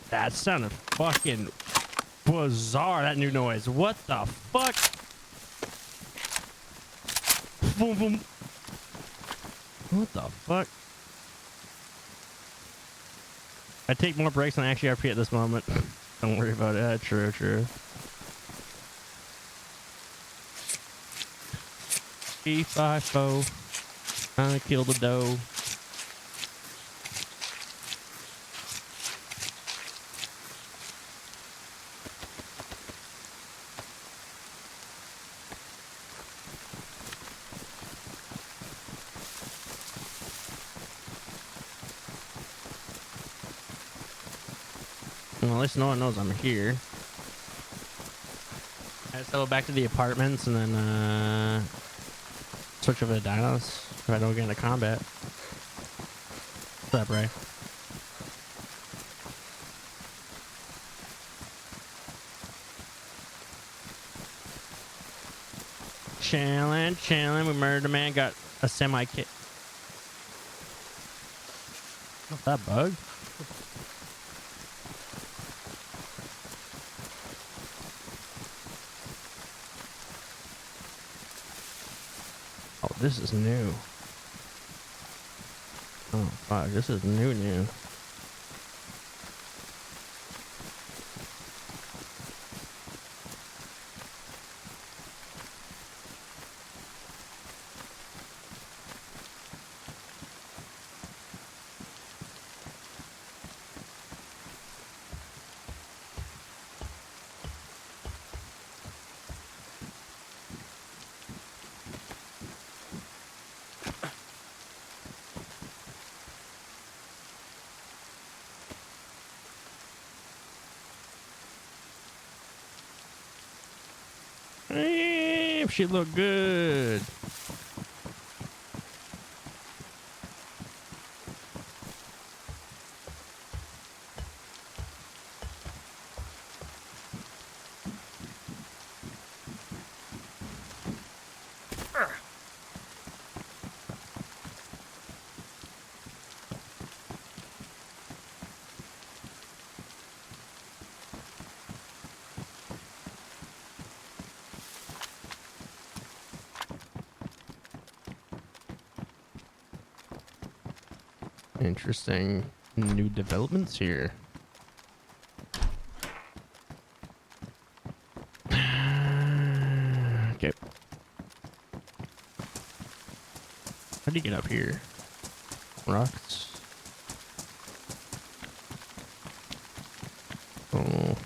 That sounded fucking bizarre, that new noise. What the fuck? Boom, boom. What the fuck? I take more breaks than I actually RP at this moment. Don't worry about it. True, true. E5-4. Trying to kill the doe. Well, at least no one knows I'm here. I just go back to the apartments and then switch over to dinos if I don't get into combat. What's up, Ray? Chilling, chilling. We murdered a man, got a semi-kit. What's that bug? Oh, this is new. Oh, fuck. This is new. Damn, she look good. Interesting new developments here. Okay. How do you get up here? Rocks. Oh.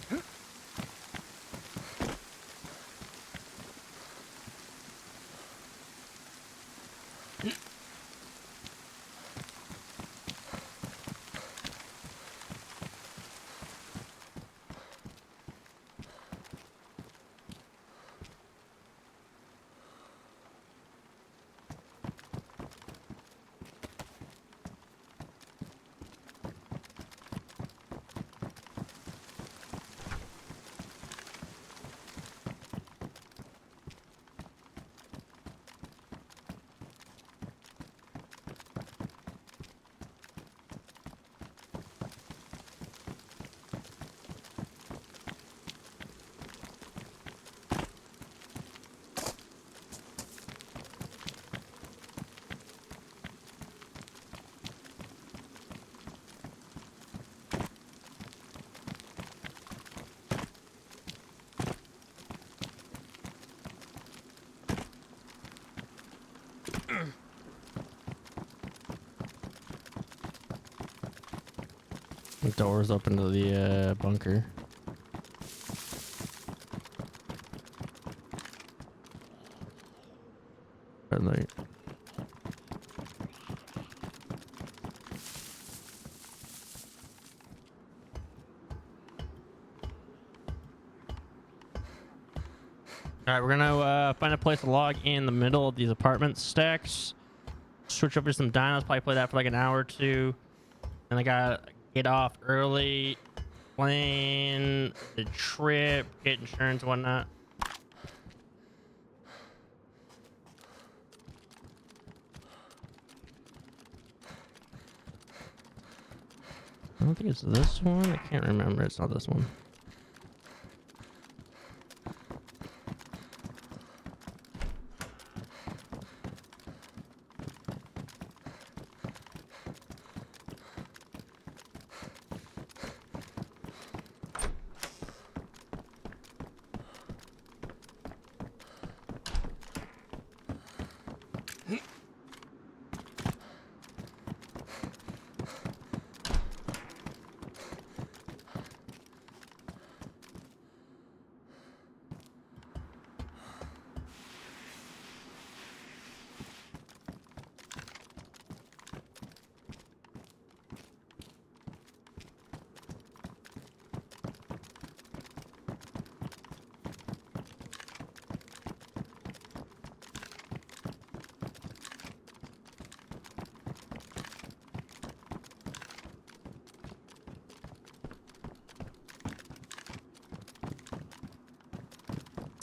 The doors open to the bunker. Red light. All right, we're gonna find a place to log in the middle of these apartment stacks. Switch over to some dinos. Probably play that for like an hour or two. And I gotta get off early, plan the trip, get insurance and whatnot. I don't think it's this one. I can't remember. It's not this one.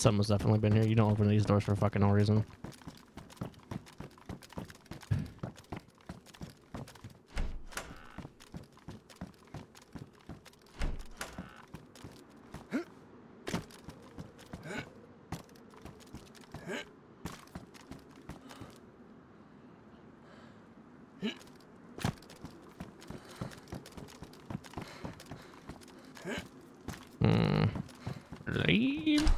Someone's definitely been here. You don't open these doors for fucking no reason. Leave.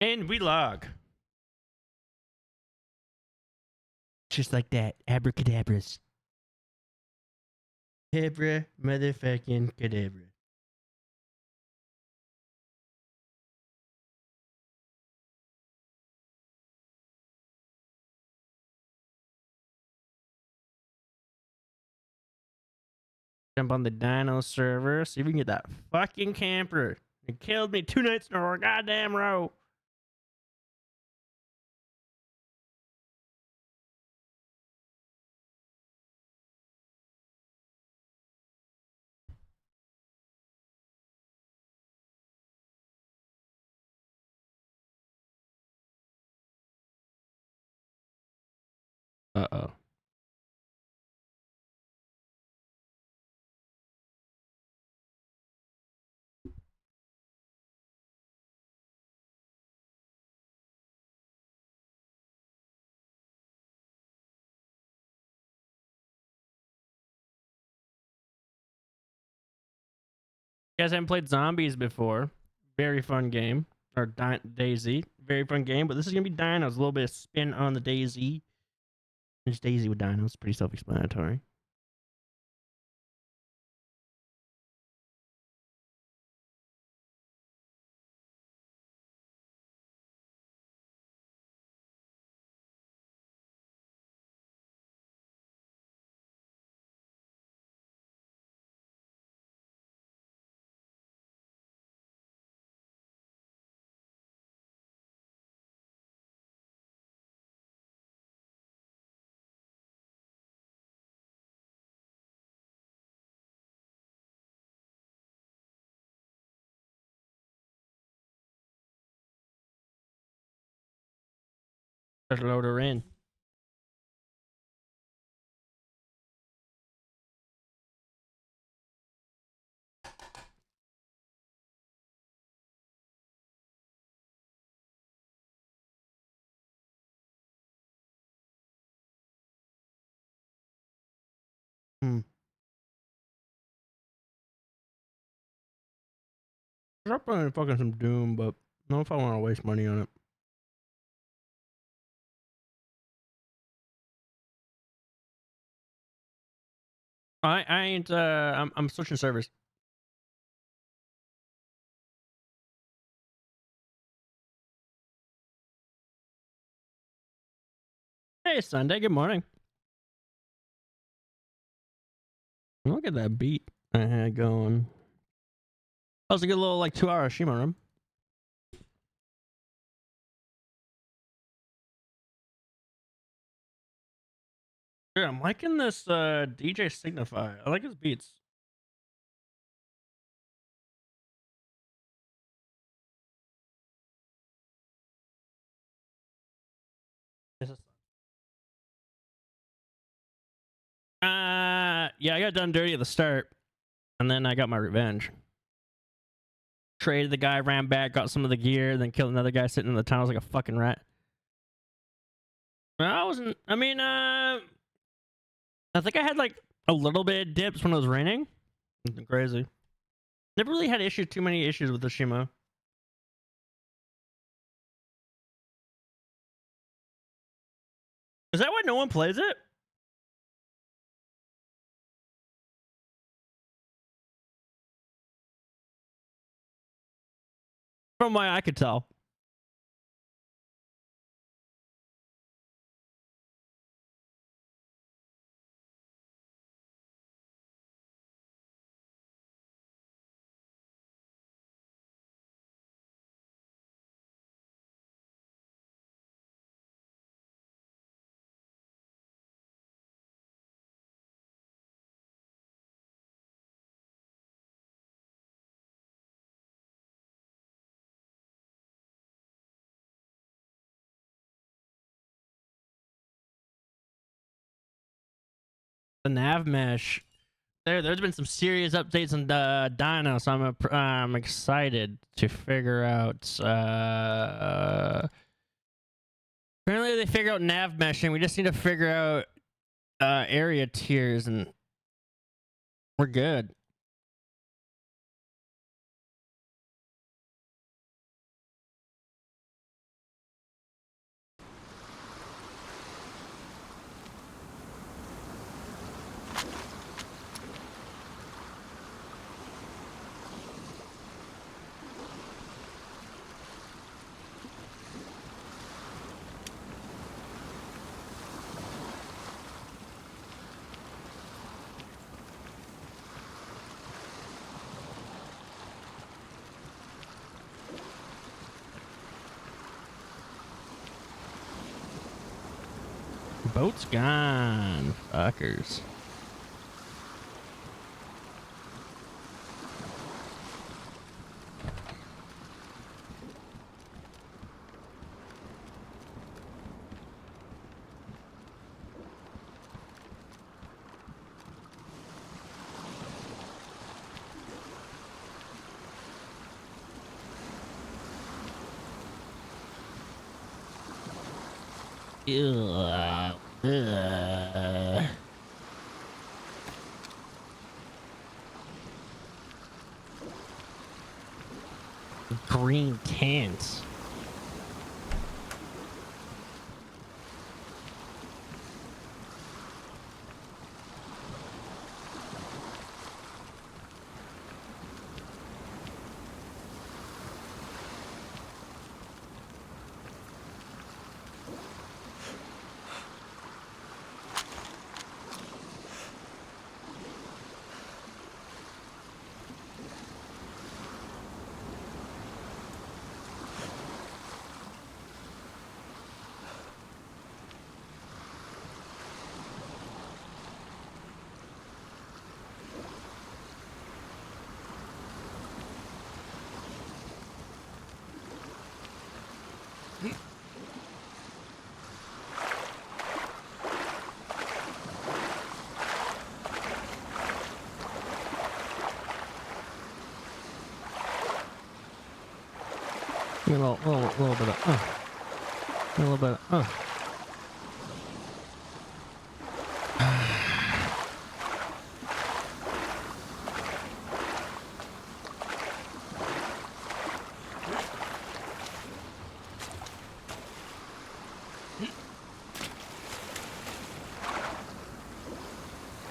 And we log. Just like that. Abracadabras. Abra motherfucking cadabra. Jump on the Dino server. See if we can get that fucking camper. It killed me 2 nights in a goddamn row. Uh-oh. You guys haven't played Zombies before. Very fun game. Or DayZ. Very fun game, but this is going to be Dinos. A little bit of spin on the DayZ. It's DayZ with Dinos. Pretty self-explanatory. Let's load her in. I'm playing fucking some Doom, but I don't know if I want to waste money on it. I ain't I'm switching servers. Hey Sunday, good morning. Look at that beat I had going. That was a good little like 2-hour Shima room. Yeah, I'm liking this DJ Signify. I like his beats. Yeah, I got done dirty at the start, and then I got my revenge. Traded the guy, ran back, got some of the gear, then killed another guy sitting in the tunnels like a fucking rat. I wasn't. I mean, I think I had like a little bit of dips when it was raining. Nothing crazy. Never really had too many issues with the Shima. Is that why no one plays it? From what I could tell. The nav mesh. There's been some serious updates on the dyno, so I'm excited to figure out. Apparently they figure out nav meshing. We just need to figure out area tiers, and we're good. Boat's gone. Fuckers. Green tents. A little bit of, a little bit of,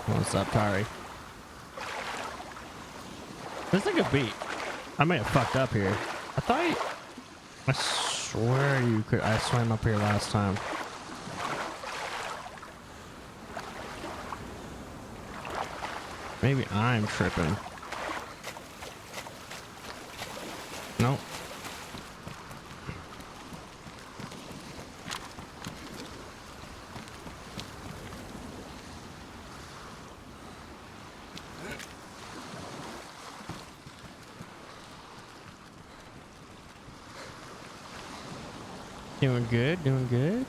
What's up, Tari? This is a good beat. I may have fucked up here. I swear you could. I swam up here last time. Maybe I'm tripping. Nope. Doing good, doing good.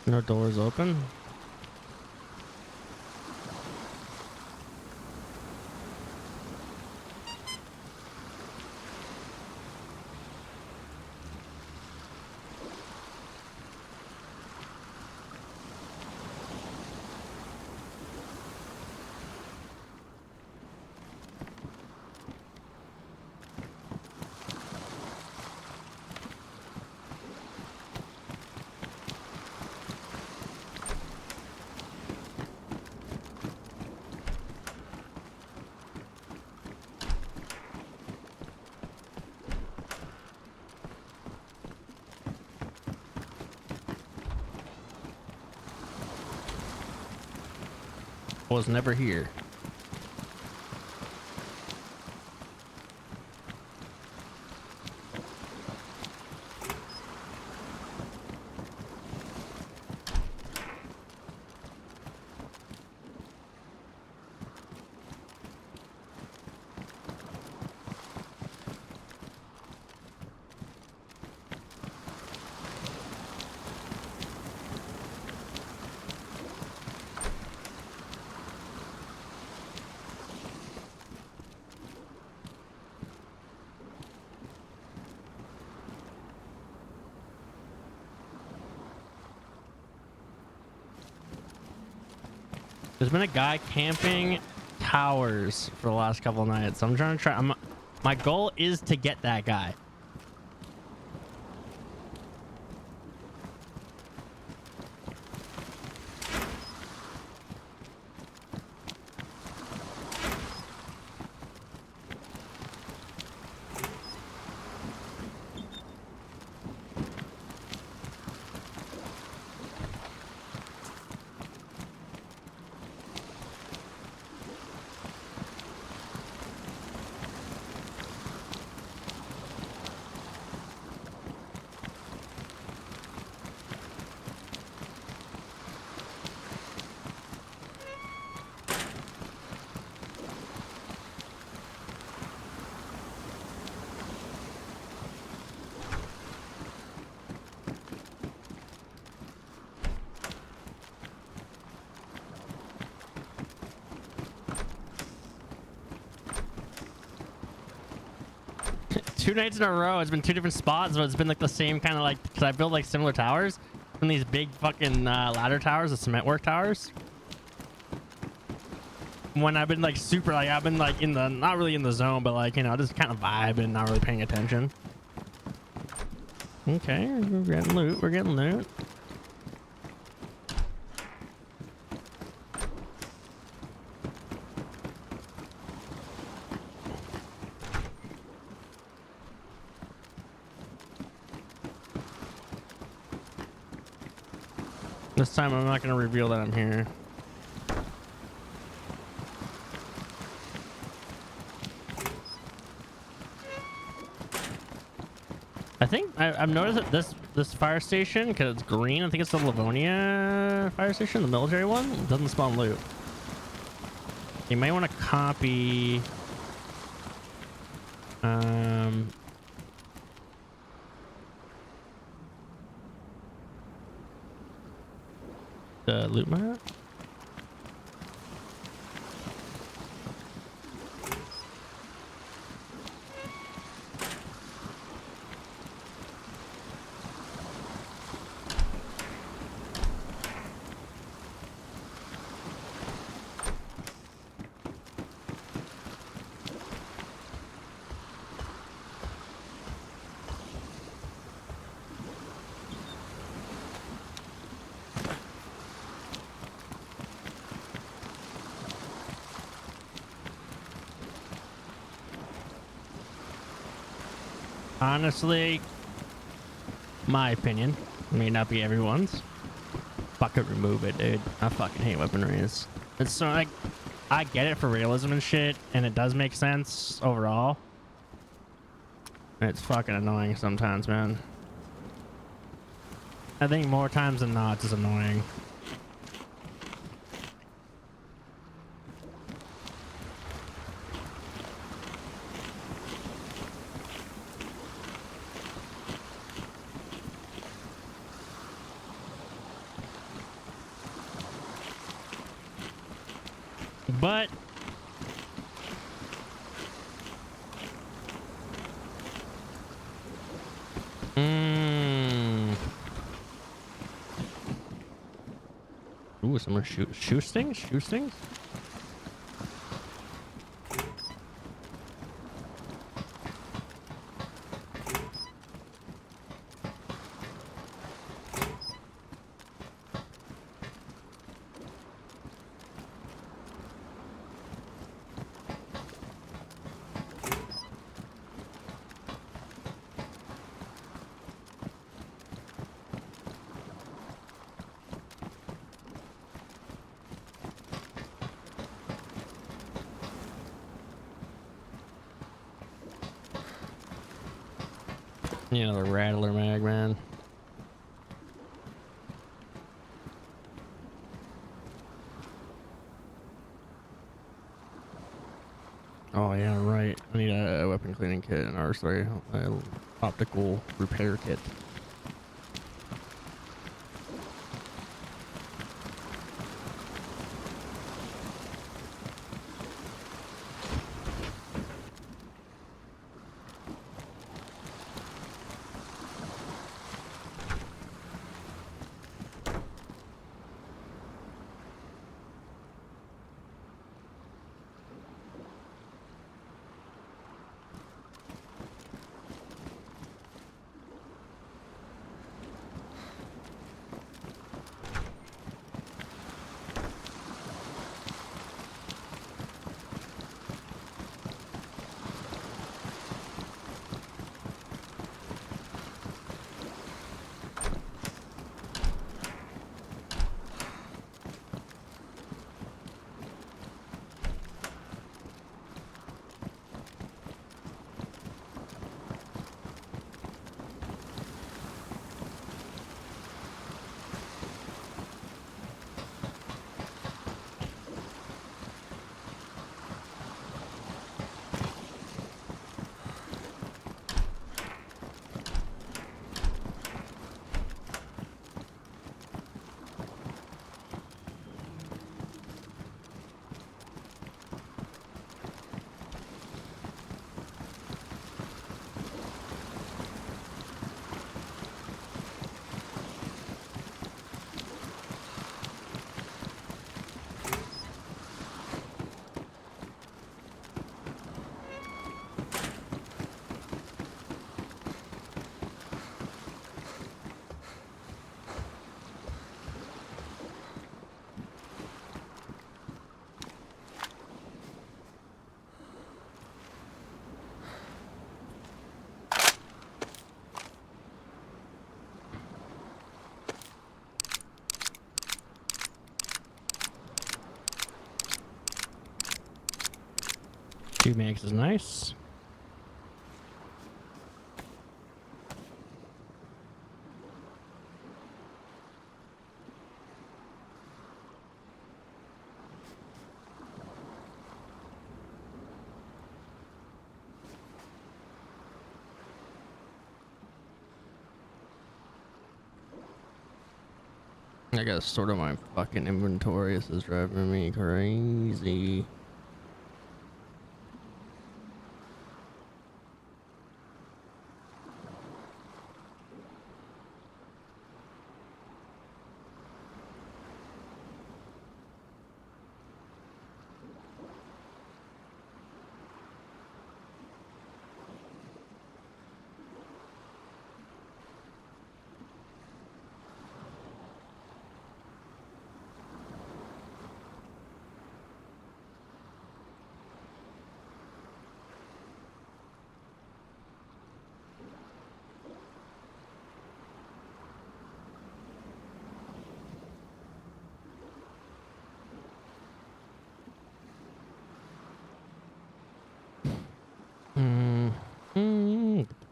No doors open. was never here. There's been a guy camping towers for the last couple of nights. I'm trying to my goal is to get that guy. Two nights in a row. It's been two different spots, but it's been like the same kind of like, because I built like similar towers from these big fucking ladder towers, the cement work towers. When I've been like super, like I've been like in the, not really in the zone, but like, you know, just kind of vibing, not really paying attention. Okay, we're getting loot. We're getting loot. This time I'm not going to reveal that I'm here. I think I've noticed that this fire station, because it's green, I think it's the Livonia fire station, the military one, it doesn't spawn loot. You may want to copy the loot map. Honestly, my opinion, may not be everyone's. Fucking remove it, dude. I fucking hate weaponries. It's so like, I get it for realism and shit, and it does make sense overall. It's fucking annoying sometimes, man. I think more times than not, it's annoying. But ooh, some more shoe stings? Shoe stings? You know, the Rattler mag, man. Oh yeah, right. I need a weapon cleaning kit and R3, optical repair kit. Two max is nice. I gotta sort of my fucking inventory. This is driving me crazy.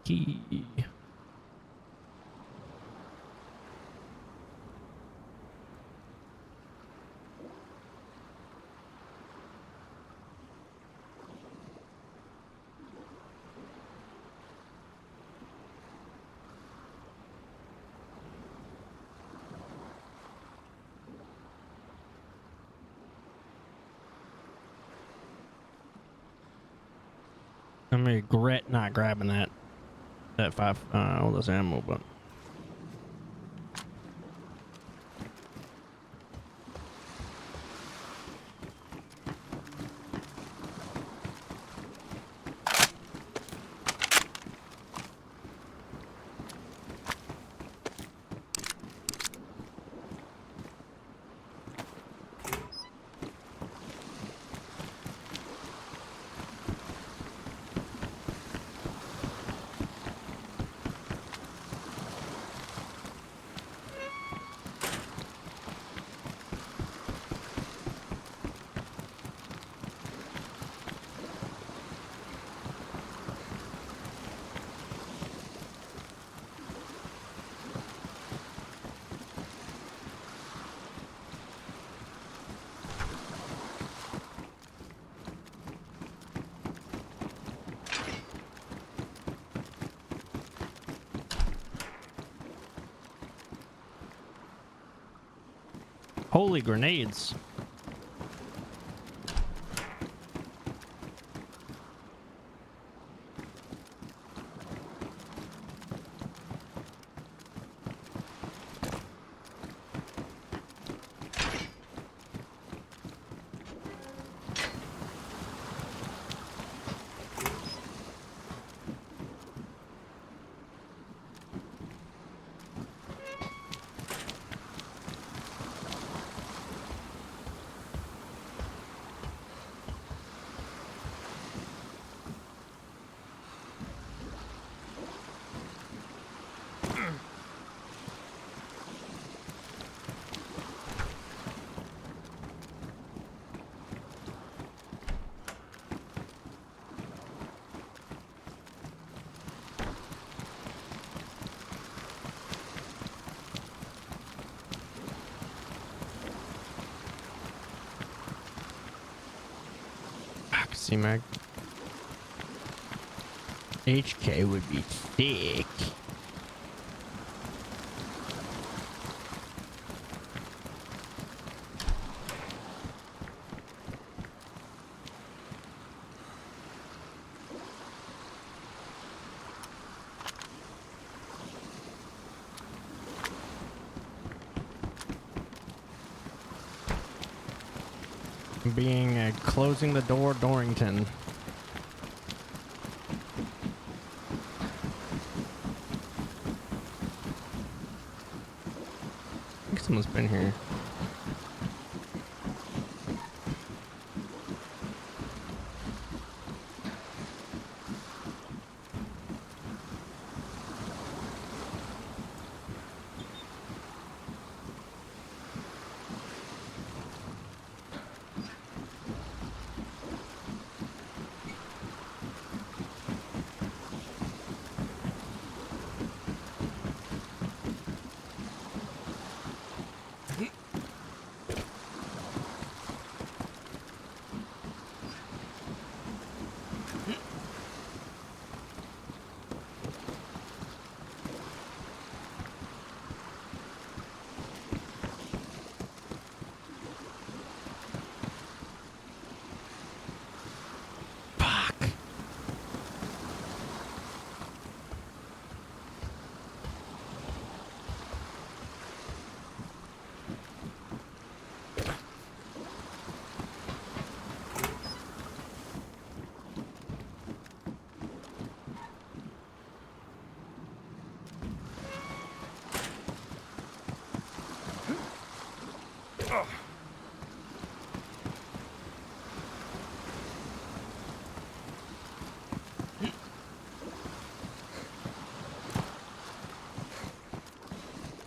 Key. I regret not grabbing that all this ammo, but Holy grenades. C-Mag. HK would be thick. Being closing the door, Dorrington. I think someone's been here.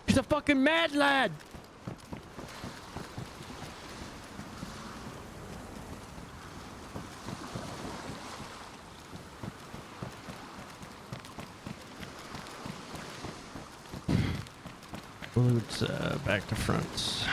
He's a fucking mad lad. Boots back to front.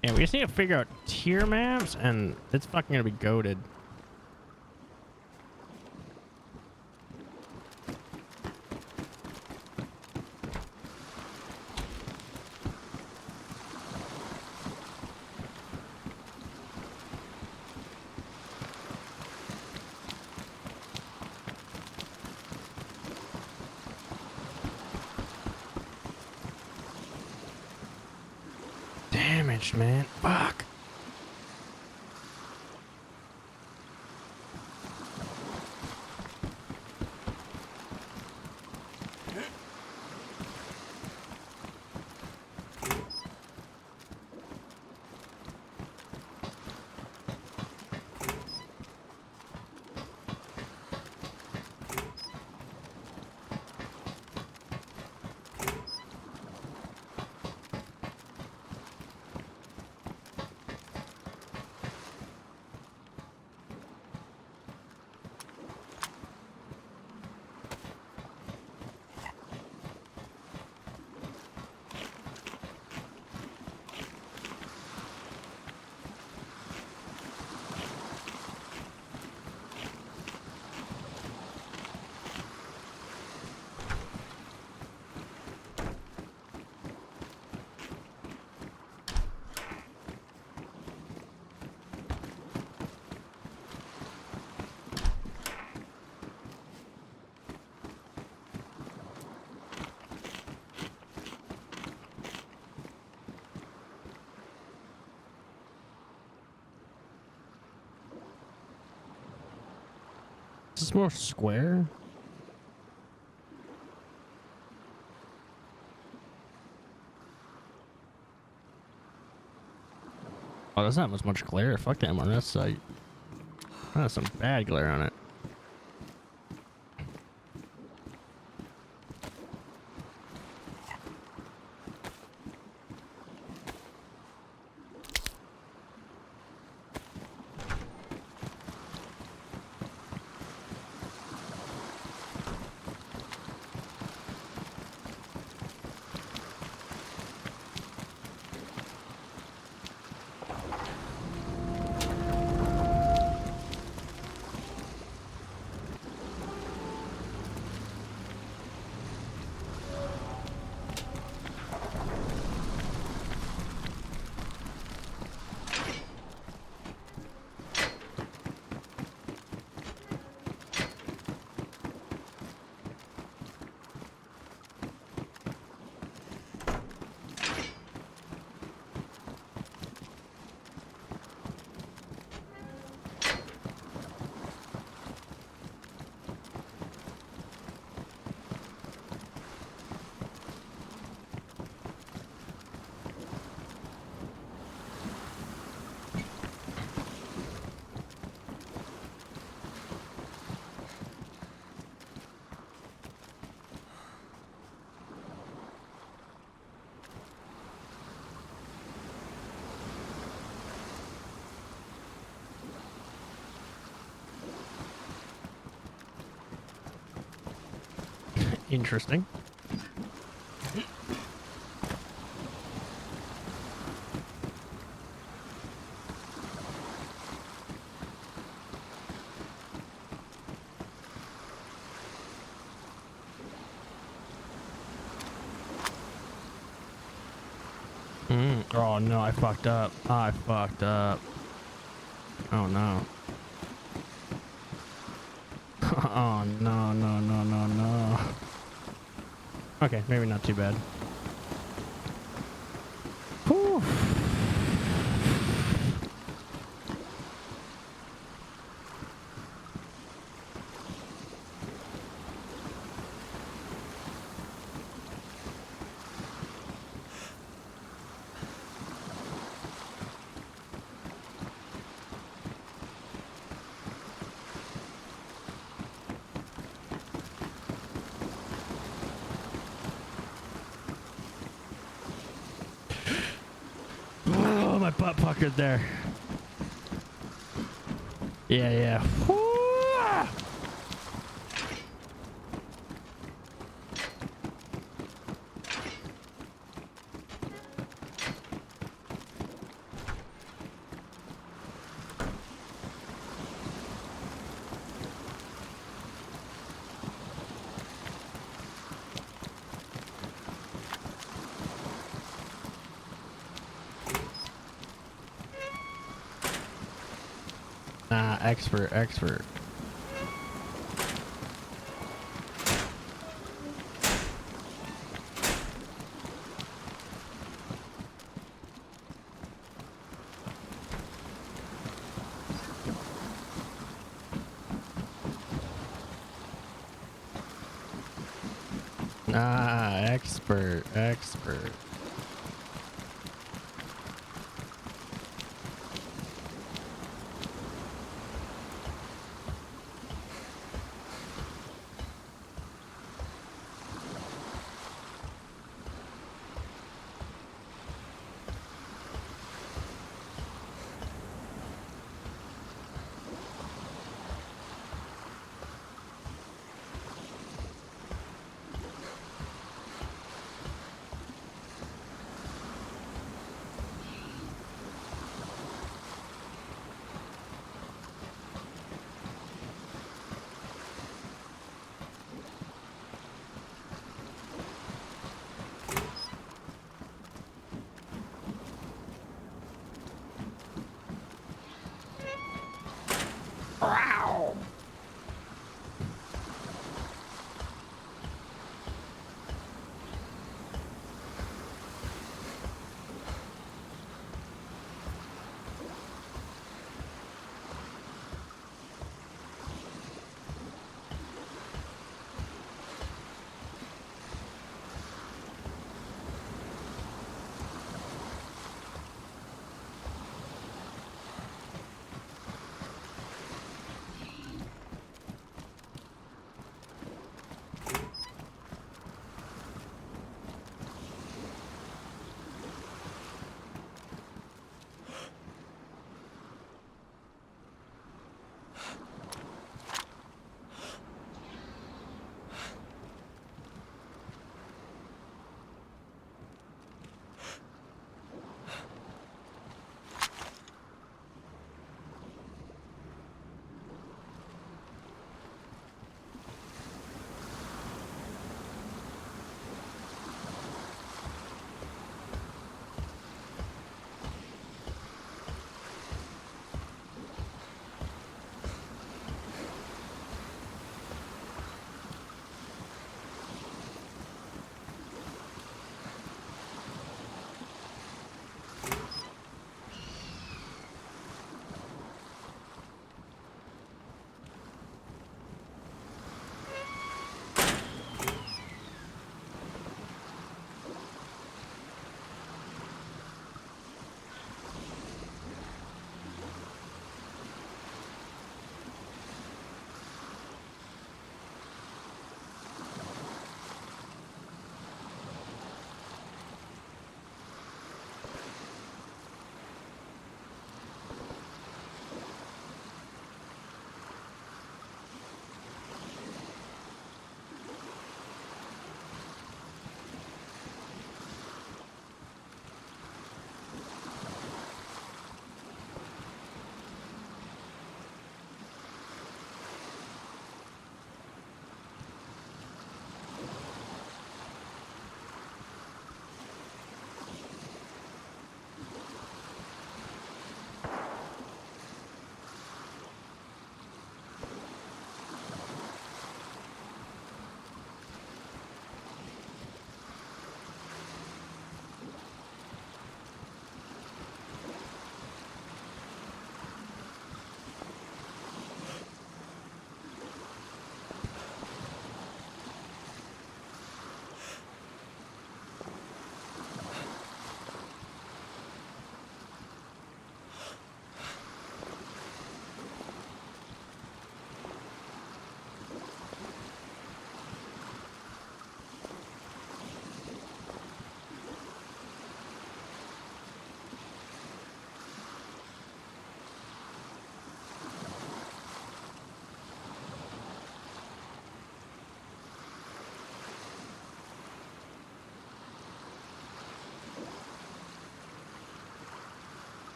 Yeah, we just need to figure out tier maps, and it's fucking gonna be goated. Damage, man. Fuck. this more square? Oh, that's not much glare. Fuck that one. That's like, that's some bad glare on it. Interesting. Oh no, I fucked up. I fucked up. Oh no. Oh no, no, no, no, no. Okay, maybe not too bad. Whew. Oh, my butt puckered there. Yeah, yeah. Whew. Nah, expert. Ah, expert.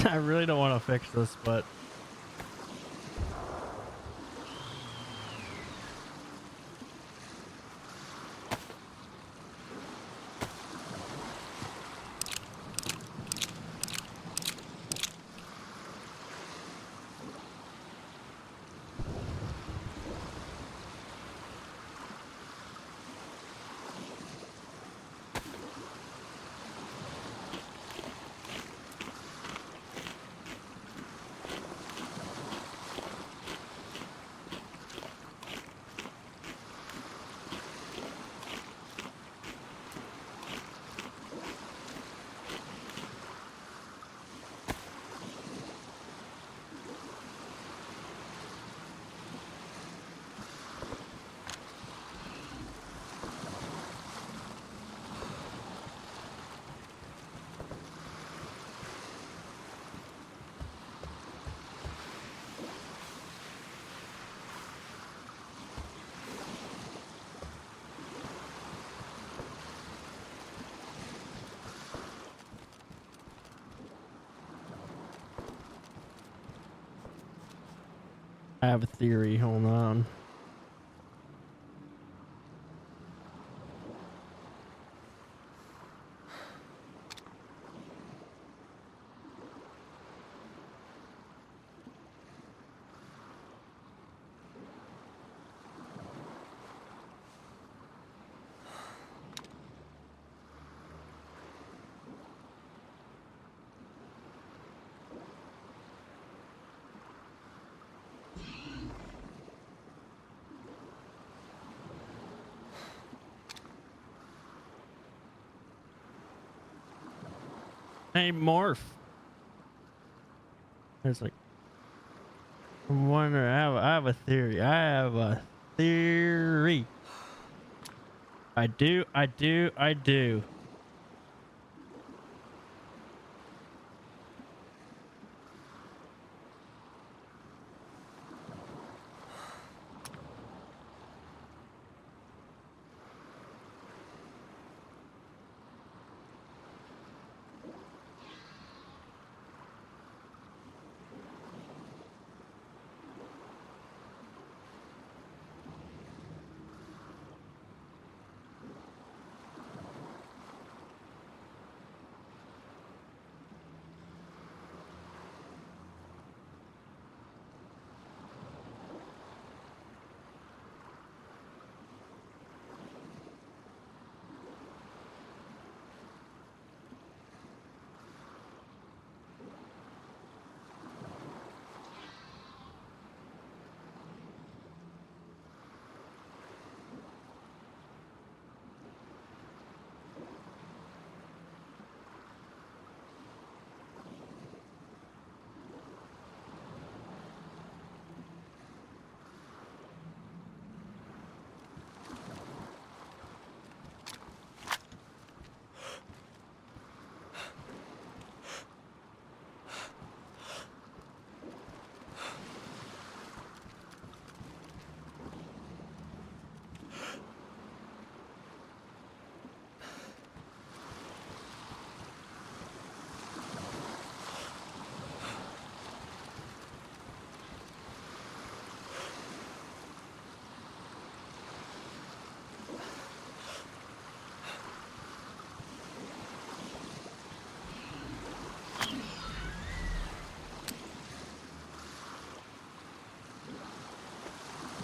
I really don't want to fix this, but I have a theory. Hold on. Hey, Morph. It's like, I'm wondering. I have a theory. I have a theory. I do.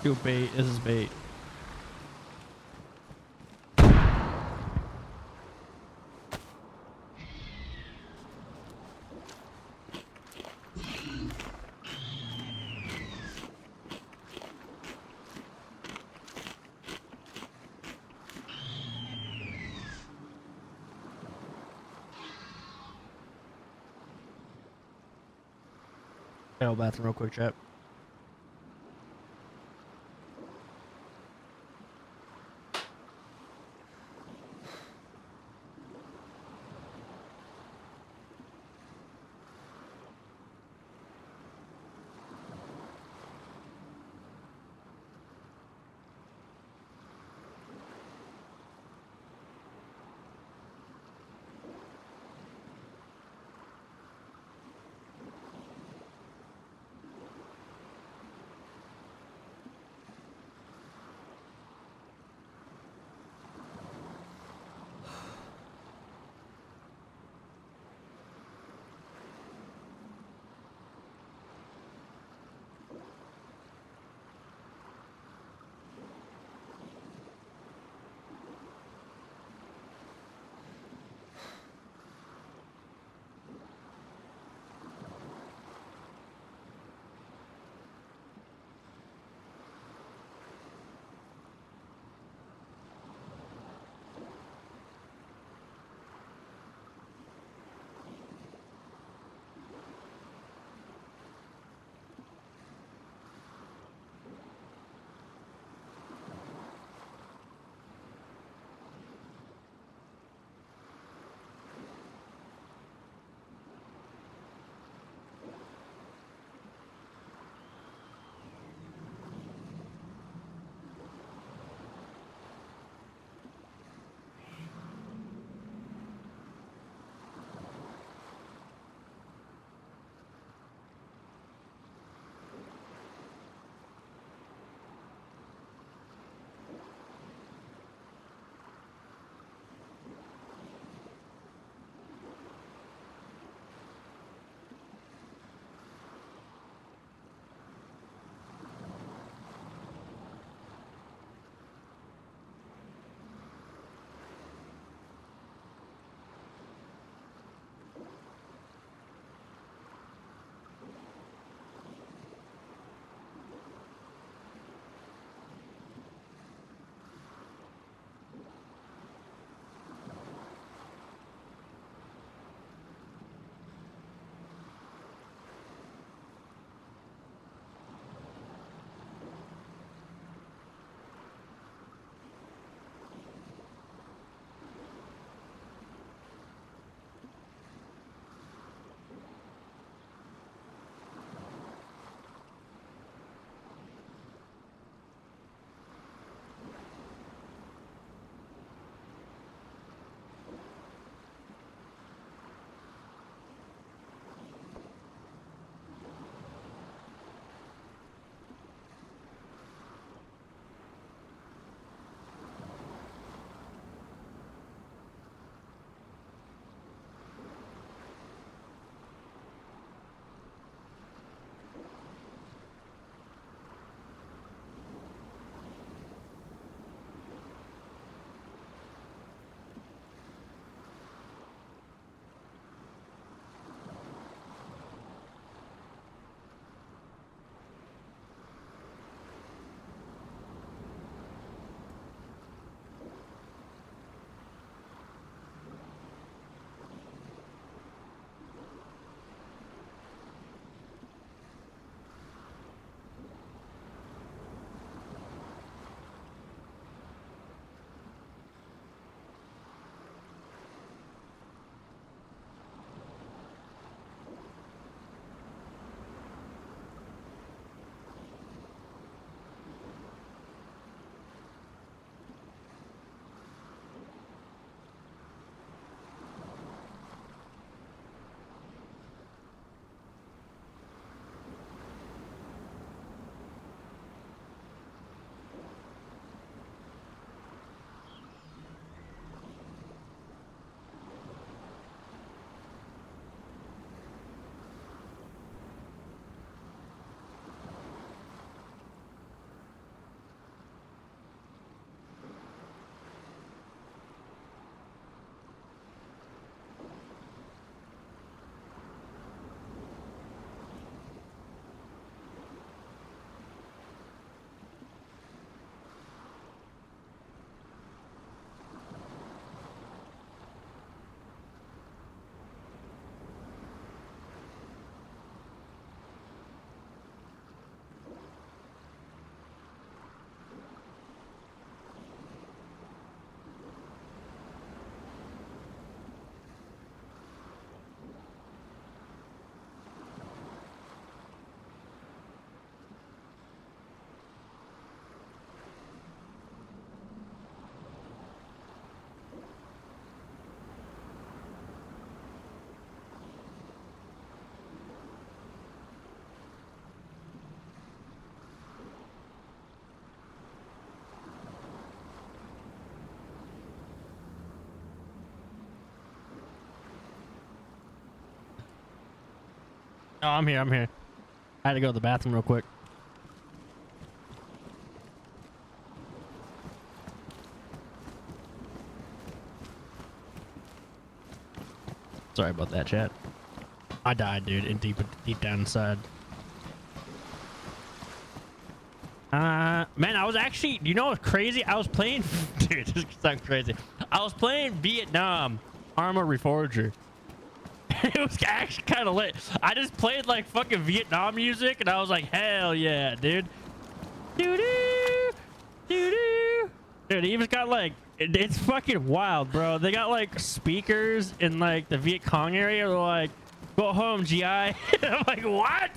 Do bait. This is bait. Go bathroom real quick, chat. Oh, I'm here. I'm here. I had to go to the bathroom real quick. Sorry about that, chat. I died, dude, in deep down inside. Man, I was actually, you know what's crazy? I was playing, dude, this sounds crazy. I was playing Vietnam Armor Reforger. It was actually kind of lit. I just played like fucking Vietnam music, and I was like, hell yeah, dude. Doo-doo, doo-doo. Dude, he even got like, it's fucking wild, bro. They got like speakers in like the Viet Cong area. They're like, go home, GI. I'm like, what?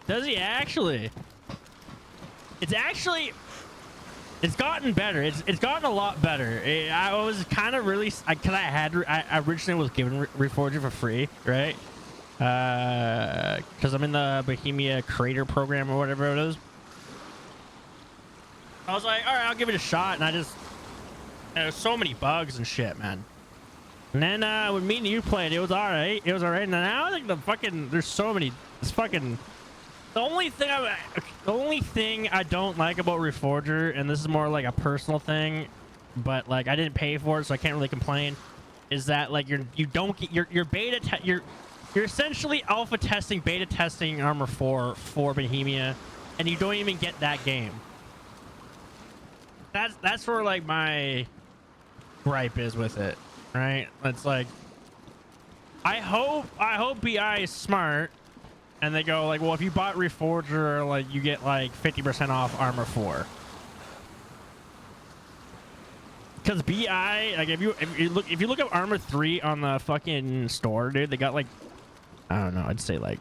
Does he actually? It's gotten better. It's gotten a lot better. I was kind of really, I originally was given Reforger for free, right? Because I'm in the Bohemia Creator Program or whatever it is. I was like, all right, I'll give it a shot, and there's so many bugs and shit, man. And then when me and you played, it was all right. It was all right. And now like there's so many. It's fucking. The only thing I don't like about Reforger, and this is more like a personal thing, but like I didn't pay for it, so I can't really complain, is that like you're essentially alpha testing, beta testing Armor 4 for Bohemia, and you don't even get that game. That's where like my gripe is with it, right? It's like I hope BI is smart. And they go like, well, if you bought Reforger, like you get like 50% off Armor 4. Because BI, like if you look up Armor 3 on the fucking store, dude, they got like, I don't know, I'd say like,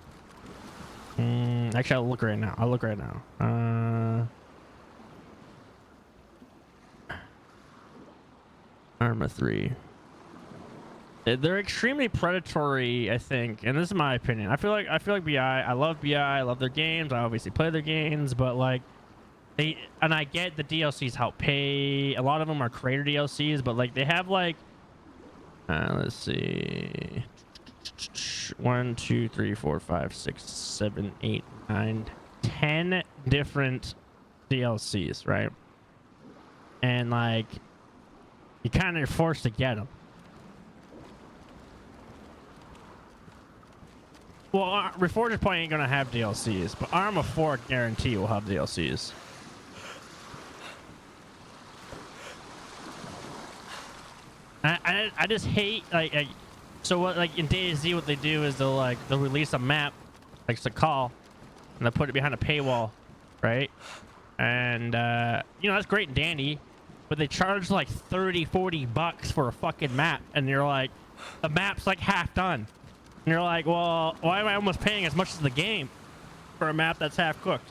actually I'll look right now. Armor 3. They're extremely predatory, I think, and this is my opinion. I feel like BI. I love BI. I love their games. I obviously play their games, but like I get the DLCs help pay. A lot of them are creator DLCs, but like they have like, let's see, 1, 2, 3, 4, 5, 6, 7, 8, 9, 10 different DLCs, right? And like, you kind of are forced to get them. Well, Reforger's probably ain't gonna have DLCs, but Arma 4 guarantee will have DLCs. I just hate like so what like in DayZ what they do is they'll release a map like it's a call and they'll put it behind a paywall, right? And you know that's great and dandy, but they charge like $30-40 for a fucking map, and you're like, the map's like half done. And you're like, well, why am I almost paying as much as the game for a map that's half cooked?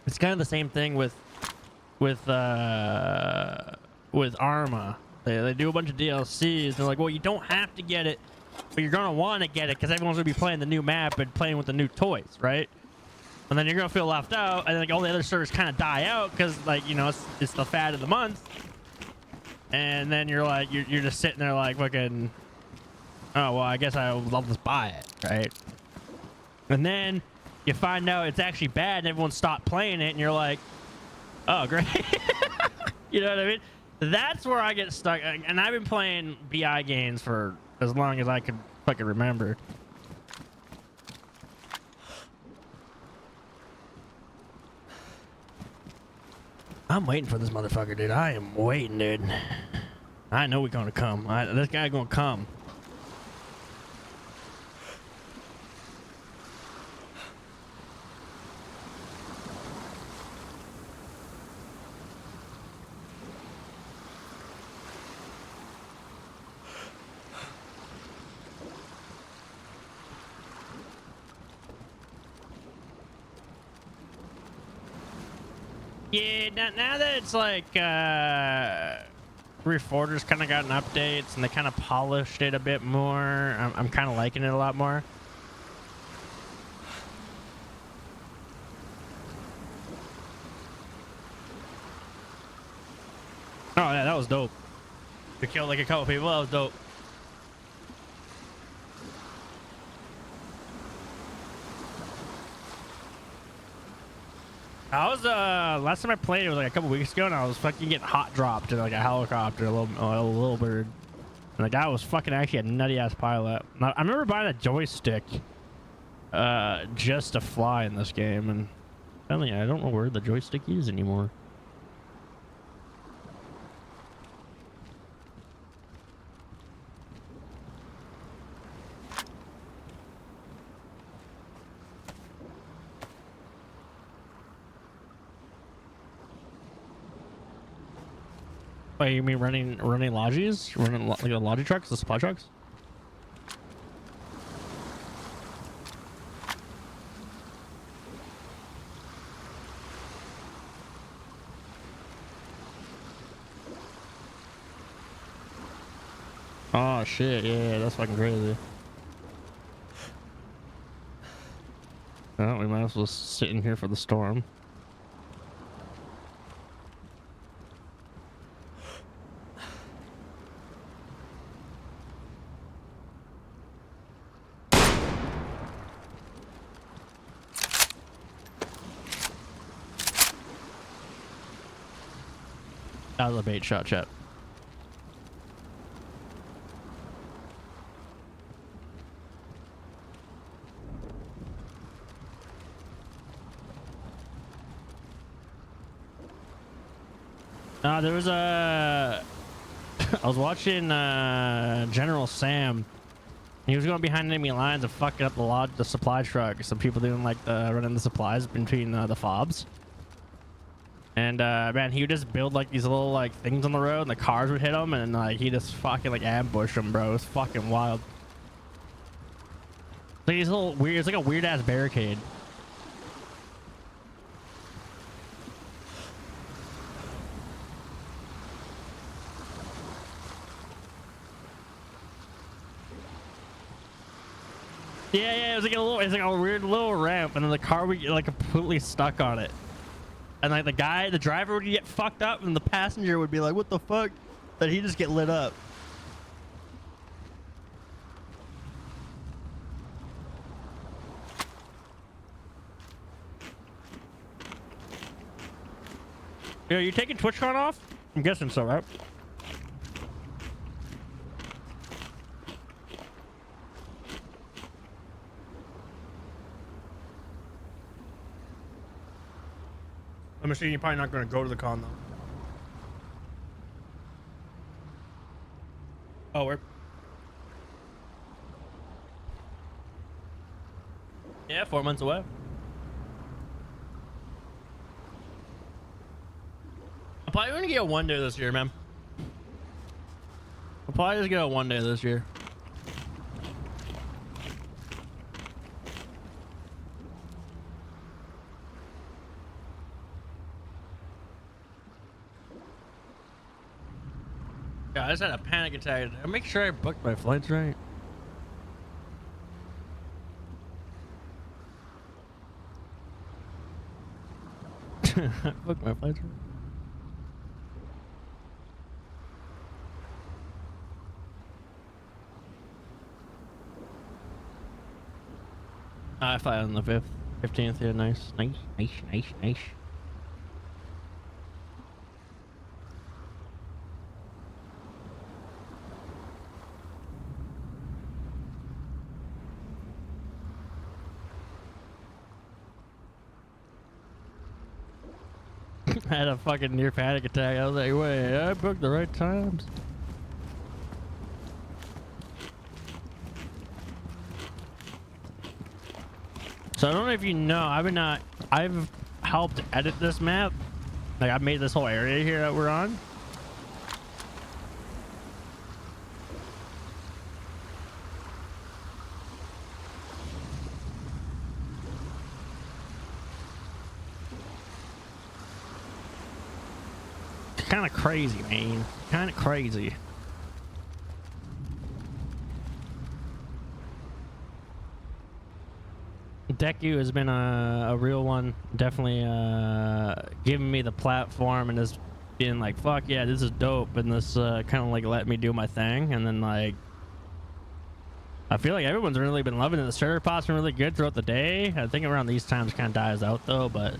It's kind of the same thing with Arma. They do a bunch of DLCs. They're like, well, you don't have to get it, but you're gonna want to get it because everyone's gonna be playing the new map and playing with the new toys, right? And then you're gonna feel left out, and like all the other servers kind of die out because like you know it's the fad of the month. And then you're like you're just sitting there like fucking. Oh, well, I guess I'll just buy it, right? And then you find out it's actually bad and everyone stopped playing it and you're like, oh, great. You know what I mean? That's where I get stuck. And I've been playing BI games for as long as I could fucking remember. I'm waiting for this motherfucker, dude. I am waiting, dude. I know we're gonna come. This guy gonna come. Yeah, now that it's like Reforger's kind of gotten updates and they kind of polished it a bit more, I'm kind of liking it a lot more. Oh yeah, that was dope. To kill like a couple people, that was dope. I was last time I played it was like a couple weeks ago, and I was fucking getting hot dropped in like a helicopter, a little bird. And the guy was fucking actually a nutty ass pilot. Now, I remember buying a joystick just to fly in this game, and apparently I don't know where the joystick is anymore. Oh, you mean running lodges? Running like the lodgy trucks, the supply trucks? Oh shit, yeah, that's fucking crazy. Well, we might as well sit in here for the storm. That was a bait shot, chat. There was a... I was watching General Sam. He was going behind enemy lines and fucking up the supply truck. Some people doing like running the supplies between the fobs. And man, he would just build like these little like things on the road, and the cars would hit him, and like he just fucking like ambushed them, bro. It was fucking wild. Like these little weird, it's like a weird ass barricade. Yeah, it was like a weird little ramp, and then the car would get like completely stuck on it. And like the driver would get fucked up, and the passenger would be like, what the fuck? But he just get lit up. Yo, you taking TwitchCon off? I'm guessing so, right? I'm assuming you're probably not going to go to the con, though. Oh, where? Yeah, 4 months away. I'm probably going to get a 1 day this year, man. I'll probably just get a 1 day this year. Yeah, I just had a panic attack. I make sure I booked my flights right. Booked my flights right. I fly on the 15th. Yeah, nice. I had a fucking near panic attack. I was like, wait, I booked the right times. So I don't know if you know, I've helped edit this map. Like I've made this whole area here that we're on. Kind of crazy, man. Kind of crazy. Deku has been a real one. Definitely giving me the platform and has being like, fuck yeah, this is dope, and this kind of like let me do my thing. And then like I feel like everyone's really been loving it. The starter pot's been really good throughout the day. I think around these times kind of dies out though, but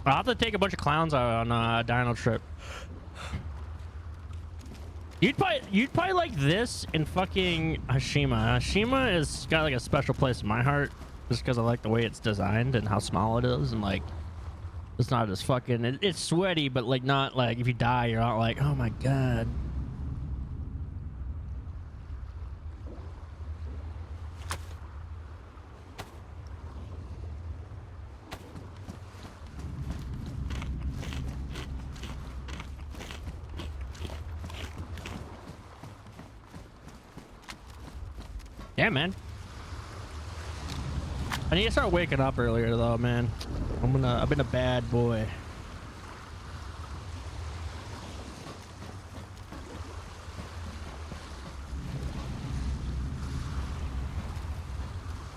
I'll have to take a bunch of clowns out on a dino trip. You'd probably like this in fucking Hashima. Hashima is got like a special place in my heart just because I like the way it's designed and how small it is, and like it's not as fucking it's sweaty, but like not like if you die you're not like, oh my god. Yeah, man. I need to start waking up earlier though, man. I've been a bad boy.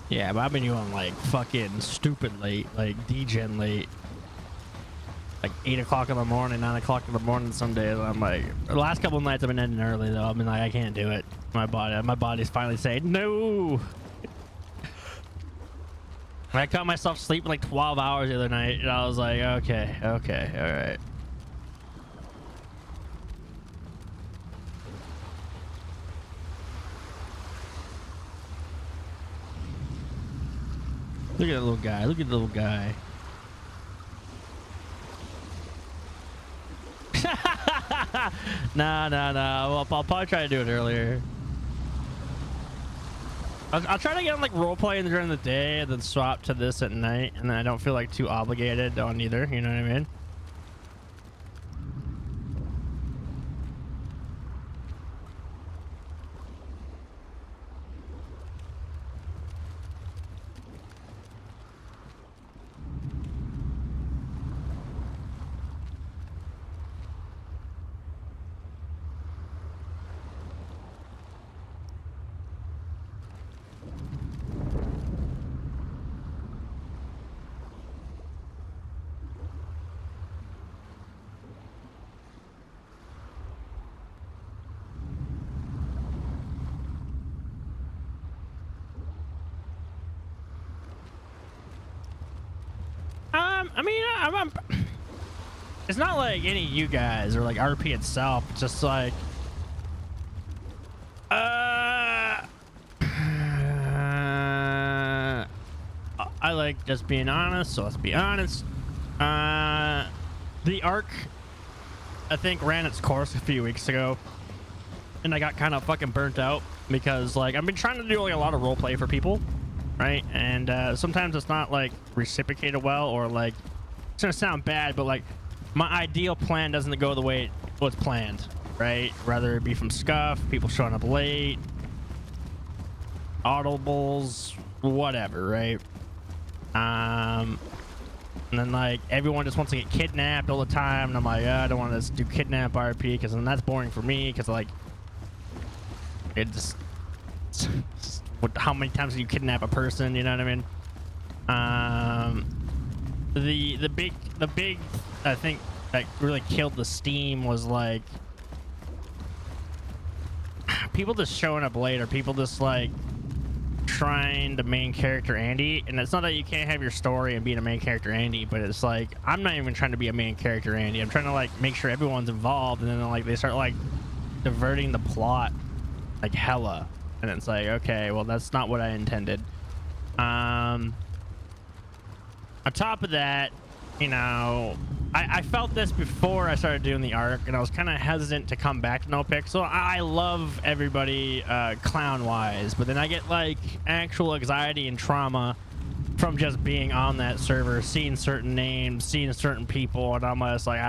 Yeah, but I've been doing like fucking stupid late, like degen late. Like 8 o'clock in the morning, 9 o'clock in the morning some days. I'm like, the last couple of nights I've been ending early though. I've been like, I can't do it. My body's finally saying no. I caught myself sleeping like 12 hours the other night, and I was like, okay, all right. Look at that little guy. Look at the little guy. Nah. Well, I'll probably try to do it earlier. I'll try to get on like roleplay during the day and then swap to this at night, and then I don't feel like too obligated on either. You know what I mean? I mean, I'm it's not like any of you guys or like RP itself. It's just like, I like just being honest, so let's be honest. The arc, I think, ran its course a few weeks ago, and I got kind of fucking burnt out because like I've been trying to do like a lot of roleplay for people, right? And sometimes it's not like reciprocated well, or like it's gonna sound bad, but like my ideal plan doesn't go the way it was planned, right? Rather it be from scuff, people showing up late, audibles, whatever, right? And then like everyone just wants to get kidnapped all the time, and I'm like, I don't want to do kidnap RP because then that's boring for me, because like it just how many times do you kidnap a person, you know what I mean? The big I think that really killed the steam was like people just showing up late, or people just like trying to main character Andy. And it's not that you can't have your story and being a main character Andy, but it's like I'm not even trying to be a main character Andy. I'm trying to like make sure everyone's involved, and then like they start like diverting the plot like hella, and it's like, okay, well that's not what I intended. On top of that, you know, I felt this before I started doing the arc, and I was kind of hesitant to come back to NoPixel. I love everybody clown-wise, but then I get like actual anxiety and trauma from just being on that server, seeing certain names, seeing certain people, and I'm just like,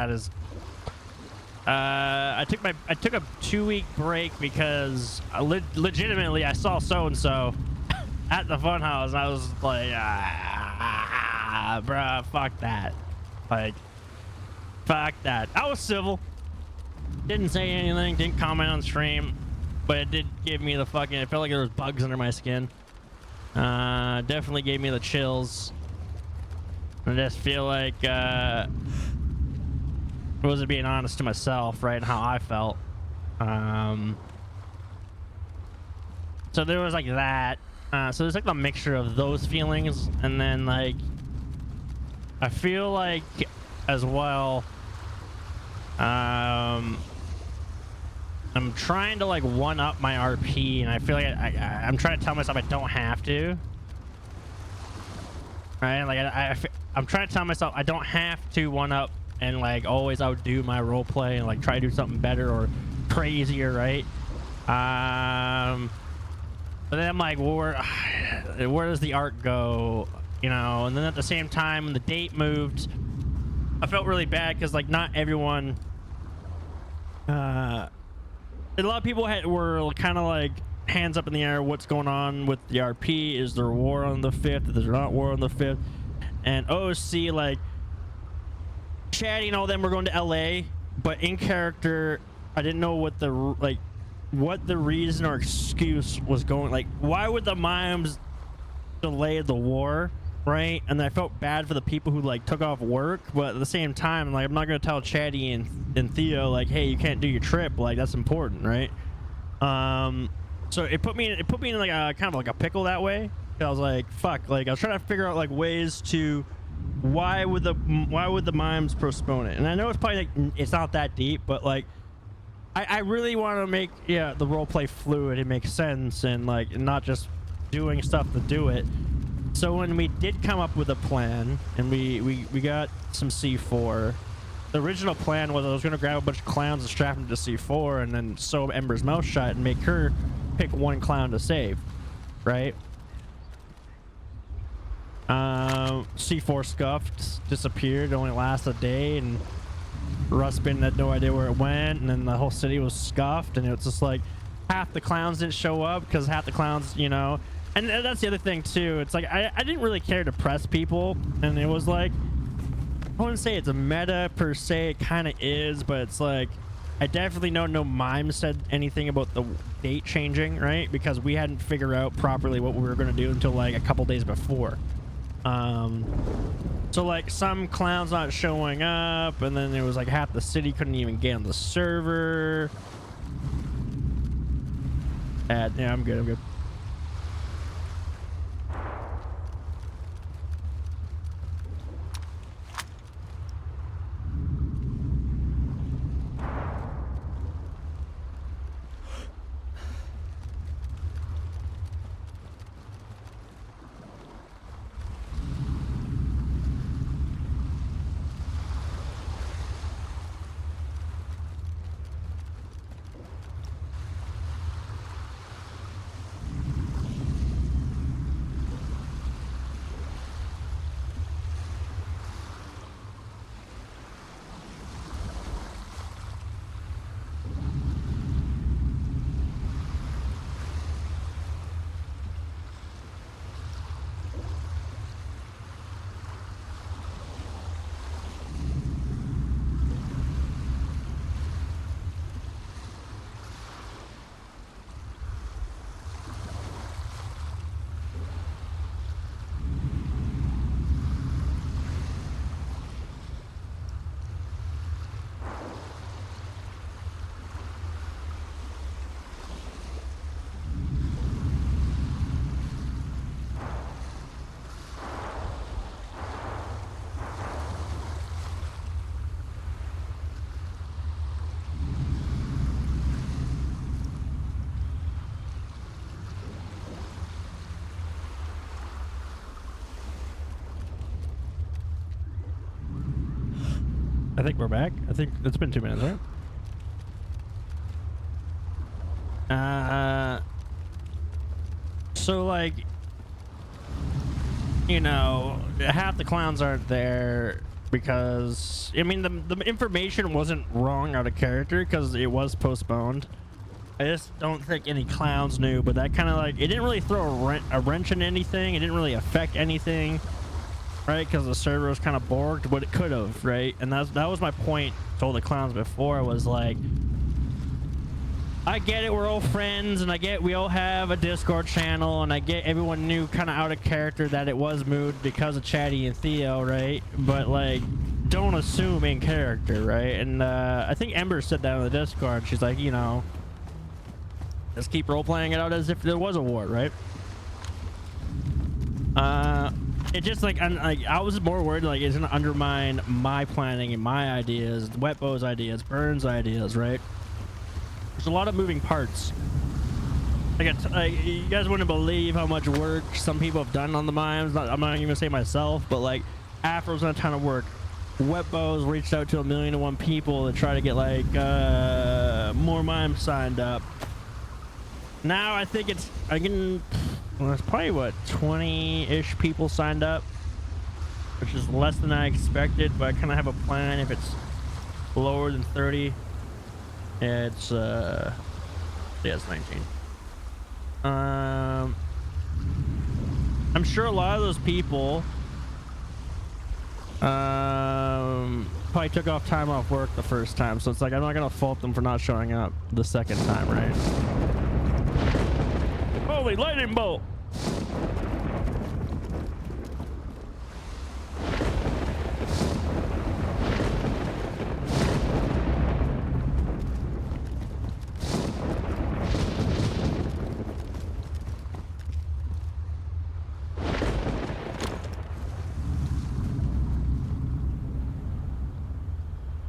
I took a 2-week break because legitimately I saw so-and-so at the funhouse, and I was like, bruh, fuck that. Like, fuck that. I was civil. Didn't say anything, didn't comment on stream, but it did give me the fucking, it felt like there was bugs under my skin. Definitely gave me the chills. I just feel like I wasn't being honest to myself, right? And how I felt. So there was like that. So there's like the mixture of those feelings, and then like I feel like as well. I'm trying to like one up my RP, and I feel like I'm trying to tell myself I don't have to. Right? Like I'm trying to tell myself I don't have to one up and like always outdo my role play and like try to do something better or crazier, right? But then I'm like, well, where does the art go? You know? And then at the same time, when the date moved, I felt really bad because like not everyone. A lot of people were kind of like hands up in the air. What's going on with the RP? Is there war on the 5th? Is there not war on the 5th? And OC, like Chatty and all them were going to LA, but in character, I didn't know what the reason or excuse was going. Like, why would the mimes delay the war, right? And I felt bad for the people who like took off work, but at the same time, like I'm not gonna tell Chatty and Theo like, hey, you can't do your trip. Like that's important, right? So it put me in like a kind of like a pickle that way. I was like, fuck. Like I was trying to figure out like ways to why would the mimes postpone it? And I know it's probably like it's not that deep, but like I really want to make the roleplay fluid. It makes sense and like not just doing stuff to do it. So when we did come up with a plan and we got some C4, the original plan was I was going to grab a bunch of clowns and strap them to C4 and then sew Ember's mouth shut and make her pick one clown to save, right? C4 scuffed, disappeared, only lasted a day, and Ruspin had no idea where it went, and then the whole city was scuffed, and it was just like half the clowns didn't show up because half the clowns, you know. And that's the other thing too. It's like I didn't really care to press people, and it was like I wouldn't say it's a meta per se. It kind of is, but it's like I definitely know no mime said anything about the date changing, right? Because we hadn't figured out properly what we were going to do until like a couple days before. So like some clowns not showing up, and then there was like half the city couldn't even get on the server. Yeah, I'm good. I think we're back. I think it's been 2 minutes, right? So like, you know, half the clowns aren't there because I mean the information wasn't wrong out of character because it was postponed. I just don't think any clowns knew, but that kind of like it didn't really throw a wrench in anything. It didn't really affect anything. Right, because the server was kind of borked, but it could have, right? And that was my point. Told the clowns before was like, I get it, we're all friends, and I get we all have a Discord channel, and I get everyone knew kind of out of character that it was moved because of Chatty and Theo, right? But like, don't assume in character, right? And I think Ember said that on the Discord. She's like, you know, just keep role playing it out as if there was a war, right? It just like, I was more worried like it's gonna undermine my planning and my ideas, Wetbo's ideas, Burns' ideas, right? There's a lot of moving parts. Like, you guys wouldn't believe how much work some people have done on the mimes. I'm not even gonna say myself, but like Afro's done a ton of work. Wetbo's reached out to 1,000,001 people to try to get like more mimes signed up. Now I think it's well, it's probably what 20-ish people signed up, which is less than I expected. But I kind of have a plan. If it's lower than 30. It's yeah, it's 19. I'm sure a lot of those people probably took off time off work the first time, so it's like I'm not gonna fault them for not showing up the second time, right? Holy lightning bolt!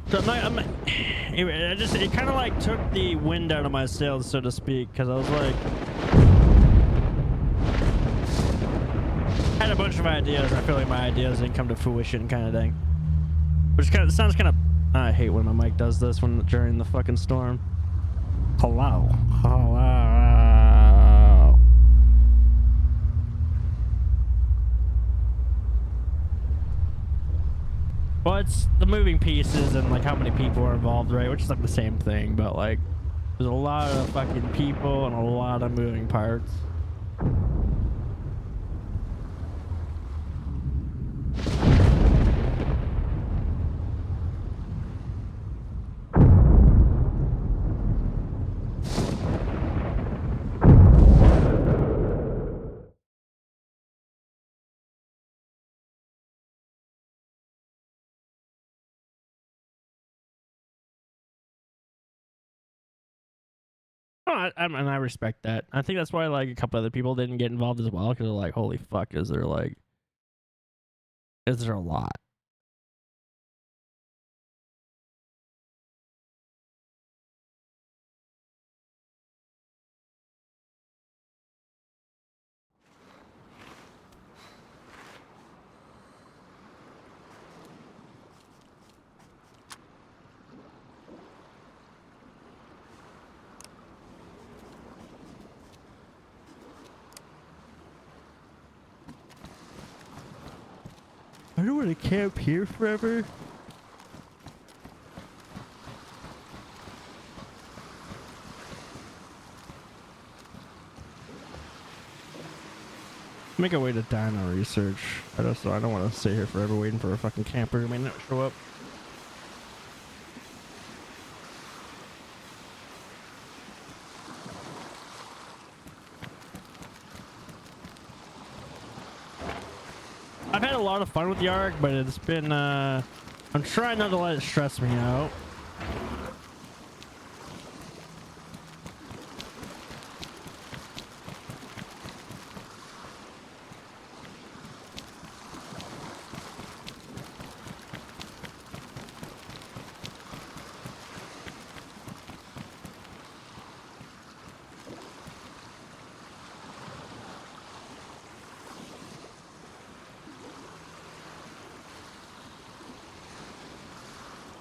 So it kind of like took the wind out of my sails, so to speak, because I was like, had a bunch of ideas. I feel like my ideas didn't come to fruition, kind of thing. Which kind of sounds kind of. I hate when my mic does this during the fucking storm. Hello. Well, it's the moving pieces and like how many people are involved, right? Which is like the same thing, but like there's a lot of fucking people and a lot of moving parts. Oh, and I respect that. I think that's why like a couple other people didn't get involved as well, because they're like, holy fuck, is there a lot? I don't want to camp here forever. Make a way to dino research. I don't want to sit here forever waiting for a fucking camper who may not show up. I've had a lot of fun with the Ark, but it's been I'm trying not to let it stress me out.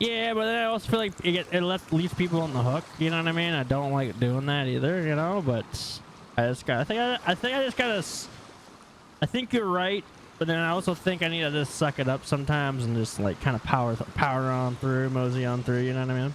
Yeah, but then I also feel like it leaves people on the hook. You know what I mean? I don't like doing that either. You know, but I think you're right, but then I also think I need to just suck it up sometimes and just like kind of power on through, mosey on through. You know what I mean?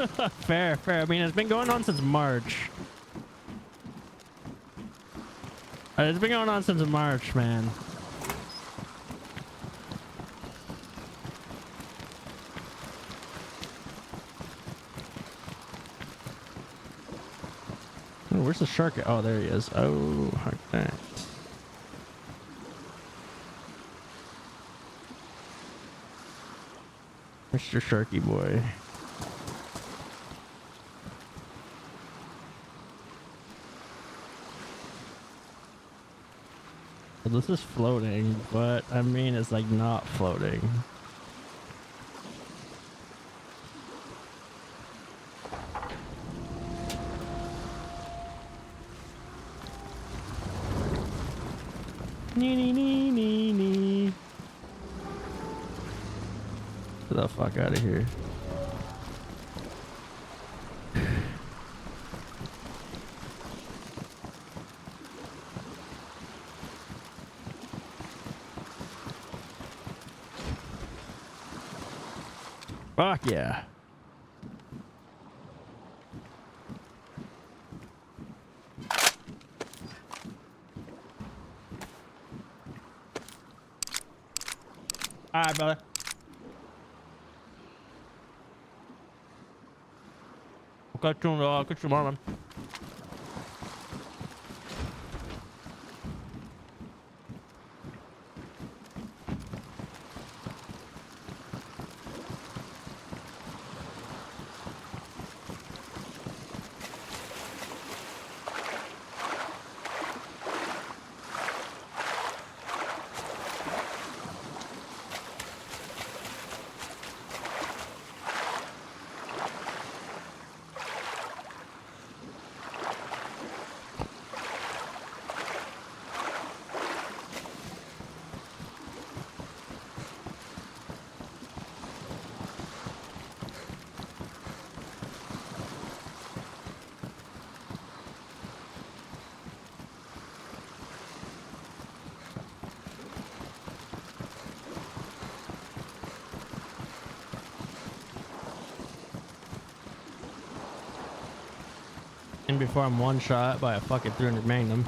Fair, fair. I mean, it's been going on since March. It's been going on since March, man. Oh, where's the shark at? Oh, there he is. Oh, fuck that. Mr. Sharky boy. Well, this is floating, but I mean, it's like not floating. Nee, nee, nee, nee, nee. Get the fuck out of here. Fuck yeah. All right, brother. Catch you tomorrow, man. Before I'm one shot by a fucking 300 Magnum.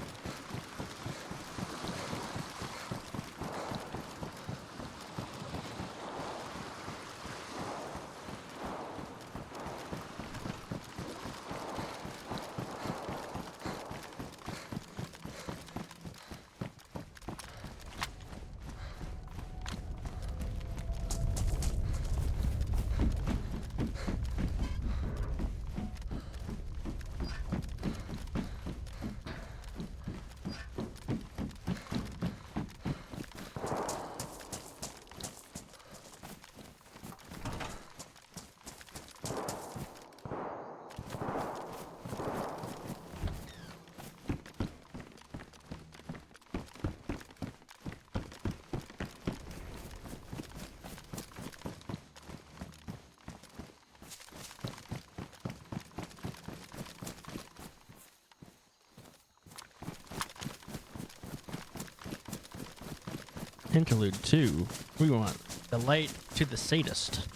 Interlude 2. We want the light to the sadist.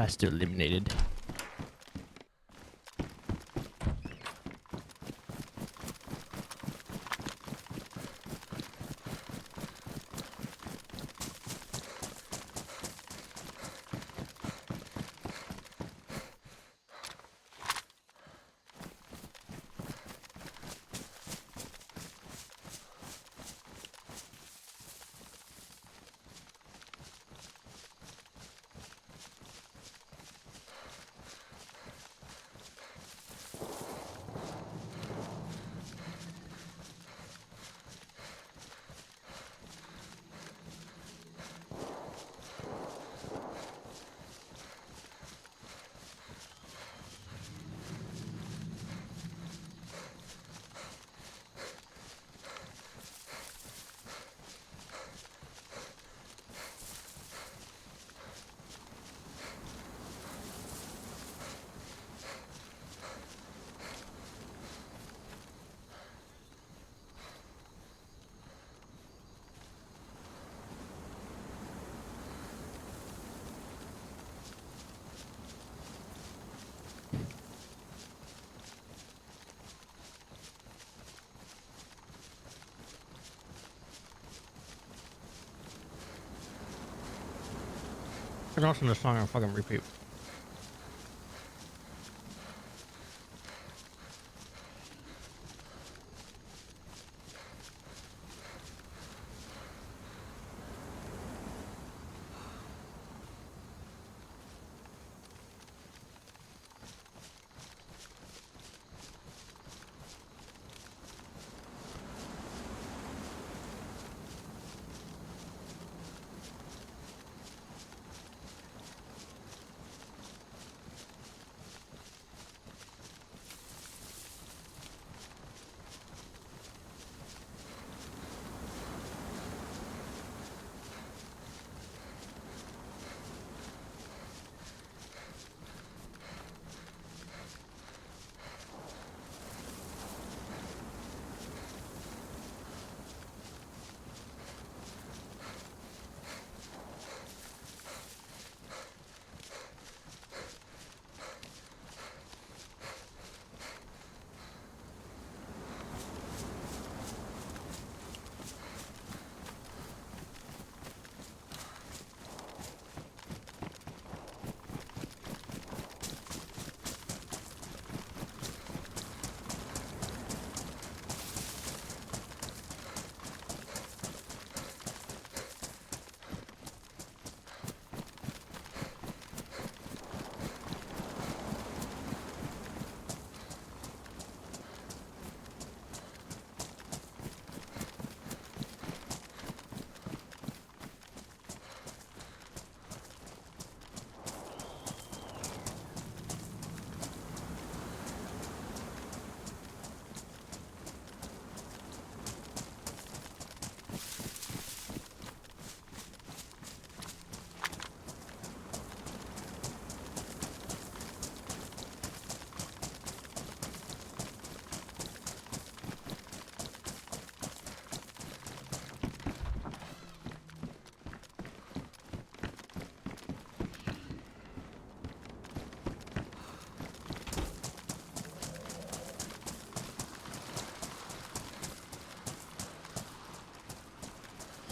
Faster eliminated. Turn off the song and fucking repeat.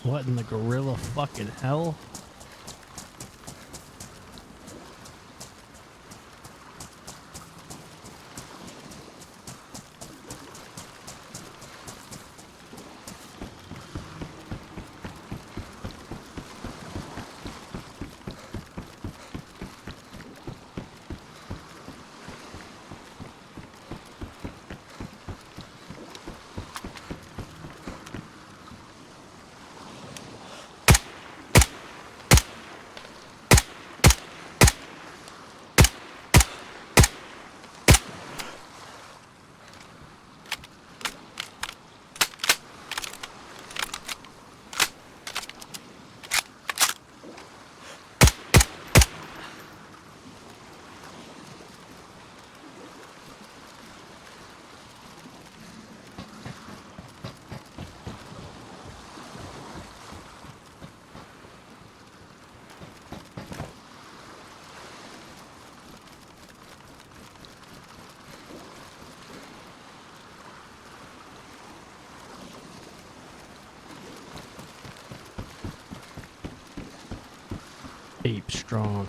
What in the gorilla fucking hell? Deep, strong.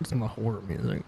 Some horror music.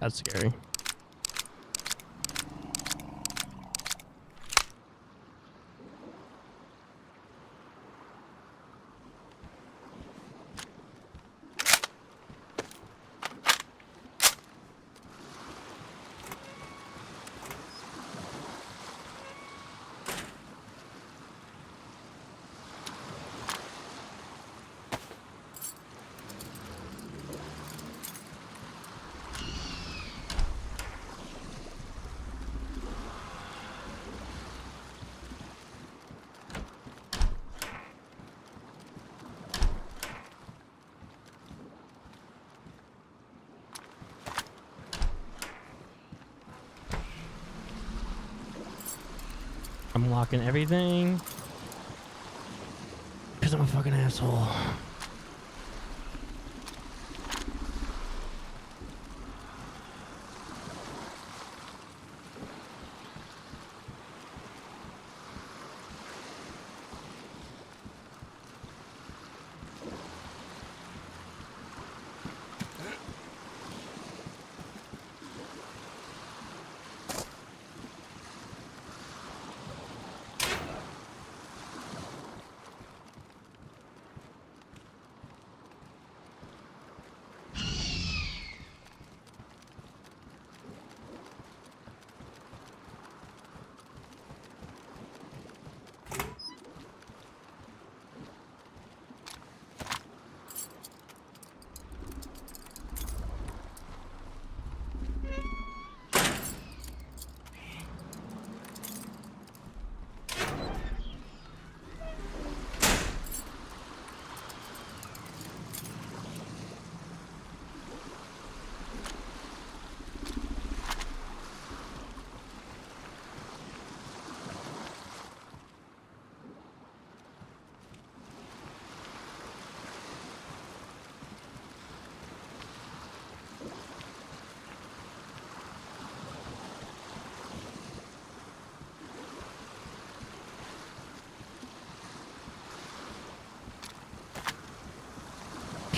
That's scary. I'm locking everything because I'm a fucking asshole.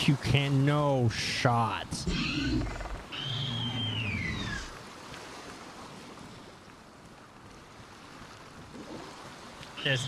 You can't. No shot. Yes.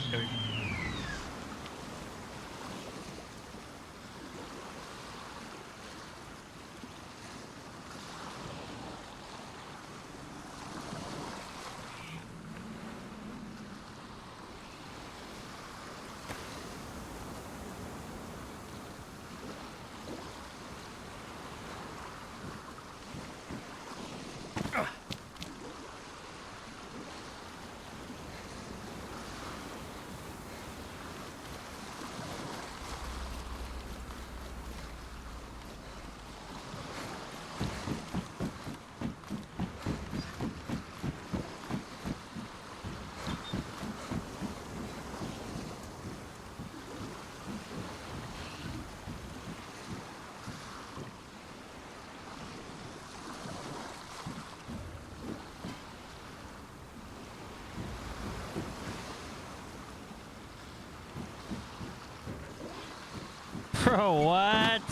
Bro, what?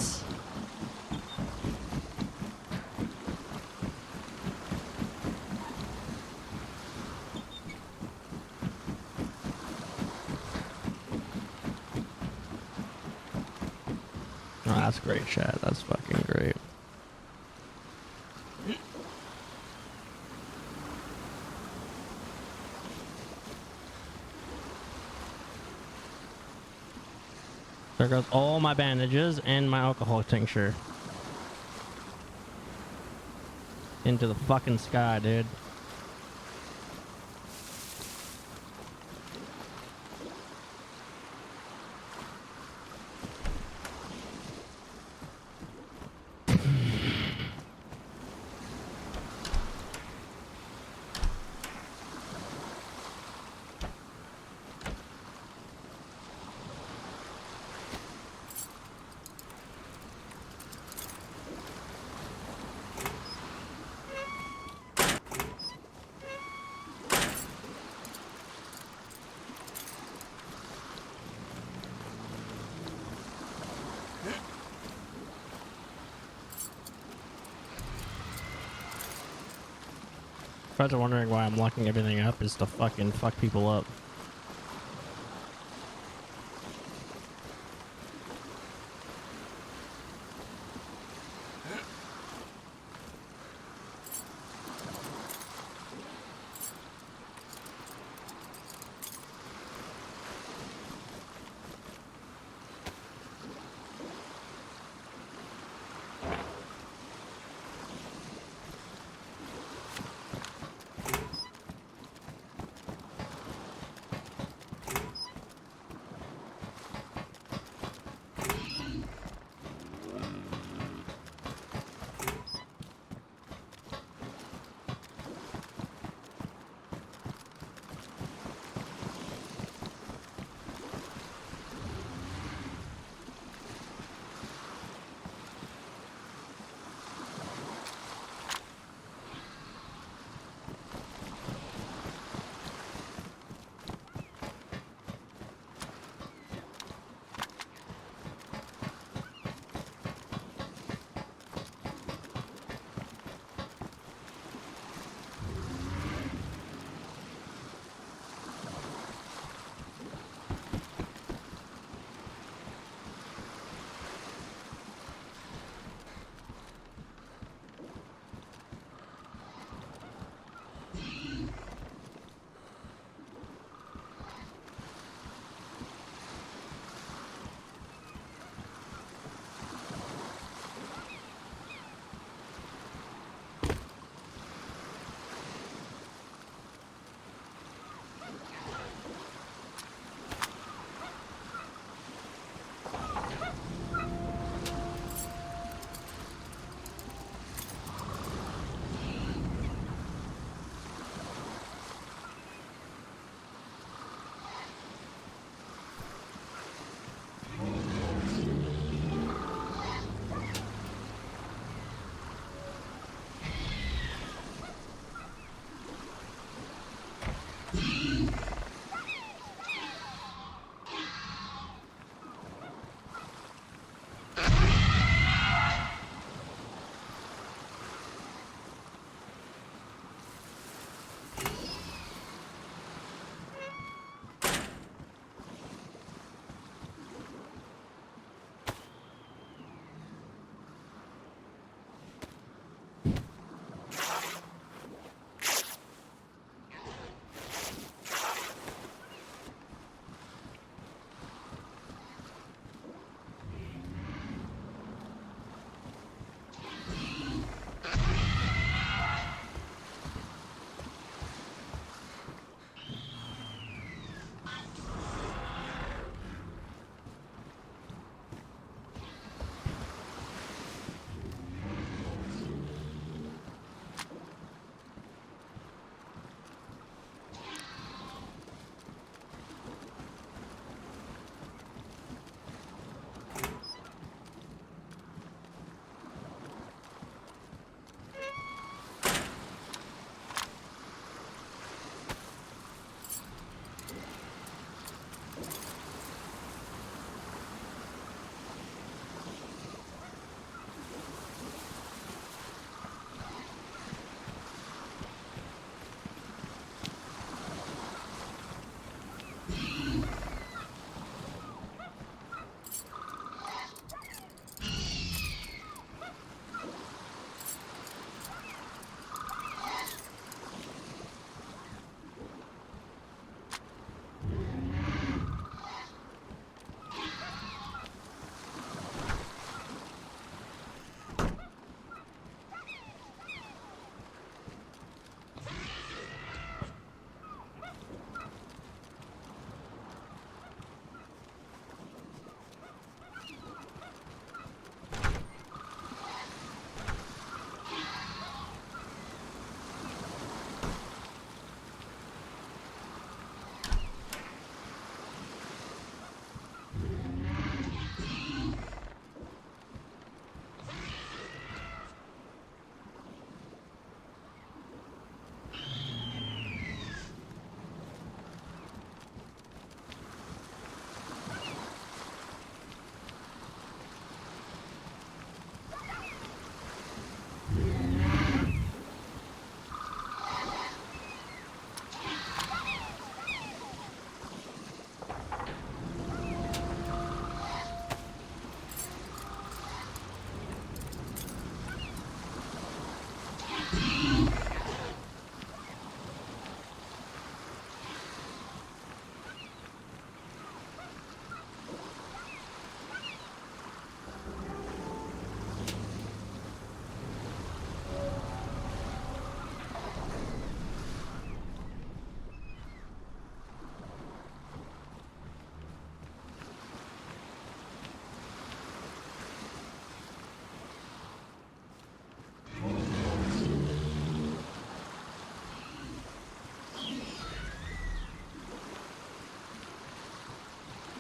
Oh, that's great, chat. That's fucking great. There goes all my bandages and my alcohol tincture. Into the fucking sky, dude. If I was wondering why I'm locking everything up, is to fucking fuck people up.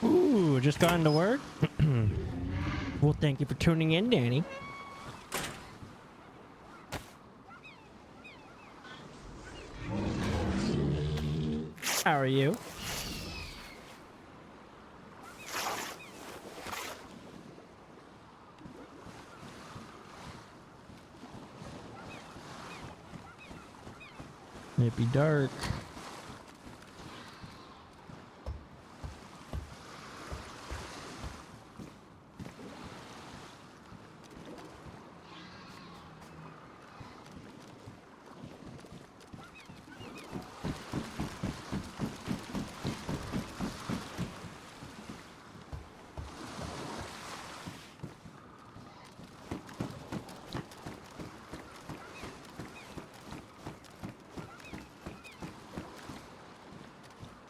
Ooh, just got into work? Well, thank you for tuning in, Danny. How are you? It be dark.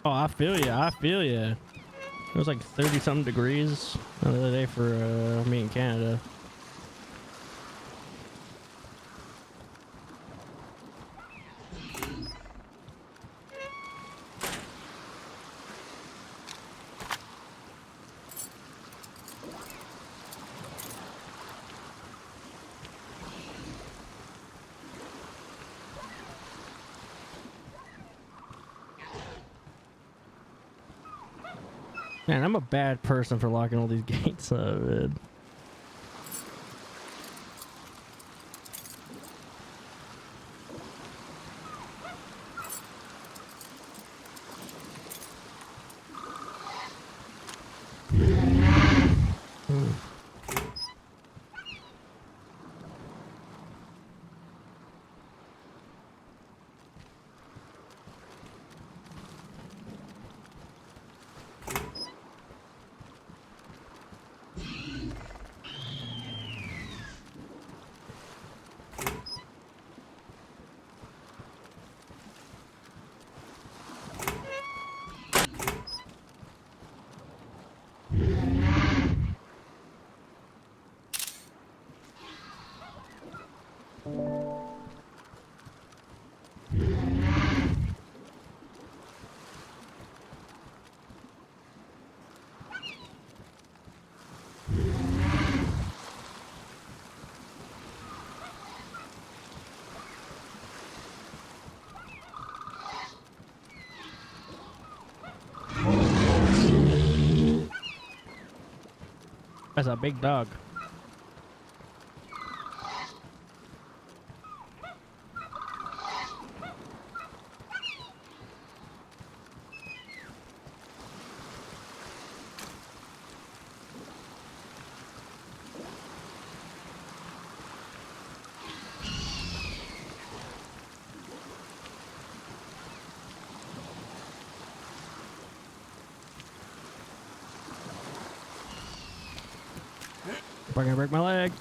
Oh, I feel ya. I feel ya. It was like 30-something degrees the other day for me in Canada. Man, I'm a bad person for locking all these gates up, man. That's a big dog. Probably gonna break my leg.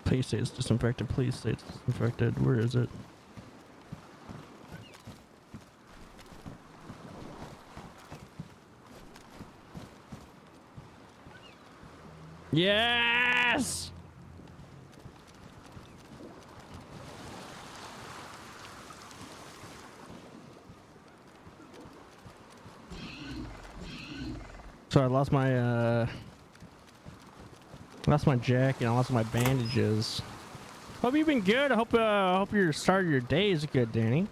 Please say it's disinfected. Please say it's disinfected. Where is it? Yes! So I lost my jacket, I lost my bandages. Hope you've been good. I hope your start of your day is good, Danny.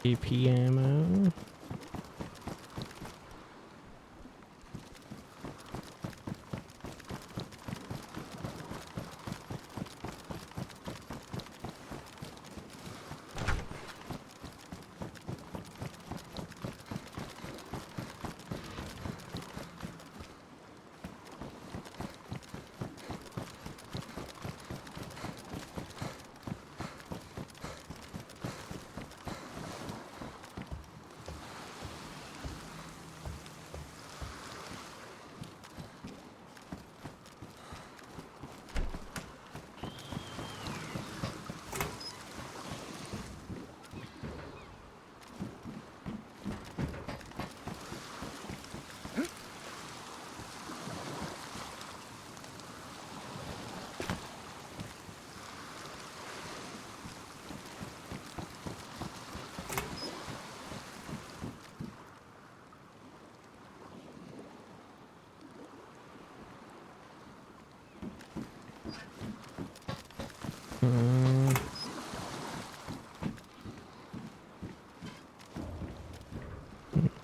AP ammo.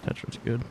That's good.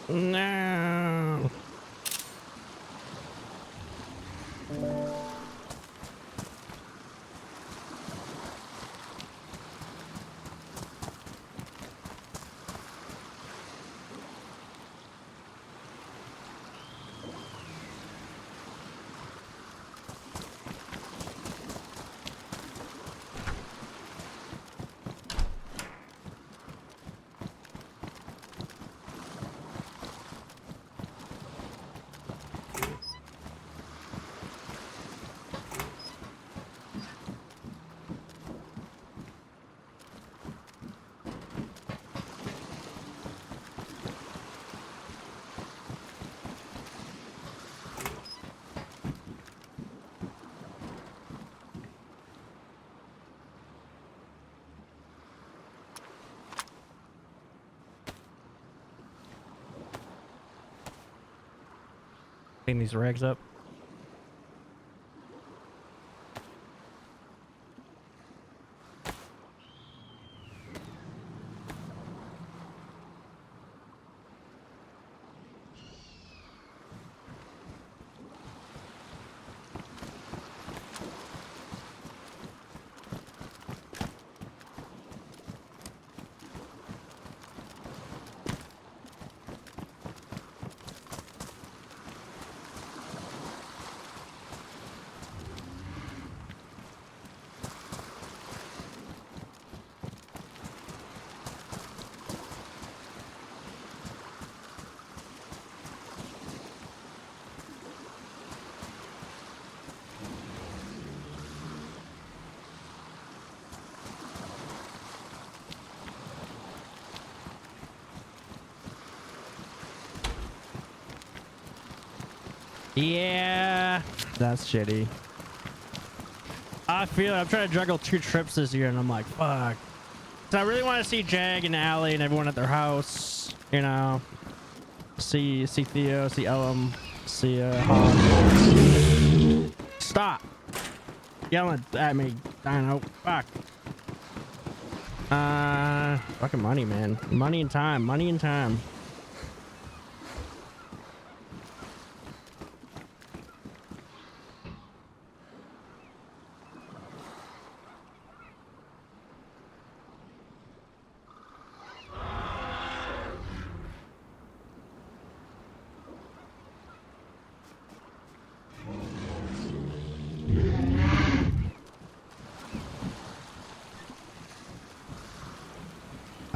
No. Clean these rags up. Yeah, that's shitty. I feel it. I'm trying to juggle 2 trips this year, and I'm like, fuck. So I really want to see Jag and Allie and everyone at their house. You know, see Theo, see Ellum, see Hawk. Stop yelling at me, Dino. Fuck. Fucking money, man. Money and time. Money and time.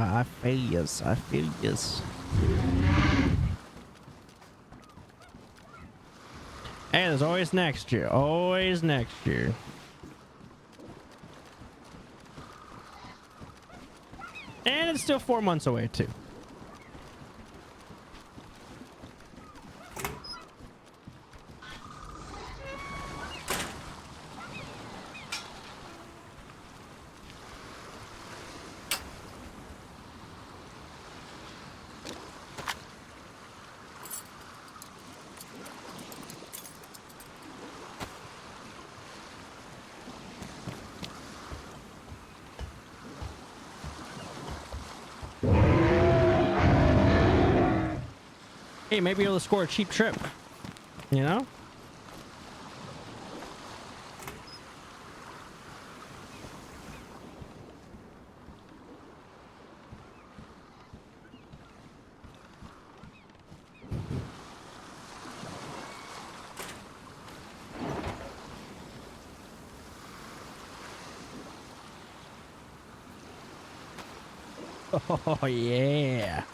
I feel yes. I feel yes. Hey, there's always next year. Always next year. And it's still 4 months away, too. Hey, maybe you'll score a cheap trip. You know? Oh, yeah.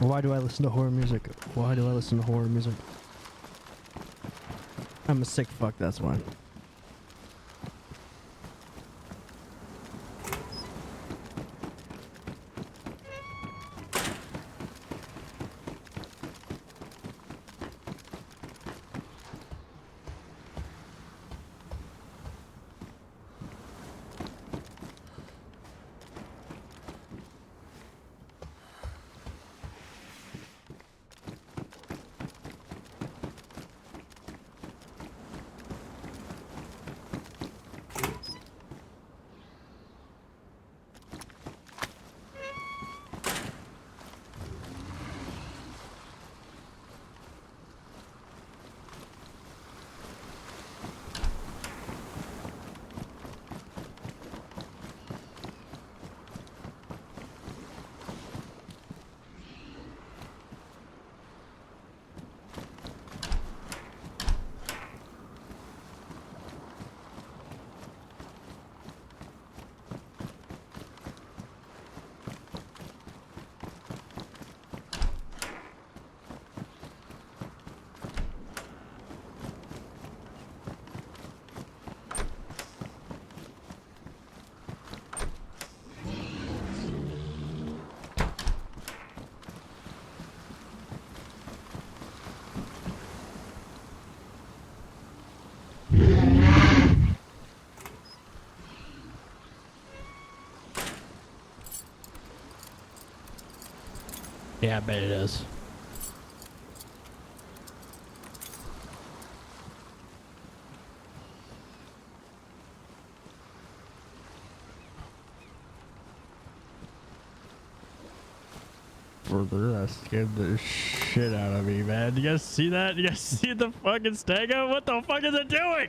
Why do I listen to horror music? Why do I listen to horror music? I'm a sick fuck, that's why. Yeah, I bet it is. Brother, that scared the shit out of me, man. You guys see that? You guys see the fucking stego? What the fuck is it doing?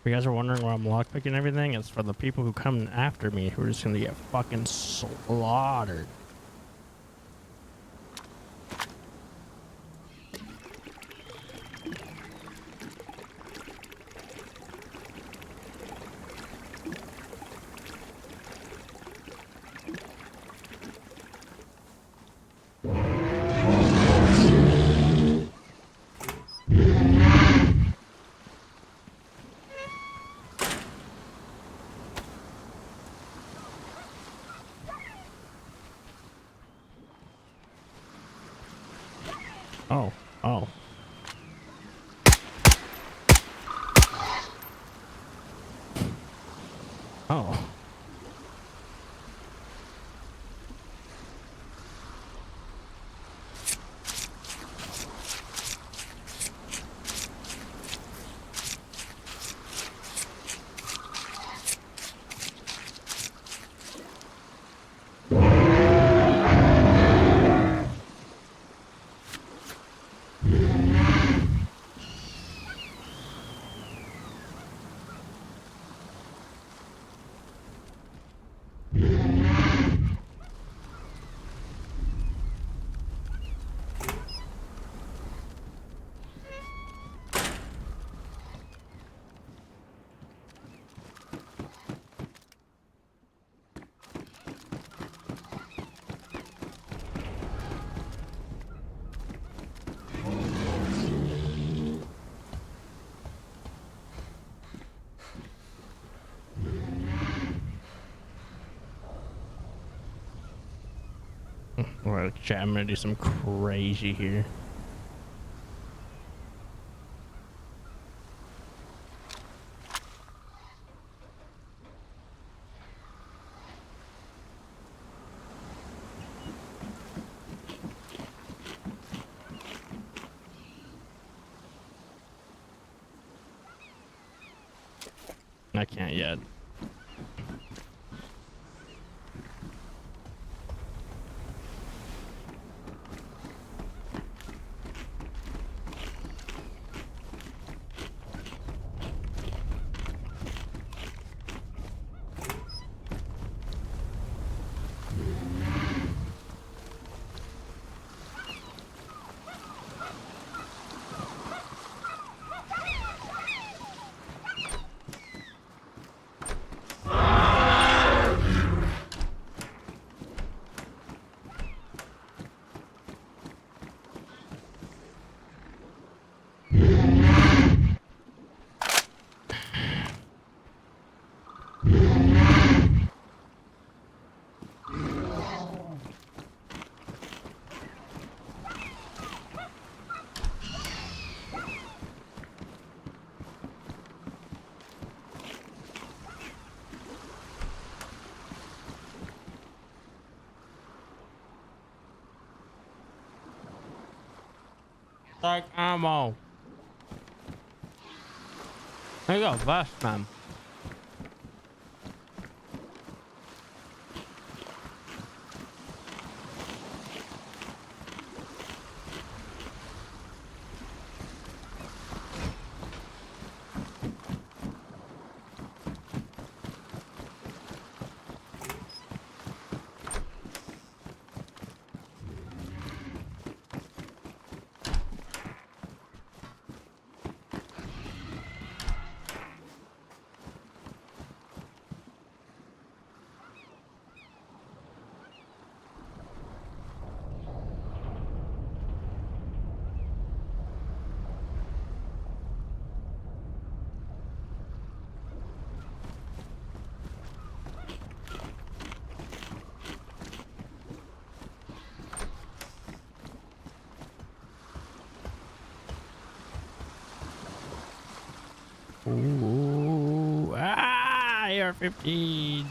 If you guys are wondering why I'm lockpicking everything, it's for the people who come after me who are just gonna get fucking slaughtered. Oh, oh. Oh. Alright, chat, I'm gonna do some crazy here. I can't yet. Like ammo. There you go, vest, man. Ooh, AR-15.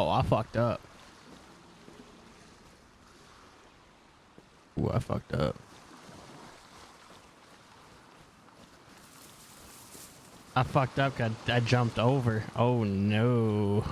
Oh, I fucked up. Ooh, I fucked up. I fucked up 'cause I jumped over. Oh no.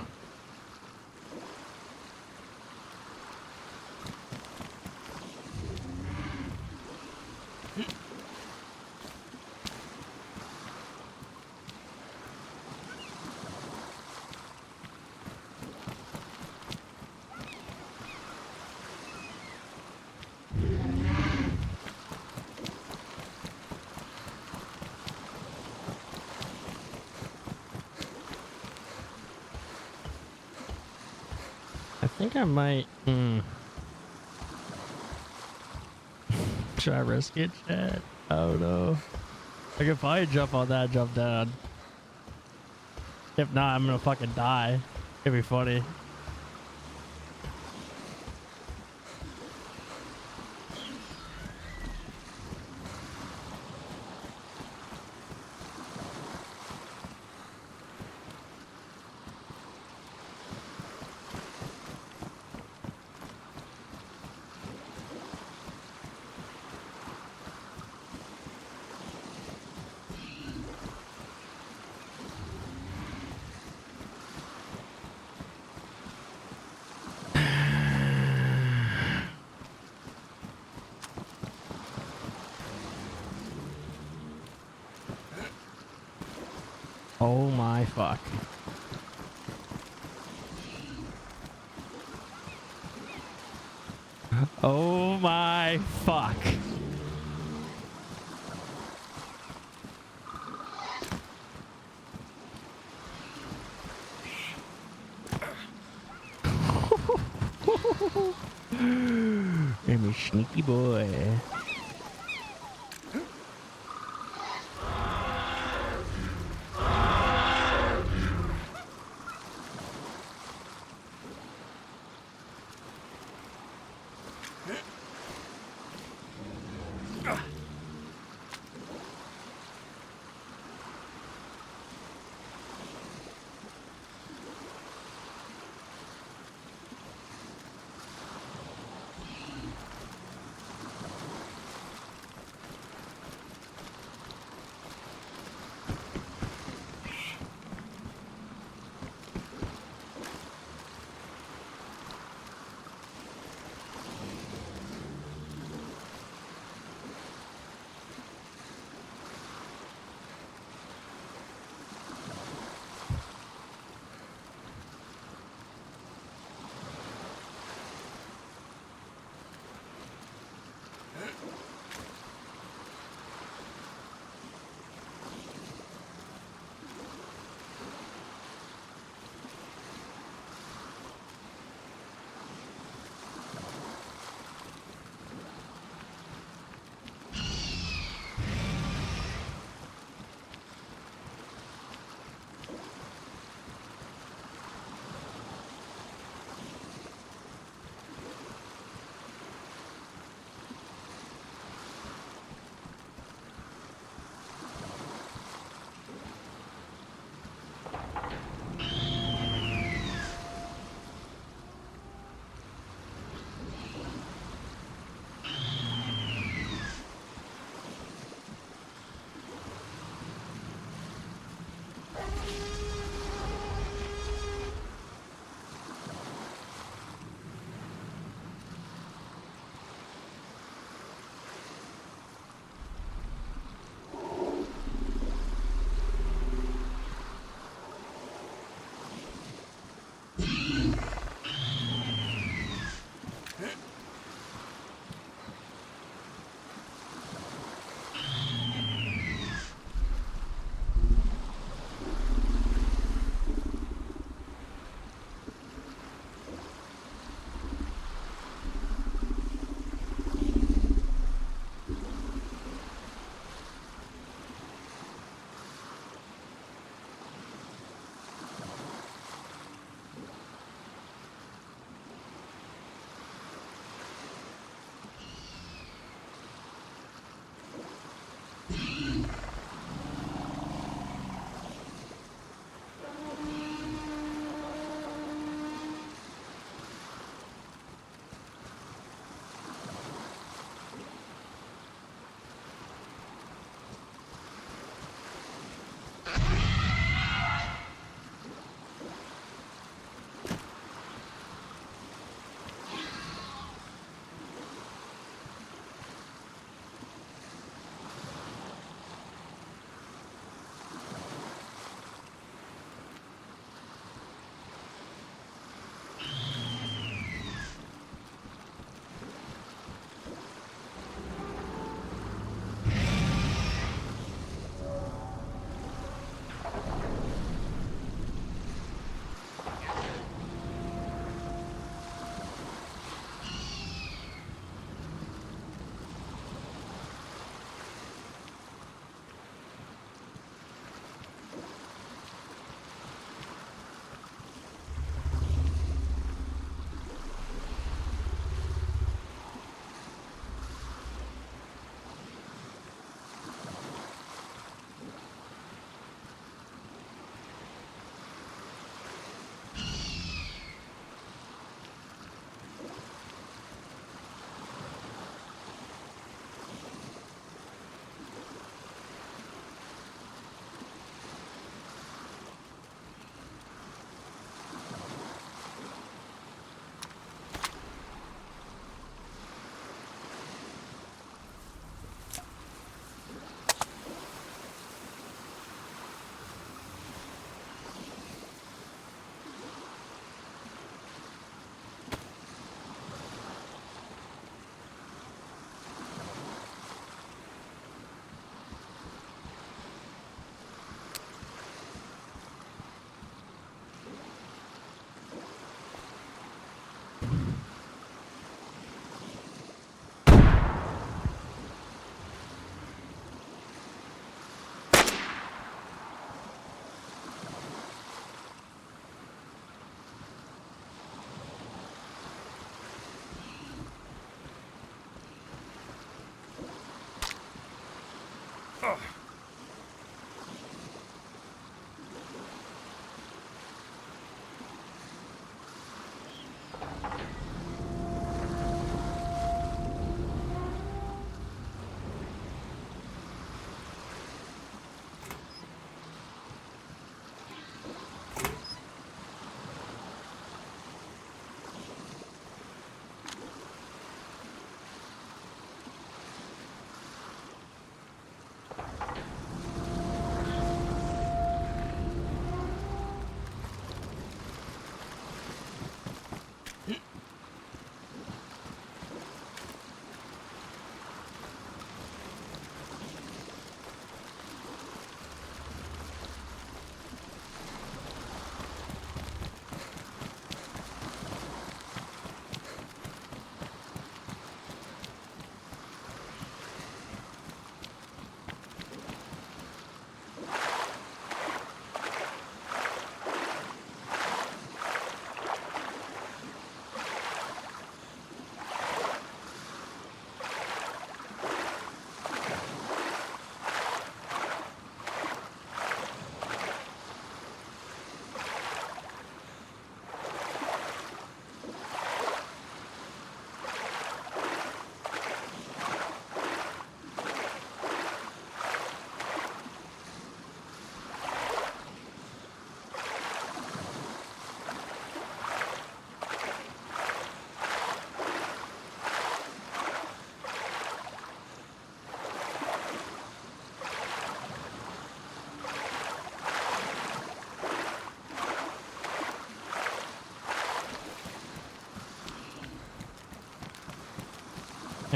I think I might should I risk it, Chad? I don't know. I could probably jump on that and jump down. If not, I'm gonna fucking die. It'd be funny. Oh my fuck. Oh my fuck. I'm a sneaky boy.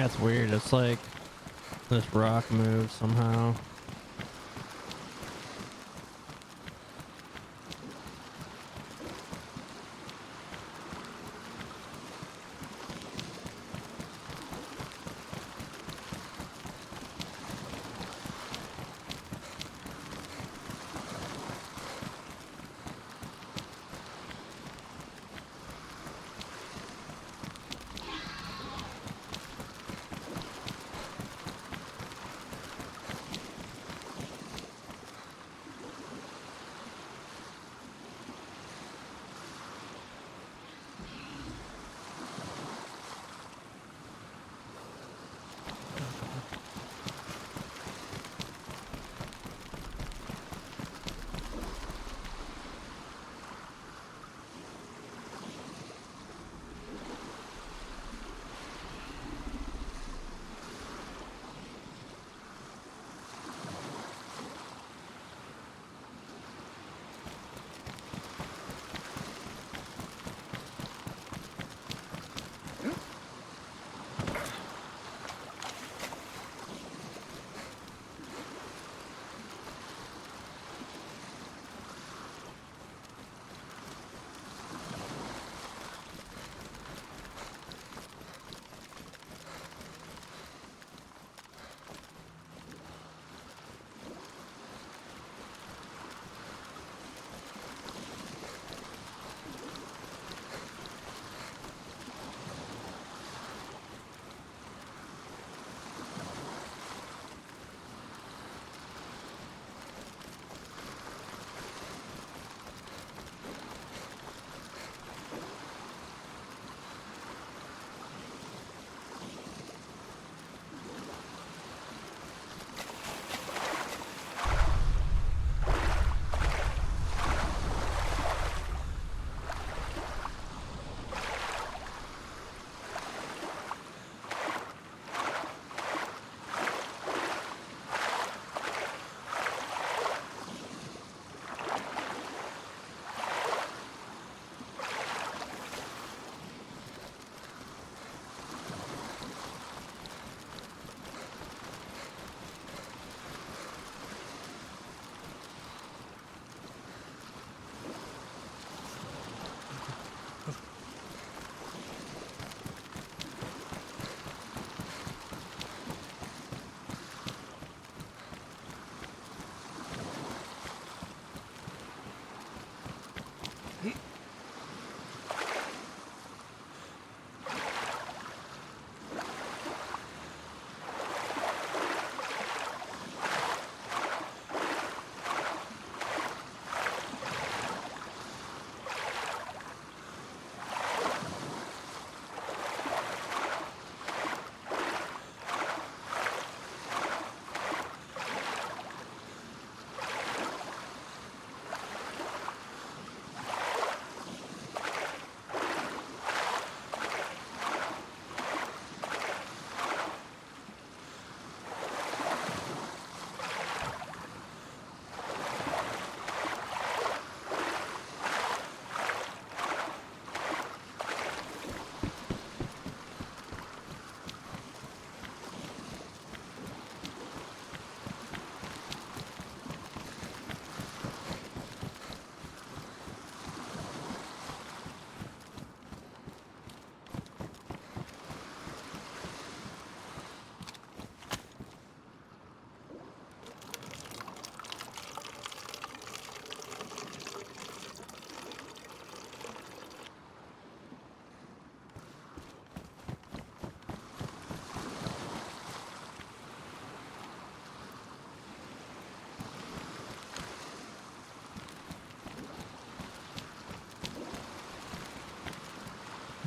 That's weird. It's like this rock moves somehow.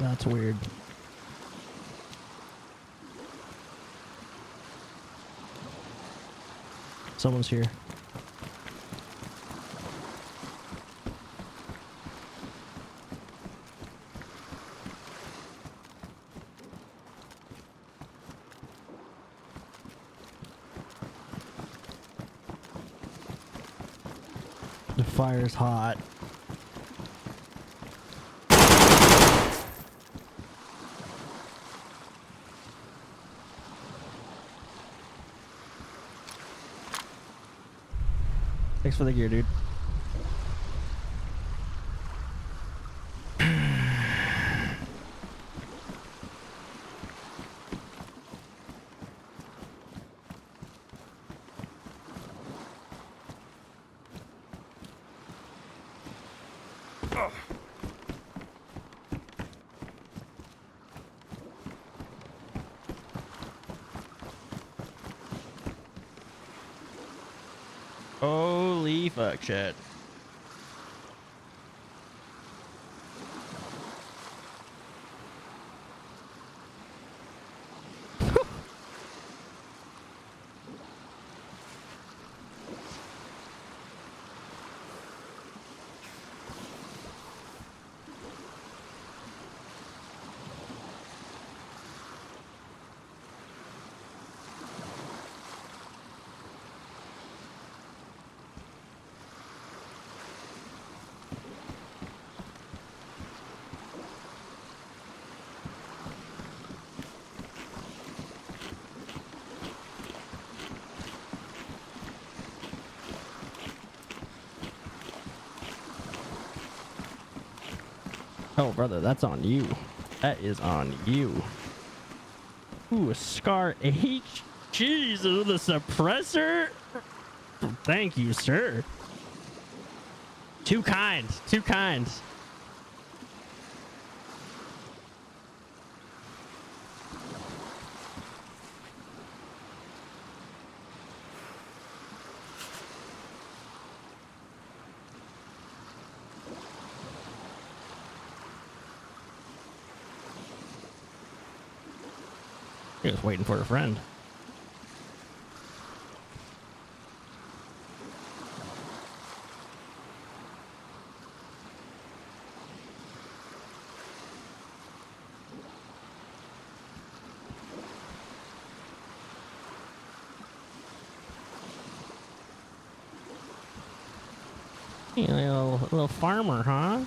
That's weird. Someone's here. The fire's hot. Thanks for the gear, dude. Holy fuck shit. Oh, brother, that's on you. That is on you. Ooh, a Scar H. Jeez, with a suppressor? Thank you, sir. Too kind. Too kind. He was waiting for a friend. Hey, little farmer, huh?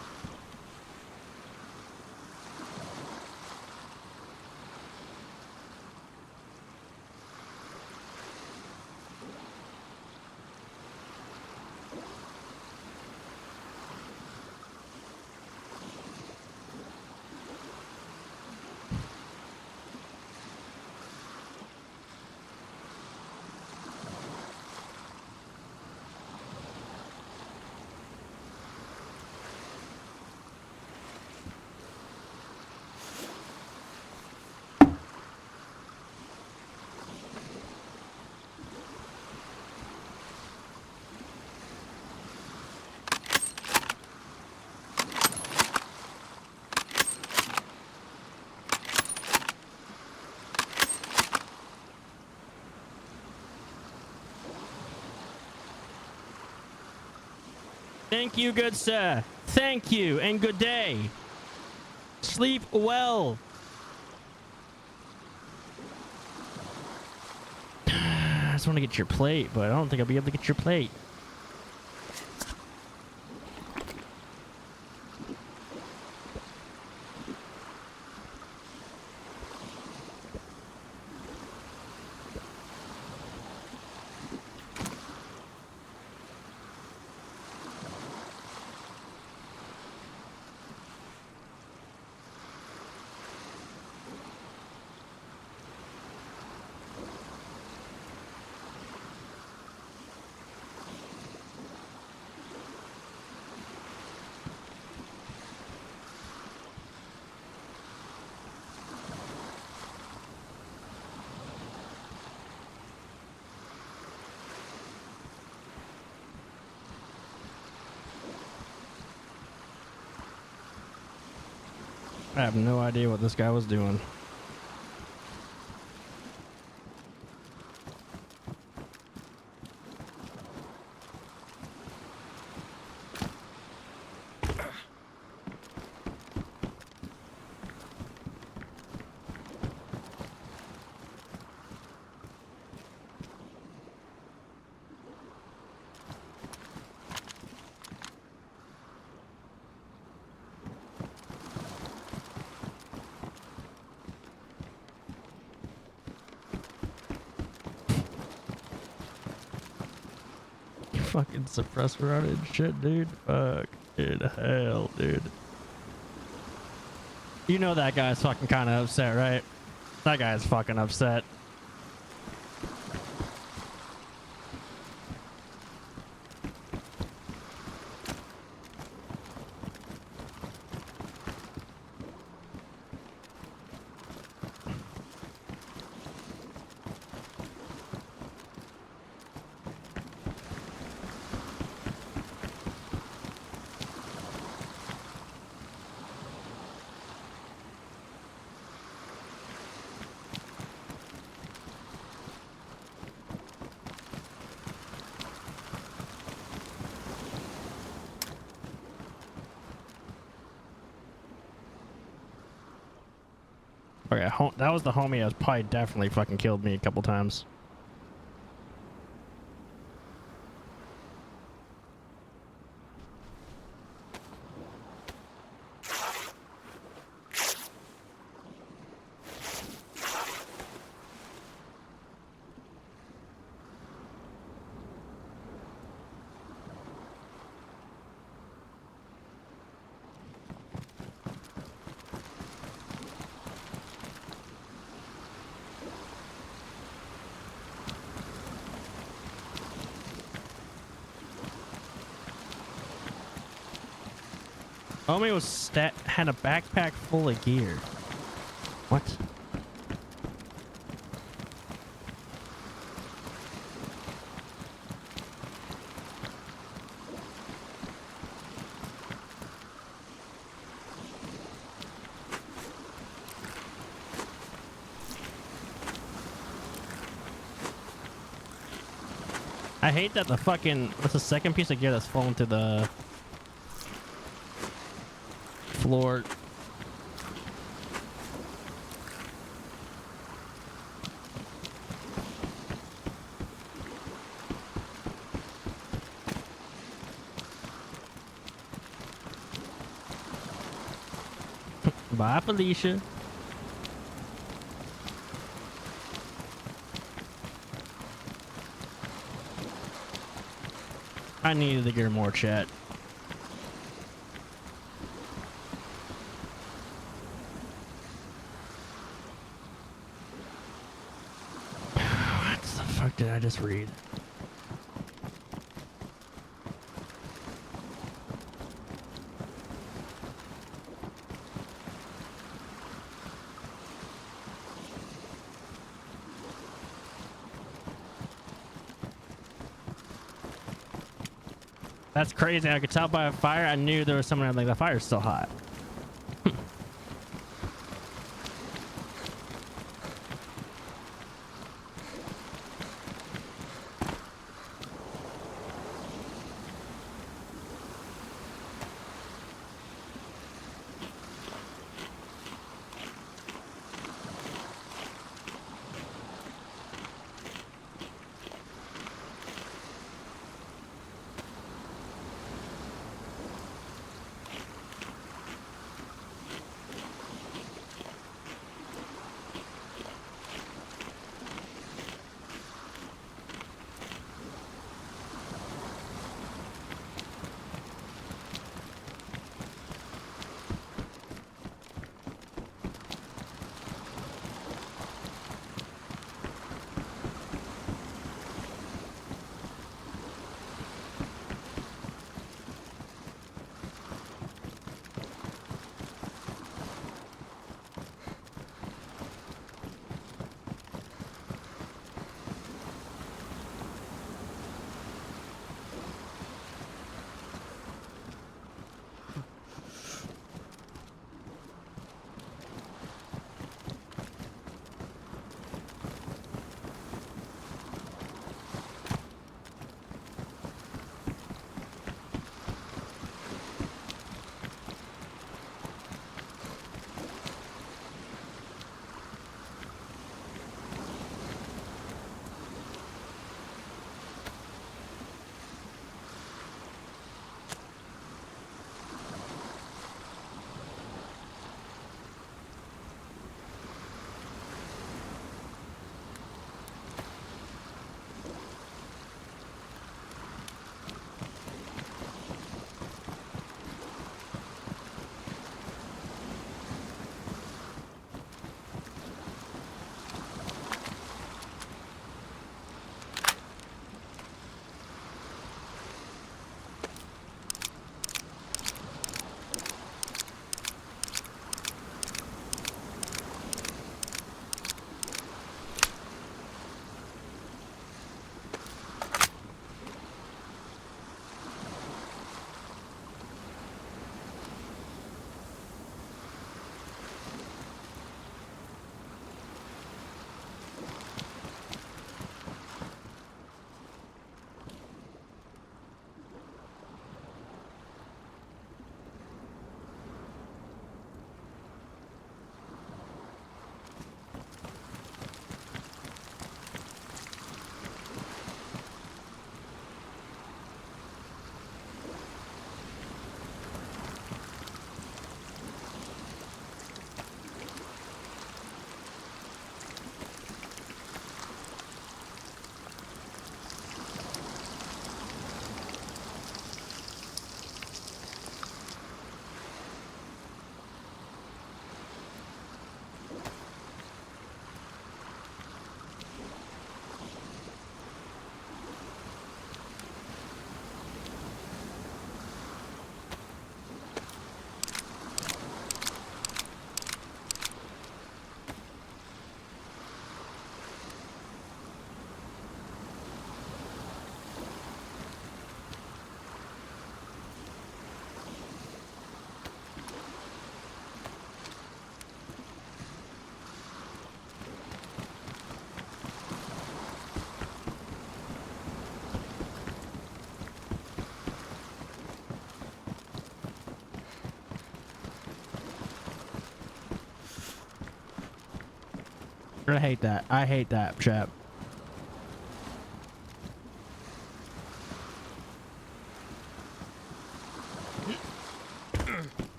Thank you, good sir. Thank you, and good day. Sleep well. I just want to get your plate, but I don't think I'll be able to get your plate. I have no idea what this guy was doing. fucking suppressor on it and shit, dude. Fuck. Dude, hell, dude. You know that guy's fucking kind of upset, right? That guy's fucking upset. Okay, that was the homie that was probably definitely fucking killed me a couple times. Homie was had a backpack full of gear. What? I hate that the fucking, what's the second piece of gear that's fallen to the floor? Bye, Felicia. I needed to get more chat. What the fuck did I just read? That's crazy. I could tell by a fire. I knew there was someone like the fire's still hot. I hate that. I hate that, chap.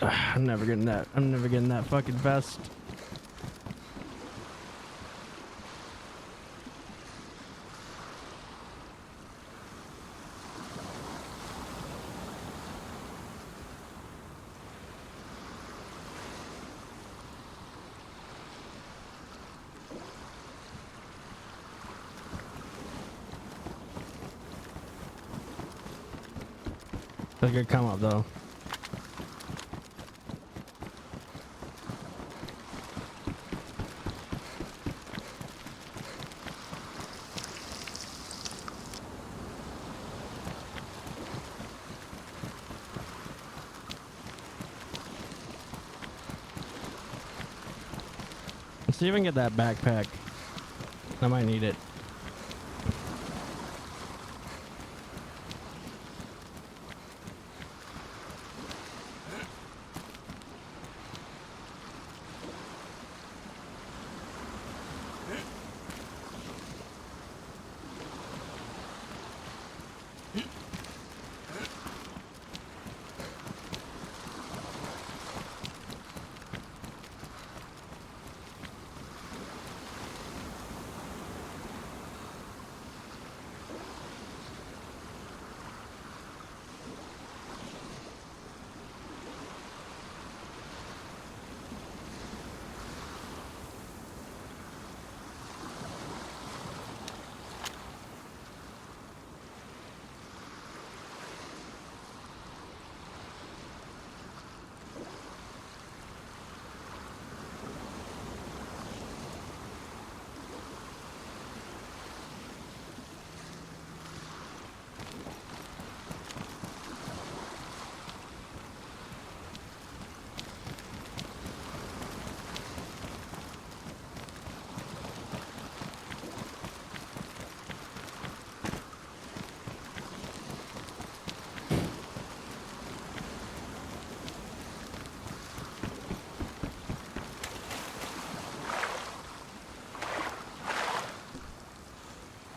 I'm never getting that. I'm never getting that fucking vest. That's a good come up though. Let's see if I can get that backpack. I might need it.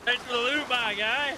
Thanks for the loot, my guy.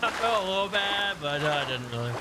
I felt a little bad, but I didn't really.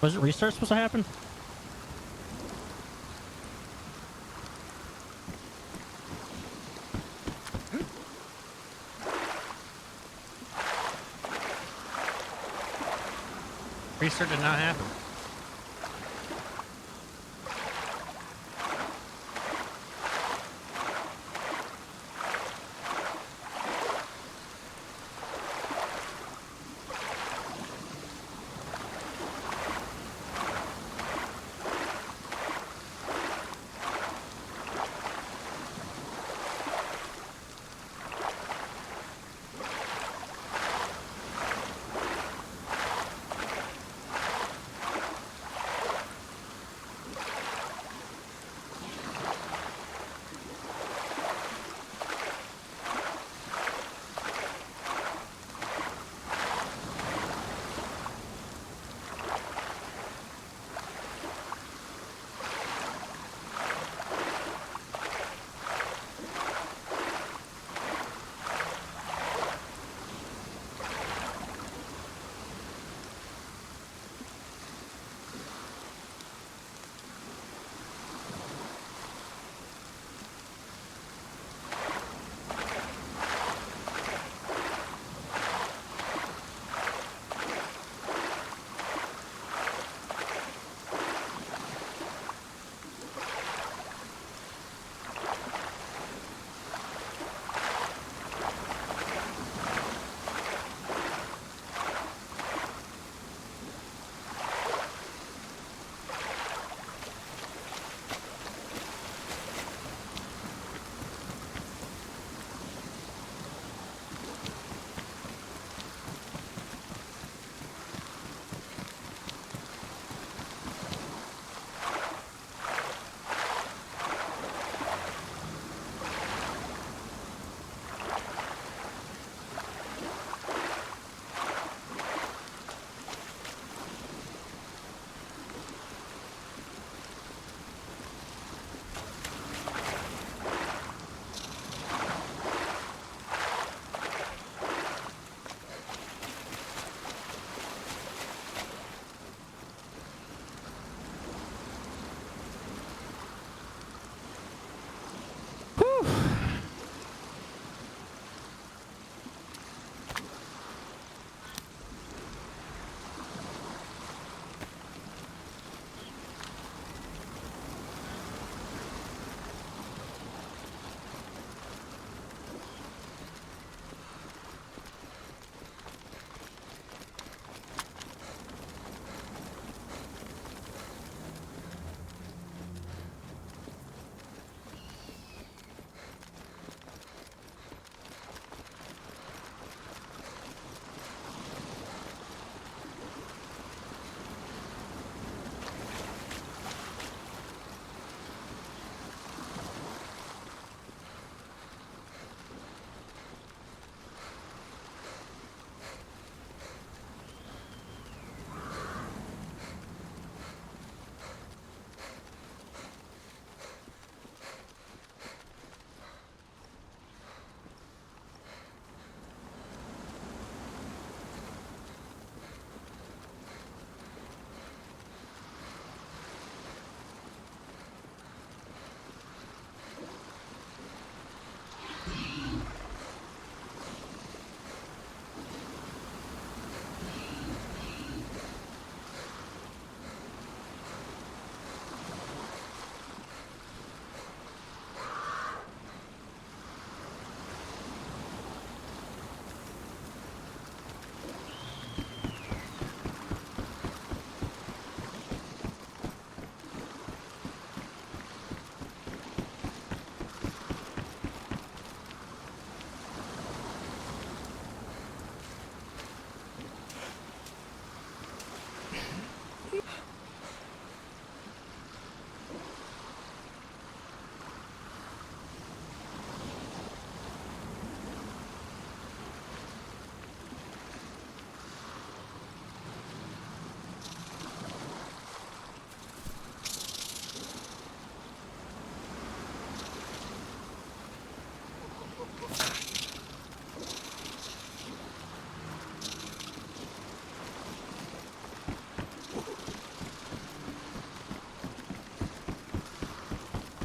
Was restart supposed to happen? Restart did not happen.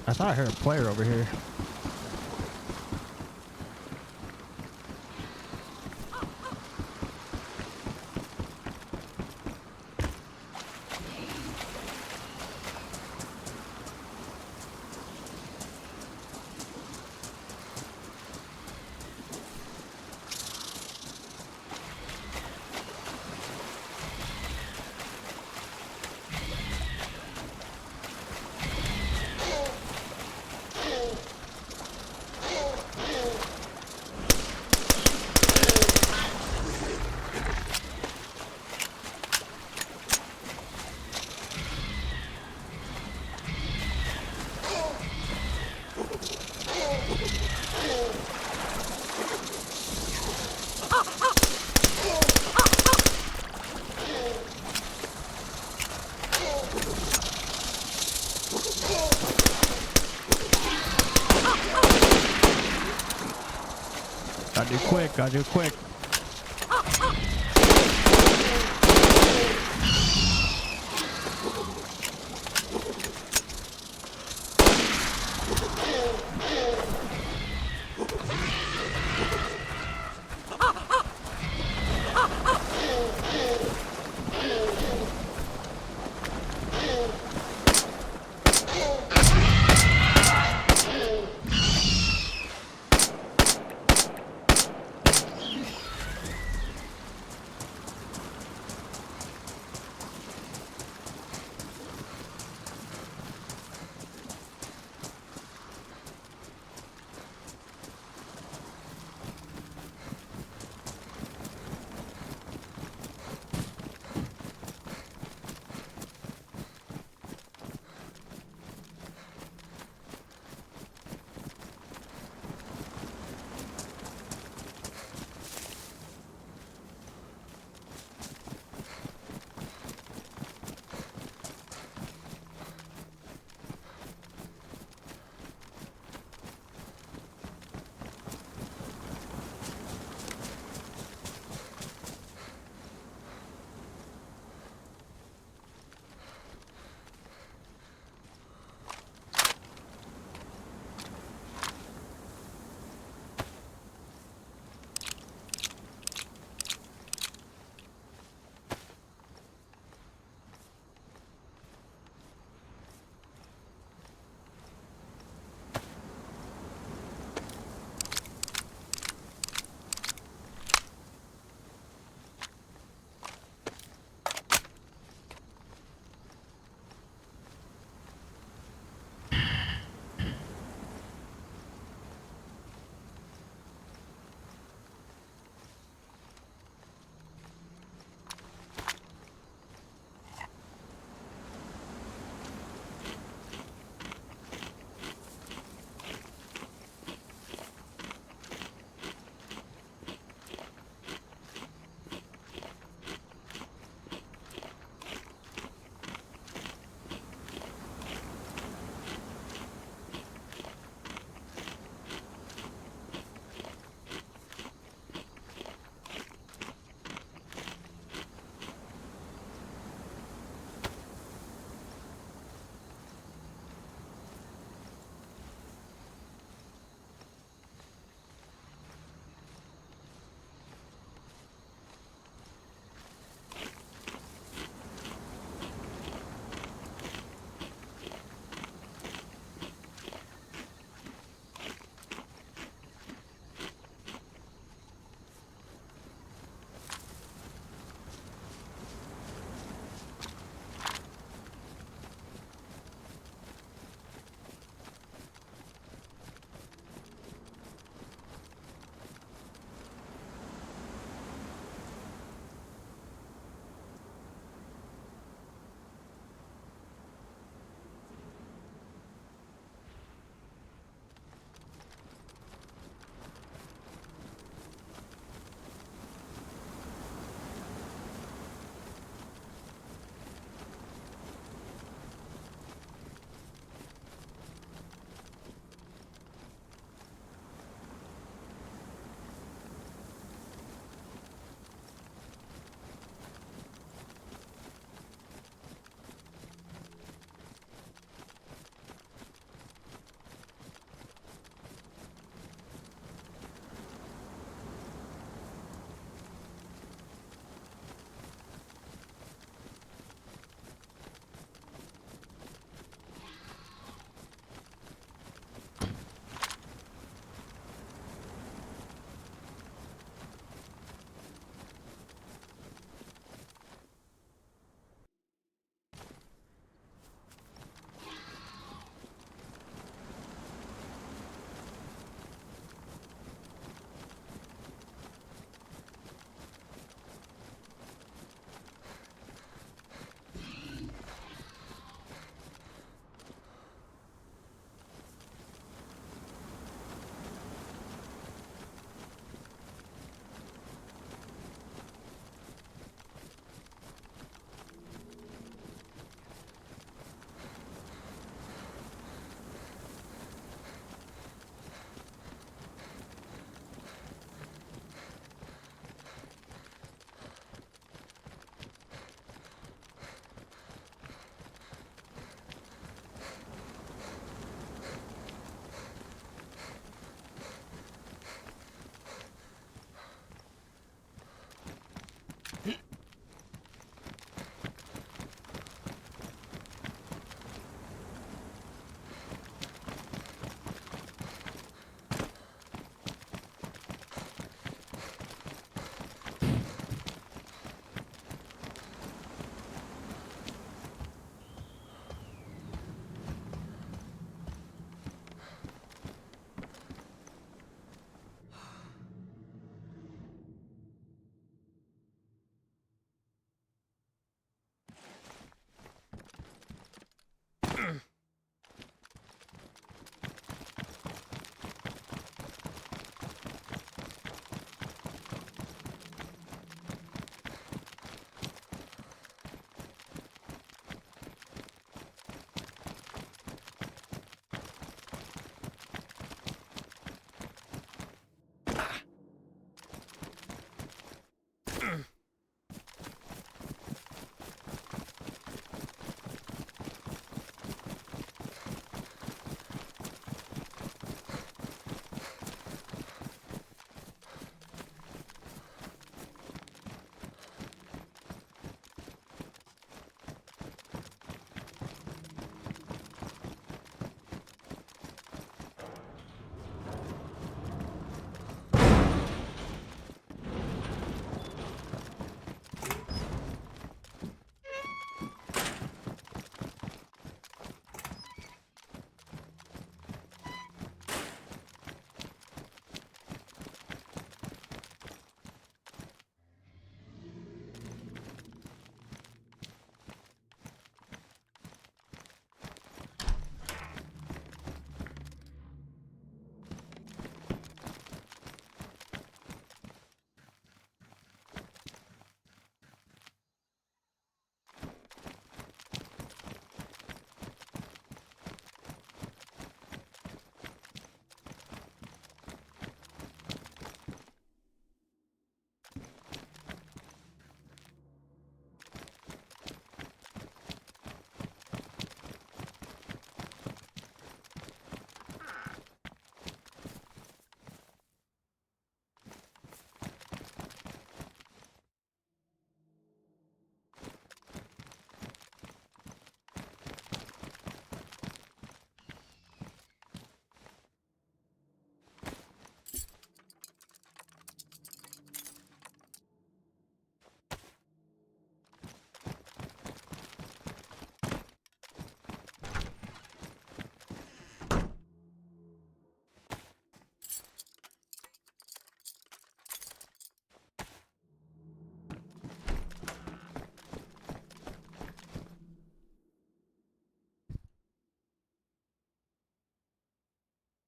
I thought I heard a player over here. Gotta do quick.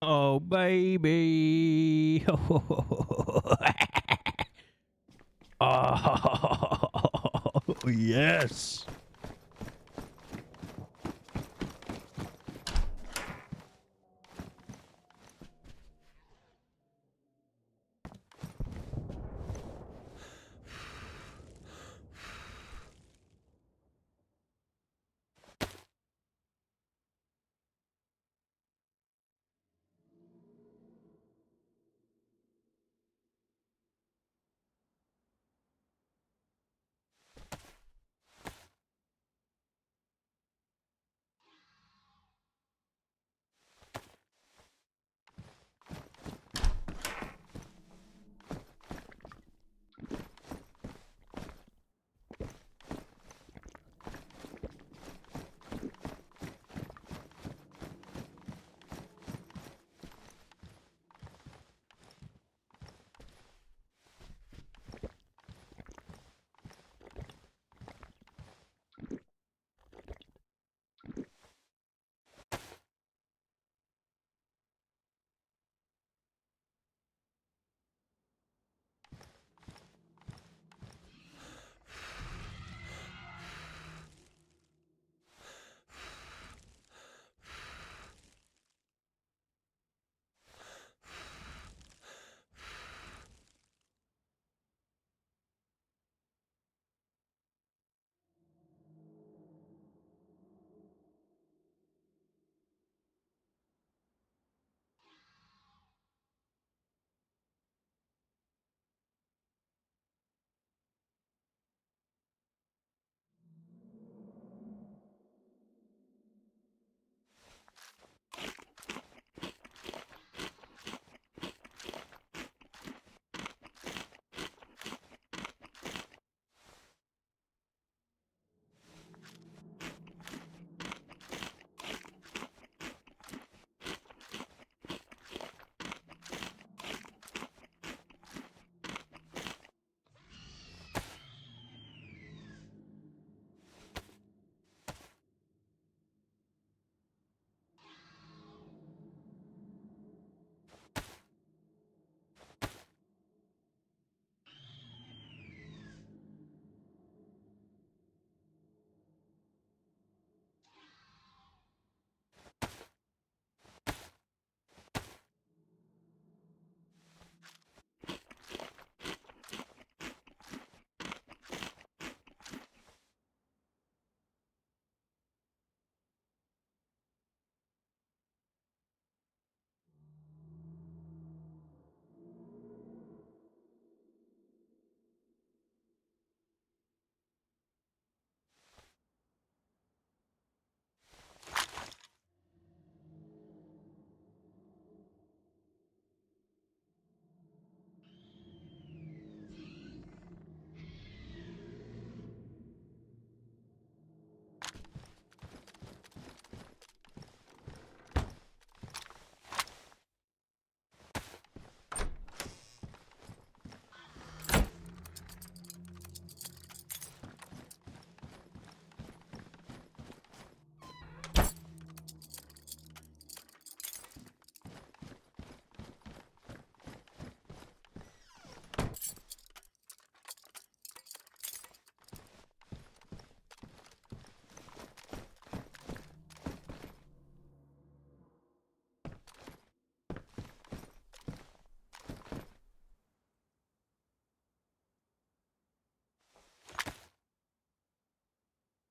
Oh, baby. Oh, yes.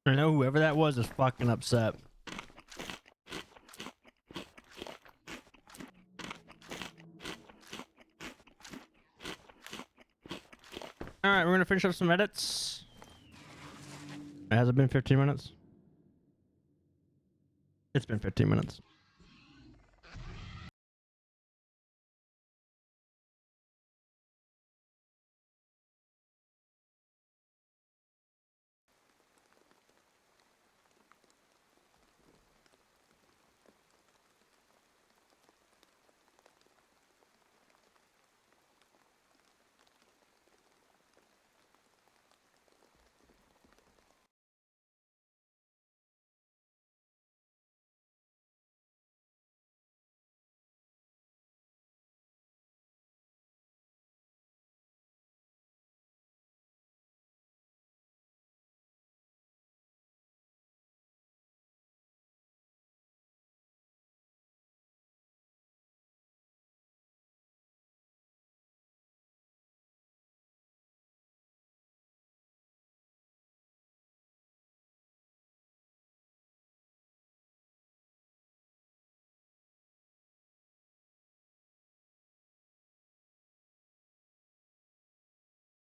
I know whoever that was is fucking upset. All right, we're gonna finish up some edits. Has it been 15 minutes? It's been 15 minutes.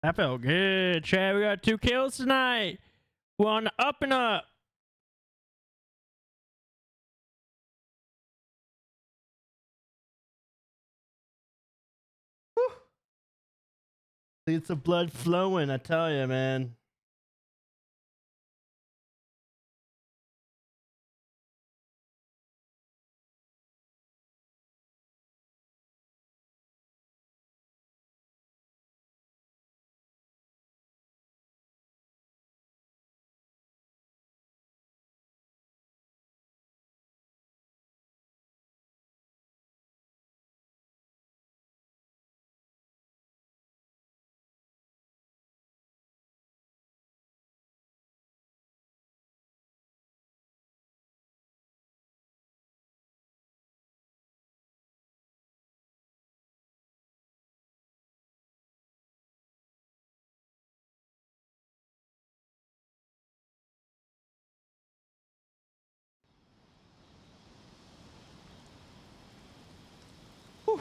That felt good, Chad. We got 2 kills tonight. We're on the up and up. Whew. It's the blood flowing, I tell you, man. Whew.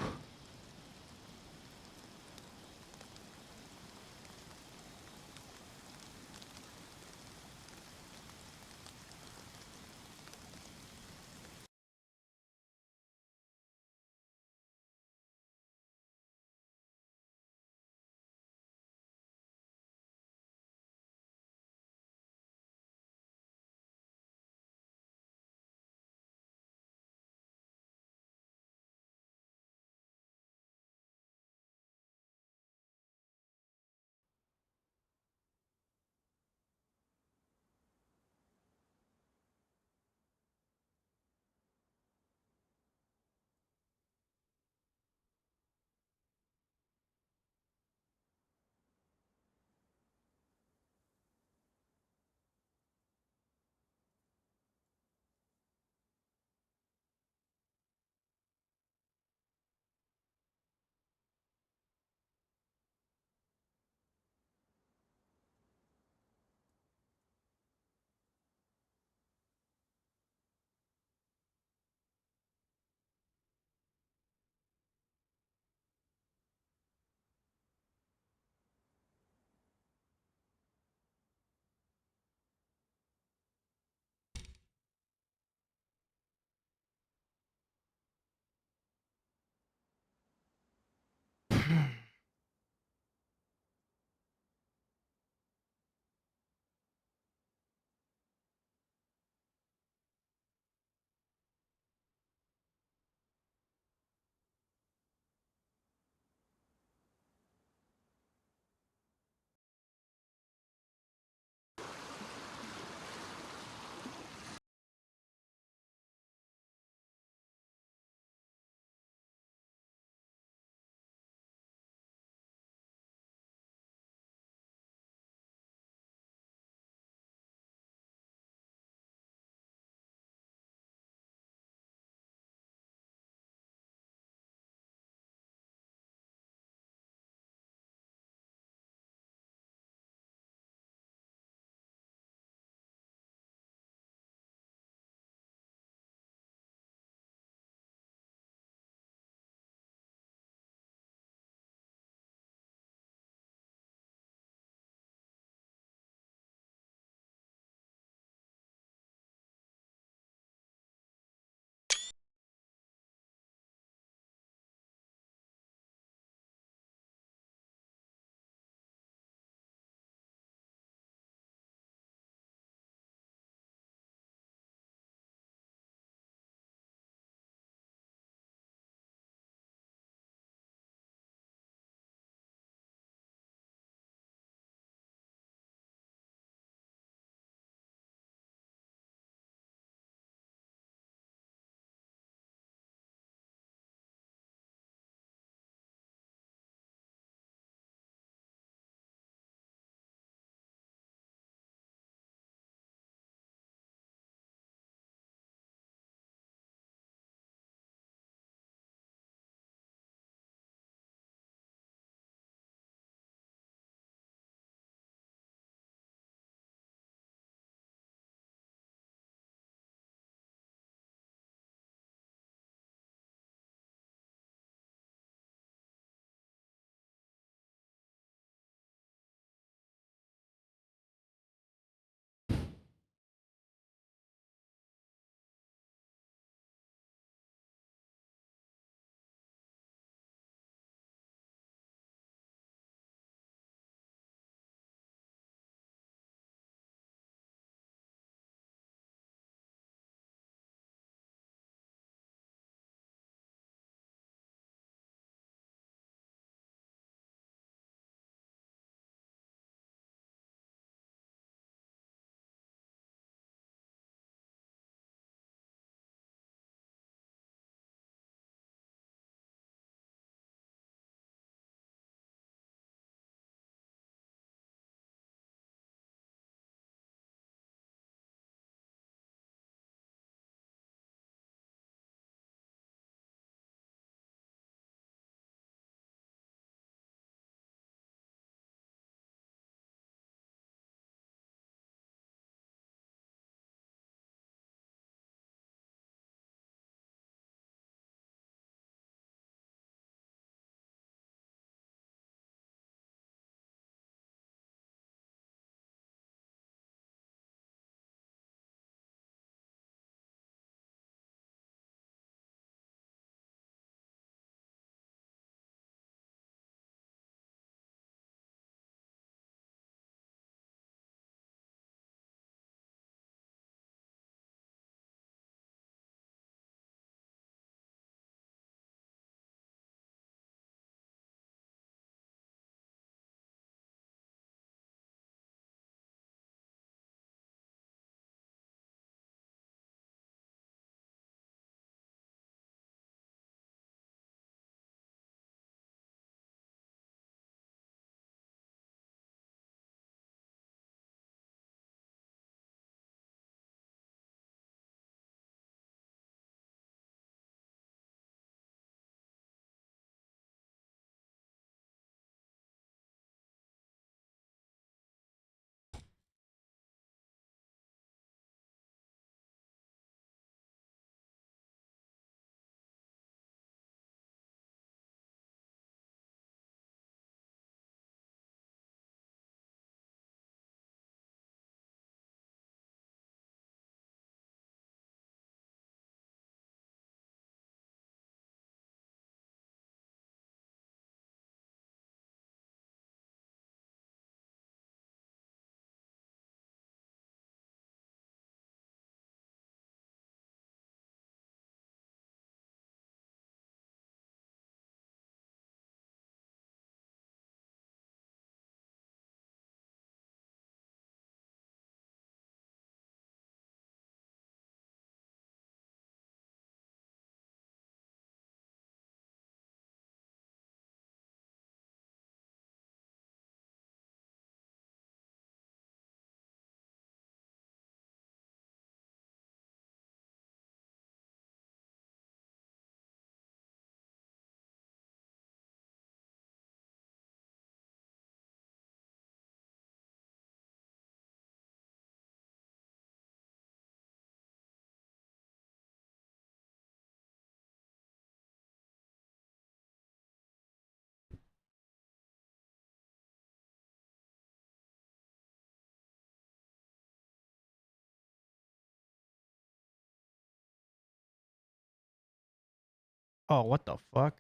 Oh, what the fuck?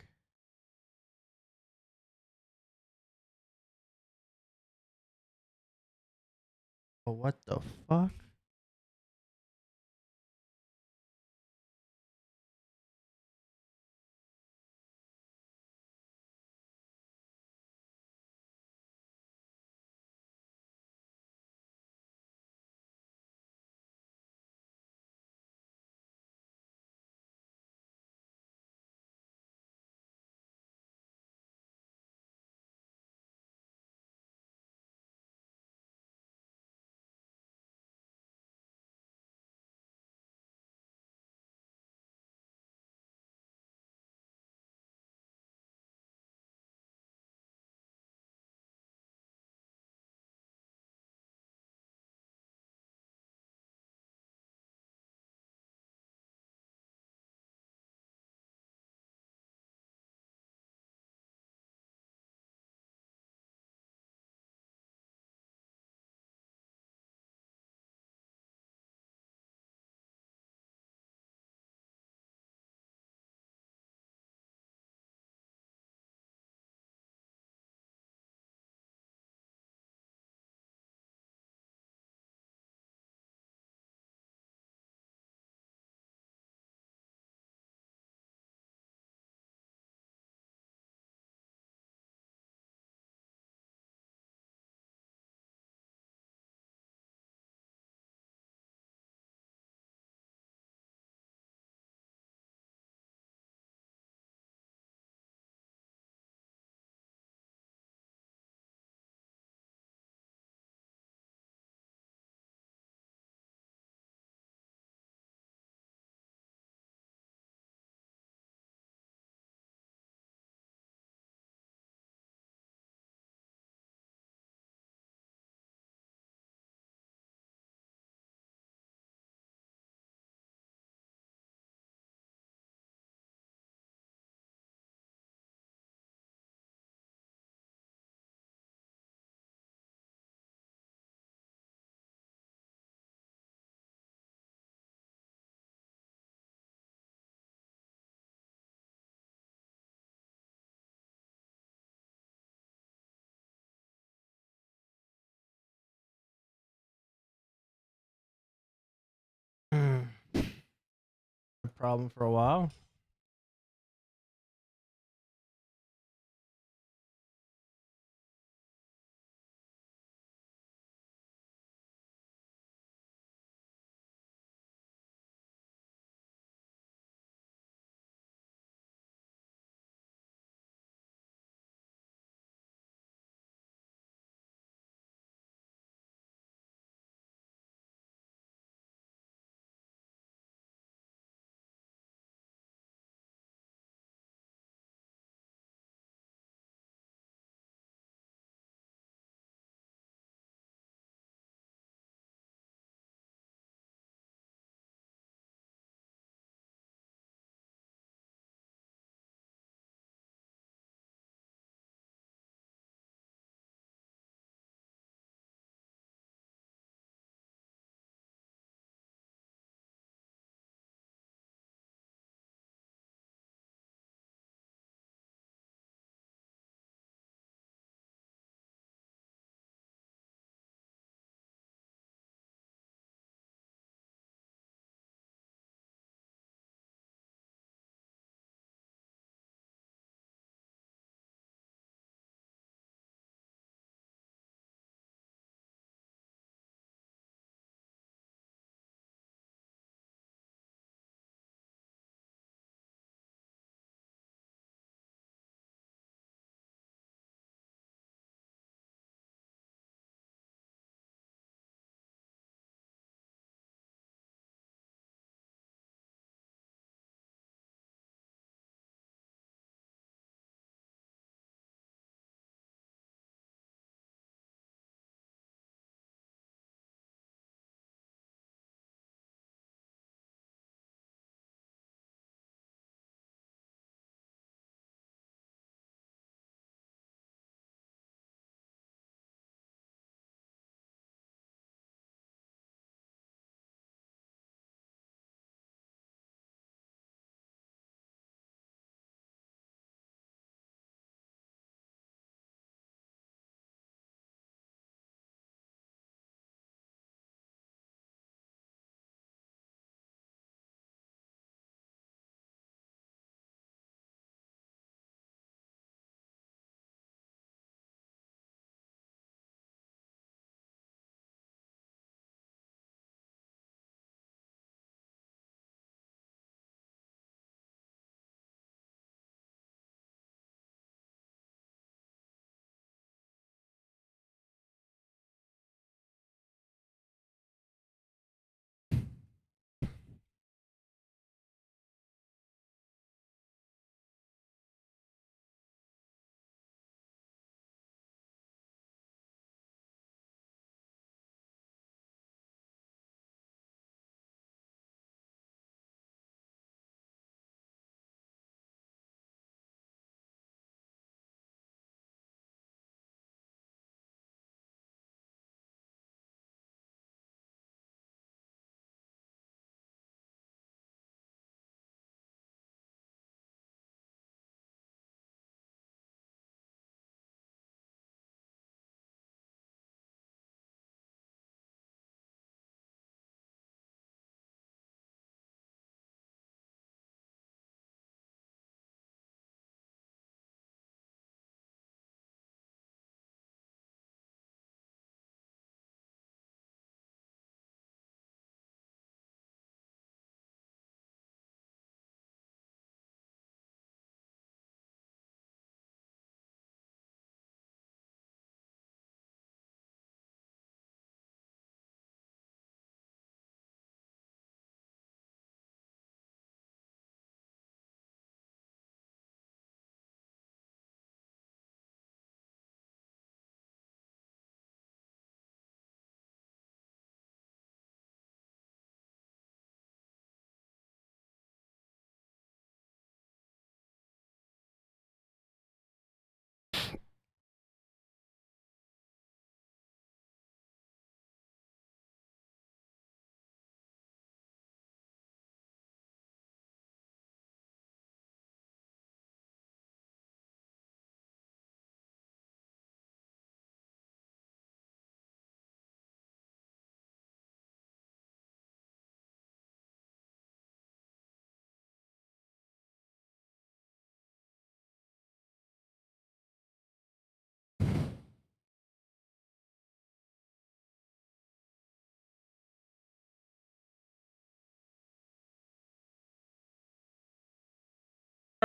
Oh, what the fuck? A problem for a while.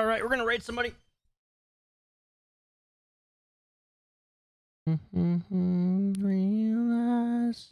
All right, we're gonna raid somebody. Realize.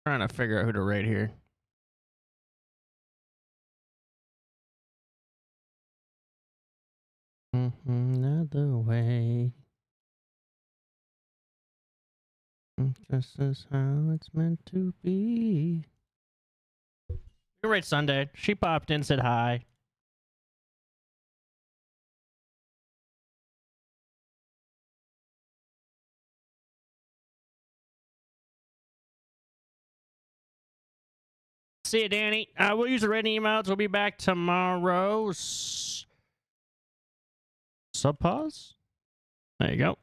Trying to figure out who to raid here. Another way. This is how it's meant to be. We raid Sunday. She popped in, said hi. See you, Danny. We'll use the raiding emails. We'll be back tomorrow. Subpause? There you go.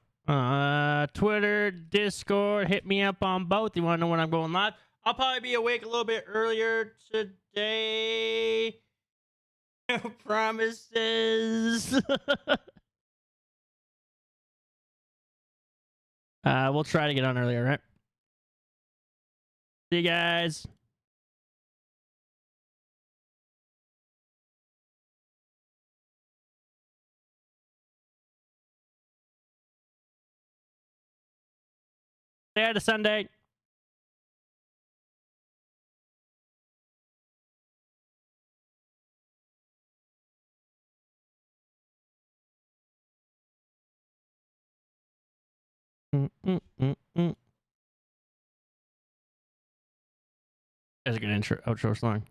Twitter, Discord, hit me up on both. You want to know when I'm going live? I'll probably be awake a little bit earlier today. No promises. We'll try to get on earlier, right? See you guys. Saturday to Sunday. That's a good intro, outro song.